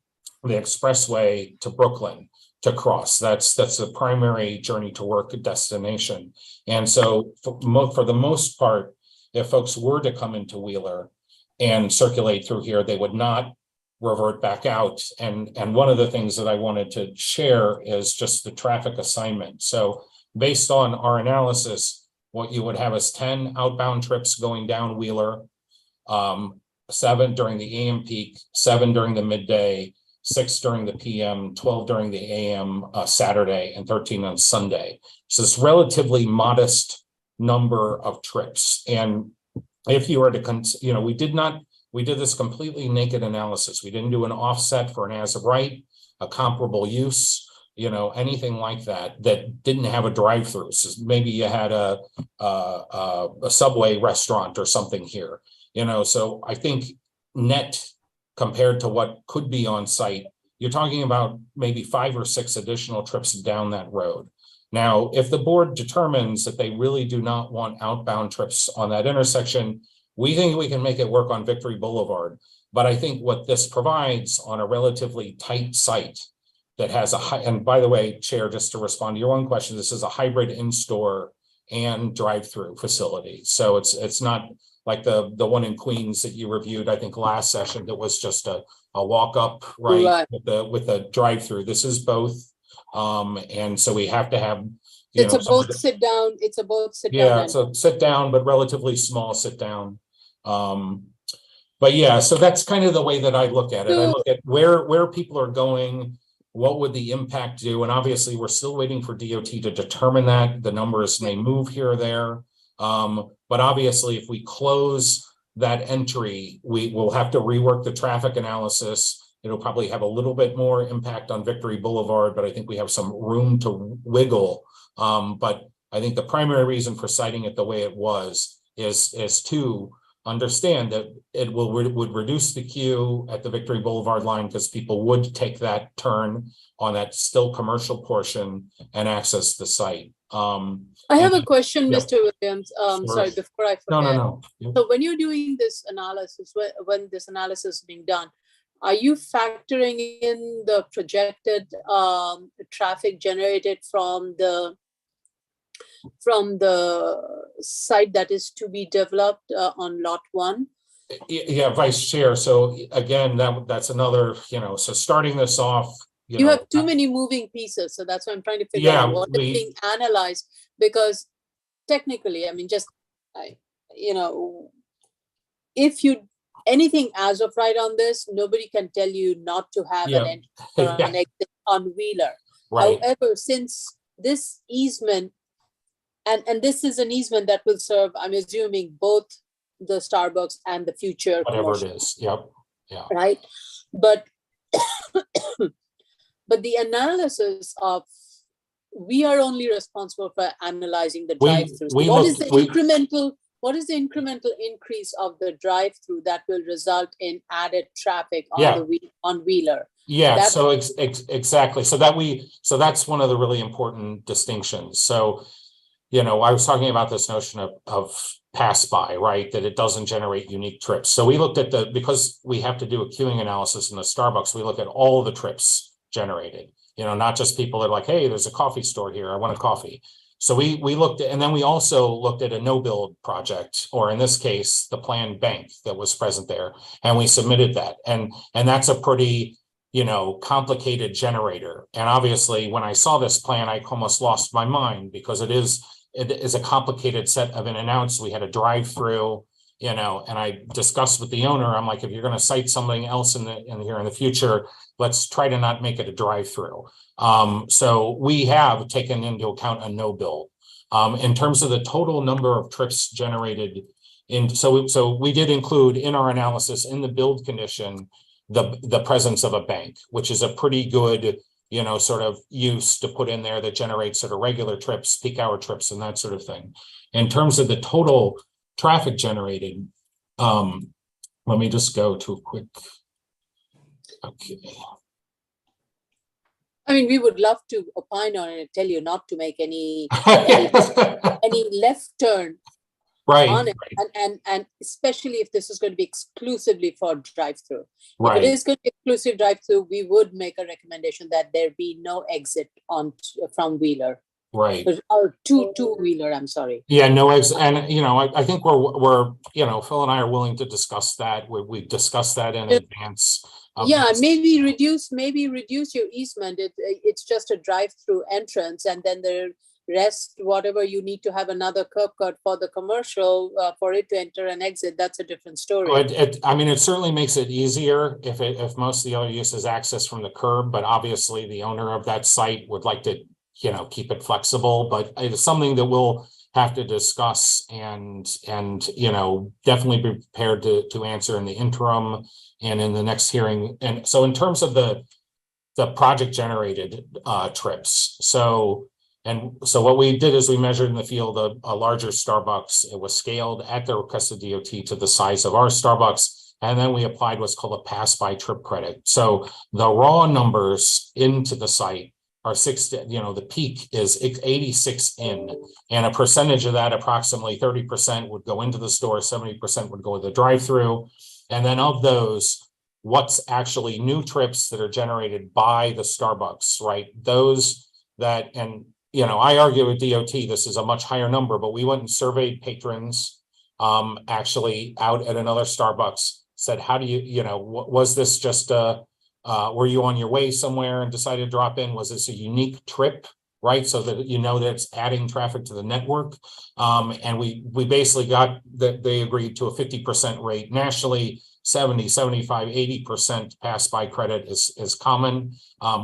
[SPEAKER 17] the expressway to Brooklyn to cross. That's the primary journey to work destination. And so for the most part, if folks were to come into Wheeler and circulate through here, they would not revert back out. And one of the things that I wanted to share is just the traffic assignment. So based on our analysis, what you would have is 10 outbound trips going down Wheeler, 7 during the AM peak, 7 during the midday, 6 during the PM, 12 during the AM Saturday, and 13 on Sunday. So it's relatively modest number of trips. And if you were to, we did this completely naked analysis. We didn't do an offset for an as of right, a comparable use, anything like that didn't have a drive-through. So maybe you had a Subway restaurant or something here, so I think net compared to what could be on site, you're talking about maybe 5 or 6 additional trips down that road. Now, if the board determines that they really do not want outbound trips on that intersection, we think we can make it work on Victory Boulevard. But I think what this provides on a relatively tight site that has and by the way, Chair, just to respond to your one question, this is a hybrid in-store and drive-through facility. So it's not like the one in Queens that you reviewed, I think last session, that was just a walk up, right. With a drive-through. This is both. And so we have to have,
[SPEAKER 3] it's a both sit down. It's a both sit down.
[SPEAKER 17] Yeah, it's a sit down, but relatively small sit down. But yeah, so that's kind of the way that I look at it. I look at where people are going, what would the impact do? And obviously we're still waiting for DOT to determine that. The numbers may move here or there. But obviously if we close that entry, we will have to rework the traffic analysis. It'll probably have a little bit more impact on Victory Boulevard, but I think we have some room to wiggle. But I think the primary reason for citing it the way it was is to understand that it would reduce the queue at the Victory Boulevard line because people would take that turn on that still commercial portion and access the site.
[SPEAKER 3] I have a question, Mr. Williams.
[SPEAKER 17] Sure.
[SPEAKER 3] Sorry, before I forget.
[SPEAKER 17] No.
[SPEAKER 3] So when you're doing this analysis, when this analysis is being done, are you factoring in the projected traffic generated from the site that is to be developed on lot 1?
[SPEAKER 17] Yeah, Vice Chair. So again, that's another, so starting this off,
[SPEAKER 3] you have too many moving pieces. So that's why I'm trying to figure out what is being analyzed, because technically, I mean, if you anything as of right on this, nobody can tell you not to have an entry or an exit on Wheeler.
[SPEAKER 17] Right.
[SPEAKER 3] However, since this easement, and this is an easement that will serve, I'm assuming, both the Starbucks and the future
[SPEAKER 17] whatever it is. Yep. Yeah.
[SPEAKER 3] Right. But but the analysis of, we are only responsible for analyzing the drive-throughs. What is the incremental increase of the drive-through that will result in added traffic on Wheeler?
[SPEAKER 17] Yeah, so exactly. So that's one of the really important distinctions. So, I was talking about this notion of pass by, right? That it doesn't generate unique trips. So we looked at because we have to do a queuing analysis in the Starbucks, we look at all of the trips generated, not just people that are like, hey, there's a coffee store here, I want a coffee. So we looked at, and then we also looked at a no build project, or in this case, the planned bank that was present there. And we submitted that. And that's a pretty, complicated generator. And obviously when I saw this plan, I almost lost my mind because it is a complicated set of in and outs. We had a drive-through, you know, and I discussed with the owner, I'm like, if you're going to cite something else in the future, let's try to not make it a drive-through. So we have taken into account a no bill. In terms of the total number of trips generated so we did include in our analysis in the build condition, the presence of a bank, which is a pretty good, you know, sort of use to put in there that generates sort of regular trips, peak hour trips and that sort of thing. In terms of the total traffic generated, let me just go to a quick, okay.
[SPEAKER 3] I mean, we would love to opine on it and tell you not to make any left turn on it, and especially if this is going to be exclusively for drive-through. If it is going to be exclusive drive-through, we would make a recommendation that there be no exit from Wheeler.
[SPEAKER 17] Right.
[SPEAKER 3] Or two-wheeler, I'm sorry.
[SPEAKER 17] Yeah, no exit, and you know, I think we're you know, Phil and I are willing to discuss that. We discussed that in advance.
[SPEAKER 3] Yeah, maybe reduce your easement. It's just a drive-through entrance, and then the rest, whatever you need to have another curb cut for the commercial for it to enter and exit. That's a different story.
[SPEAKER 17] I mean, it certainly makes it easier if most of the other use is access from the curb, but obviously the owner of that site would like to, you know, keep it flexible. But it's something that we'll have to discuss and you know, definitely be prepared to answer in the interim and in the next hearing. And so in terms of the project generated trips, so what we did is we measured in the field a larger Starbucks. It was scaled at the request of DOT to the size of our Starbucks, and then we applied what's called a pass by trip credit. So the raw numbers into the site are the peak is 86 in, and a percentage of that, approximately 30% would go into the store, 70% would go to the drive-through. And then of those, what's actually new trips that are generated by the Starbucks, right? Those that, and you know, I argue with DOT, this is a much higher number, but we went and surveyed patrons actually out at another Starbucks, said, how do you know, was this just were you on your way somewhere and decided to drop in? Was this a unique trip, right? So that you know that it's adding traffic to the network. And we basically got that they agreed to a 50% rate nationally, 70, 75, 80% pass by credit is common.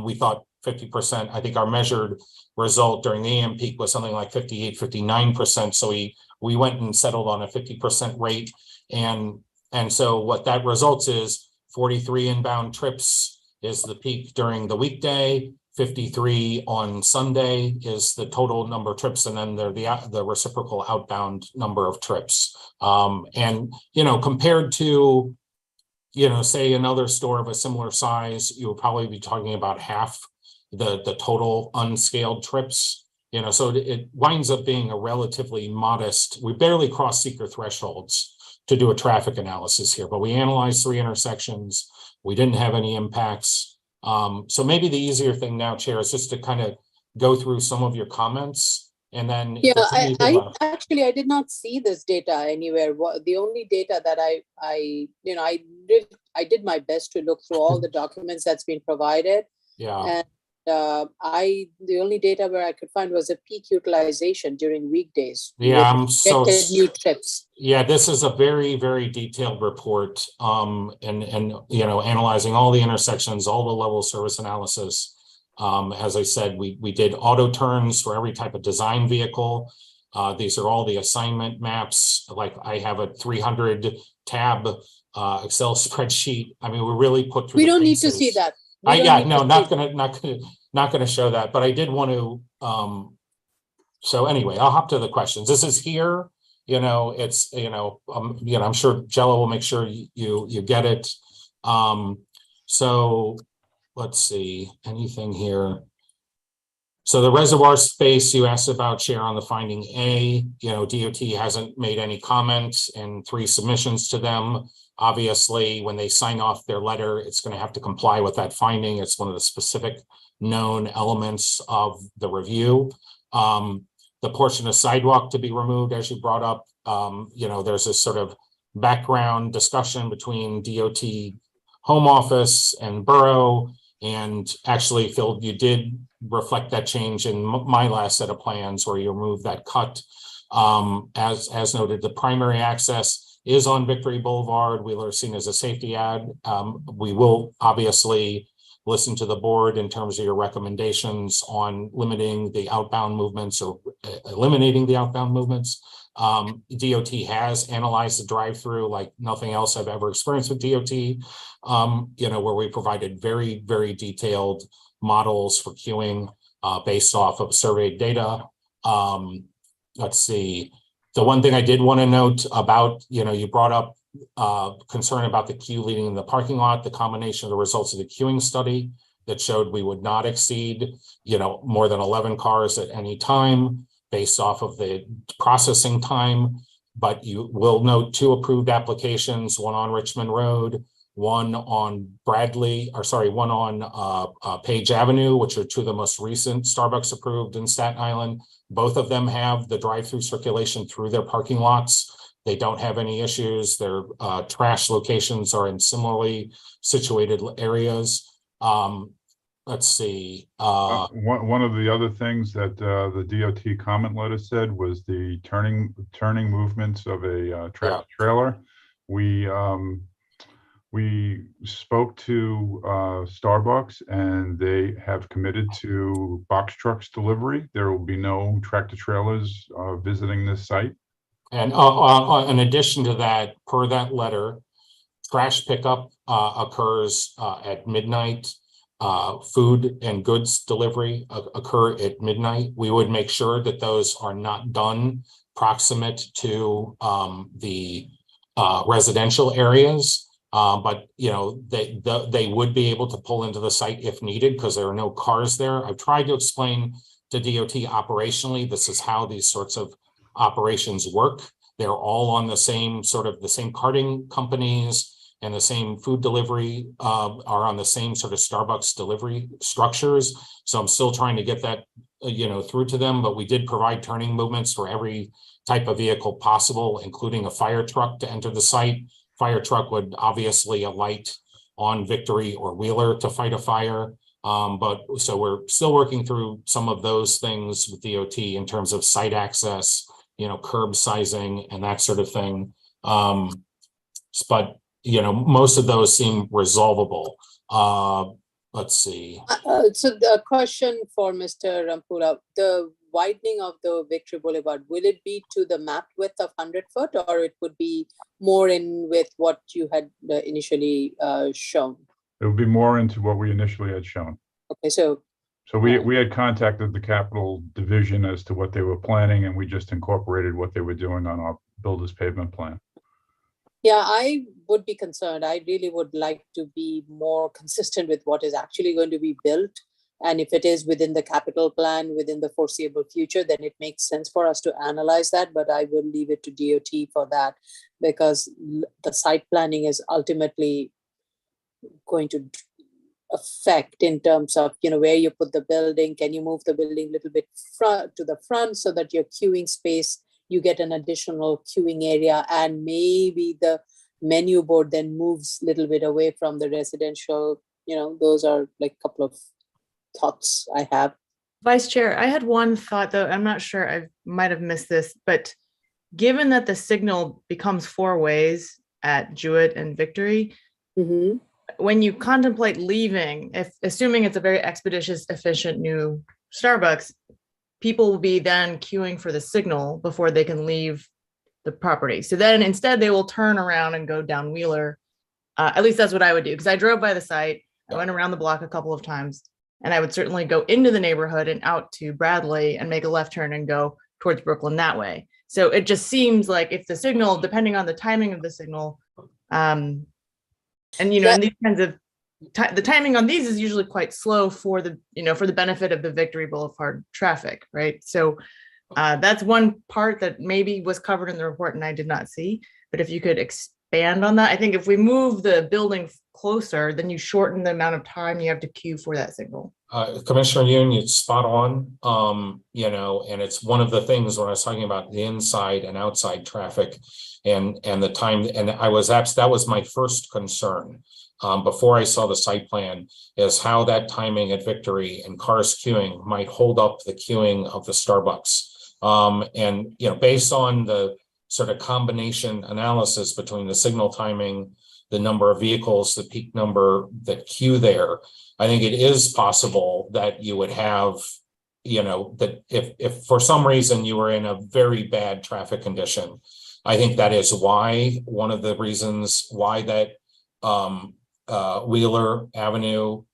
[SPEAKER 17] We thought 50%, I think our measured result during the AM peak was something like 58, 59%. So we went and settled on a 50% rate. And so what that results is 43 inbound trips is the peak during the weekday, 53 on Sunday is the total number of trips, and then the reciprocal outbound number of trips. And, you know, compared to, you know, say another store of a similar size, you would probably be talking about half the total unscaled trips, you know, so it winds up being a relatively modest, we barely cross seeker thresholds to do a traffic analysis here, but we analyzed 3 intersections. We didn't have any impacts. So maybe the easier thing now, Chair, is just to kind of go through some of your comments and then.
[SPEAKER 3] Yeah, I did not see this data anywhere. The only data that I did my best to look through all the documents that's been provided.
[SPEAKER 17] Yeah.
[SPEAKER 3] And the only data where I could find was a peak utilization during weekdays.
[SPEAKER 17] Yeah, I'm so
[SPEAKER 3] new trips.
[SPEAKER 17] Yeah, this is a very, very detailed report, and you know, analyzing all the intersections, all the level of service analysis. As I said, we did auto turns for every type of design vehicle. These are all the assignment maps. Like I have a 300 tab Excel spreadsheet. I mean, we really put through.
[SPEAKER 3] We don't need to see that.
[SPEAKER 17] Not gonna show that, but I did want to. So anyway, I'll hop to the questions. This is here. You know, it's I'm sure Jello will make sure you get it. So let's see, anything here. So the reservoir space you asked about, Chair, on the finding A, you know, DOT hasn't made any comments and 3 submissions to them. Obviously, when they sign off their letter, it's going to have to comply with that finding. It's one of the specific known elements of the review. The portion of sidewalk to be removed, as you brought up, you know, there's this sort of background discussion between DOT home office and borough. And actually, Phil, you did reflect that change in my last set of plans where you removed that cut. As noted, the primary access is on Victory Boulevard. Wheeler is seen as a safety ad. We will obviously listen to the board in terms of your recommendations on limiting the outbound movements or eliminating the outbound movements. DOT has analyzed the drive-through like nothing else I've ever experienced with DOT, where we provided very, very detailed models for queuing based off of surveyed data. Let's see. The one thing I did want to note about, you brought up concern about the queue leading in the parking lot, the combination of the results of the queuing study that showed we would not exceed, more than 11 cars at any time based off of the processing time. But you will note 2 approved applications, one on Richmond Road, one on one on Page Avenue, which are 2 of the most recent Starbucks approved in Staten Island. Both of them have the drive-through circulation through their parking lots. They don't have any issues. Their trash locations are in similarly situated areas. Let's see.
[SPEAKER 13] One of the other things that the DOT comment letter said was the turning movements of a tractor trailer. We spoke to Starbucks and they have committed to box trucks delivery. There will be no tractor trailers visiting this site.
[SPEAKER 17] And in addition to that, per that letter, trash pickup occurs at midnight. Food and goods delivery occur at midnight. We would make sure that those are not done proximate to the residential areas. But they would be able to pull into the site if needed because there are no cars there. I've tried to explain to DOT operationally, this is how these sorts of operations work. They're all on the same carting companies, and the same food delivery are on the same sort of Starbucks delivery structures. So I'm still trying to get that through to them, but we did provide turning movements for every type of vehicle possible, including a fire truck to enter the site. Fire truck would obviously alight on Victory or Wheeler to fight a fire. So we're still working through some of those things with DOT in terms of site access, curb sizing and that sort of thing. But most of those seem resolvable. Let's see.
[SPEAKER 3] So the question for Mr. Rampura, the widening of the Victory Boulevard, will it be to the mapped width of 100 foot or it would be more in with what you had initially shown?
[SPEAKER 13] It would be more into what we initially had shown.
[SPEAKER 3] Okay, so
[SPEAKER 13] we had contacted the Capital Division as to what they were planning, and we just incorporated what they were doing on our builder's pavement plan.
[SPEAKER 3] yeah, I would be concerned. I really would like to be more consistent with what is actually going to be built. And if it is within the capital plan, within the foreseeable future, then it makes sense for us to analyze that. But I will leave it to DOT for that, because the site planning is ultimately going to affect in terms of, where you put the building. Can you move the building a little bit to the front so that your queuing space, you get an additional queuing area, and maybe the menu board then moves a little bit away from the residential. Those are like a couple of thoughts I have.
[SPEAKER 7] Vice Chair, I had one thought though. I'm not sure, I might have missed this, but given that the signal becomes 4 ways at Jewett and Victory, when you contemplate leaving, assuming it's a very expeditious, efficient new Starbucks, people will be then queuing for the signal before they can leave the property. So then instead they will turn around and go down Wheeler. At least that's what I would do, because I drove by the site. I went around the block a couple of times, and I would certainly go into the neighborhood and out to Bradley and make a left turn and go towards Brooklyn that way. So it just seems like if the signal, depending on the timing of the signal, and and these kinds of the timing on these is usually quite slow for the for the benefit of the Victory Boulevard traffic, right? So that's one part that maybe was covered in the report and I did not see. But if you could expand on that, I think if we move the building closer, then you shorten the amount of time you have to queue for that signal.
[SPEAKER 17] Commissioner Yoon, it's spot on. And it's one of the things when I was talking about the inside and outside traffic and the time, and that was my first concern before I saw the site plan, is how that timing at Victory and cars queuing might hold up the queuing of the Starbucks. And based on the sort of combination analysis between the signal timing, the number of vehicles, the peak number that queue there, I think it is possible that you would have, that if for some reason you were in a very bad traffic condition, I think that is why, one of the reasons why that Wheeler Avenue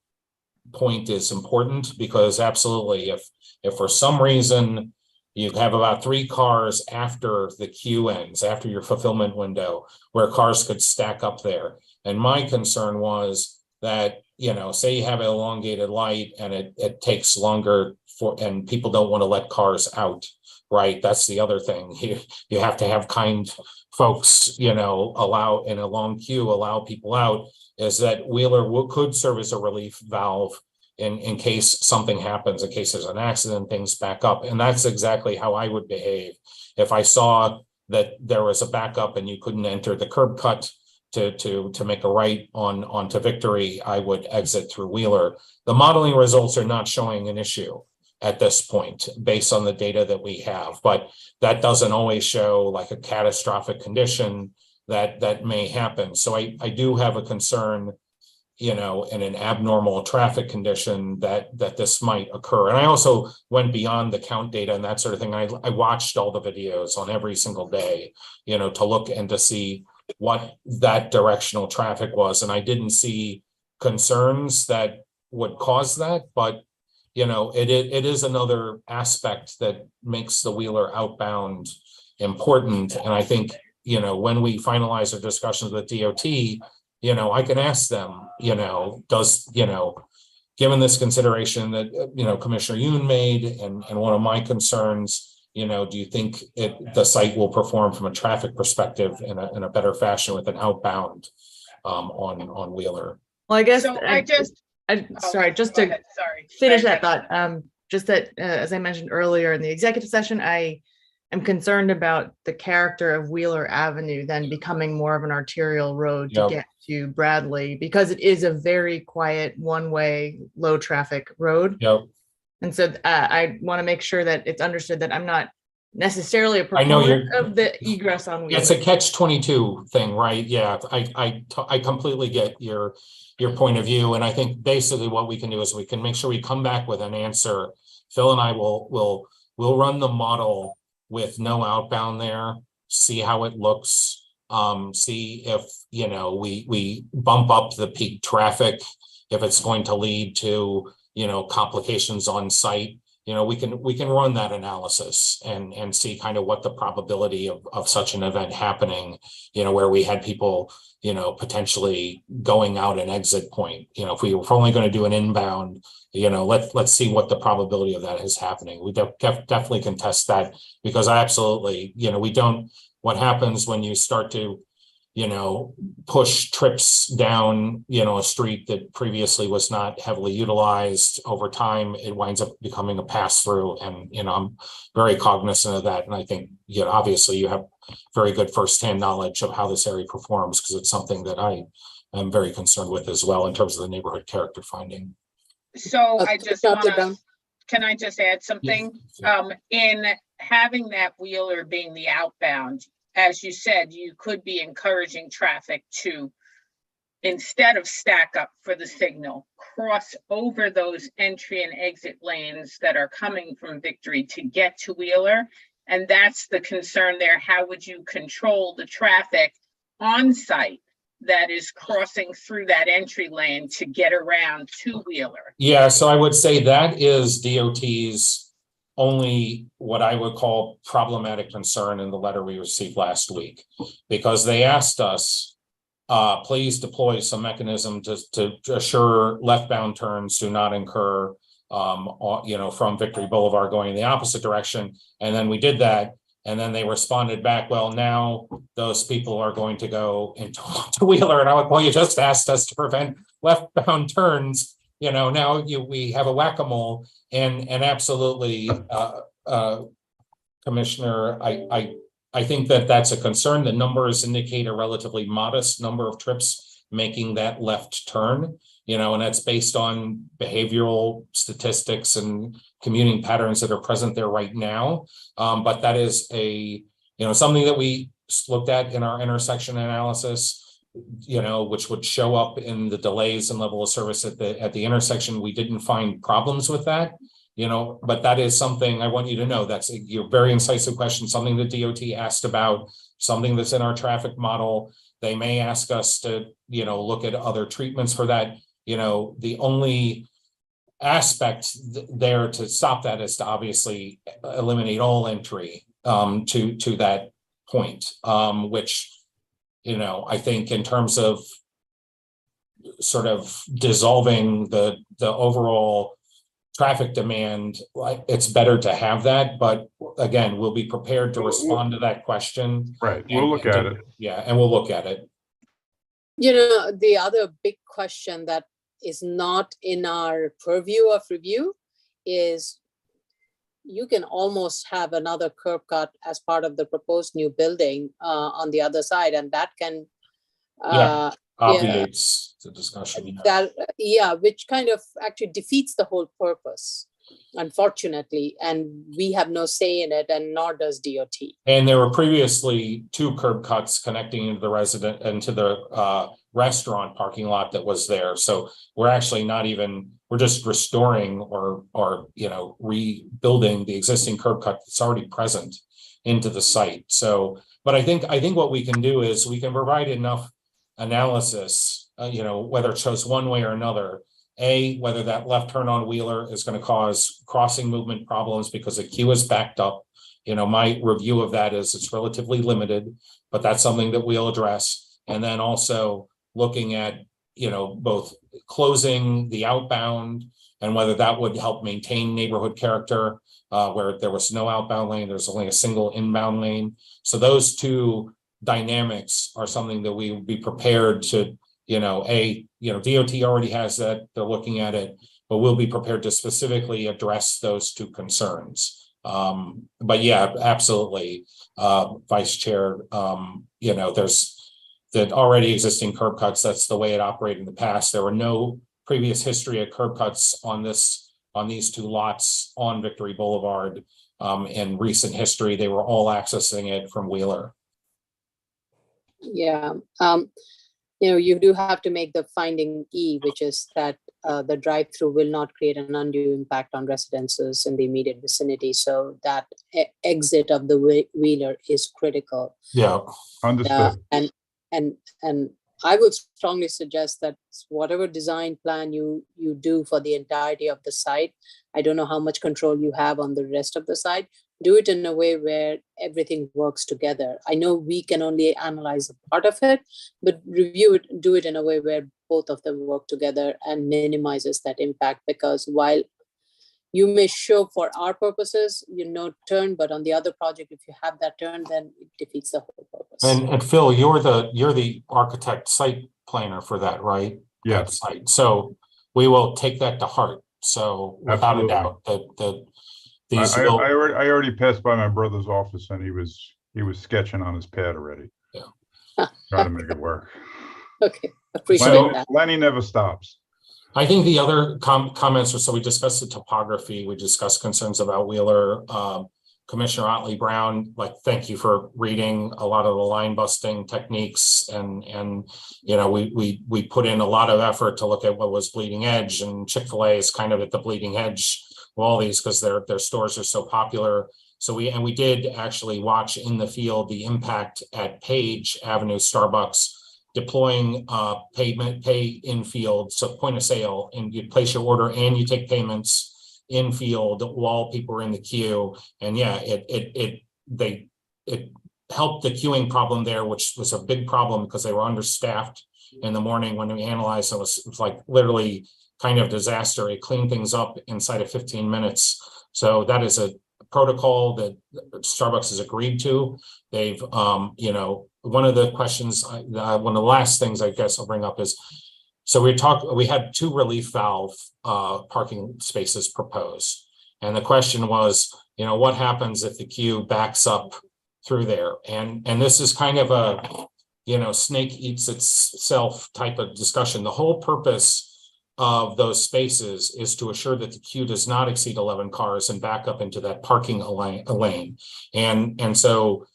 [SPEAKER 17] point is important, because absolutely, if for some reason you have about 3 cars after the queue ends, after your fulfillment window, where cars could stack up there. And my concern was that, say you have an elongated light and it takes longer and people don't want to let cars out, right? That's the other thing. You have to have kind folks, allow in a long queue, allow people out, is that Wheeler could serve as a relief valve in case something happens, in case there's an accident, things back up. And that's exactly how I would behave. If I saw that there was a backup and you couldn't enter the curb cut to make a right onto Victory, I would exit through Wheeler. The modeling results are not showing an issue at this point based on the data that we have, but that doesn't always show like a catastrophic condition that may happen. So I do have a concern, in an abnormal traffic condition that this might occur. And I also went beyond the count data and that sort of thing. I watched all the videos on every single day, to look and to see what that directional traffic was. And I didn't see concerns that would cause that, but it is another aspect that makes the Wheeler outbound important. And I think, when we finalize our discussions with DOT, I can ask them, given this consideration that, Commissioner Yoon made and one of my concerns, do you think the site will perform from a traffic perspective in a better fashion with an outbound on Wheeler?
[SPEAKER 7] Well, I guess
[SPEAKER 9] So
[SPEAKER 7] sorry, just
[SPEAKER 9] go
[SPEAKER 7] to
[SPEAKER 9] ahead, sorry.
[SPEAKER 7] finish that thought, just that as I mentioned earlier in the executive session, I am concerned about the character of Wheeler Avenue then becoming more of an arterial road to
[SPEAKER 17] Yep.
[SPEAKER 7] get to Bradley, because it is a very quiet, one-way, low traffic road.
[SPEAKER 17] Yep.
[SPEAKER 7] And so I want to make sure that it's understood that I'm not necessarily a
[SPEAKER 17] I know
[SPEAKER 7] proponent of the egress on Wheeler.
[SPEAKER 17] It's a catch-22 thing, right? Yeah, I completely get your point of view. And I think basically what we can do is we can make sure we come back with an answer. Phil and I will run the model with no outbound there, see how it looks, see if, we bump up the peak traffic, if it's going to lead to, complications on site. We can run that analysis and see kind of what the probability of such an event happening, where we had people, potentially going out an exit point. If we were only going to do an inbound, let's see what the probability of that is happening. We definitely can test that, because I absolutely, what happens when you start to, push trips down, a street that previously was not heavily utilized. Over time, it winds up becoming a pass through. And, I'm very cognizant of that. And I think, obviously you have very good firsthand knowledge of how this area performs, because it's something that I am very concerned with as well in terms of the neighborhood character finding.
[SPEAKER 9] So I just
[SPEAKER 3] Dr.
[SPEAKER 9] want
[SPEAKER 3] Brown.
[SPEAKER 9] to, can I just add something? In having that Wheeler being the outbound, as you said, you could be encouraging traffic to, instead of stack up for the signal, cross over those entry and exit lanes that are coming from Victory to get to Wheeler. And that's the concern there. How would you control the traffic on site that is crossing through that entry lane to get around to Wheeler?
[SPEAKER 17] Yeah, so I would say that is DOT's only what I would call problematic concern in the letter we received last week, because they asked us, please deploy some mechanism to assure leftbound turns do not incur, from Victory Boulevard going in the opposite direction. And then we did that. And then they responded back, well, now those people are going to go into Wheeler. And I went, well, you just asked us to prevent leftbound turns. Now we have a whack-a-mole, and absolutely, Commissioner, I think that's a concern. The numbers indicate a relatively modest number of trips making that left turn, and that's based on behavioral statistics and commuting patterns that are present there right now. But that is a something that we looked at in our intersection analysis, which would show up in the delays and level of service at the intersection. We didn't find problems with that, but that is something I want you to know. That's a very incisive question, something the DOT asked about, something that's in our traffic model. They may ask us to, look at other treatments for that. The only aspect there to stop that is to obviously eliminate all entry to that point, which, I think in terms of sort of dissolving the overall traffic demand, it's better to have that. But again, we'll be prepared to respond to that question.
[SPEAKER 13] Right, we'll look at it.
[SPEAKER 17] Yeah, and we'll look at it.
[SPEAKER 3] The other big question that is not in our purview of review is you can almost have another curb cut as part of the proposed new building on the other side, and that can
[SPEAKER 17] Obviates the discussion.
[SPEAKER 3] which kind of actually defeats the whole purpose, unfortunately, and we have no say in it, and nor does DOT.
[SPEAKER 17] And there were previously 2 curb cuts connecting into the resident and to the restaurant parking lot that was there. So we're actually we're just restoring or rebuilding the existing curb cut that's already present into the site. So, but I think what we can do is we can provide enough analysis, whether it shows one way or another, whether that left turn on Wheeler is going to cause crossing movement problems because the queue is backed up. My review of that is it's relatively limited, but that's something that we'll address. And then also looking at, both closing the outbound and whether that would help maintain neighborhood character, where there was no outbound lane, there's only a single inbound lane. So those 2 dynamics are something that we would be prepared to, DOT already has that, they're looking at it, but we'll be prepared to specifically address those 2 concerns. But yeah, absolutely, Vice Chair, there's the already existing curb cuts. That's the way it operated in the past. There were no previous history of curb cuts on these 2 lots on Victory Boulevard. In recent history, they were all accessing it from Wheeler.
[SPEAKER 3] Yeah, you do have to make the finding E, which is that the drive-through will not create an undue impact on residences in the immediate vicinity. So that exit of the Wheeler is critical.
[SPEAKER 17] Yeah,
[SPEAKER 13] understood.
[SPEAKER 3] And I would strongly suggest that whatever design plan you do for the entirety of the site, I don't know how much control you have on the rest of the site, do it in a way where everything works together. I know we can only analyze a part of it, but do it in a way where both of them work together and minimizes that impact, because while you may show for our purposes, turn, but on the other project, if you have that turn, then it defeats the whole purpose.
[SPEAKER 17] And Phil, you're the architect site planner for that, right?
[SPEAKER 13] Yeah.
[SPEAKER 17] That site. So we will take that to heart. So without a doubt that these
[SPEAKER 13] I already passed by my brother's office and he was sketching on his pad already.
[SPEAKER 17] Yeah.
[SPEAKER 13] Trying to make it work.
[SPEAKER 3] Okay, appreciate that.
[SPEAKER 13] Lenny never stops.
[SPEAKER 17] I think the other comments were, so we discussed the topography, we discussed concerns about Wheeler. Commissioner Otley Brown, thank you for reading a lot of the line busting techniques, and we put in a lot of effort to look at what was bleeding edge, and Chick-fil-A is kind of at the bleeding edge of all these because their stores are so popular. So we did actually watch in the field the impact at Page Avenue Starbucks deploying pay in field, so point of sale, and you place your order and you take payments in field while people are in the queue. And yeah, it helped the queuing problem there, which was a big problem because they were understaffed in the morning when we analyzed. It was like literally kind of disaster. It cleaned things up inside of 15 minutes. So that is a protocol that Starbucks has agreed to. They've, one of the questions, one of the last things I guess I'll bring up is, so we had 2 relief valve parking spaces proposed. And the question was, what happens if the queue backs up through there? And this is kind of a, snake eats itself type of discussion. The whole purpose of those spaces is to assure that the queue does not exceed 11 cars and back up into that parking lane. And so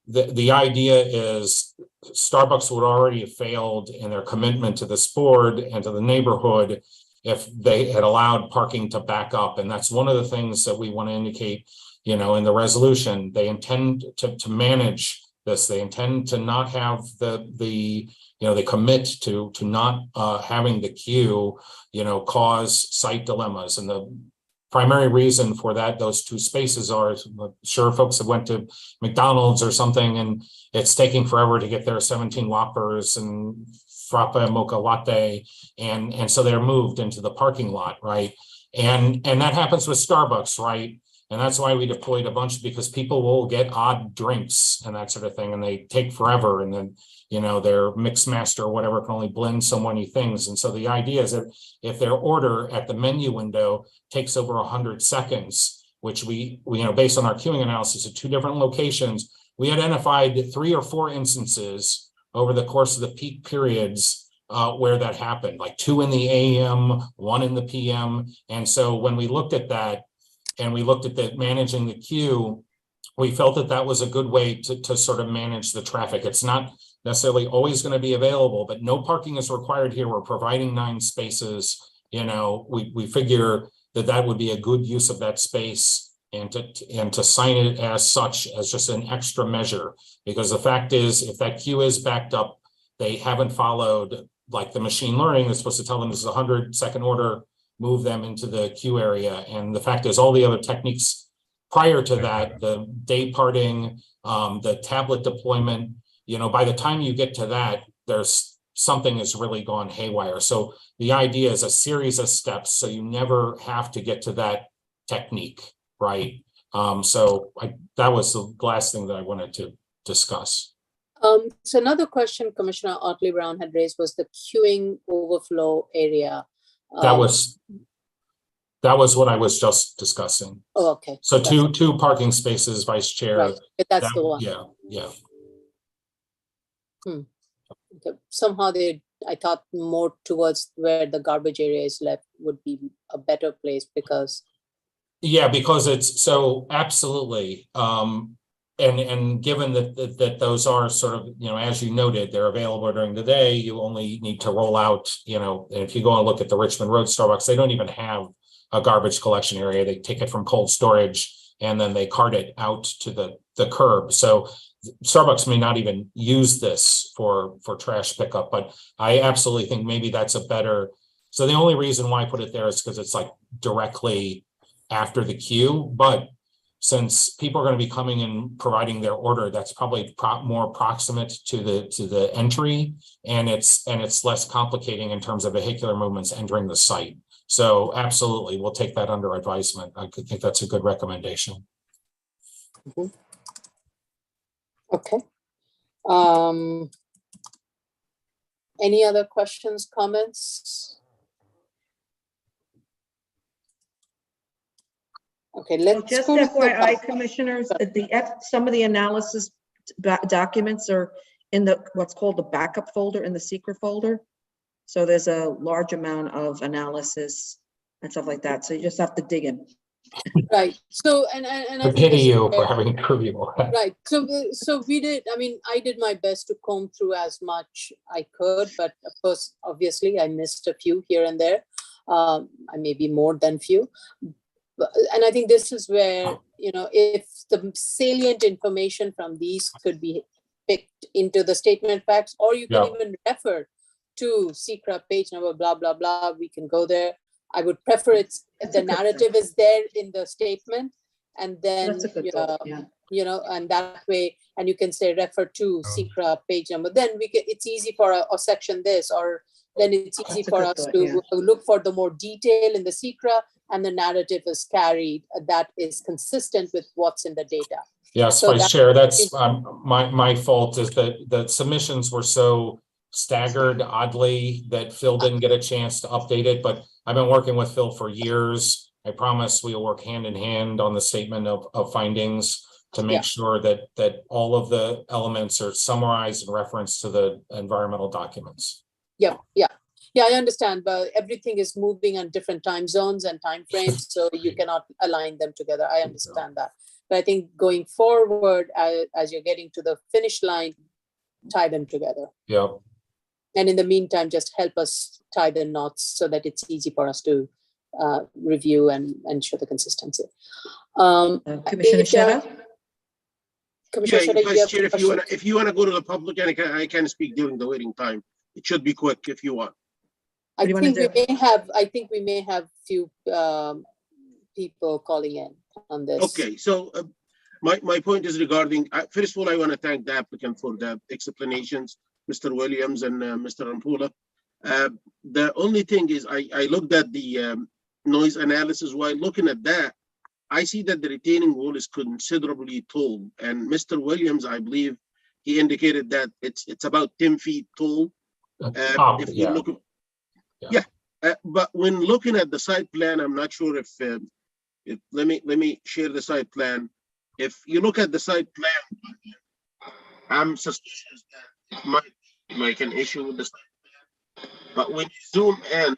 [SPEAKER 17] the idea is Starbucks would already have failed in their commitment to this board and to the neighborhood if they had allowed parking to back up. And that's one of the things that we want to indicate, in the resolution. They intend to manage this. They intend to not have they commit to not having the queue, cause site dilemmas. And the primary reason for that, those two spaces are, I'm sure folks have went to McDonald's or something and it's taking forever to get their 17 Whoppers and frappe mocha latte. And so they're moved into the parking lot, right? And that happens with Starbucks, right? And that's why we deployed a bunch, because people will get odd drinks and that sort of thing, and they take forever. And then, their mix master or whatever can only blend so many things. And so the idea is that if their order at the menu window takes over 100 seconds, which we based on our queuing analysis at 2 different locations, we identified 3 or 4 instances over the course of the peak periods where that happened, like 2 in the AM, 1 in the PM. And so when we looked at that, and we looked at managing the queue, we felt that that was a good way to sort of manage the traffic. It's not necessarily always going to be available, but no parking is required here. We're providing 9 spaces. We figure that would be a good use of that space, and to sign it as such, as just an extra measure. Because the fact is, if that queue is backed up, they haven't followed, like, the machine learning that's supposed to tell them this is a 100-second order, move them into the queue area. And the fact is, all the other techniques prior to that, the day parting, the tablet deployment, by the time you get to that, there's something has really gone haywire. So the idea is a series of steps, so you never have to get to that technique, right? That was the last thing that I wanted to discuss.
[SPEAKER 3] So another question Commissioner Otley Brown had raised was the queuing overflow area.
[SPEAKER 17] That was what I was just discussing.
[SPEAKER 3] Oh, okay.
[SPEAKER 17] So two parking spaces, Vice Chair.
[SPEAKER 3] Right. That's the one.
[SPEAKER 17] Yeah.
[SPEAKER 3] Okay. Somehow I thought more towards where the garbage area is left would be a better place because.
[SPEAKER 17] Yeah, because it's so absolutely. And given that those are sort of, as you noted, they're available during the day, you only need to roll out, and if you go and look at the Richmond Road Starbucks, they don't even have a garbage collection area. They take it from cold storage and then they cart it out to the curb. So Starbucks may not even use this for trash pickup, but I absolutely think maybe that's a better. So the only reason why I put it there is because it's like directly after the queue, but since people are going to be coming and providing their order, that's probably more proximate to the entry, and it's less complicating in terms of vehicular movements entering the site. So absolutely, we'll take that under advisement. I could think that's a good recommendation.
[SPEAKER 3] Mm-hmm. Okay. Any other questions, comments? Okay, let's
[SPEAKER 10] Just
[SPEAKER 3] go to
[SPEAKER 10] FYI, Commissioners, some of the analysis documents are in what's called the backup folder in the secret folder. So there's a large amount of analysis and stuff like that. So you just have to dig in.
[SPEAKER 3] Right. So and
[SPEAKER 17] I pity you for having to review.
[SPEAKER 3] Right. So we did. I mean, I did my best to comb through as much I could, but of course, obviously, I missed a few here and there. I maybe more than few. And I think this is where, if the salient information from these could be picked into the statement facts, or you can even refer to SECRA page number, blah, blah, blah, we can go there. I would prefer if the narrative is there in the statement, and then, and that way, and you can say refer to SECRA page number, then it's easy for a section this, or then it's easy for us to look for the more detail in the SECRA, and the narrative is carried that is consistent with what's in the data.
[SPEAKER 17] Yes, so Vice Chair, that's my fault is that the submissions were so staggered oddly that Phil didn't get a chance to update it, but I've been working with Phil for years. I promise we will work hand in hand on the statement of findings to make sure that all of the elements are summarized and referenced to the environmental documents.
[SPEAKER 3] Yeah. Yeah, I understand, but everything is moving on different time zones and time frames, so you cannot align them together. I understand that. But I think going forward, as you're getting to the finish line, tie them together.
[SPEAKER 17] Yep.
[SPEAKER 3] And in the meantime, just help us tie the knots so that it's easy for us to review and ensure the consistency.
[SPEAKER 2] Commissioner Sheta?
[SPEAKER 3] Commissioner
[SPEAKER 5] Yeah,
[SPEAKER 3] Sheta, you
[SPEAKER 5] Vice
[SPEAKER 3] have
[SPEAKER 5] Chair,
[SPEAKER 3] questions?
[SPEAKER 5] if you wanna go to the public, and I can speak during the waiting time. It should be quick if you want.
[SPEAKER 3] I
[SPEAKER 2] do you wanna
[SPEAKER 3] think we may have few people calling in on this.
[SPEAKER 5] Okay, so my point is regarding, first of all, I want to thank the applicant for the explanations, Mr. Williams and Mr. Ampula. The only thing is I looked at the noise analysis. While looking at that, I see that the retaining wall is considerably tall. And Mr. Williams, I believe, he indicated that it's about 10 feet tall. If you look, but when looking at the site plan, I'm not sure if let me share the site plan. If you look at the site plan, I'm suspicious that it might make an issue with the site plan. But when you zoom in,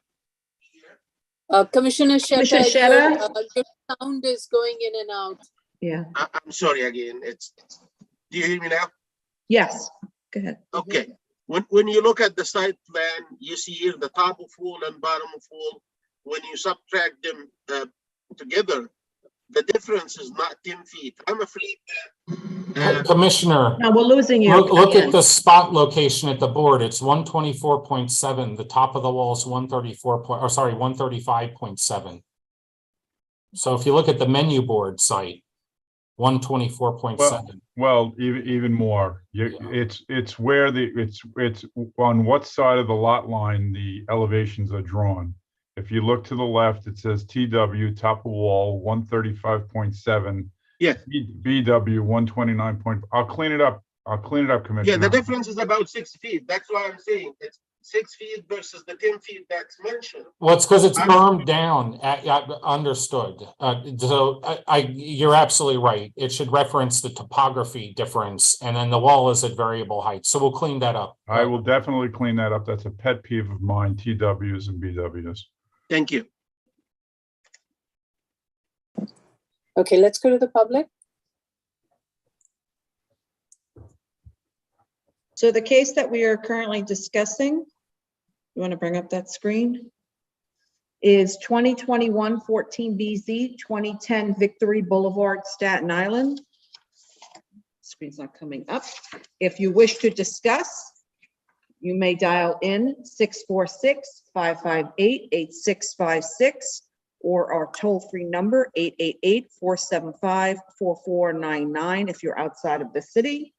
[SPEAKER 3] Commissioner
[SPEAKER 2] Commissioner
[SPEAKER 3] Sheta,
[SPEAKER 2] Sheta?
[SPEAKER 3] your sound is going in and out.
[SPEAKER 2] Yeah.
[SPEAKER 5] I'm sorry again. Do you hear me now?
[SPEAKER 2] Yes, go ahead.
[SPEAKER 5] Okay. When you look at the site plan, you see here the top of wall and bottom of wall. When you subtract them together, the difference is not 10 feet. I'm afraid that
[SPEAKER 17] Commissioner.
[SPEAKER 2] No, we're losing you.
[SPEAKER 17] Look at the spot location at the board. It's 124.7. The top of the wall is 135.7. So if you look at the menu board site, 124.7.
[SPEAKER 13] Well, even more. It's where it's on what side of the lot line the elevations are drawn. If you look to the left, it says TW top of wall 135.7.
[SPEAKER 5] Yeah.
[SPEAKER 13] BW 129. I'll clean it up. Commissioner.
[SPEAKER 5] yeah, the difference is about 6 feet. That's why I'm saying it's 6 feet versus the 10 feet that's mentioned.
[SPEAKER 17] Well, it's because it's bermed down. Understood. So you're absolutely right. It should reference the topography difference, and then the wall is at variable height. So we'll clean that up.
[SPEAKER 13] I will definitely clean that up. That's a pet peeve of mine, TWs and BWs.
[SPEAKER 5] Thank you.
[SPEAKER 3] Okay, let's go to the public.
[SPEAKER 2] So the case that we are currently discussing, you want to bring up that screen, is 2021 14BZ 2010 Victory Boulevard, Staten Island. Screen's not coming up. If you wish to discuss, you may dial in 646-558-8656 or our toll-free number 888-475-4499 if you're outside of the city.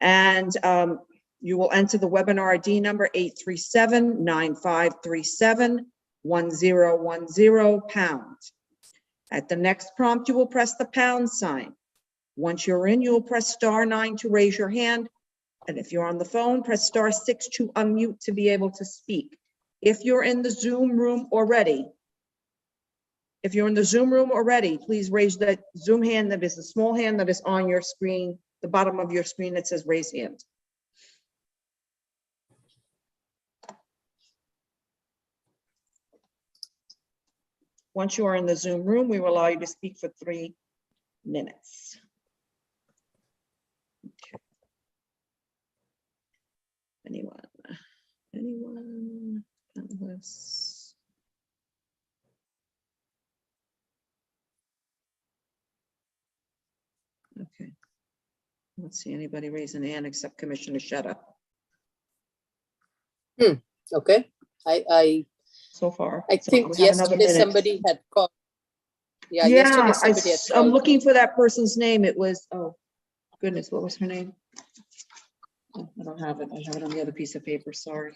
[SPEAKER 2] And you will enter the webinar ID number 837-9537-1010 #. At the next prompt, you will press the pound sign. Once you're in, you will press *9 to raise your hand. And if you're on the phone, press *6 to unmute to be able to speak. If you're in the Zoom room already, please raise that Zoom hand. That is the small hand that is on your screen, the bottom of your screen that says raise hand. Once you are in the Zoom room, we will allow you to speak for 3 minutes. Okay. Anyone? Panelists? Okay. I don't see anybody raising an hand except Commissioner Sheta.
[SPEAKER 3] Okay,
[SPEAKER 2] So far.
[SPEAKER 3] I
[SPEAKER 2] So
[SPEAKER 3] think
[SPEAKER 2] we have another
[SPEAKER 3] yesterday
[SPEAKER 2] minute.
[SPEAKER 3] somebody had called. Yeah, yesterday somebody had
[SPEAKER 2] I'm
[SPEAKER 3] called.
[SPEAKER 2] looking for that person's name. It was, oh goodness, what was her name? Oh, I don't have it. I have it on the other piece of paper, sorry.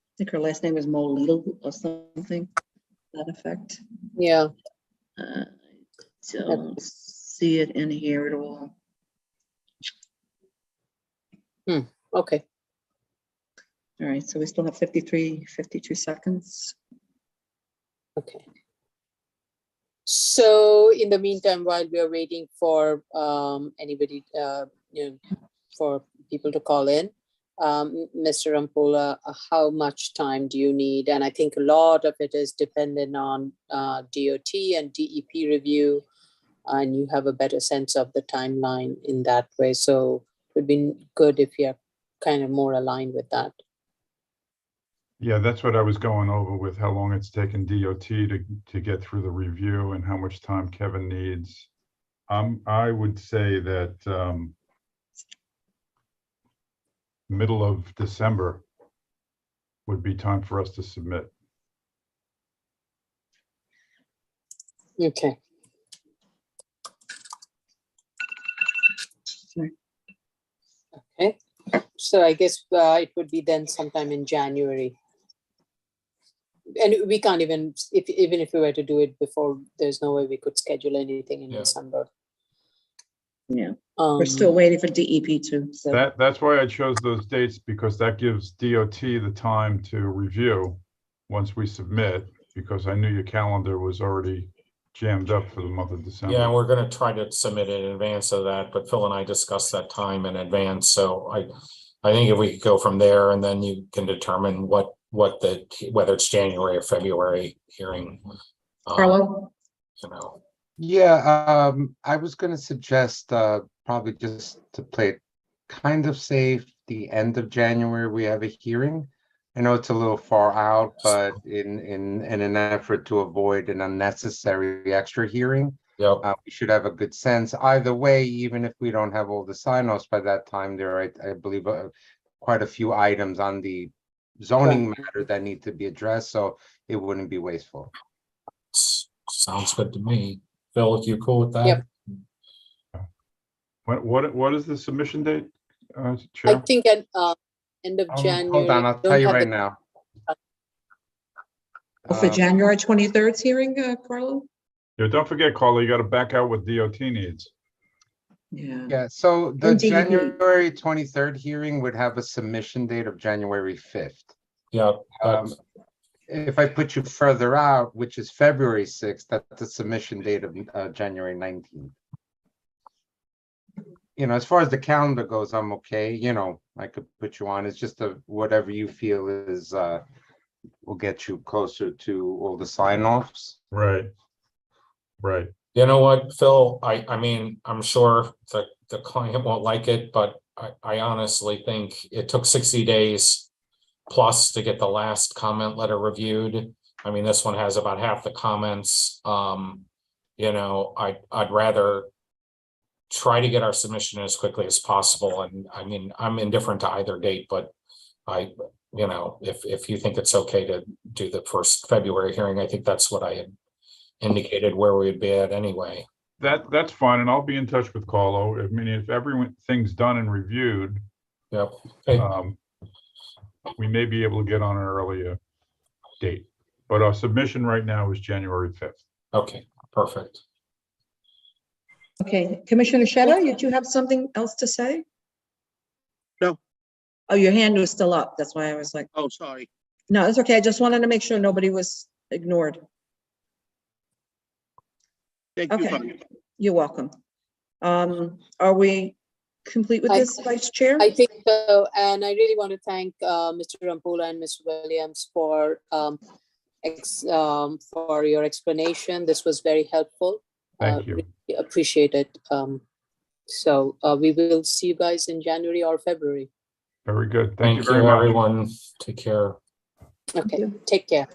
[SPEAKER 2] I think her last name is Molito or something, to that effect.
[SPEAKER 3] Yeah.
[SPEAKER 2] Don't see it in here at all.
[SPEAKER 3] Okay.
[SPEAKER 2] All right, so we still have 52 seconds.
[SPEAKER 3] Okay. So in the meantime, while we are waiting for anybody, for people to call in, Mr. Rampola, how much time do you need? And I think a lot of it is dependent on DOT and DEP review, and you have a better sense of the timeline in that way. So it would be good if you're kind of more aligned with that.
[SPEAKER 13] Yeah, that's what I was going over with how long it's taken DOT to get through the review and how much time Kevin needs. I would say that middle of December would be time for us to submit.
[SPEAKER 3] Okay. Okay. So I guess it would be then sometime in January. And we can't even if we were to do it before, there's no way we could schedule anything in December.
[SPEAKER 2] Yeah, we're still waiting for DEP too. So
[SPEAKER 13] That's why I chose those dates, because that gives DOT the time to review once we submit, because I knew your calendar was already jammed up for the month of December.
[SPEAKER 17] Yeah, we're gonna try to submit it in advance of that, but Phil and I discussed that time in advance, so I think if we could go from there, and then you can determine whether it's January or February hearing.
[SPEAKER 2] Carlo?
[SPEAKER 17] You know.
[SPEAKER 1] Yeah, I was gonna suggest probably just to play it kind of safe, the end of January, we have a hearing. I know it's a little far out, but in an effort to avoid an unnecessary extra hearing, we should have a good sense. Either way, even if we don't have all the sign-offs by that time, there are, I believe, quite a few items on the zoning matter that need to be addressed, so it wouldn't be wasteful.
[SPEAKER 17] Sounds good to me. Phil, if you're cool with that?
[SPEAKER 3] Yep.
[SPEAKER 13] What is the submission date,
[SPEAKER 3] I
[SPEAKER 13] Chair?
[SPEAKER 3] think at end of January.
[SPEAKER 1] Hold on, I'll tell you right now.
[SPEAKER 2] Oh, for January 23rd hearing, Carlo?
[SPEAKER 13] Yeah, don't forget, Carla, you got to back out what DOT needs.
[SPEAKER 1] Yeah, so the
[SPEAKER 2] And DEP.
[SPEAKER 1] January 23rd hearing would have a submission date of January 5th.
[SPEAKER 17] Yeah.
[SPEAKER 1] If I put you further out, which is February 6th, that's the submission date of January 19th. You know, as far as the calendar goes, I'm okay. You know, I could put you on. It's just whatever you feel is will get you closer to all the sign-offs.
[SPEAKER 13] Right. Right.
[SPEAKER 17] You know what, Phil, I mean, I'm sure the client won't like it, but I honestly think it took 60 days plus to get the last comment letter reviewed. I mean, this one has about half the comments. You know, I'd rather try to get our submission as quickly as possible. And I mean, I'm indifferent to either date, but you know, if you think it's okay to do the first February hearing, I think that's what I had indicated where we'd be at anyway.
[SPEAKER 13] That's fine, and I'll be in touch with Carlo. I mean, if everything's done and reviewed,
[SPEAKER 17] yep. Okay.
[SPEAKER 13] We may be able to get on an earlier date, but our submission right now is January 5th.
[SPEAKER 17] Okay, perfect.
[SPEAKER 2] Okay, Commissioner Shedder, did you have something else to say?
[SPEAKER 5] No.
[SPEAKER 2] Oh, your hand was still up. That's why I was like,
[SPEAKER 5] Oh, sorry.
[SPEAKER 2] no, it's okay. I just wanted to make sure nobody was ignored.
[SPEAKER 5] Thank you,
[SPEAKER 2] Okay,
[SPEAKER 5] Connie.
[SPEAKER 2] you're welcome. Are we complete with this, Vice Chair?
[SPEAKER 3] I think so, and I really want to thank Mr. Rampola and Mr. Williams for your explanation. This was very helpful.
[SPEAKER 13] Thank you.
[SPEAKER 3] Really appreciate it. So we will see you guys in January or February.
[SPEAKER 13] Very good.
[SPEAKER 17] Thank
[SPEAKER 13] you very
[SPEAKER 17] you,
[SPEAKER 13] much.
[SPEAKER 17] everyone. Take care.
[SPEAKER 3] Okay, take care.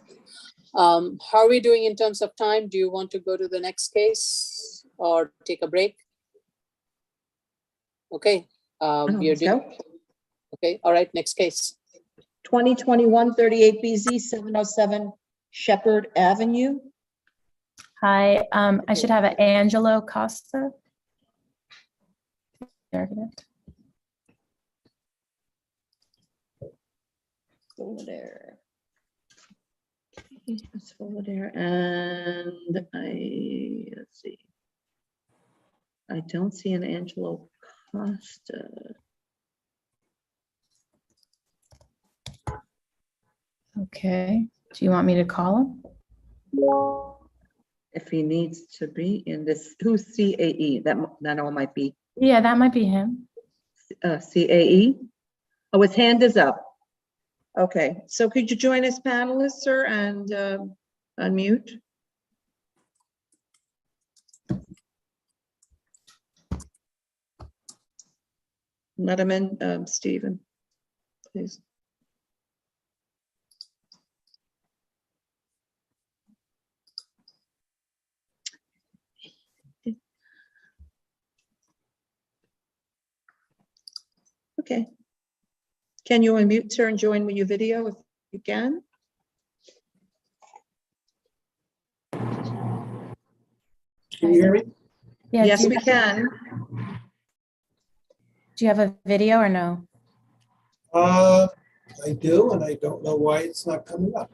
[SPEAKER 3] How are we doing in terms of time? Do you want to go to the next case or take a break? Okay, we are doing. Okay, all right, next case.
[SPEAKER 2] 2021-38BZ 707 Shepherd Avenue.
[SPEAKER 14] Hi, I should have an Angelo Costa.
[SPEAKER 2] Over there. It's over there, and let's see. I don't see an Angelo Costa.
[SPEAKER 14] Okay, do you want me to call him?
[SPEAKER 2] If he needs to be in this, who's CAE? That all might be
[SPEAKER 14] Yeah, that might be him.
[SPEAKER 2] CAE. Oh, his hand is up. Okay, so could you join us panelists, sir, and unmute? Let him in, Stephen, please. Okay. Can you unmute, sir, and join with your video if you can?
[SPEAKER 20] Can you hear me?
[SPEAKER 14] Yeah,
[SPEAKER 2] Yes, we can.
[SPEAKER 14] Do you have a video or no?
[SPEAKER 20] I do, and I don't know why it's not coming up.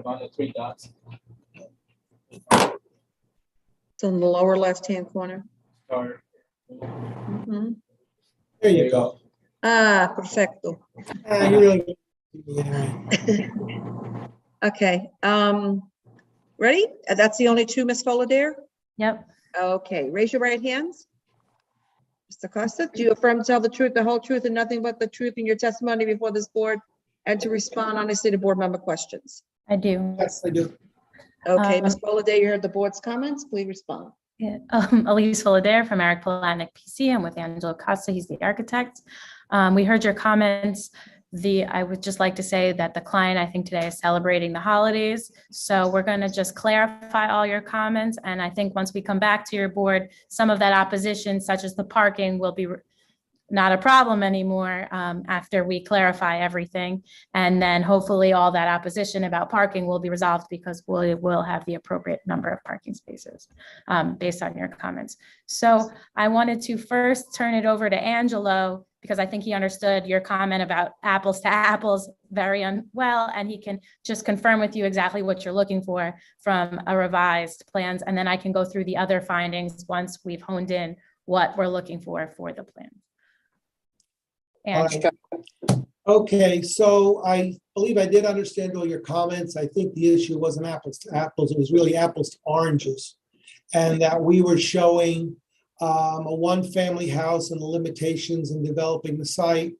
[SPEAKER 21] On the three dots.
[SPEAKER 2] It's in the lower left-hand corner.
[SPEAKER 21] Start.
[SPEAKER 2] Mhm.
[SPEAKER 20] There you go.
[SPEAKER 2] Ah, perfecto.
[SPEAKER 20] You really. Yeah.
[SPEAKER 2] Okay, ready? That's the only two, Ms. Fullader?
[SPEAKER 14] Yep.
[SPEAKER 2] Okay, raise your right hands. Mr. Costa, do you affirm to tell the truth, the whole truth, and nothing but the truth in your testimony before this board, and to respond honestly to board member questions?
[SPEAKER 14] I do.
[SPEAKER 20] Yes, I do.
[SPEAKER 2] Okay, Ms. Fullader, you heard the board's comments, please respond.
[SPEAKER 14] Yeah, Elise Fullader from Eric Palatnik PC. I'm with Angelo Costa. He's the architect. We heard your comments. I would just like to say that the client, I think today, is celebrating the holidays. So we're going to just clarify all your comments. And I think once we come back to your board, some of that opposition, such as the parking, will be not a problem anymore after we clarify everything. And then hopefully all that opposition about parking will be resolved because we will have the appropriate number of parking spaces based on your comments. So I wanted to first turn it over to Angelo because I think he understood your comment about apples to apples very well, and he can just confirm with you exactly what you're looking for from a revised plans. And then I can go through the other findings once we've honed in what we're looking for the plan.
[SPEAKER 20] Okay, so I believe I did understand all your comments. I think the issue wasn't apples to apples. It was really apples to oranges. And that we were showing a one-family house and the limitations in developing the site.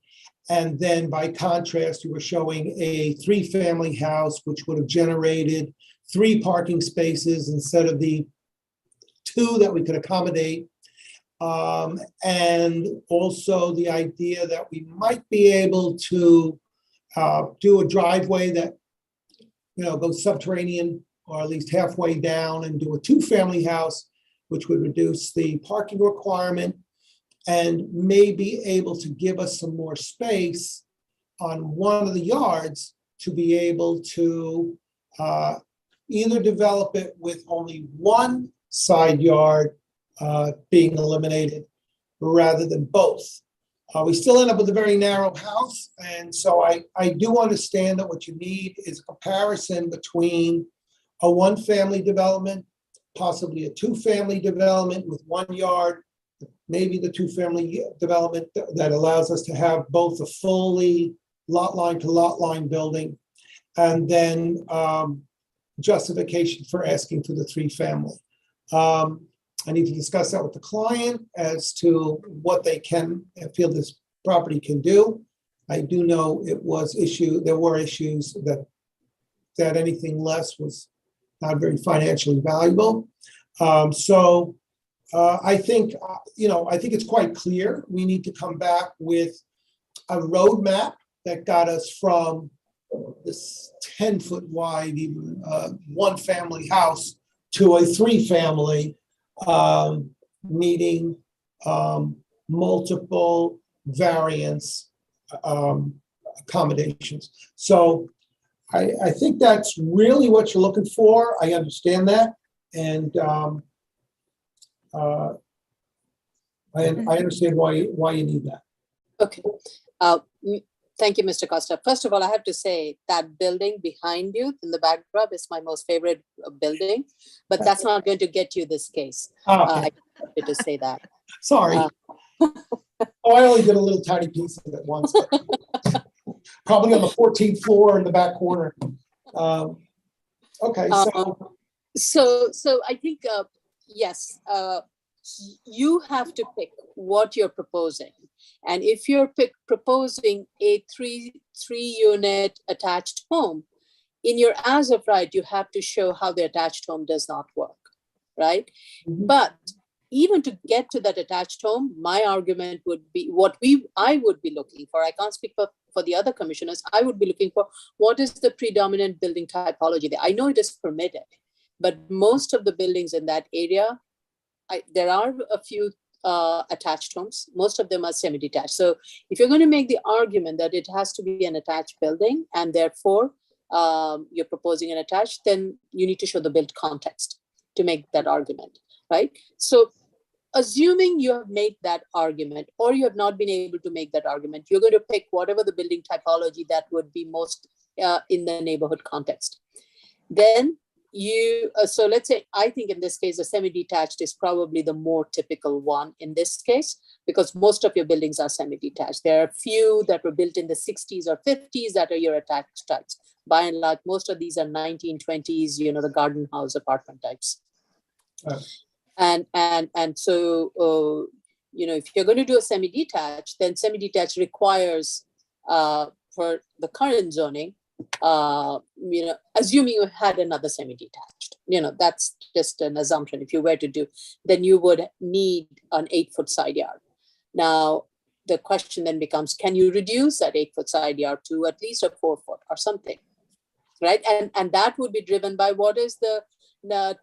[SPEAKER 20] And then by contrast, you were showing a three-family house, which would have generated 3 parking spaces instead of the 2 that we could accommodate. And also the idea that we might be able to do a driveway that, goes subterranean or at least halfway down and do a 2-family house, which would reduce the parking requirement and may be able to give us some more space on one of the yards to be able to either develop it with only one side yard being eliminated rather than both. We still end up with a very narrow house. And so I do understand that what you need is a comparison between a 1-family development, possibly a 2-family development with 1 yard, maybe the 2-family development that allows us to have both a fully lot line to lot line building, and then justification for asking for the 3-family. I need to discuss that with the client as to what they can feel this property can do. I do know there were issues that anything less was not very financially valuable. So I think it's quite clear. We need to come back with a roadmap that got us from this 10-foot wide, even 1-family house to a 3-family, needing multiple variance accommodations. So I think that's really what you're looking for. I understand that. And I understand why you need that.
[SPEAKER 3] Okay. Thank you, Mr. Costa. First of all, I have to say that building behind you in the backdrop is my most favorite building, but that's not going to get you this case.
[SPEAKER 20] Okay.
[SPEAKER 3] I have to say that.
[SPEAKER 20] Sorry. Oh, I only did a little tiny piece of it once, but probably on the 14th floor in the back corner. Okay,
[SPEAKER 3] So I think, yes, you have to pick what you're proposing. And if you're proposing a three unit attached home, in your as of right, you have to show how the attached home does not work, right? But even to get to that attached home, my argument would be I would be looking for, I can't speak for the other commissioners, I would be looking for what is the predominant building typology there. I know it is permitted, but most of the buildings in that area, there are a few attached homes. Most of them are semi-detached. So if you're going to make the argument that it has to be an attached building and therefore you're proposing an attached, then you need to show the built context to make that argument, right? So assuming you have made that argument or you have not been able to make that argument, you're going to pick whatever the building typology that would be most in the neighborhood context. Then so let's say, I think in this case, a semi-detached is probably the more typical one in this case, because most of your buildings are semi-detached. There are a few that were built in the 60s or 50s that are your attached types. By and large, most of these are 1920s, the garden house apartment types. And so, if you're going to do a semi-detached, then semi-detached requires for the current zoning, assuming you had another semi-detached, that's just an assumption. If you were to do, then you would need an 8-foot side yard. Now, the question then becomes, can you reduce that 8-foot side yard to at least a 4-foot or something, right? And that would be driven by what is the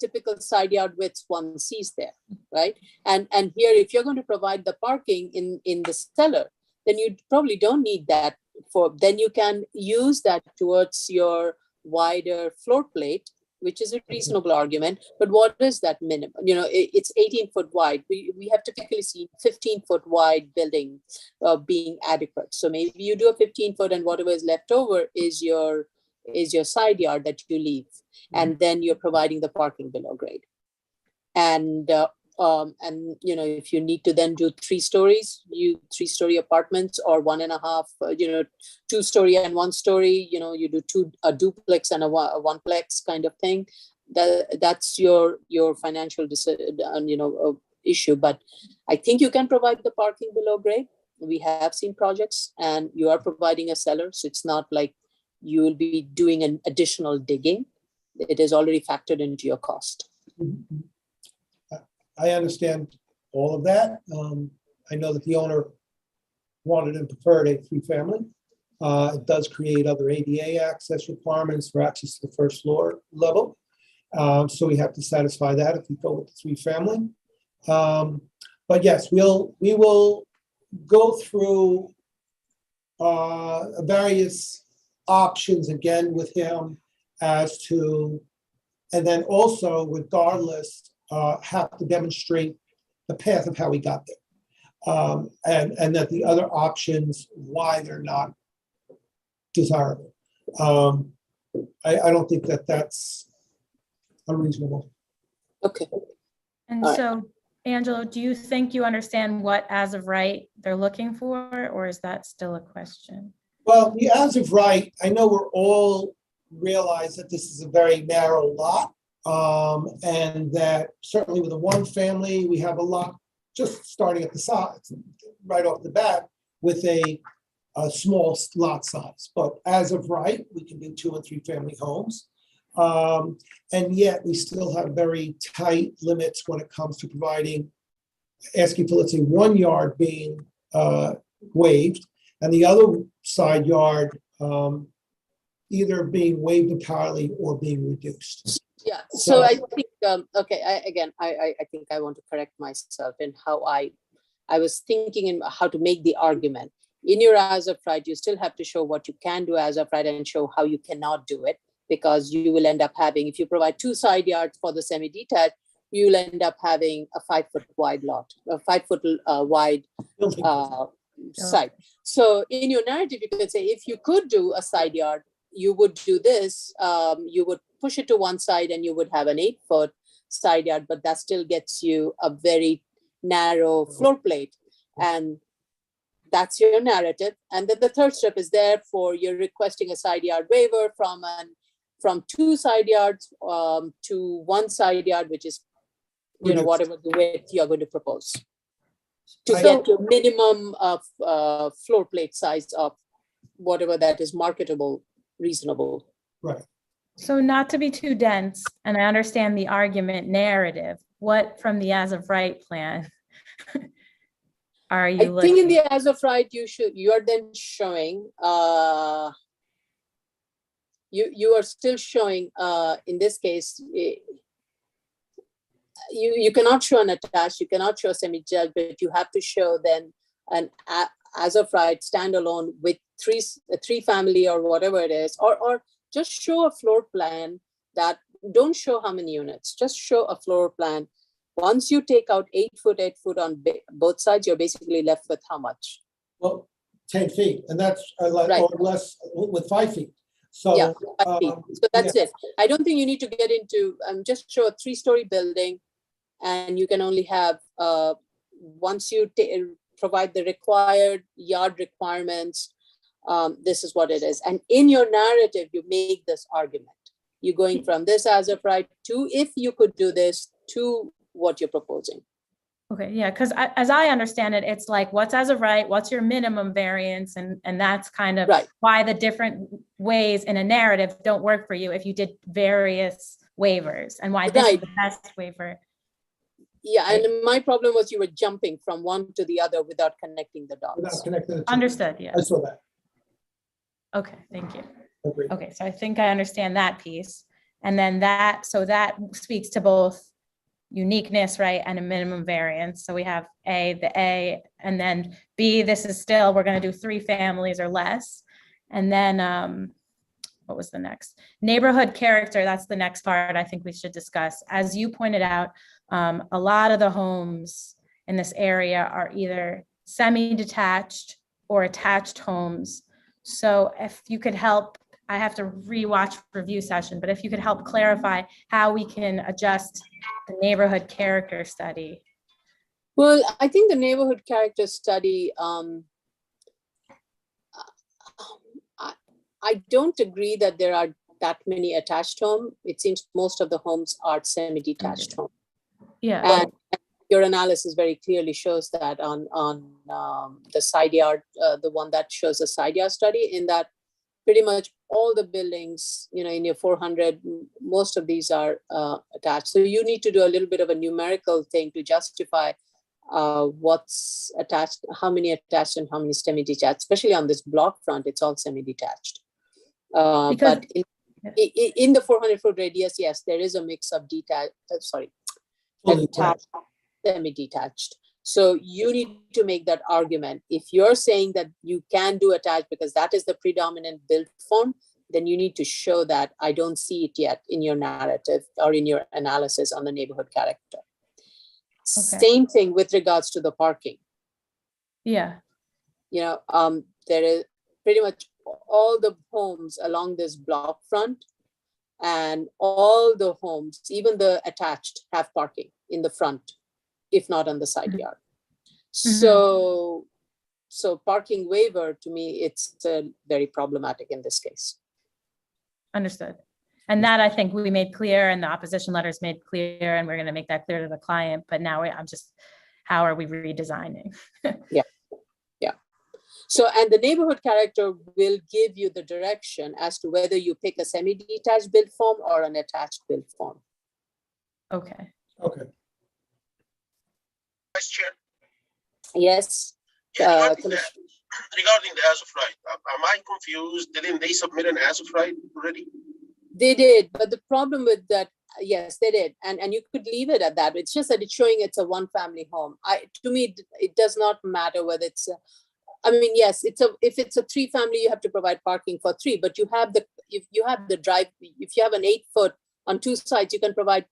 [SPEAKER 3] typical side yard width one sees there, right? And here, if you're going to provide the parking in the cellar, then you probably don't need that. Then you can use that towards your wider floor plate, which is a reasonable argument. But what is that minimum? It's 18-foot wide. We have typically seen 15-foot wide building being adequate. So maybe you do a 15-foot, and whatever is left over is your side yard that you leave, and then you're providing the parking below grade. And if you need to then do 3 stories, 3-story apartments, or 1.5, 2-story and 1-story, you do a duplex and a one-plex kind of thing. That's your financial issue. But I think you can provide the parking below grade. We have seen projects, and you are providing a cellar, so it's not like you will be doing an additional digging. It is already factored into your cost.
[SPEAKER 20] I understand all of that. I know that the owner wanted and preferred a 3-family. It does create other ADA access requirements for access to the first floor level. So we have to satisfy that if we go with the 3-family. But yes, we will go through various options again with him as to, and then also regardless, have to demonstrate the path of how we got there, and that the other options, why they're not desirable. I don't think that that's unreasonable.
[SPEAKER 3] Okay.
[SPEAKER 14] And so, Angelo, do you think you understand what as of right they're looking for, or is that still a question?
[SPEAKER 20] Well, the as of right, I know we're all realize that this is a very narrow lot. And that certainly with a 1-family, we have a lot just starting at the sides, right off the bat, with a small lot size. But as of right, we can do 2- and 3-family homes. And yet we still have very tight limits when it comes to asking for, let's say, 1 yard being waived, and the other side yard either being waived entirely or being reduced.
[SPEAKER 3] Yeah, so I think, okay, I think I want to correct myself in how I was thinking and how to make the argument. In your as of right, you still have to show what you can do as of right and show how you cannot do it, because you will end up having, if you provide 2 side yards for the semi-detached, you'll end up having a 5-foot wide lot, a 5-foot wide side. So in your narrative, you could say, if you could do a side yard, you would do this, you would push it to one side and you would have an 8-foot side yard, but that still gets you a very narrow floor plate. And That's your narrative. And then the third step is therefore you're requesting a side yard waiver from 2 side yards to 1 side yard, which is, whatever the width you're going to propose to get your minimum of floor plate size of whatever that is marketable, reasonable.
[SPEAKER 20] Right.
[SPEAKER 14] So not to be too dense, and I understand the argument narrative, what from the as of right plan are you
[SPEAKER 3] I think in
[SPEAKER 14] looking?
[SPEAKER 3] the as of right, you are then showing, you are still showing, in this case, you cannot show an attached, you cannot show semi-detached, but you have to show then an as of right standalone with three family or whatever it is, or just show a floor plan that don't show how many units, just show a floor plan. Once you take out 8 foot on both sides, you're basically left with how much?
[SPEAKER 20] Well, 10 feet, and that's or less with 5 feet. So,
[SPEAKER 3] yeah, 5 feet. So that's it. I don't think you need to get into, just show a 3-story building, and you can only have, once you provide the required yard requirements, this is what it is. And in your narrative, you make this argument. You're going from this as of right to, if you could do this, to what you're proposing.
[SPEAKER 14] Okay, yeah, because as I understand it, it's like, what's as of right, what's your minimum variance, and that's kind of why the different ways in a narrative don't work for you if you did various waivers, and why this is the best waiver.
[SPEAKER 3] Yeah, and my problem was you were jumping from one to the other without connecting the dots.
[SPEAKER 20] Without connecting the two.
[SPEAKER 14] Understood, yeah.
[SPEAKER 20] I saw that.
[SPEAKER 14] Okay, thank you.
[SPEAKER 20] Agreed.
[SPEAKER 14] Okay, so I think I understand that piece. And then that speaks to both uniqueness, right, and a minimum variance. So we have the A, and then B, this is still, we're going to do 3 families or less. And then what was the next? Neighborhood character, that's the next part I think we should discuss. As you pointed out, a lot of the homes in this area are either semi-detached or attached homes. So if you could help, I have to rewatch review session, but if you could help clarify how we can adjust the neighborhood character study.
[SPEAKER 3] Well, I think the neighborhood character study, I don't agree that there are that many attached homes. It seems most of the homes are semi-detached homes.
[SPEAKER 14] Yeah.
[SPEAKER 3] And your analysis very clearly shows that on the side yard, the one that shows the side yard study, in that pretty much all the buildings, in your 400, most of these are attached. So you need to do a little bit of a numerical thing to justify what's attached, how many attached and how many semi-detached, especially on this block front, it's all semi-detached. But in the 400-foot radius, yes, there is a mix of attached, semi-detached. So you need to make that argument. If you're saying that you can do attached because that is the predominant build form, then you need to show that. I don't see it yet in your narrative or in your analysis on the neighborhood character. Okay. Same thing with regards to the parking.
[SPEAKER 14] Yeah.
[SPEAKER 3] There is pretty much all the homes along this block front, and all the homes, even the attached, have parking in the front, if not on the side yard. Mm-hmm. So parking waiver, to me, it's very problematic in this case.
[SPEAKER 14] Understood. And that I think we made clear, and the opposition letters made clear, and we're going to make that clear to the client. But now how are we redesigning?
[SPEAKER 3] Yeah. So, and the neighborhood character will give you the direction as to whether you pick a semi-detached build form or an attached build form.
[SPEAKER 14] Okay.
[SPEAKER 20] Okay.
[SPEAKER 5] Vice Chair.
[SPEAKER 3] Yes.
[SPEAKER 5] Regarding the as of right, am I confused? Didn't they submit an as of right already?
[SPEAKER 3] They did, but the problem with that, yes, they did, and you could leave it at that. It's just that it's showing it's a 1-family home. To me, it does not matter whether it's. Yes, if it's a 3-family, you have to provide parking for 3. But if you have an 8 foot on 2 sides, you can provide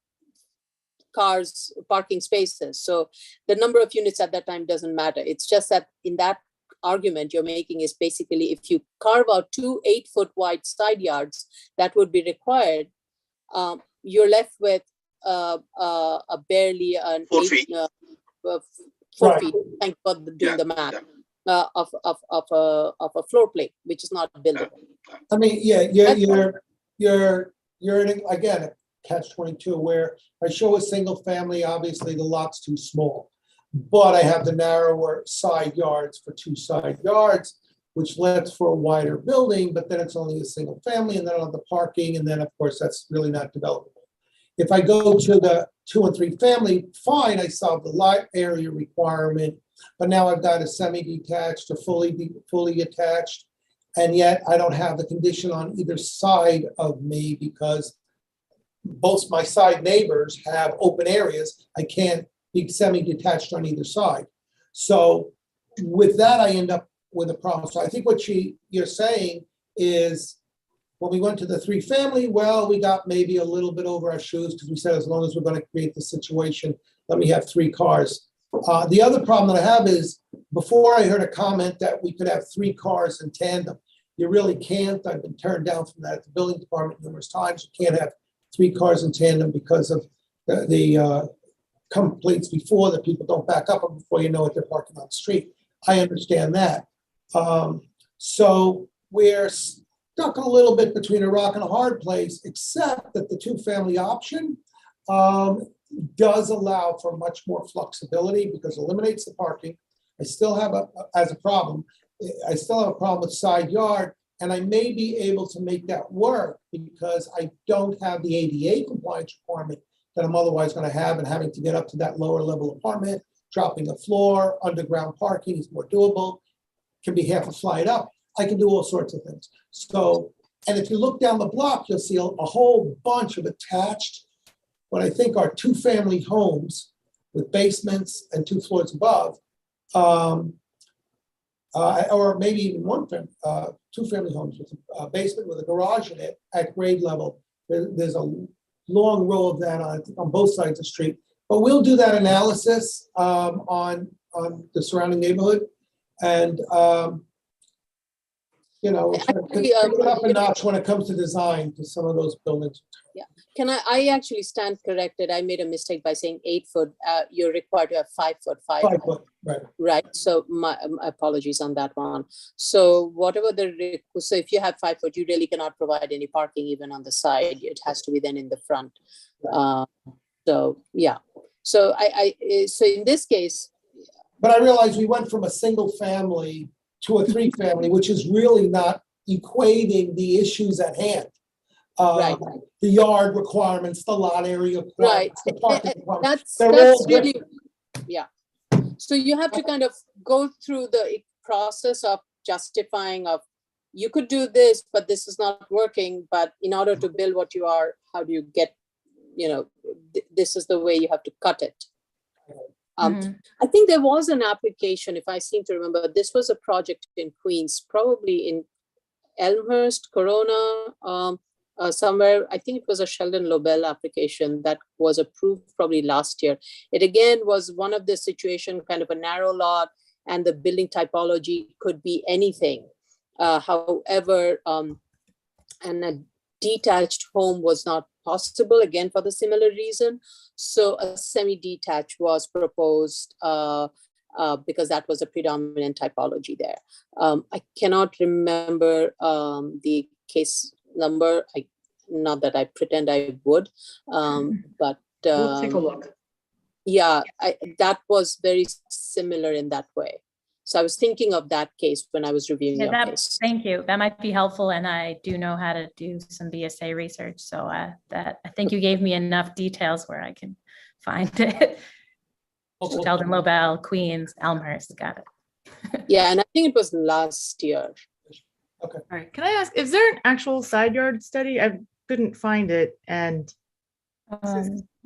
[SPEAKER 3] cars parking spaces. So the number of units at that time doesn't matter. It's just that in that argument you're making is basically, if you carve out 2 8-foot wide side yards that would be required, you're left with barely an
[SPEAKER 5] 4 feet.
[SPEAKER 3] 4 feet. Thank God for doing the math. a floor plate, which is not buildable.
[SPEAKER 20] I mean, yeah, you're in, again, a catch-22 where I show a single family, obviously the lot's too small. But I have the narrower side yards for 2 side yards, which lets for a wider building, but then it's only a single family, and then on the parking, and then of course that's really not developable. If I go to the 2 and 3 family, fine, I solve the lot area requirement, but now I've got a semi-detached or fully attached, and yet I don't have the condition on either side of me because both my side neighbors have open areas. I can't be semi-detached on either side. So with that, I end up with a problem. So I think what you're saying is when we went to the 3 family, well, we got maybe a little bit over our shoes because we said, as long as we're going to create the situation, let me have 3 cars. The other problem that I have is before I heard a comment that we could have 3 cars in tandem. You really can't. I've been turned down from that at the building department numerous times. You can't have 3 cars in tandem because of the complaints before that people don't back up before you know what they're parking on the street. I understand that. So we're stuck a little bit between a rock and a hard place, except that the 2 family option does allow for much more flexibility because it eliminates the parking. I still have a problem with side yard, and I may be able to make that work because I don't have the ADA compliance requirement that I'm otherwise going to have, and having to get up to that lower level apartment, dropping a floor, underground parking is more doable, can be half a flight up. I can do all sorts of things. So, and if you look down the block, you'll see a whole bunch of attached, what I think are 2 family homes with basements and 2 floors above, or maybe even 2 family homes with a basement with a garage in it at grade level. There's a long row of that on both sides of the street. But we'll do that analysis on the surrounding neighborhood, and pick it up a notch when it comes to design to some of those buildings.
[SPEAKER 3] Yeah, I actually stand corrected. I made a mistake by saying 8 foot. You're required to have 5 foot.
[SPEAKER 20] 5 foot, right.
[SPEAKER 3] Right. So my apologies on that one. So whatever so if you have 5 foot, you really cannot provide any parking even on the side. It has to be then in the front. So yeah. So so in this case.
[SPEAKER 20] But I realize we went from a single family to a 3 family, which is really not equating the issues at hand.
[SPEAKER 3] Right.
[SPEAKER 20] The yard requirements, the lot area requirements,
[SPEAKER 3] right.
[SPEAKER 20] the parking requirements.
[SPEAKER 3] That's really, yeah. So you have to kind of go through the process of justifying of, you could do this, but this is not working. But in order to build what you are, how do you get, this is the way you have to cut it. I think there was an application, if I seem to remember, this was a project in Queens, probably in Elmhurst, Corona, somewhere. I think it was a Sheldon Lobel application that was approved probably last year. It again was one of the situation, kind of a narrow lot, and the building typology could be anything. However, and a detached home was not possible, again, for the similar reason. So a semi-detached was proposed because that was a predominant typology there. I cannot remember the case number. Not that I pretend I would, but
[SPEAKER 2] We'll take a look.
[SPEAKER 3] Yeah, that was very similar in that way. So I was thinking of that case when I was reviewing your case.
[SPEAKER 14] Thank you. That might be helpful, and I do know how to do some BSA research. So I think you gave me enough details where I can find it. Sheldon Lobel, Queens, Elmhurst, got it.
[SPEAKER 3] Yeah, and I think it was last year.
[SPEAKER 20] Okay.
[SPEAKER 7] All right. Can I ask, is there an actual side yard study? I couldn't find it, and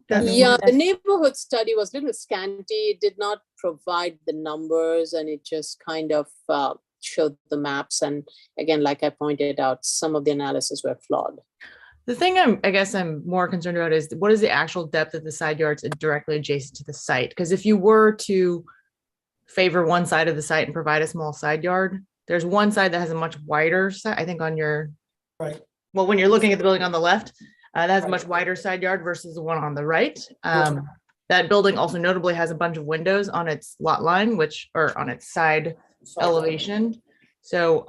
[SPEAKER 3] yeah, the neighborhood study was a little scanty. It did not provide the numbers, and it just kind of showed the maps. And again, like I pointed out, some of the analysis were flawed.
[SPEAKER 7] The thing I guess I'm more concerned about is what is the actual depth of the side yards directly adjacent to the site? Because if you were to favor one side of the site and provide a small side yard, there's one side that has a much wider side, I think on your,
[SPEAKER 20] right.
[SPEAKER 7] Well, when you're looking at the building on the left, that has a much wider side yard versus the one on the right. That building also notably has a bunch of windows on its lot line, or on its side elevation. So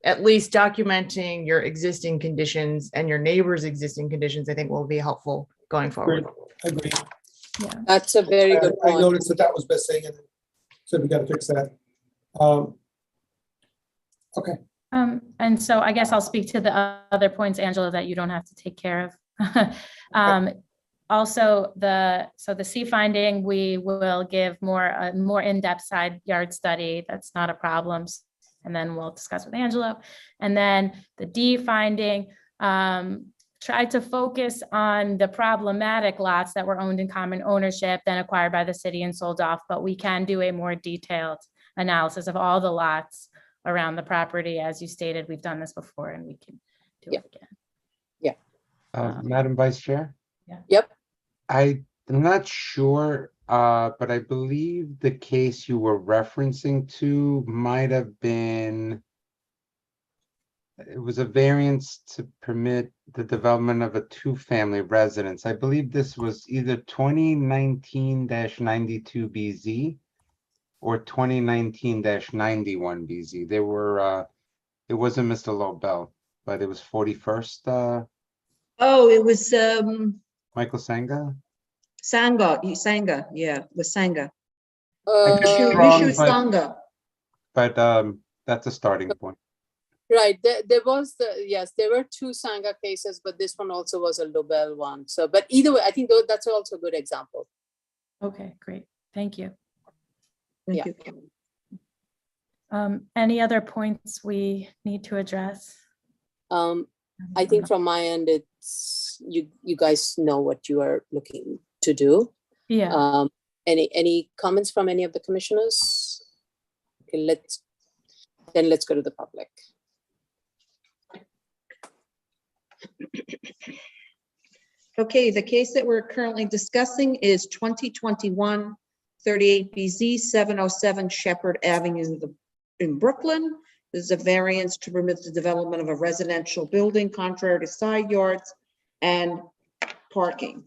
[SPEAKER 7] at least documenting your existing conditions and your neighbor's existing conditions, I think will be helpful going forward.
[SPEAKER 20] Agreed.
[SPEAKER 14] Yeah.
[SPEAKER 3] That's a very good
[SPEAKER 20] I
[SPEAKER 3] point.
[SPEAKER 20] noticed that was missing and said we got to fix that. Okay.
[SPEAKER 14] And so I guess I'll speak to the other points, Angela, that you don't have to take care of. Also, the C finding, we will give more in-depth side yard study. That's not a problem. And then we'll discuss with Angelo. And then the D finding, try to focus on the problematic lots that were owned in common ownership, then acquired by the city and sold off. But we can do a more detailed analysis of all the lots around the property. As you stated, we've done this before and we can do it again.
[SPEAKER 1] Madam Vice Chair?
[SPEAKER 3] Yep.
[SPEAKER 1] I'm not sure, but I believe the case you were referencing to might have been, it was a variance to permit the development of a two-family residence. I believe this was either 2019-92BZ or 2019-91BZ. They were, it wasn't Mr. Lobel, but it was 41st,
[SPEAKER 2] Oh, it was
[SPEAKER 1] Michael Sanga?
[SPEAKER 2] Sanga, yeah, with Sanga.
[SPEAKER 1] I could be
[SPEAKER 3] Uh,
[SPEAKER 1] wrong,
[SPEAKER 2] Vishu Sanga.
[SPEAKER 1] but that's a starting point.
[SPEAKER 3] Right, there was yes, there were two Sangha cases, but this one also was a Lobel one. So, but either way, I think that's also a good example.
[SPEAKER 14] Okay, great. Thank you.
[SPEAKER 2] Thank
[SPEAKER 3] Yeah.
[SPEAKER 2] you.
[SPEAKER 14] Any other points we need to address?
[SPEAKER 3] I think from my end, it's you guys know what you are looking to do.
[SPEAKER 14] Yeah.
[SPEAKER 3] Any comments from any of the commissioners? Okay, let's go to the public.
[SPEAKER 2] Okay, the case that we're currently discussing is 2021 38BZ 707 Shepherd Avenue in Brooklyn. This is a variance to permit the development of a residential building contrary to side yards and parking.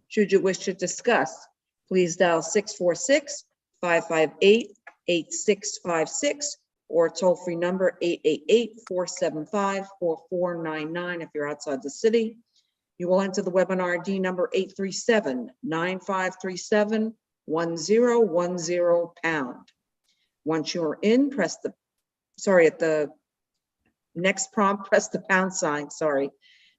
[SPEAKER 2] Should you wish to discuss, please dial 646-558-8656 or toll-free number 888-475-4499 if you're outside the city. You will enter the webinar ID number 837-9537-1010#. Once you're in, at the next prompt, press the pound sign,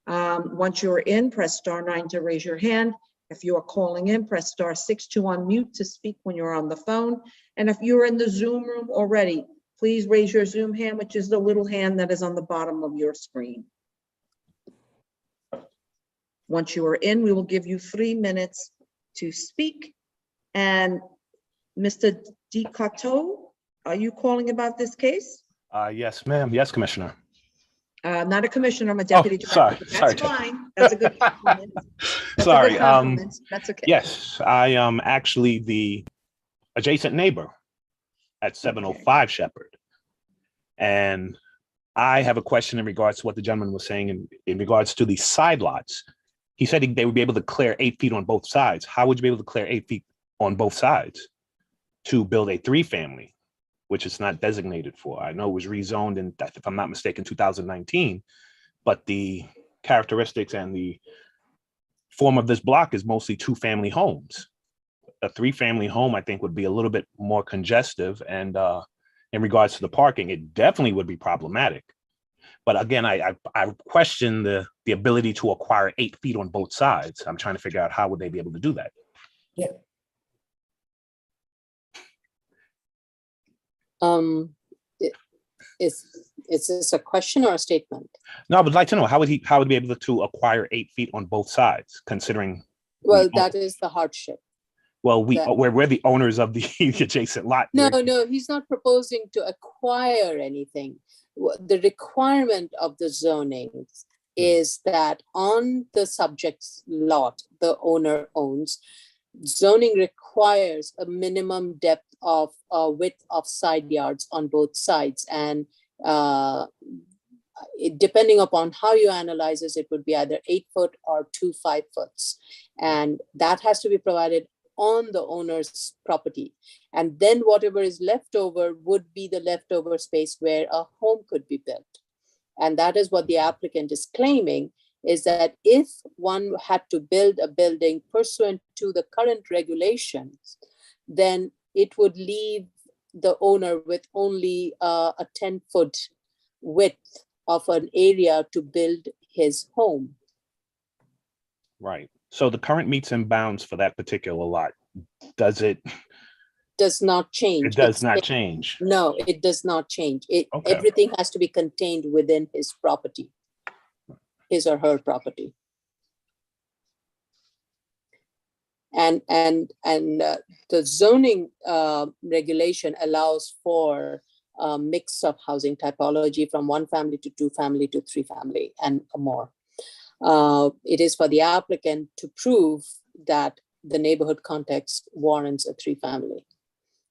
[SPEAKER 2] once you're in, press *9 to raise your hand. If you are calling in, press *6 to unmute to speak when you're on the phone. And if you're in the Zoom room already, please raise your Zoom hand, which is the little hand that is on the bottom of your screen. Once you are in, we will give you 3 minutes to speak. And Mr. DiCotto, are you calling about this case?
[SPEAKER 11] Yes, ma'am. Yes, Commissioner.
[SPEAKER 2] Not a commissioner, I'm a deputy director.
[SPEAKER 11] Sorry,
[SPEAKER 2] but
[SPEAKER 11] sorry,
[SPEAKER 2] That's fine. That's a good compliment. That's a
[SPEAKER 11] Sorry.
[SPEAKER 2] good compliment. That's okay.
[SPEAKER 11] Yes, I am actually the adjacent neighbor at 705 Shepherd. And I have a question in regards to what the gentleman was saying in regards to the side lots. He said they would be able to clear 8 feet on both sides. How would you be able to clear 8 feet on both sides to build a 3-family, which is not designated for? I know it was rezoned in, if I'm not mistaken, 2019, but the characteristics and the form of this block is mostly 2-family homes. A 3-family home, I think, would be a little bit more congestive, and in regards to the parking, it definitely would be problematic. But again, I question the ability to acquire 8 feet on both sides. I'm trying to figure out how would they be able to do that.
[SPEAKER 20] Yeah.
[SPEAKER 3] Is this a question or a statement?
[SPEAKER 11] No, I would like to know how would he be able to acquire 8 feet on both sides, considering.
[SPEAKER 3] Well, that is the hardship.
[SPEAKER 11] Well, we're the owners of the adjacent lot.
[SPEAKER 3] No, he's not proposing to acquire anything. The requirement of the zoning is that on the subject lot the owner owns, zoning requires a minimum depth of width of side yards on both sides, and depending upon how you analyze this, it would be either 8 foot or 2 5 foots, and that has to be provided on the owner's property. And then whatever is left over would be the leftover space where a home could be built. And that is what the applicant is claiming, is that if one had to build a building pursuant to the current regulations, then it would leave the owner with only a 10-foot width of an area to build his home.
[SPEAKER 11] Right. So the current meets and bounds for that particular lot, does
[SPEAKER 3] not change.
[SPEAKER 11] It does not change.
[SPEAKER 3] No, it does not change.
[SPEAKER 11] Okay.
[SPEAKER 3] Everything has to be contained within his property, his or her property. And the zoning regulation allows for a mix of housing typology from 1 family to 2 family to 3 family and more. It is for the applicant to prove that the neighborhood context warrants a 3 family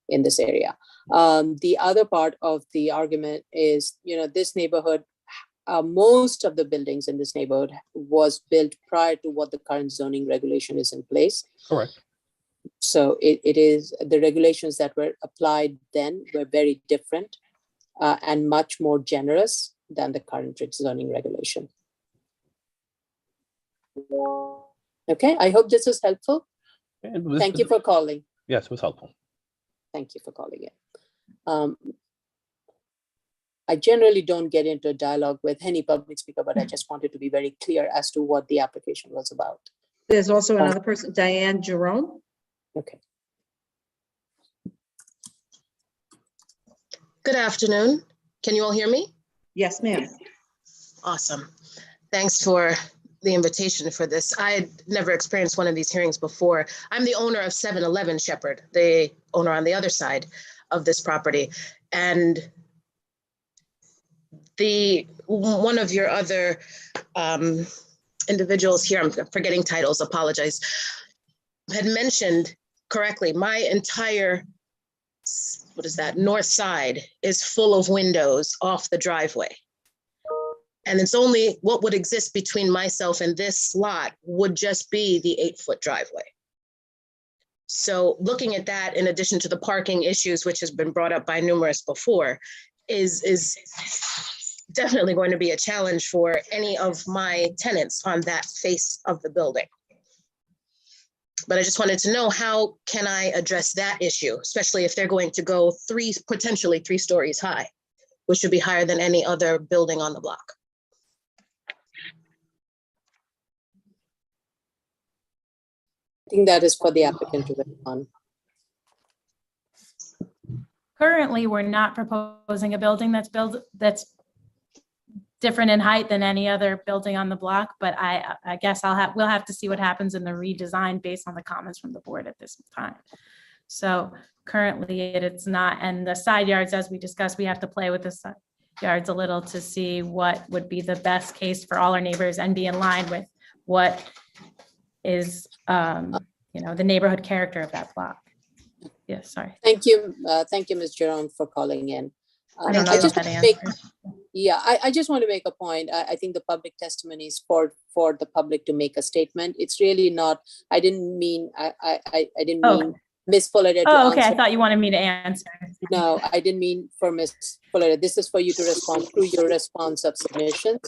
[SPEAKER 3] in this area. The other part of the argument is, this neighborhood, most of the buildings in this neighborhood was built prior to what the current zoning regulation is in place.
[SPEAKER 11] Correct.
[SPEAKER 3] So it is, the regulations that were applied then were very different and much more generous than the current zoning regulation. Okay, I hope this is helpful. Thank you for calling.
[SPEAKER 11] Yes, it was helpful.
[SPEAKER 3] Thank you for calling in. I generally don't get into a dialogue with any public speaker, but I just wanted to be very clear as to what the application was about.
[SPEAKER 2] There's also another person, Diane Jerome.
[SPEAKER 3] Okay.
[SPEAKER 21] Good afternoon. Can you all hear me?
[SPEAKER 2] Yes, ma'am.
[SPEAKER 21] Awesome. Thanks for the invitation for this. I had never experienced one of these hearings before. I'm the owner of 711 Shepherd, the owner on the other side of this property. And one of your other individuals here, I'm forgetting titles, apologize, had mentioned correctly, my entire, north side is full of windows off the driveway. And it's only what would exist between myself and this lot would just be the 8-foot driveway. So looking at that, in addition to the parking issues, which has been brought up by numerous before, is definitely going to be a challenge for any of my tenants on that face of the building. But I just wanted to know, how can I address that issue, especially if they're going to go potentially 3 stories high, which would be higher than any other building on the block.
[SPEAKER 3] I think that is for the applicant to respond.
[SPEAKER 14] Currently, we're not proposing a building that's different in height than any other building on the block, but I guess we'll have to see what happens in the redesign based on the comments from the board at this time. So currently it's not, and the side yards, as we discussed, we have to play with the side yards a little to see what would be the best case for all our neighbors and be in line with what is, the neighborhood character of that block. Yes, sorry.
[SPEAKER 3] Thank you, Ms. Jerome, for calling in.
[SPEAKER 14] I don't know if that answers.
[SPEAKER 3] I just want to make a point. I think the public testimony is for the public to make a statement. It's really not, I didn't mean Ms. Fuller to
[SPEAKER 14] Oh, okay.
[SPEAKER 3] answer.
[SPEAKER 14] I thought you wanted me to answer.
[SPEAKER 3] No, I didn't mean for Ms. Fuller. This is for you to respond through your response of submissions.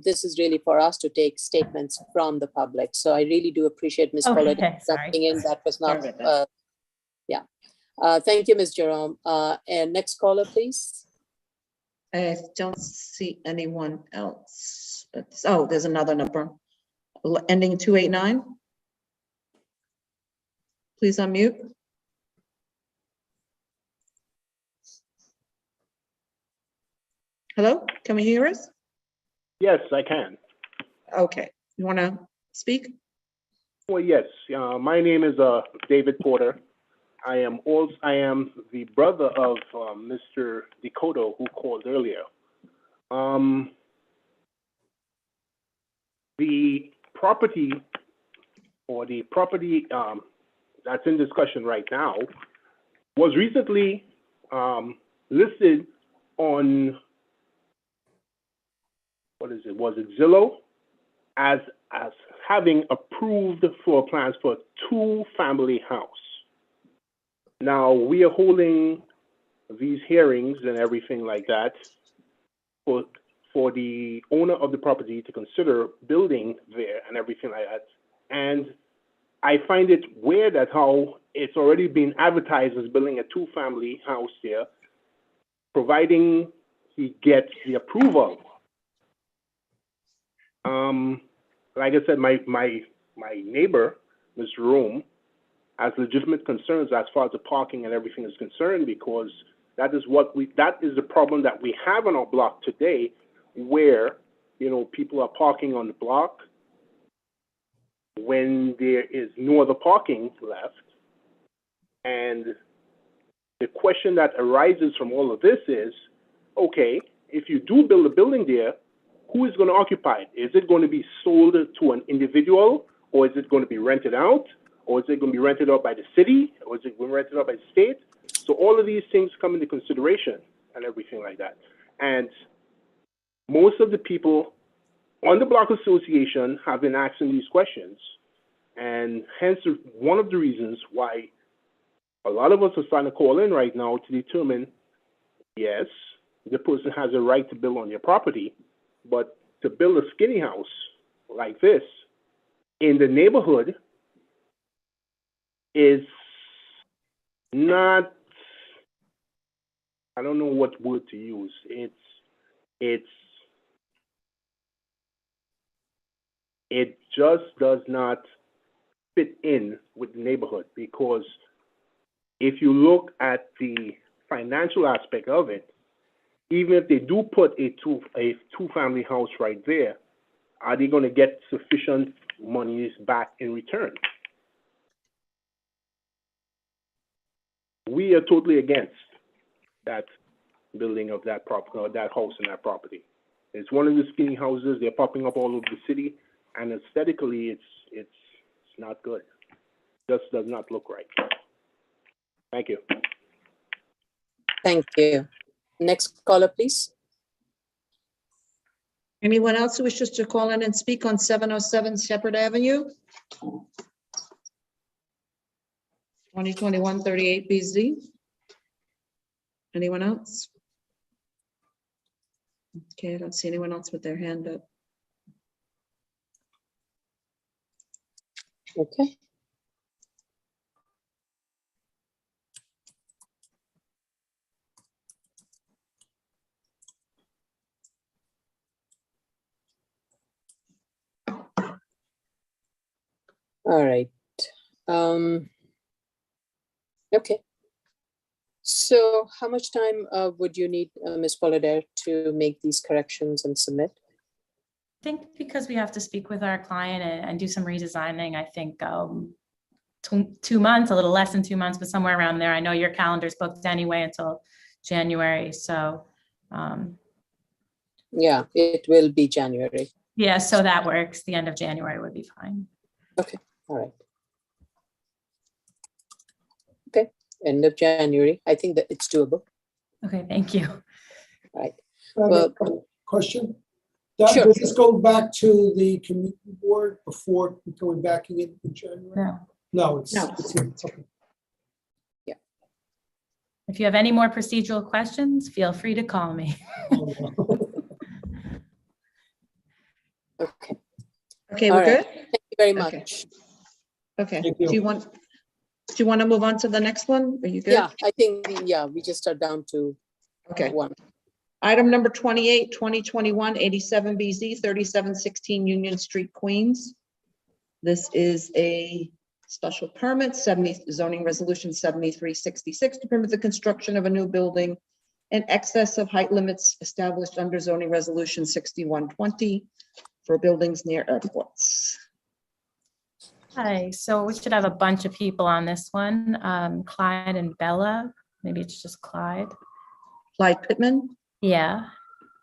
[SPEAKER 3] This is really for us to take statements from the public. So I really do appreciate Ms. Fuller jumping in. That was not, thank you, Ms. Jerome. And next caller, please.
[SPEAKER 2] I don't see anyone else. There's another number ending 289. Please unmute. Hello, can we hear us?
[SPEAKER 22] Yes, I can.
[SPEAKER 2] Okay, you want to speak?
[SPEAKER 22] Well, yes. My name is David Porter. I am the brother of Mr. Decoto, who called earlier. The property that's in discussion right now was recently listed on, was it Zillow as having approved floor plans for a two-family house. Now, we are holding these hearings and everything like that for the owner of the property to consider building there and everything like that. And I find it weird that how it's already been advertised as building a two-family house there, providing he gets the approval. Like I said, my neighbor, Mr. Rome, has legitimate concerns as far as the parking and everything is concerned, because that is the problem that we have on our block today, where, you know, people are parking on the block when there is no other parking left. And the question that arises from all of this is, okay, if you do build a building there, who is going to occupy it? Is it going to be sold to an individual, or is it going to be rented out, or is it going to be rented out by the city, or is it going to be rented out by the state? So all of these things come into consideration and everything like that. And most of the people on the block association have been asking these questions, and hence one of the reasons why a lot of us are starting to call in right now to determine, yes, the person has a right to build on your property, but to build a skinny house like this in the neighborhood is not, I don't know what word to use. It just does not fit in with the neighborhood, because if you look at the financial aspect of it, even if they do put a two-family house right there, are they going to get sufficient monies back in return? We are totally against that building of that property, or that house and that property. It's one of the skinny houses. They're popping up all over the city, and aesthetically, it's not good. Just does not look right. Thank you.
[SPEAKER 3] Thank you. Next caller, please.
[SPEAKER 2] Anyone else who wishes to call in and speak on 707 Shepherd Avenue? 2021-38 BZ. Anyone else? Okay, I don't see anyone else with their hand up.
[SPEAKER 3] Okay. All right. Okay. So how much time would you need, Ms. Polladair, to make these corrections and submit?
[SPEAKER 14] I think because we have to speak with our client and do some redesigning, I think 2 months, a little less than 2 months, but somewhere around there. I know your calendar's booked anyway until January, so.
[SPEAKER 3] Yeah, it will be January.
[SPEAKER 14] Yeah, so that works. The end of January would be fine.
[SPEAKER 3] Okay, all right. Okay, end of January. I think that it's doable.
[SPEAKER 14] Okay, thank you.
[SPEAKER 3] All right.
[SPEAKER 20] Well, question?
[SPEAKER 3] Sure.
[SPEAKER 20] Does this go back to the community board before going back in January?
[SPEAKER 14] No.
[SPEAKER 20] No, it's okay.
[SPEAKER 3] Yeah.
[SPEAKER 14] If you have any more procedural questions, feel free to call me.
[SPEAKER 3] Okay.
[SPEAKER 2] Okay,
[SPEAKER 3] All
[SPEAKER 2] we're
[SPEAKER 3] right.
[SPEAKER 2] good?
[SPEAKER 3] Thank you very much.
[SPEAKER 2] Okay,
[SPEAKER 20] Thank
[SPEAKER 2] do
[SPEAKER 20] you.
[SPEAKER 2] you want to move on to the next one? Are you good?
[SPEAKER 3] Yeah, I think, yeah, we just are down to
[SPEAKER 2] Okay.
[SPEAKER 3] one.
[SPEAKER 2] Item number 28, 2021, 87 BZ, 3716 Union Street, Queens. This is a special permit, zoning resolution 7366 to permit the construction of a new building in excess of height limits established under zoning resolution 6120 for buildings near airports.
[SPEAKER 14] Hi, so we should have a bunch of people on this one. Clyde and Bella, maybe it's just Clyde.
[SPEAKER 2] Clyde Pittman?
[SPEAKER 14] Yeah,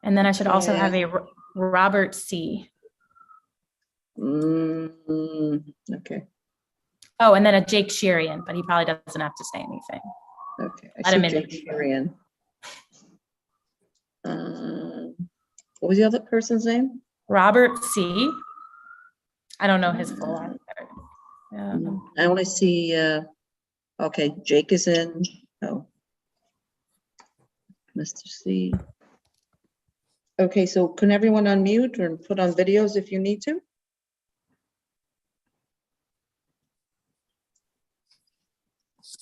[SPEAKER 14] and then I should also have
[SPEAKER 2] Okay.
[SPEAKER 14] a Robert C.
[SPEAKER 2] Okay,
[SPEAKER 14] Oh, and then a Jake Sherian, but he probably doesn't have to say anything.
[SPEAKER 2] okay. I
[SPEAKER 14] Let him
[SPEAKER 2] see
[SPEAKER 14] in.
[SPEAKER 2] Jake Sherian. What was the other person's name?
[SPEAKER 14] Robert C. I don't know his full answer.
[SPEAKER 2] I only see, okay, Jake is in. Oh. Mr. C. Okay, so can everyone unmute or put on videos if you need to?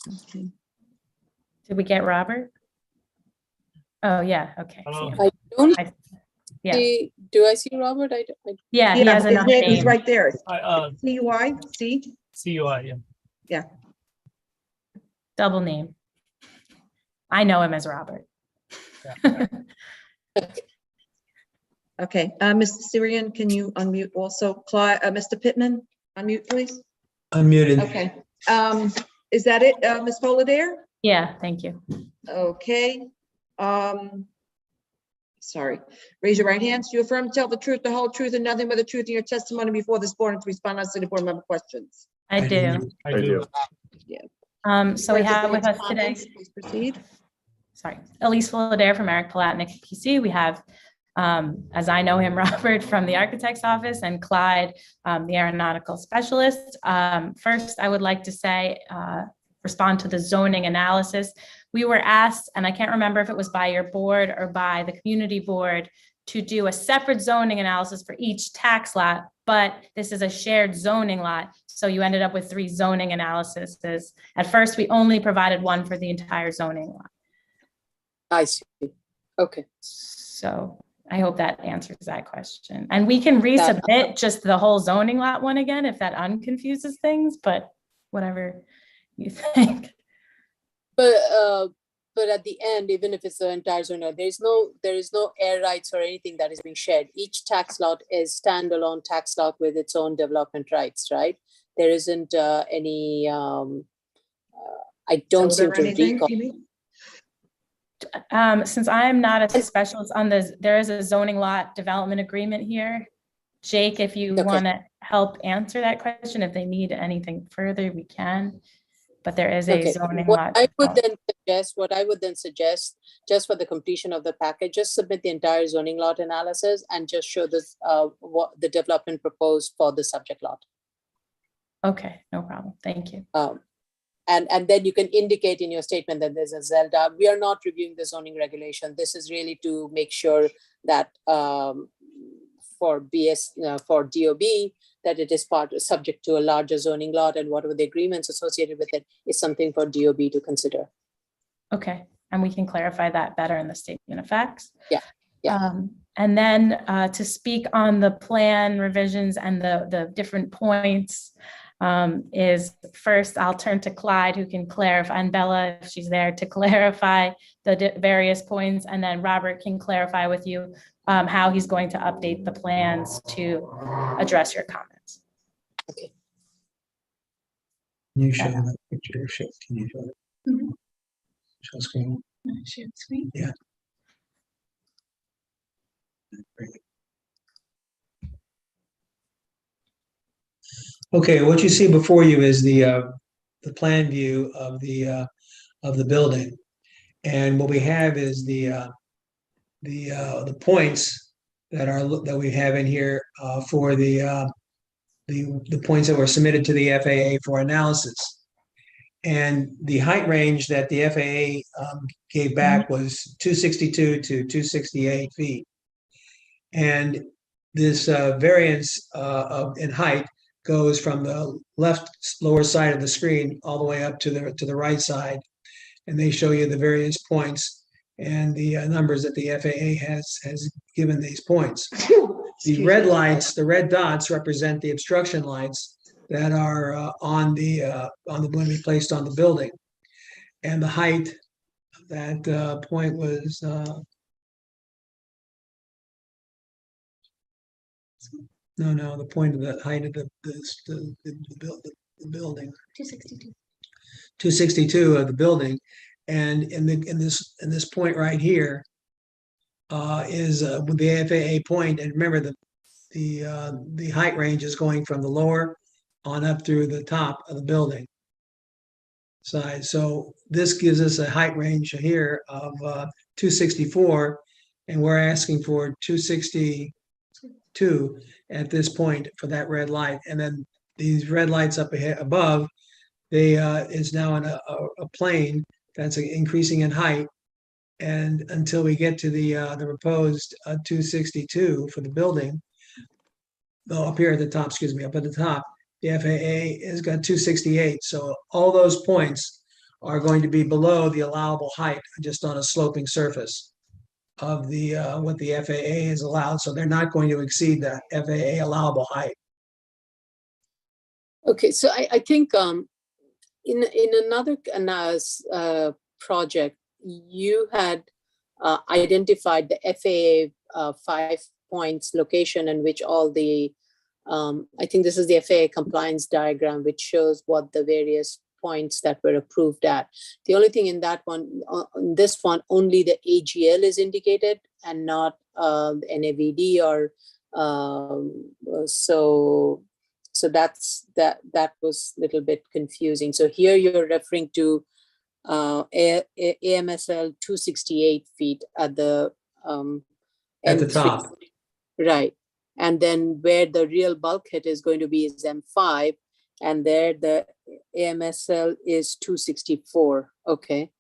[SPEAKER 2] Okay.
[SPEAKER 14] Did we get Robert? Oh, yeah, okay. See him.
[SPEAKER 3] I don't
[SPEAKER 14] Yeah,
[SPEAKER 3] see, do I see Robert?
[SPEAKER 14] yeah, he has
[SPEAKER 2] his
[SPEAKER 14] another
[SPEAKER 2] name is
[SPEAKER 14] name.
[SPEAKER 2] right there. CUI, C?
[SPEAKER 12] CUI, yeah.
[SPEAKER 2] Yeah.
[SPEAKER 14] Double name. I know him as Robert.
[SPEAKER 2] Okay, Mr. Syrian, can you unmute also? Mr. Pittman, unmute, please.
[SPEAKER 12] Unmuted.
[SPEAKER 2] Okay, is that it, Ms. Holliday?
[SPEAKER 14] Yeah, thank you.
[SPEAKER 2] Okay, sorry. Raise your right hands. Do you affirm to tell the truth, the whole truth, and nothing but the truth in your testimony before this board and to respond to city board member questions?
[SPEAKER 14] I do.
[SPEAKER 12] I do.
[SPEAKER 2] Yeah.
[SPEAKER 14] So we have with us today,
[SPEAKER 2] Please proceed.
[SPEAKER 14] sorry, Elise Fullader from Eric Palatnik PC. We have, as I know him, Robert from the architect's office, and Clyde, the aeronautical specialist. First, I would like to say, respond to the zoning analysis. We were asked, and I can't remember if it was by your board or by the community board, to do a separate zoning analysis for each tax lot, but this is a shared zoning lot. So you ended up with 3 zoning analyses. At first, we only provided one for the entire zoning lot.
[SPEAKER 3] I see. Okay.
[SPEAKER 14] So I hope that answers that question. And we can resubmit just the whole zoning lot one again if that unconfuses things, but whatever you think.
[SPEAKER 3] But at the end, even if it's the entire zone, there is no air rights or anything that is being shared. Each tax lot is standalone tax lot with its own development rights, right? There isn't any. I don't seem to recall.
[SPEAKER 14] Since I am not a specialist on this, there is a zoning lot development agreement here. Jake, if you want to help answer that question, if they need anything further, we can. But there is a zoning lot.
[SPEAKER 3] What I would then suggest, just for the completion of the package, just submit the entire zoning lot analysis and just show this what the development proposed for the subject lot.
[SPEAKER 14] Okay, no problem. Thank you.
[SPEAKER 3] And then you can indicate in your statement that there's a Zelda. We are not reviewing the zoning regulation. This is really to make sure that for DOB, that it is subject to a larger zoning lot, and whatever the agreements associated with it is something for DOB to consider.
[SPEAKER 14] Okay, and we can clarify that better in the statement of facts.
[SPEAKER 3] Yeah.
[SPEAKER 14] And then to speak on the plan revisions and the different points is first, I'll turn to Clyde, who can clarify, and Bella, if she's there, to clarify the various points, and then Robert can clarify with you how he's going to update the plans to address your comments.
[SPEAKER 3] Okay.
[SPEAKER 12] Can you show that picture? Can you show it?
[SPEAKER 14] Mm-hmm.
[SPEAKER 12] Show screen?
[SPEAKER 14] Share screen?
[SPEAKER 12] Yeah. Great. Okay, what you see before you is the plan view of the building, and what we have is the points that we have in here for the points that were submitted to the FAA for analysis, and the height range that the FAA gave back was 262 to 268 feet, and this variance in height goes from the left lower side of the screen all the way up to the right side, and they show you the various points and the numbers that the FAA has given these points. The red lights, the red dots, represent the obstruction lights that are on the going to be placed on the building, and the height of that point was. No, the point of the height of the building.
[SPEAKER 14] 262.
[SPEAKER 12] 262 of the building, and in this point right here is with the FAA point, and remember the height range is going from the lower on up through the top of the building side. So this gives us a height range here of 264, and we're asking for 262. at this point for that red light. And then these red lights up ahead above, they is now in a plane that's increasing in height. And until we get to the proposed 262 for the building, no, up here at the top, excuse me, up at the top, the FAA has got 268. So all those points are going to be below the allowable height, just on a sloping surface of the what the FAA is allowed. So they're not going to exceed the FAA allowable height.
[SPEAKER 3] Okay, so I think in another project, you had identified the FAA 5 points location in which all the, I think this is the FAA compliance diagram, which shows what the various points that were approved at. The only thing in that one, on this one, only the AGL is indicated and not NAVD or so that was a little bit confusing. So here you're referring to AMSL 268 feet at the
[SPEAKER 12] At the top.
[SPEAKER 3] Right. And then where the real bulkhead is going to be is M5, and there the AMSL is 264. Okay.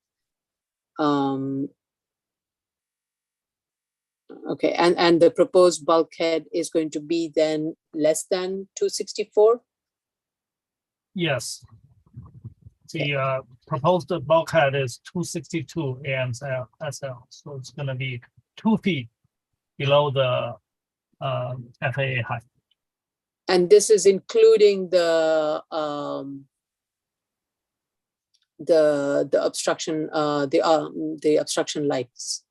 [SPEAKER 3] Okay, and the proposed bulkhead is going to be then less than 264?
[SPEAKER 8] Yes. The proposed bulkhead is 262 AMSL, so it's going to be 2 feet below the FAA height.
[SPEAKER 3] And this is including the obstruction, the obstruction lights.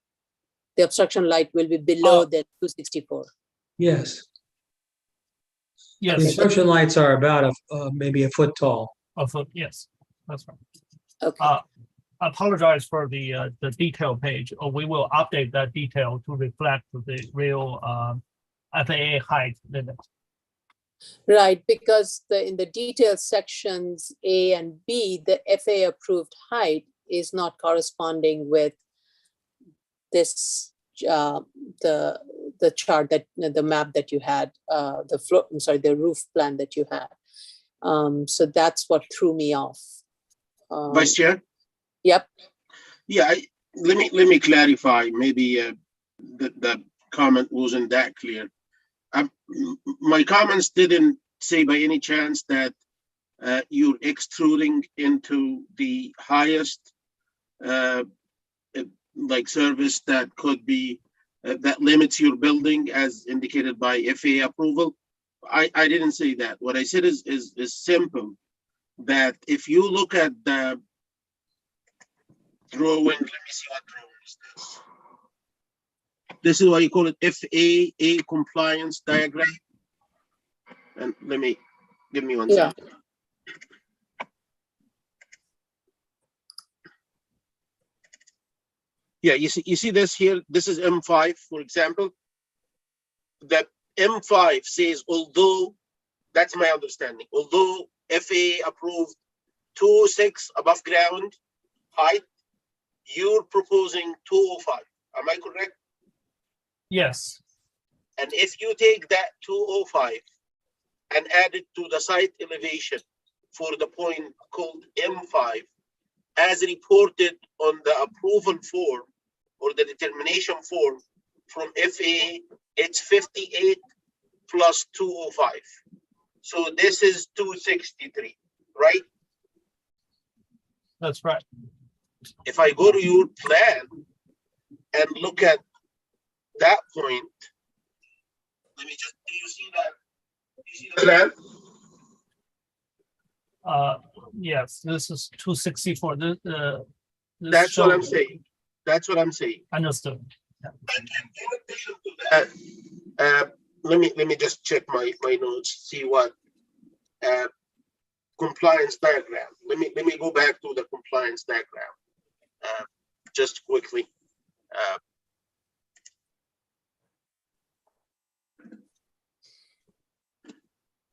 [SPEAKER 3] The obstruction light will be below the 264.
[SPEAKER 12] Yes.
[SPEAKER 8] Yes.
[SPEAKER 12] The obstruction lights are about maybe a foot tall.
[SPEAKER 8] A foot, yes, that's right.
[SPEAKER 3] Okay.
[SPEAKER 8] I apologize for the detail page. We will update that detail to reflect the real FAA height limit.
[SPEAKER 3] Right, because in the detailed sections A and B, the FAA approved height is not corresponding with this the chart that the map that you had, the floor, I'm sorry, the roof plan that you had. So that's what threw me off.
[SPEAKER 5] Vice Chair?
[SPEAKER 3] Yep.
[SPEAKER 5] Yeah, let me clarify. Maybe the comment wasn't that clear. My comments didn't say by any chance that you're extruding into the highest like service that could be that limits your building as indicated by FAA approval. I didn't say that. What I said is simple, that if you look at the drawing, let me see what drawing is this. This is why you call it FAA compliance diagram. And give me one second. Yeah, you see this here. This is M5, for example. That M5 says, although, that's my understanding, although FAA approved 206 above ground height, you're proposing 205. Am I correct?
[SPEAKER 8] Yes.
[SPEAKER 5] And if you take that 205 and add it to the site elevation for the point called M5, as reported on the approval form or the determination form from FAA, it's 58 plus 205. So this is 263, right?
[SPEAKER 8] That's right.
[SPEAKER 5] If I go to your plan and look at that point, let me just, do you see that? Do you see the plan?
[SPEAKER 8] Yes, this is 264.
[SPEAKER 5] That's what I'm saying. That's what I'm saying.
[SPEAKER 8] Understood.
[SPEAKER 5] Yeah. And in addition to that, let me just check my notes, see what compliance diagram. Let me go back to the compliance diagram just quickly.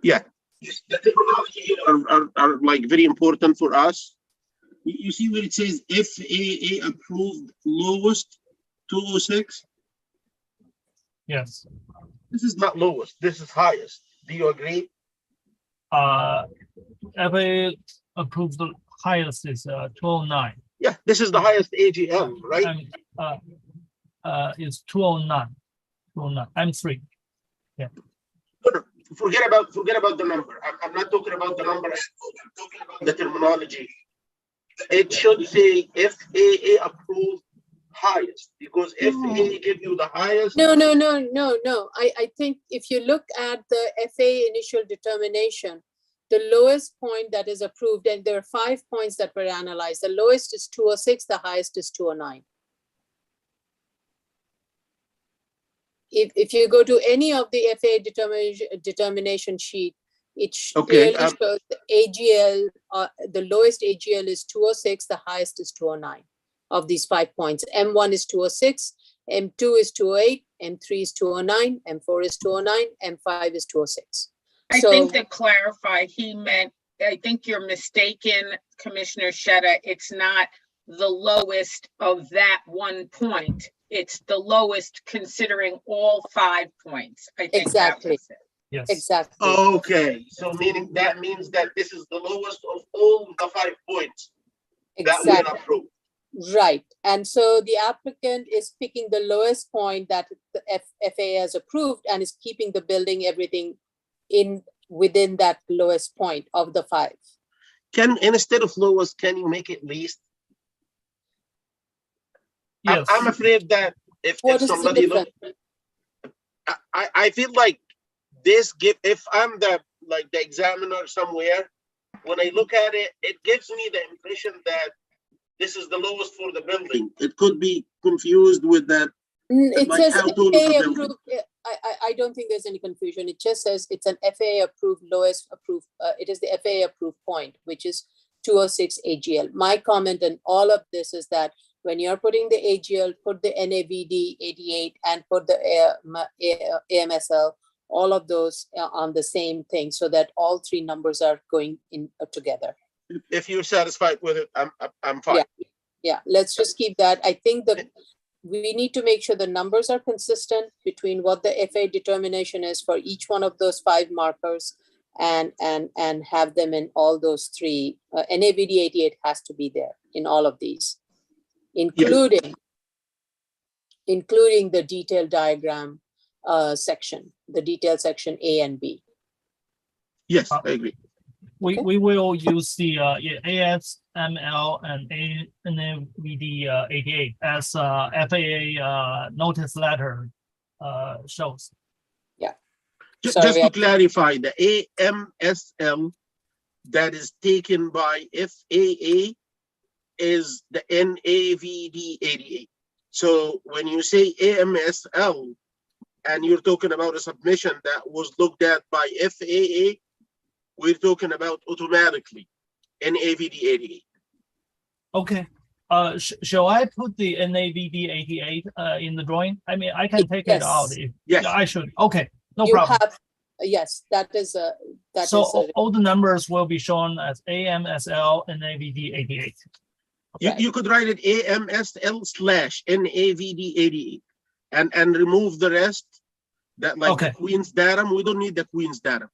[SPEAKER 5] Yeah, the technology here are like very important for us. You see where it says FAA approved lowest 206?
[SPEAKER 8] Yes.
[SPEAKER 22] This is not lowest, this is highest. Do you agree?
[SPEAKER 8] FAA approved the highest is 209.
[SPEAKER 22] Yeah, this is the highest AGL, right?
[SPEAKER 8] And it's 209. 209. M3. Yeah.
[SPEAKER 22] Forget about the number. I'm not talking about the number. I'm talking about the terminology. It should say FAA approved highest, because FAA give you the highest.
[SPEAKER 3] No. I think if you look at the FAA initial determination, the lowest point that is approved, and there are 5 points that were analyzed. The lowest is 206, the highest is 209. If you go to any of the FAA determination sheet, it clearly shows the AGL, the lowest AGL is 206, the highest is 209 of these 5 points. M1 is 206, M2 is 208, M3 is 209, M4 is 209, M5 is 206.
[SPEAKER 9] I think to clarify, he meant, I think you're mistaken, Commissioner Sheta. It's not the lowest of that 1 point. It's the lowest considering all 5 points. I think
[SPEAKER 3] exactly.
[SPEAKER 9] That was it.
[SPEAKER 8] Yes.
[SPEAKER 3] Exactly.
[SPEAKER 22] Okay, so that means that this is the lowest of all the 5 points that were approved.
[SPEAKER 3] Right. And so the applicant is picking the lowest point that the FAA has approved and is keeping the building, everything within that lowest point of the 5.
[SPEAKER 22] Instead of lowest, can you make it least?
[SPEAKER 8] Yes.
[SPEAKER 22] I'm afraid that if somebody look, I feel like this if I'm the examiner somewhere, when I look at it, it gives me the impression that this is the lowest for the building. It could be confused with that.
[SPEAKER 3] It says
[SPEAKER 22] how tall is the
[SPEAKER 3] FAA
[SPEAKER 22] building?
[SPEAKER 3] approved. I don't think there's any confusion. It just says it's an FAA approved lowest approved. It is the FAA approved point, which is 206 AGL. My comment on all of this is that when you're putting the AGL, put the NAVD 88 and put the AMSL, all of those on the same thing, so that all 3 numbers are going in together.
[SPEAKER 22] If you're satisfied with it, I'm fine.
[SPEAKER 3] Yeah. Let's just keep that. I think that we need to make sure the numbers are consistent between what the FAA determination is for each one of those 5 markers, and have them in all those 3. NAVD 88 has to be there in all of these, including the detailed diagram section, the detailed section A and B.
[SPEAKER 22] Yes, I agree.
[SPEAKER 8] We will use the ASML and NAVD 88 as FAA notice letter shows.
[SPEAKER 3] Yeah.
[SPEAKER 22] Just to clarify, the AMSL that is taken by FAA is the NAVD 88. So when you say AMSL and you're talking about a submission that was looked at by FAA, we're talking about automatically NAVD 88.
[SPEAKER 8] Okay. Shall I put the NAVD 88 in the drawing? I mean, I can take it out.
[SPEAKER 22] Yes.
[SPEAKER 8] I should. Okay. No
[SPEAKER 3] You
[SPEAKER 8] problem.
[SPEAKER 3] Yes, that is a.
[SPEAKER 8] All the numbers will be shown as AMSL NAVD 88.
[SPEAKER 22] You could write it AMSL / NAVD 88 and remove the rest. That the Queen's datum. We don't need the Queen's datum.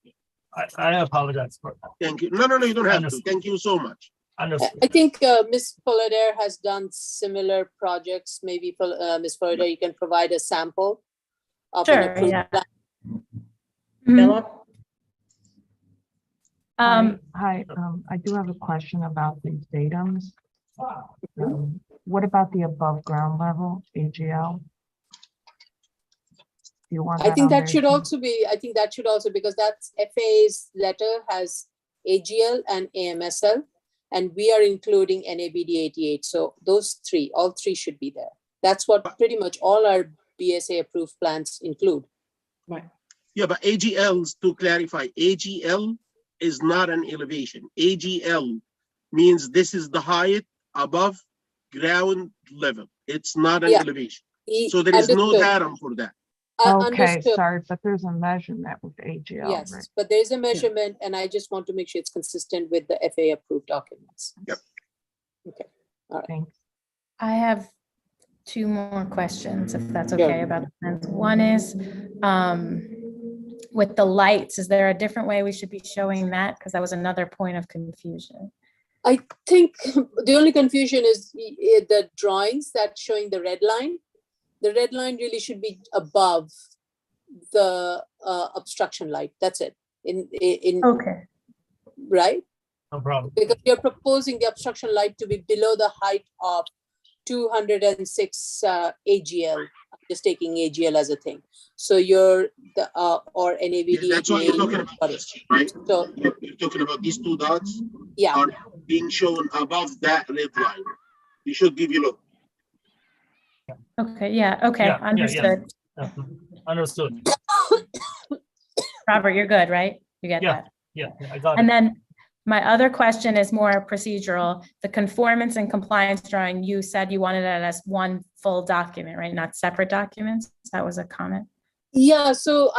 [SPEAKER 8] I apologize for that.
[SPEAKER 22] Thank you. No, you don't have to. Thank you so much.
[SPEAKER 3] I think Ms. Fullader has done similar projects. Maybe Ms. Fullader, you can provide a sample of an approved plan.
[SPEAKER 15] Hi, I do have a question about these datums. What about the above ground level, AGL? Do you want
[SPEAKER 3] I think
[SPEAKER 15] on
[SPEAKER 3] that should
[SPEAKER 15] there?
[SPEAKER 3] also be, because that's FAA's letter has AGL and AMSL, and we are including NAVD 88. So those 3, all 3 should be there. That's what pretty much all our BSA approved plans include.
[SPEAKER 22] Right. Yeah, but AGLs, to clarify, AGL is not an elevation. AGL means this is the height above ground level. It's not an elevation. So there is no datum for that.
[SPEAKER 15] Okay, sorry, but there's a measurement with AGL.
[SPEAKER 3] Yes,
[SPEAKER 15] right?
[SPEAKER 3] but there's a measurement, and I just want to make sure it's consistent with the FAA approved documents.
[SPEAKER 22] Yep.
[SPEAKER 3] Okay, all right.
[SPEAKER 15] Thanks.
[SPEAKER 14] I have two more questions, if that's
[SPEAKER 3] Sure.
[SPEAKER 14] okay, about the plans. One is, with the lights, is there a different way we should be showing that? Because that was another point of confusion.
[SPEAKER 3] I think the only confusion is the drawings that's showing the red line. The red line really should be above the obstruction light. That's it.
[SPEAKER 14] Okay.
[SPEAKER 3] Right?
[SPEAKER 8] No problem.
[SPEAKER 3] Because you're proposing the obstruction light to be below the height of 206 AGL. I'm just taking AGL as a thing. So you're the or NAVD.
[SPEAKER 5] That's what you're talking about, right?
[SPEAKER 3] So
[SPEAKER 5] You're talking about these two dots
[SPEAKER 3] yeah,
[SPEAKER 5] are being shown above that red line. You should give you look.
[SPEAKER 14] Okay, yeah, okay,
[SPEAKER 8] Yeah, yeah,
[SPEAKER 14] understood.
[SPEAKER 8] yeah. Understood.
[SPEAKER 14] Robert, you're good, right? You get
[SPEAKER 8] Yeah,
[SPEAKER 14] that?
[SPEAKER 8] yeah, I got
[SPEAKER 14] And
[SPEAKER 8] it.
[SPEAKER 14] then my other question is more procedural. The conformance and compliance drawing, you said you wanted it as one full document, right? Not separate documents? That was a comment.
[SPEAKER 3] yeah. So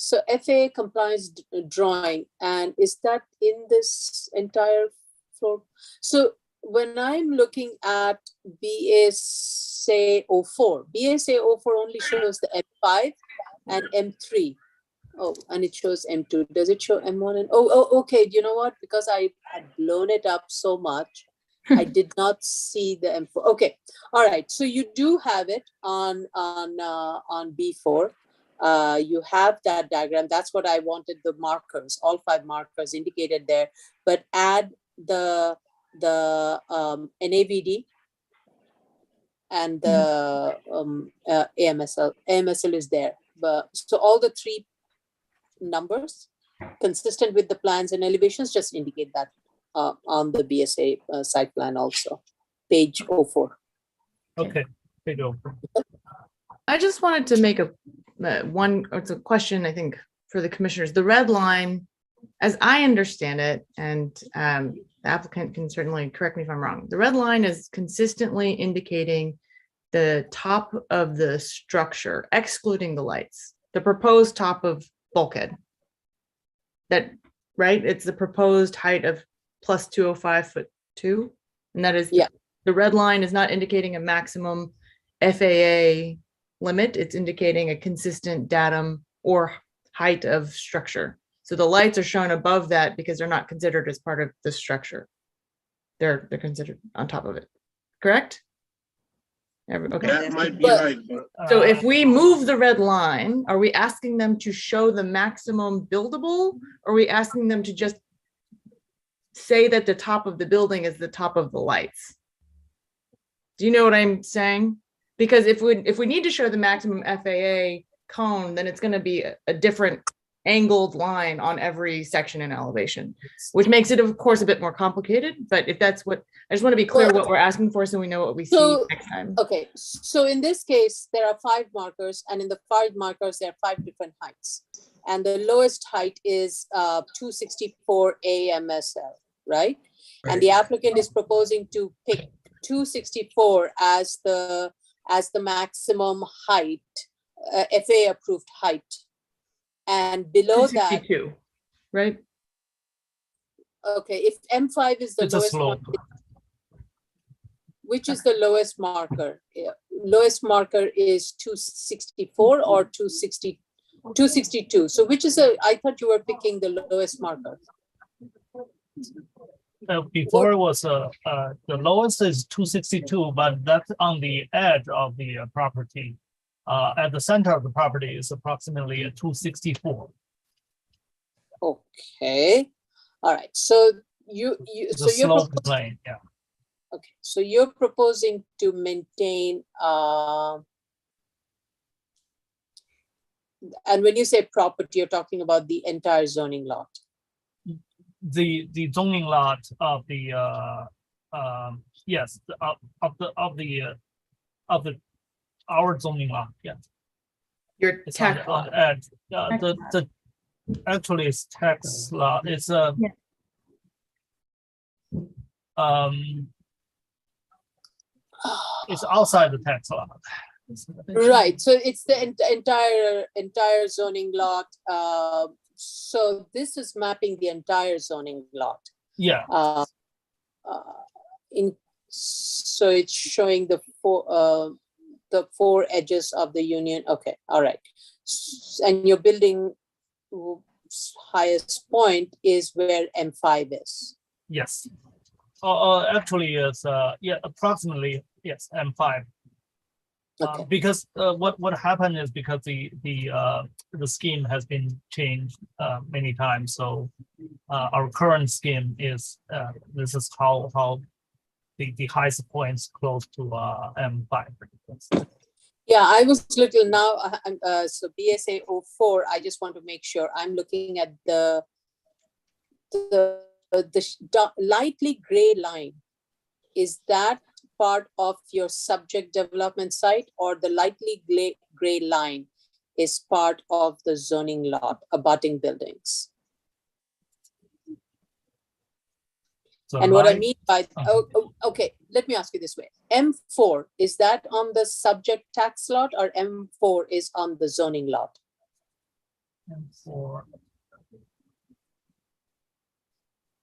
[SPEAKER 3] so FAA compliance drawing, and is that in this entire floor? So when I'm looking at BSA 04, BSA 04 only shows the M5 and M3. Oh, and it shows M2. Does it show M1 and okay. You know what? Because I had blown it up so much, I did not see the M4. Okay, all right. So you do have it on B4. You have that diagram. That's what I wanted. The markers, all 5 markers indicated there. But add the NAVD and the AMSL. AMSL is there. But so all the 3 numbers consistent with the plans and elevations just indicate that on the BSA site plan also, page 04.
[SPEAKER 8] Okay, page 04.
[SPEAKER 7] I just wanted to make it's a question, I think, for the commissioners. The red line, as I understand it, and the applicant can certainly correct me if I'm wrong, the red line is consistently indicating the top of the structure, excluding the lights, the proposed top of bulkhead. That, right? It's the proposed height of plus 205'2", and that is, the red line is not indicating a maximum FAA limit. It's indicating a consistent datum or height of structure. So the lights are shown above that because they're not considered as part of the structure. They're considered on top of it, correct? Okay.
[SPEAKER 5] That might be right.
[SPEAKER 7] So if we move the red line, are we asking them to show the maximum buildable? Or are we asking them to just say that the top of the building is the top of the lights? Do you know what I'm saying? Because if we need to show the maximum FAA cone, then it's going to be a different angled line on every section and elevation, which makes it, of course, a bit more complicated. But if that's what, I just want to be clear what we're asking for so we know what we see next time.
[SPEAKER 3] Okay, so in this case, there are 5 markers, and in the 5 markers, there are 5 different heights. And the lowest height is 264 AMSL, right? And the applicant is proposing to pick 264 as the maximum height, FAA approved height. And below that,
[SPEAKER 7] right?
[SPEAKER 3] Okay, if M5 is the lowest marker, which is the lowest marker? Lowest marker is 264 or 262. So which is I thought you were picking the lowest marker.
[SPEAKER 8] Before it was the lowest is 262, but that's on the edge of the property. At the center of the property is approximately a 264.
[SPEAKER 3] Okay, all right. So you're
[SPEAKER 8] plane, yeah.
[SPEAKER 3] Okay, so you're proposing to maintain. And when you say property, you're talking about the entire zoning lot.
[SPEAKER 8] The zoning lot of the yes, our zoning lot, yes.
[SPEAKER 7] Your tax lot.
[SPEAKER 8] Actually it's tax lot. It's it's outside the tax lot.
[SPEAKER 3] Right. So it's the entire zoning lot. So this is mapping the entire zoning lot.
[SPEAKER 8] Yeah.
[SPEAKER 3] So it's showing the four edges of the union. Okay, all right. And your building highest point is where M5 is.
[SPEAKER 8] Yes. Actually, it's yeah, approximately yes, M5.
[SPEAKER 3] Okay.
[SPEAKER 8] Because what happened is because the scheme has been changed many times. So our current scheme is this is how the highest points close to M5.
[SPEAKER 3] Yeah, I was little now. So BSA 04. I just want to make sure I'm looking at the lightly gray line. Is that part of your subject development site, or the lightly gray line is part of the zoning lot abutting buildings?
[SPEAKER 8] So
[SPEAKER 3] and what I mean by, okay, let me ask you this way. M4, is that on the subject tax lot, or M4 is on the zoning lot?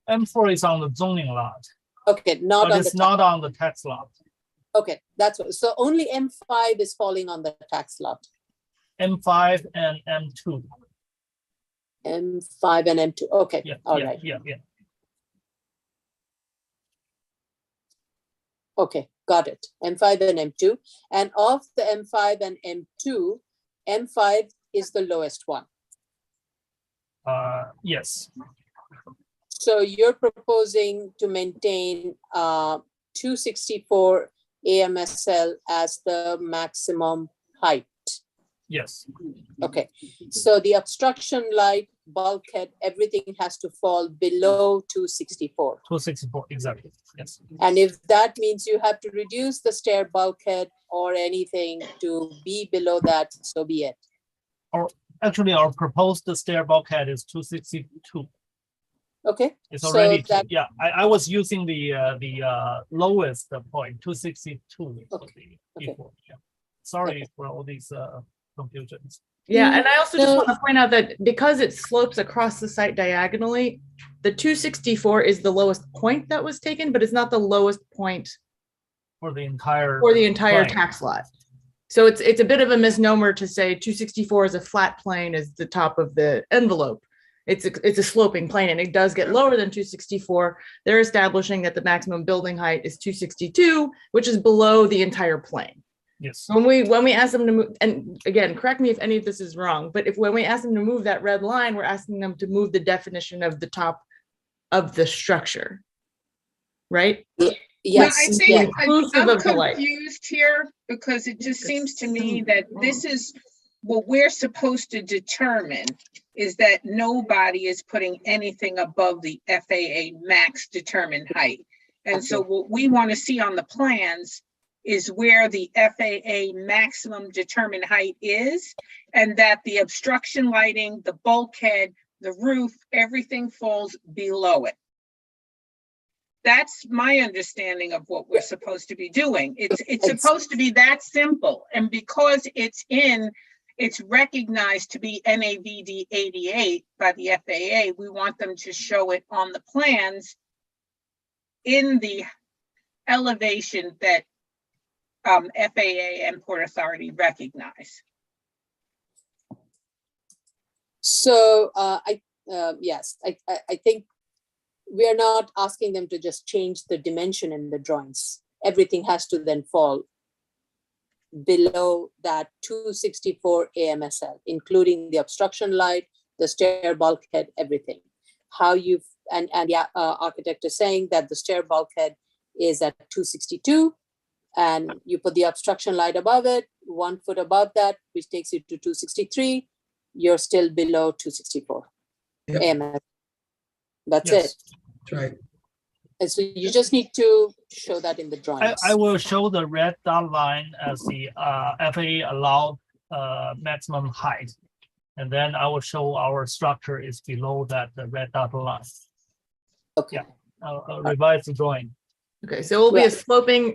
[SPEAKER 8] M4 is on the zoning lot.
[SPEAKER 3] Okay, not
[SPEAKER 8] but
[SPEAKER 3] on
[SPEAKER 8] it's
[SPEAKER 3] the
[SPEAKER 8] not on the tax lot.
[SPEAKER 3] Okay, that's what. So only M5 is falling on the tax lot.
[SPEAKER 8] M5 and M2.
[SPEAKER 3] M5 and M2. Okay,
[SPEAKER 8] Yeah,
[SPEAKER 3] all
[SPEAKER 8] yeah,
[SPEAKER 3] right.
[SPEAKER 8] yeah, yeah.
[SPEAKER 3] Okay, got it. M5 and M2. And of the M5 and M2, M5 is the lowest one.
[SPEAKER 8] Yes.
[SPEAKER 3] So you're proposing to maintain 264 AMSL as the maximum height.
[SPEAKER 8] Yes.
[SPEAKER 3] Okay, so the obstruction light, bulkhead, everything has to fall below 264.
[SPEAKER 8] 264, exactly. Yes.
[SPEAKER 3] And if that means you have to reduce the stair bulkhead or anything to be below that, so be it.
[SPEAKER 8] Or actually, our proposed stair bulkhead is 262.
[SPEAKER 3] Okay.
[SPEAKER 8] It's
[SPEAKER 3] so
[SPEAKER 8] already
[SPEAKER 3] that,
[SPEAKER 8] yeah. I was using the lowest point, 262.
[SPEAKER 3] Okay.
[SPEAKER 8] Yeah. Sorry for all these confusions.
[SPEAKER 7] Yeah, and I also just
[SPEAKER 3] No.
[SPEAKER 7] want to point out that because it slopes across the site diagonally, the 264 is the lowest point that was taken, but it's not the lowest point
[SPEAKER 8] For the entire plane.
[SPEAKER 7] tax lot. So it's a bit of a misnomer to say 264 is a flat plane is the top of the envelope. It's a sloping plane, and it does get lower than 264. They're establishing that the maximum building height is 262, which is below the entire plane.
[SPEAKER 8] Yes.
[SPEAKER 7] When we ask them to move, and again, correct me if any of this is wrong, but when we ask them to move that red line, we're asking them to move the definition of the top of the structure, right?
[SPEAKER 3] Yes.
[SPEAKER 9] I think
[SPEAKER 3] yes.
[SPEAKER 9] I'm
[SPEAKER 7] of the light.
[SPEAKER 9] confused here because it just seems to me that this is what we're supposed to determine is that nobody is putting anything above the FAA max determined height. And so what we want to see on the plans is where the FAA maximum determined height is, and that the obstruction lighting, the bulkhead, the roof, everything falls below it. That's my understanding of what we're supposed to be doing. It's supposed to be that simple. And because it's recognized to be NAVD 88 by the FAA, we want them to show it on the plans in the elevation that FAA and Port Authority recognize.
[SPEAKER 3] So yes, I think we are not asking them to just change the dimension in the drawings. Everything has to then fall below that 264 AMSL, including the obstruction light, the stair bulkhead, everything. How you've, and the architect is saying that the stair bulkhead is at 262, and you put the obstruction light above it, 1 foot above that, which takes you to 263, you're still below 264 AMSL. That's
[SPEAKER 8] Yes.
[SPEAKER 3] it.
[SPEAKER 12] That's right.
[SPEAKER 3] And so you just need to show that in the drawings.
[SPEAKER 8] I will show the red dot line as the FAA allowed maximum height. And then I will show our structure is below that, the red dot line.
[SPEAKER 3] Okay.
[SPEAKER 8] Yeah, I'll revise the drawing.
[SPEAKER 7] Okay, so it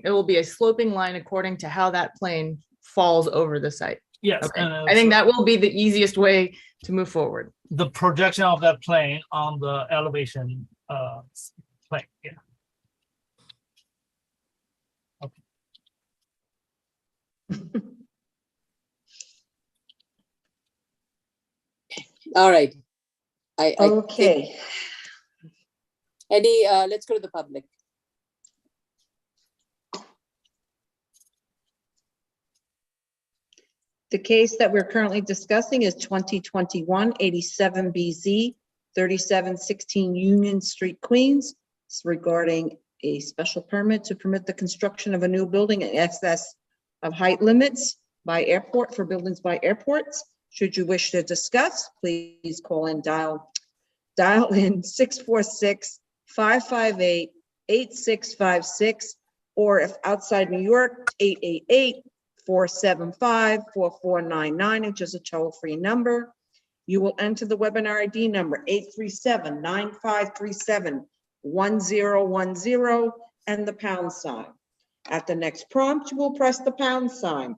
[SPEAKER 7] will be a sloping line according to how that plane falls over the site.
[SPEAKER 8] Yes.
[SPEAKER 7] Okay.
[SPEAKER 8] And
[SPEAKER 7] I think that will be the easiest way to move forward.
[SPEAKER 8] the projection of that plane on the elevation plane. Yeah.
[SPEAKER 3] All right. I think-
[SPEAKER 10] Okay,
[SPEAKER 3] Eddie, let's go to the public.
[SPEAKER 2] The case that we're currently discussing is 2021-87BZ, 3716 Union Street, Queens. It's regarding a special permit to permit the construction of a new building in excess of height limits by airport for buildings by airports. Should you wish to discuss, please call in, dial in 646-558-8656, or if outside New York, 888-475-4499, which is a toll-free number. You will enter the webinar ID number 837-9537-1010 and the pound sign. At the next prompt, you will press the pound sign.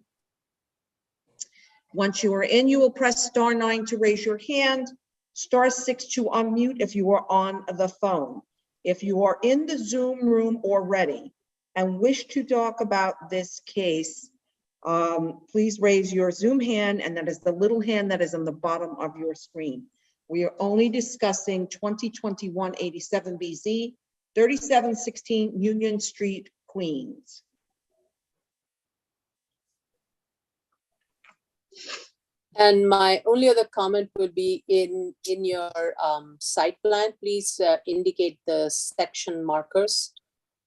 [SPEAKER 2] Once you are in, you will press *9 to raise your hand, *6 to unmute if you are on the phone. If you are in the Zoom room already and wish to talk about this case, please raise your Zoom hand, and that is the little hand that is on the bottom of your screen. We are only discussing 2021-87BZ, 3716 Union Street, Queens.
[SPEAKER 3] And my only other comment would be in your site plan, please indicate the section markers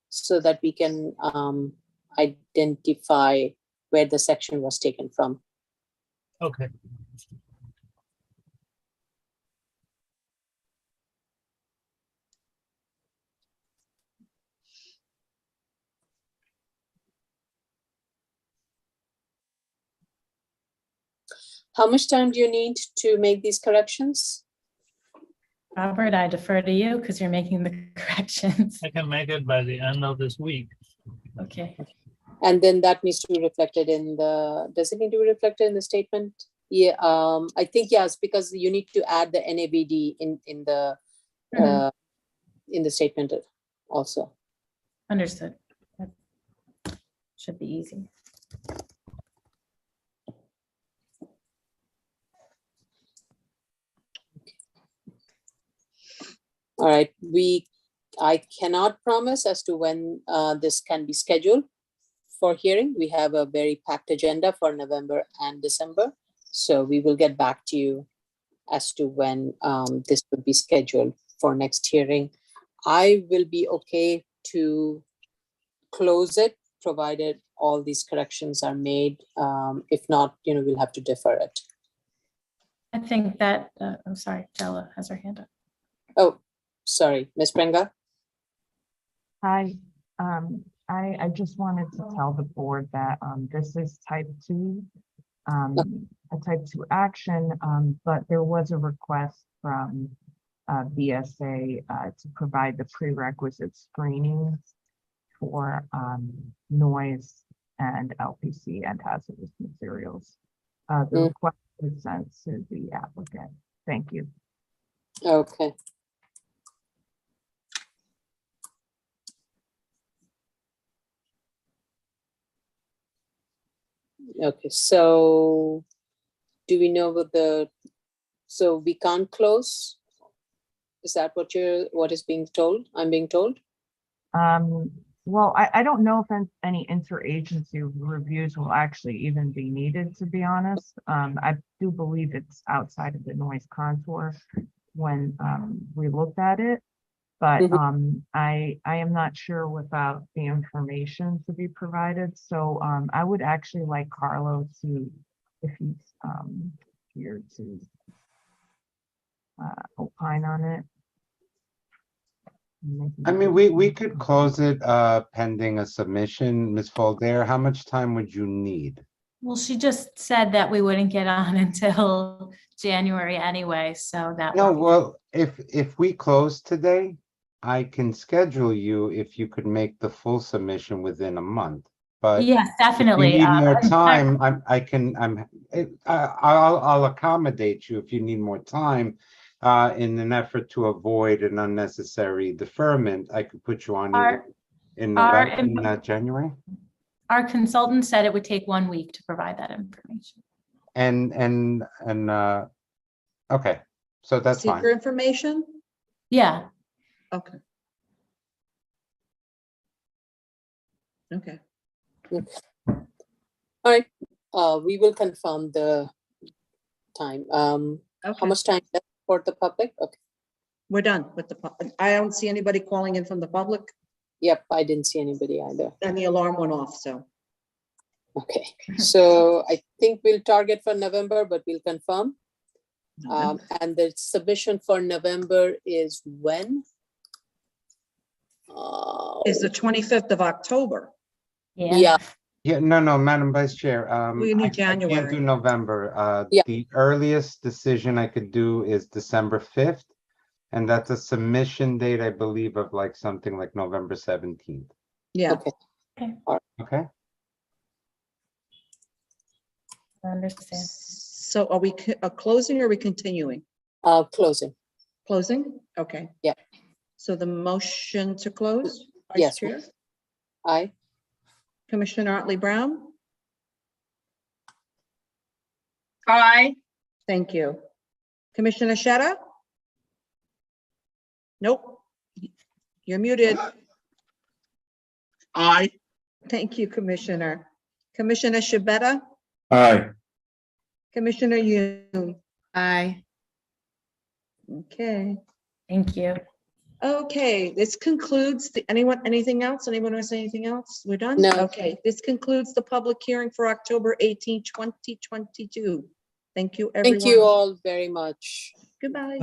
[SPEAKER 3] so that we can identify where the section was taken from.
[SPEAKER 8] Okay.
[SPEAKER 3] How much time do you need to make these corrections?
[SPEAKER 14] Robert, I defer to you because you're making the corrections.
[SPEAKER 8] I can make it by the end of this week.
[SPEAKER 14] Okay.
[SPEAKER 3] And then that needs to be reflected in the, does it need to be reflected in the statement? Yeah, I think yes, because you need to add the NABD in the statement also.
[SPEAKER 14] Understood. That should be easy.
[SPEAKER 3] All right, I cannot promise as to when this can be scheduled for hearing. We have a very packed agenda for November and December. So we will get back to you as to when this would be scheduled for next hearing. I will be okay to close it, provided all these corrections are made. If not, we'll have to defer it.
[SPEAKER 14] I think that, I'm sorry, Jella has her hand up.
[SPEAKER 3] Oh, sorry, Ms. Prenga.
[SPEAKER 15] Hi, I just wanted to tell the board that this is type 2, a type 2 action, but there was a request from BSA to provide the prerequisite screenings for noise and LPC and hazardous materials. The request was sent to the applicant. Thank you.
[SPEAKER 3] Okay. Okay, so do we know so we can't close? Is that what is being told? I'm being told?
[SPEAKER 15] Well, I don't know if any interagency reviews will actually even be needed, to be honest. I do believe it's outside of the noise contour when we looked at it, but I am not sure without the information to be provided. So I would actually like Carlo to, if he's here to opine on it.
[SPEAKER 1] I mean, we could close it pending a submission. Ms. Folder, how much time would you need?
[SPEAKER 14] Well, she just said that we wouldn't get on until January anyway, so that.
[SPEAKER 1] No, well, if we close today, I can schedule you if you could make the full submission within a month. But
[SPEAKER 14] yes, definitely.
[SPEAKER 1] If you need more time, I'll accommodate you if you need more time. In an effort to avoid an unnecessary deferment, I could put you on in November, January.
[SPEAKER 14] Our consultant said it would take 1 week to provide that information.
[SPEAKER 1] Okay, so that's fine.
[SPEAKER 2] Seeker information?
[SPEAKER 14] Yeah,
[SPEAKER 2] Okay. Okay.
[SPEAKER 3] All right, we will confirm the time. How much time left for the public? Okay.
[SPEAKER 2] We're done with the, I don't see anybody calling in from the public,
[SPEAKER 3] Yep, I didn't see anybody either.
[SPEAKER 2] and the alarm went off, so.
[SPEAKER 3] Okay, so I think we'll target for November, but we'll confirm. And the submission for November is when?
[SPEAKER 2] Is the 25th of October.
[SPEAKER 3] Yeah.
[SPEAKER 1] Yeah, no, Madam Vice Chair,
[SPEAKER 2] We need
[SPEAKER 1] I can't do
[SPEAKER 2] January.
[SPEAKER 1] November.
[SPEAKER 3] Yeah.
[SPEAKER 1] The earliest decision I could do is December 5th. And that's a submission date, I believe, of like something like November 17th.
[SPEAKER 2] Yeah.
[SPEAKER 3] Okay.
[SPEAKER 1] Okay?
[SPEAKER 14] I understand.
[SPEAKER 2] So are we closing or are we continuing?
[SPEAKER 3] Closing.
[SPEAKER 2] Closing? Okay.
[SPEAKER 3] Yeah.
[SPEAKER 2] So the motion to close? Vice
[SPEAKER 3] Yes.
[SPEAKER 2] Chair?
[SPEAKER 3] Aye.
[SPEAKER 2] Commissioner Otley Brown?
[SPEAKER 9] Aye.
[SPEAKER 2] Thank you. Commissioner Sheta? Nope. You're muted.
[SPEAKER 5] Aye.
[SPEAKER 2] Thank you, Commissioner. Commissioner Shabeta?
[SPEAKER 6] Aye.
[SPEAKER 2] Commissioner Yoon?
[SPEAKER 7] Aye.
[SPEAKER 2] Okay.
[SPEAKER 14] Thank you.
[SPEAKER 2] Okay, this concludes anything else? Anyone want to say anything else? We're done?
[SPEAKER 3] No.
[SPEAKER 2] Okay, this concludes the public hearing for October 18, 2022. Thank you, everyone.
[SPEAKER 3] Thank you all very much.
[SPEAKER 2] Goodbye.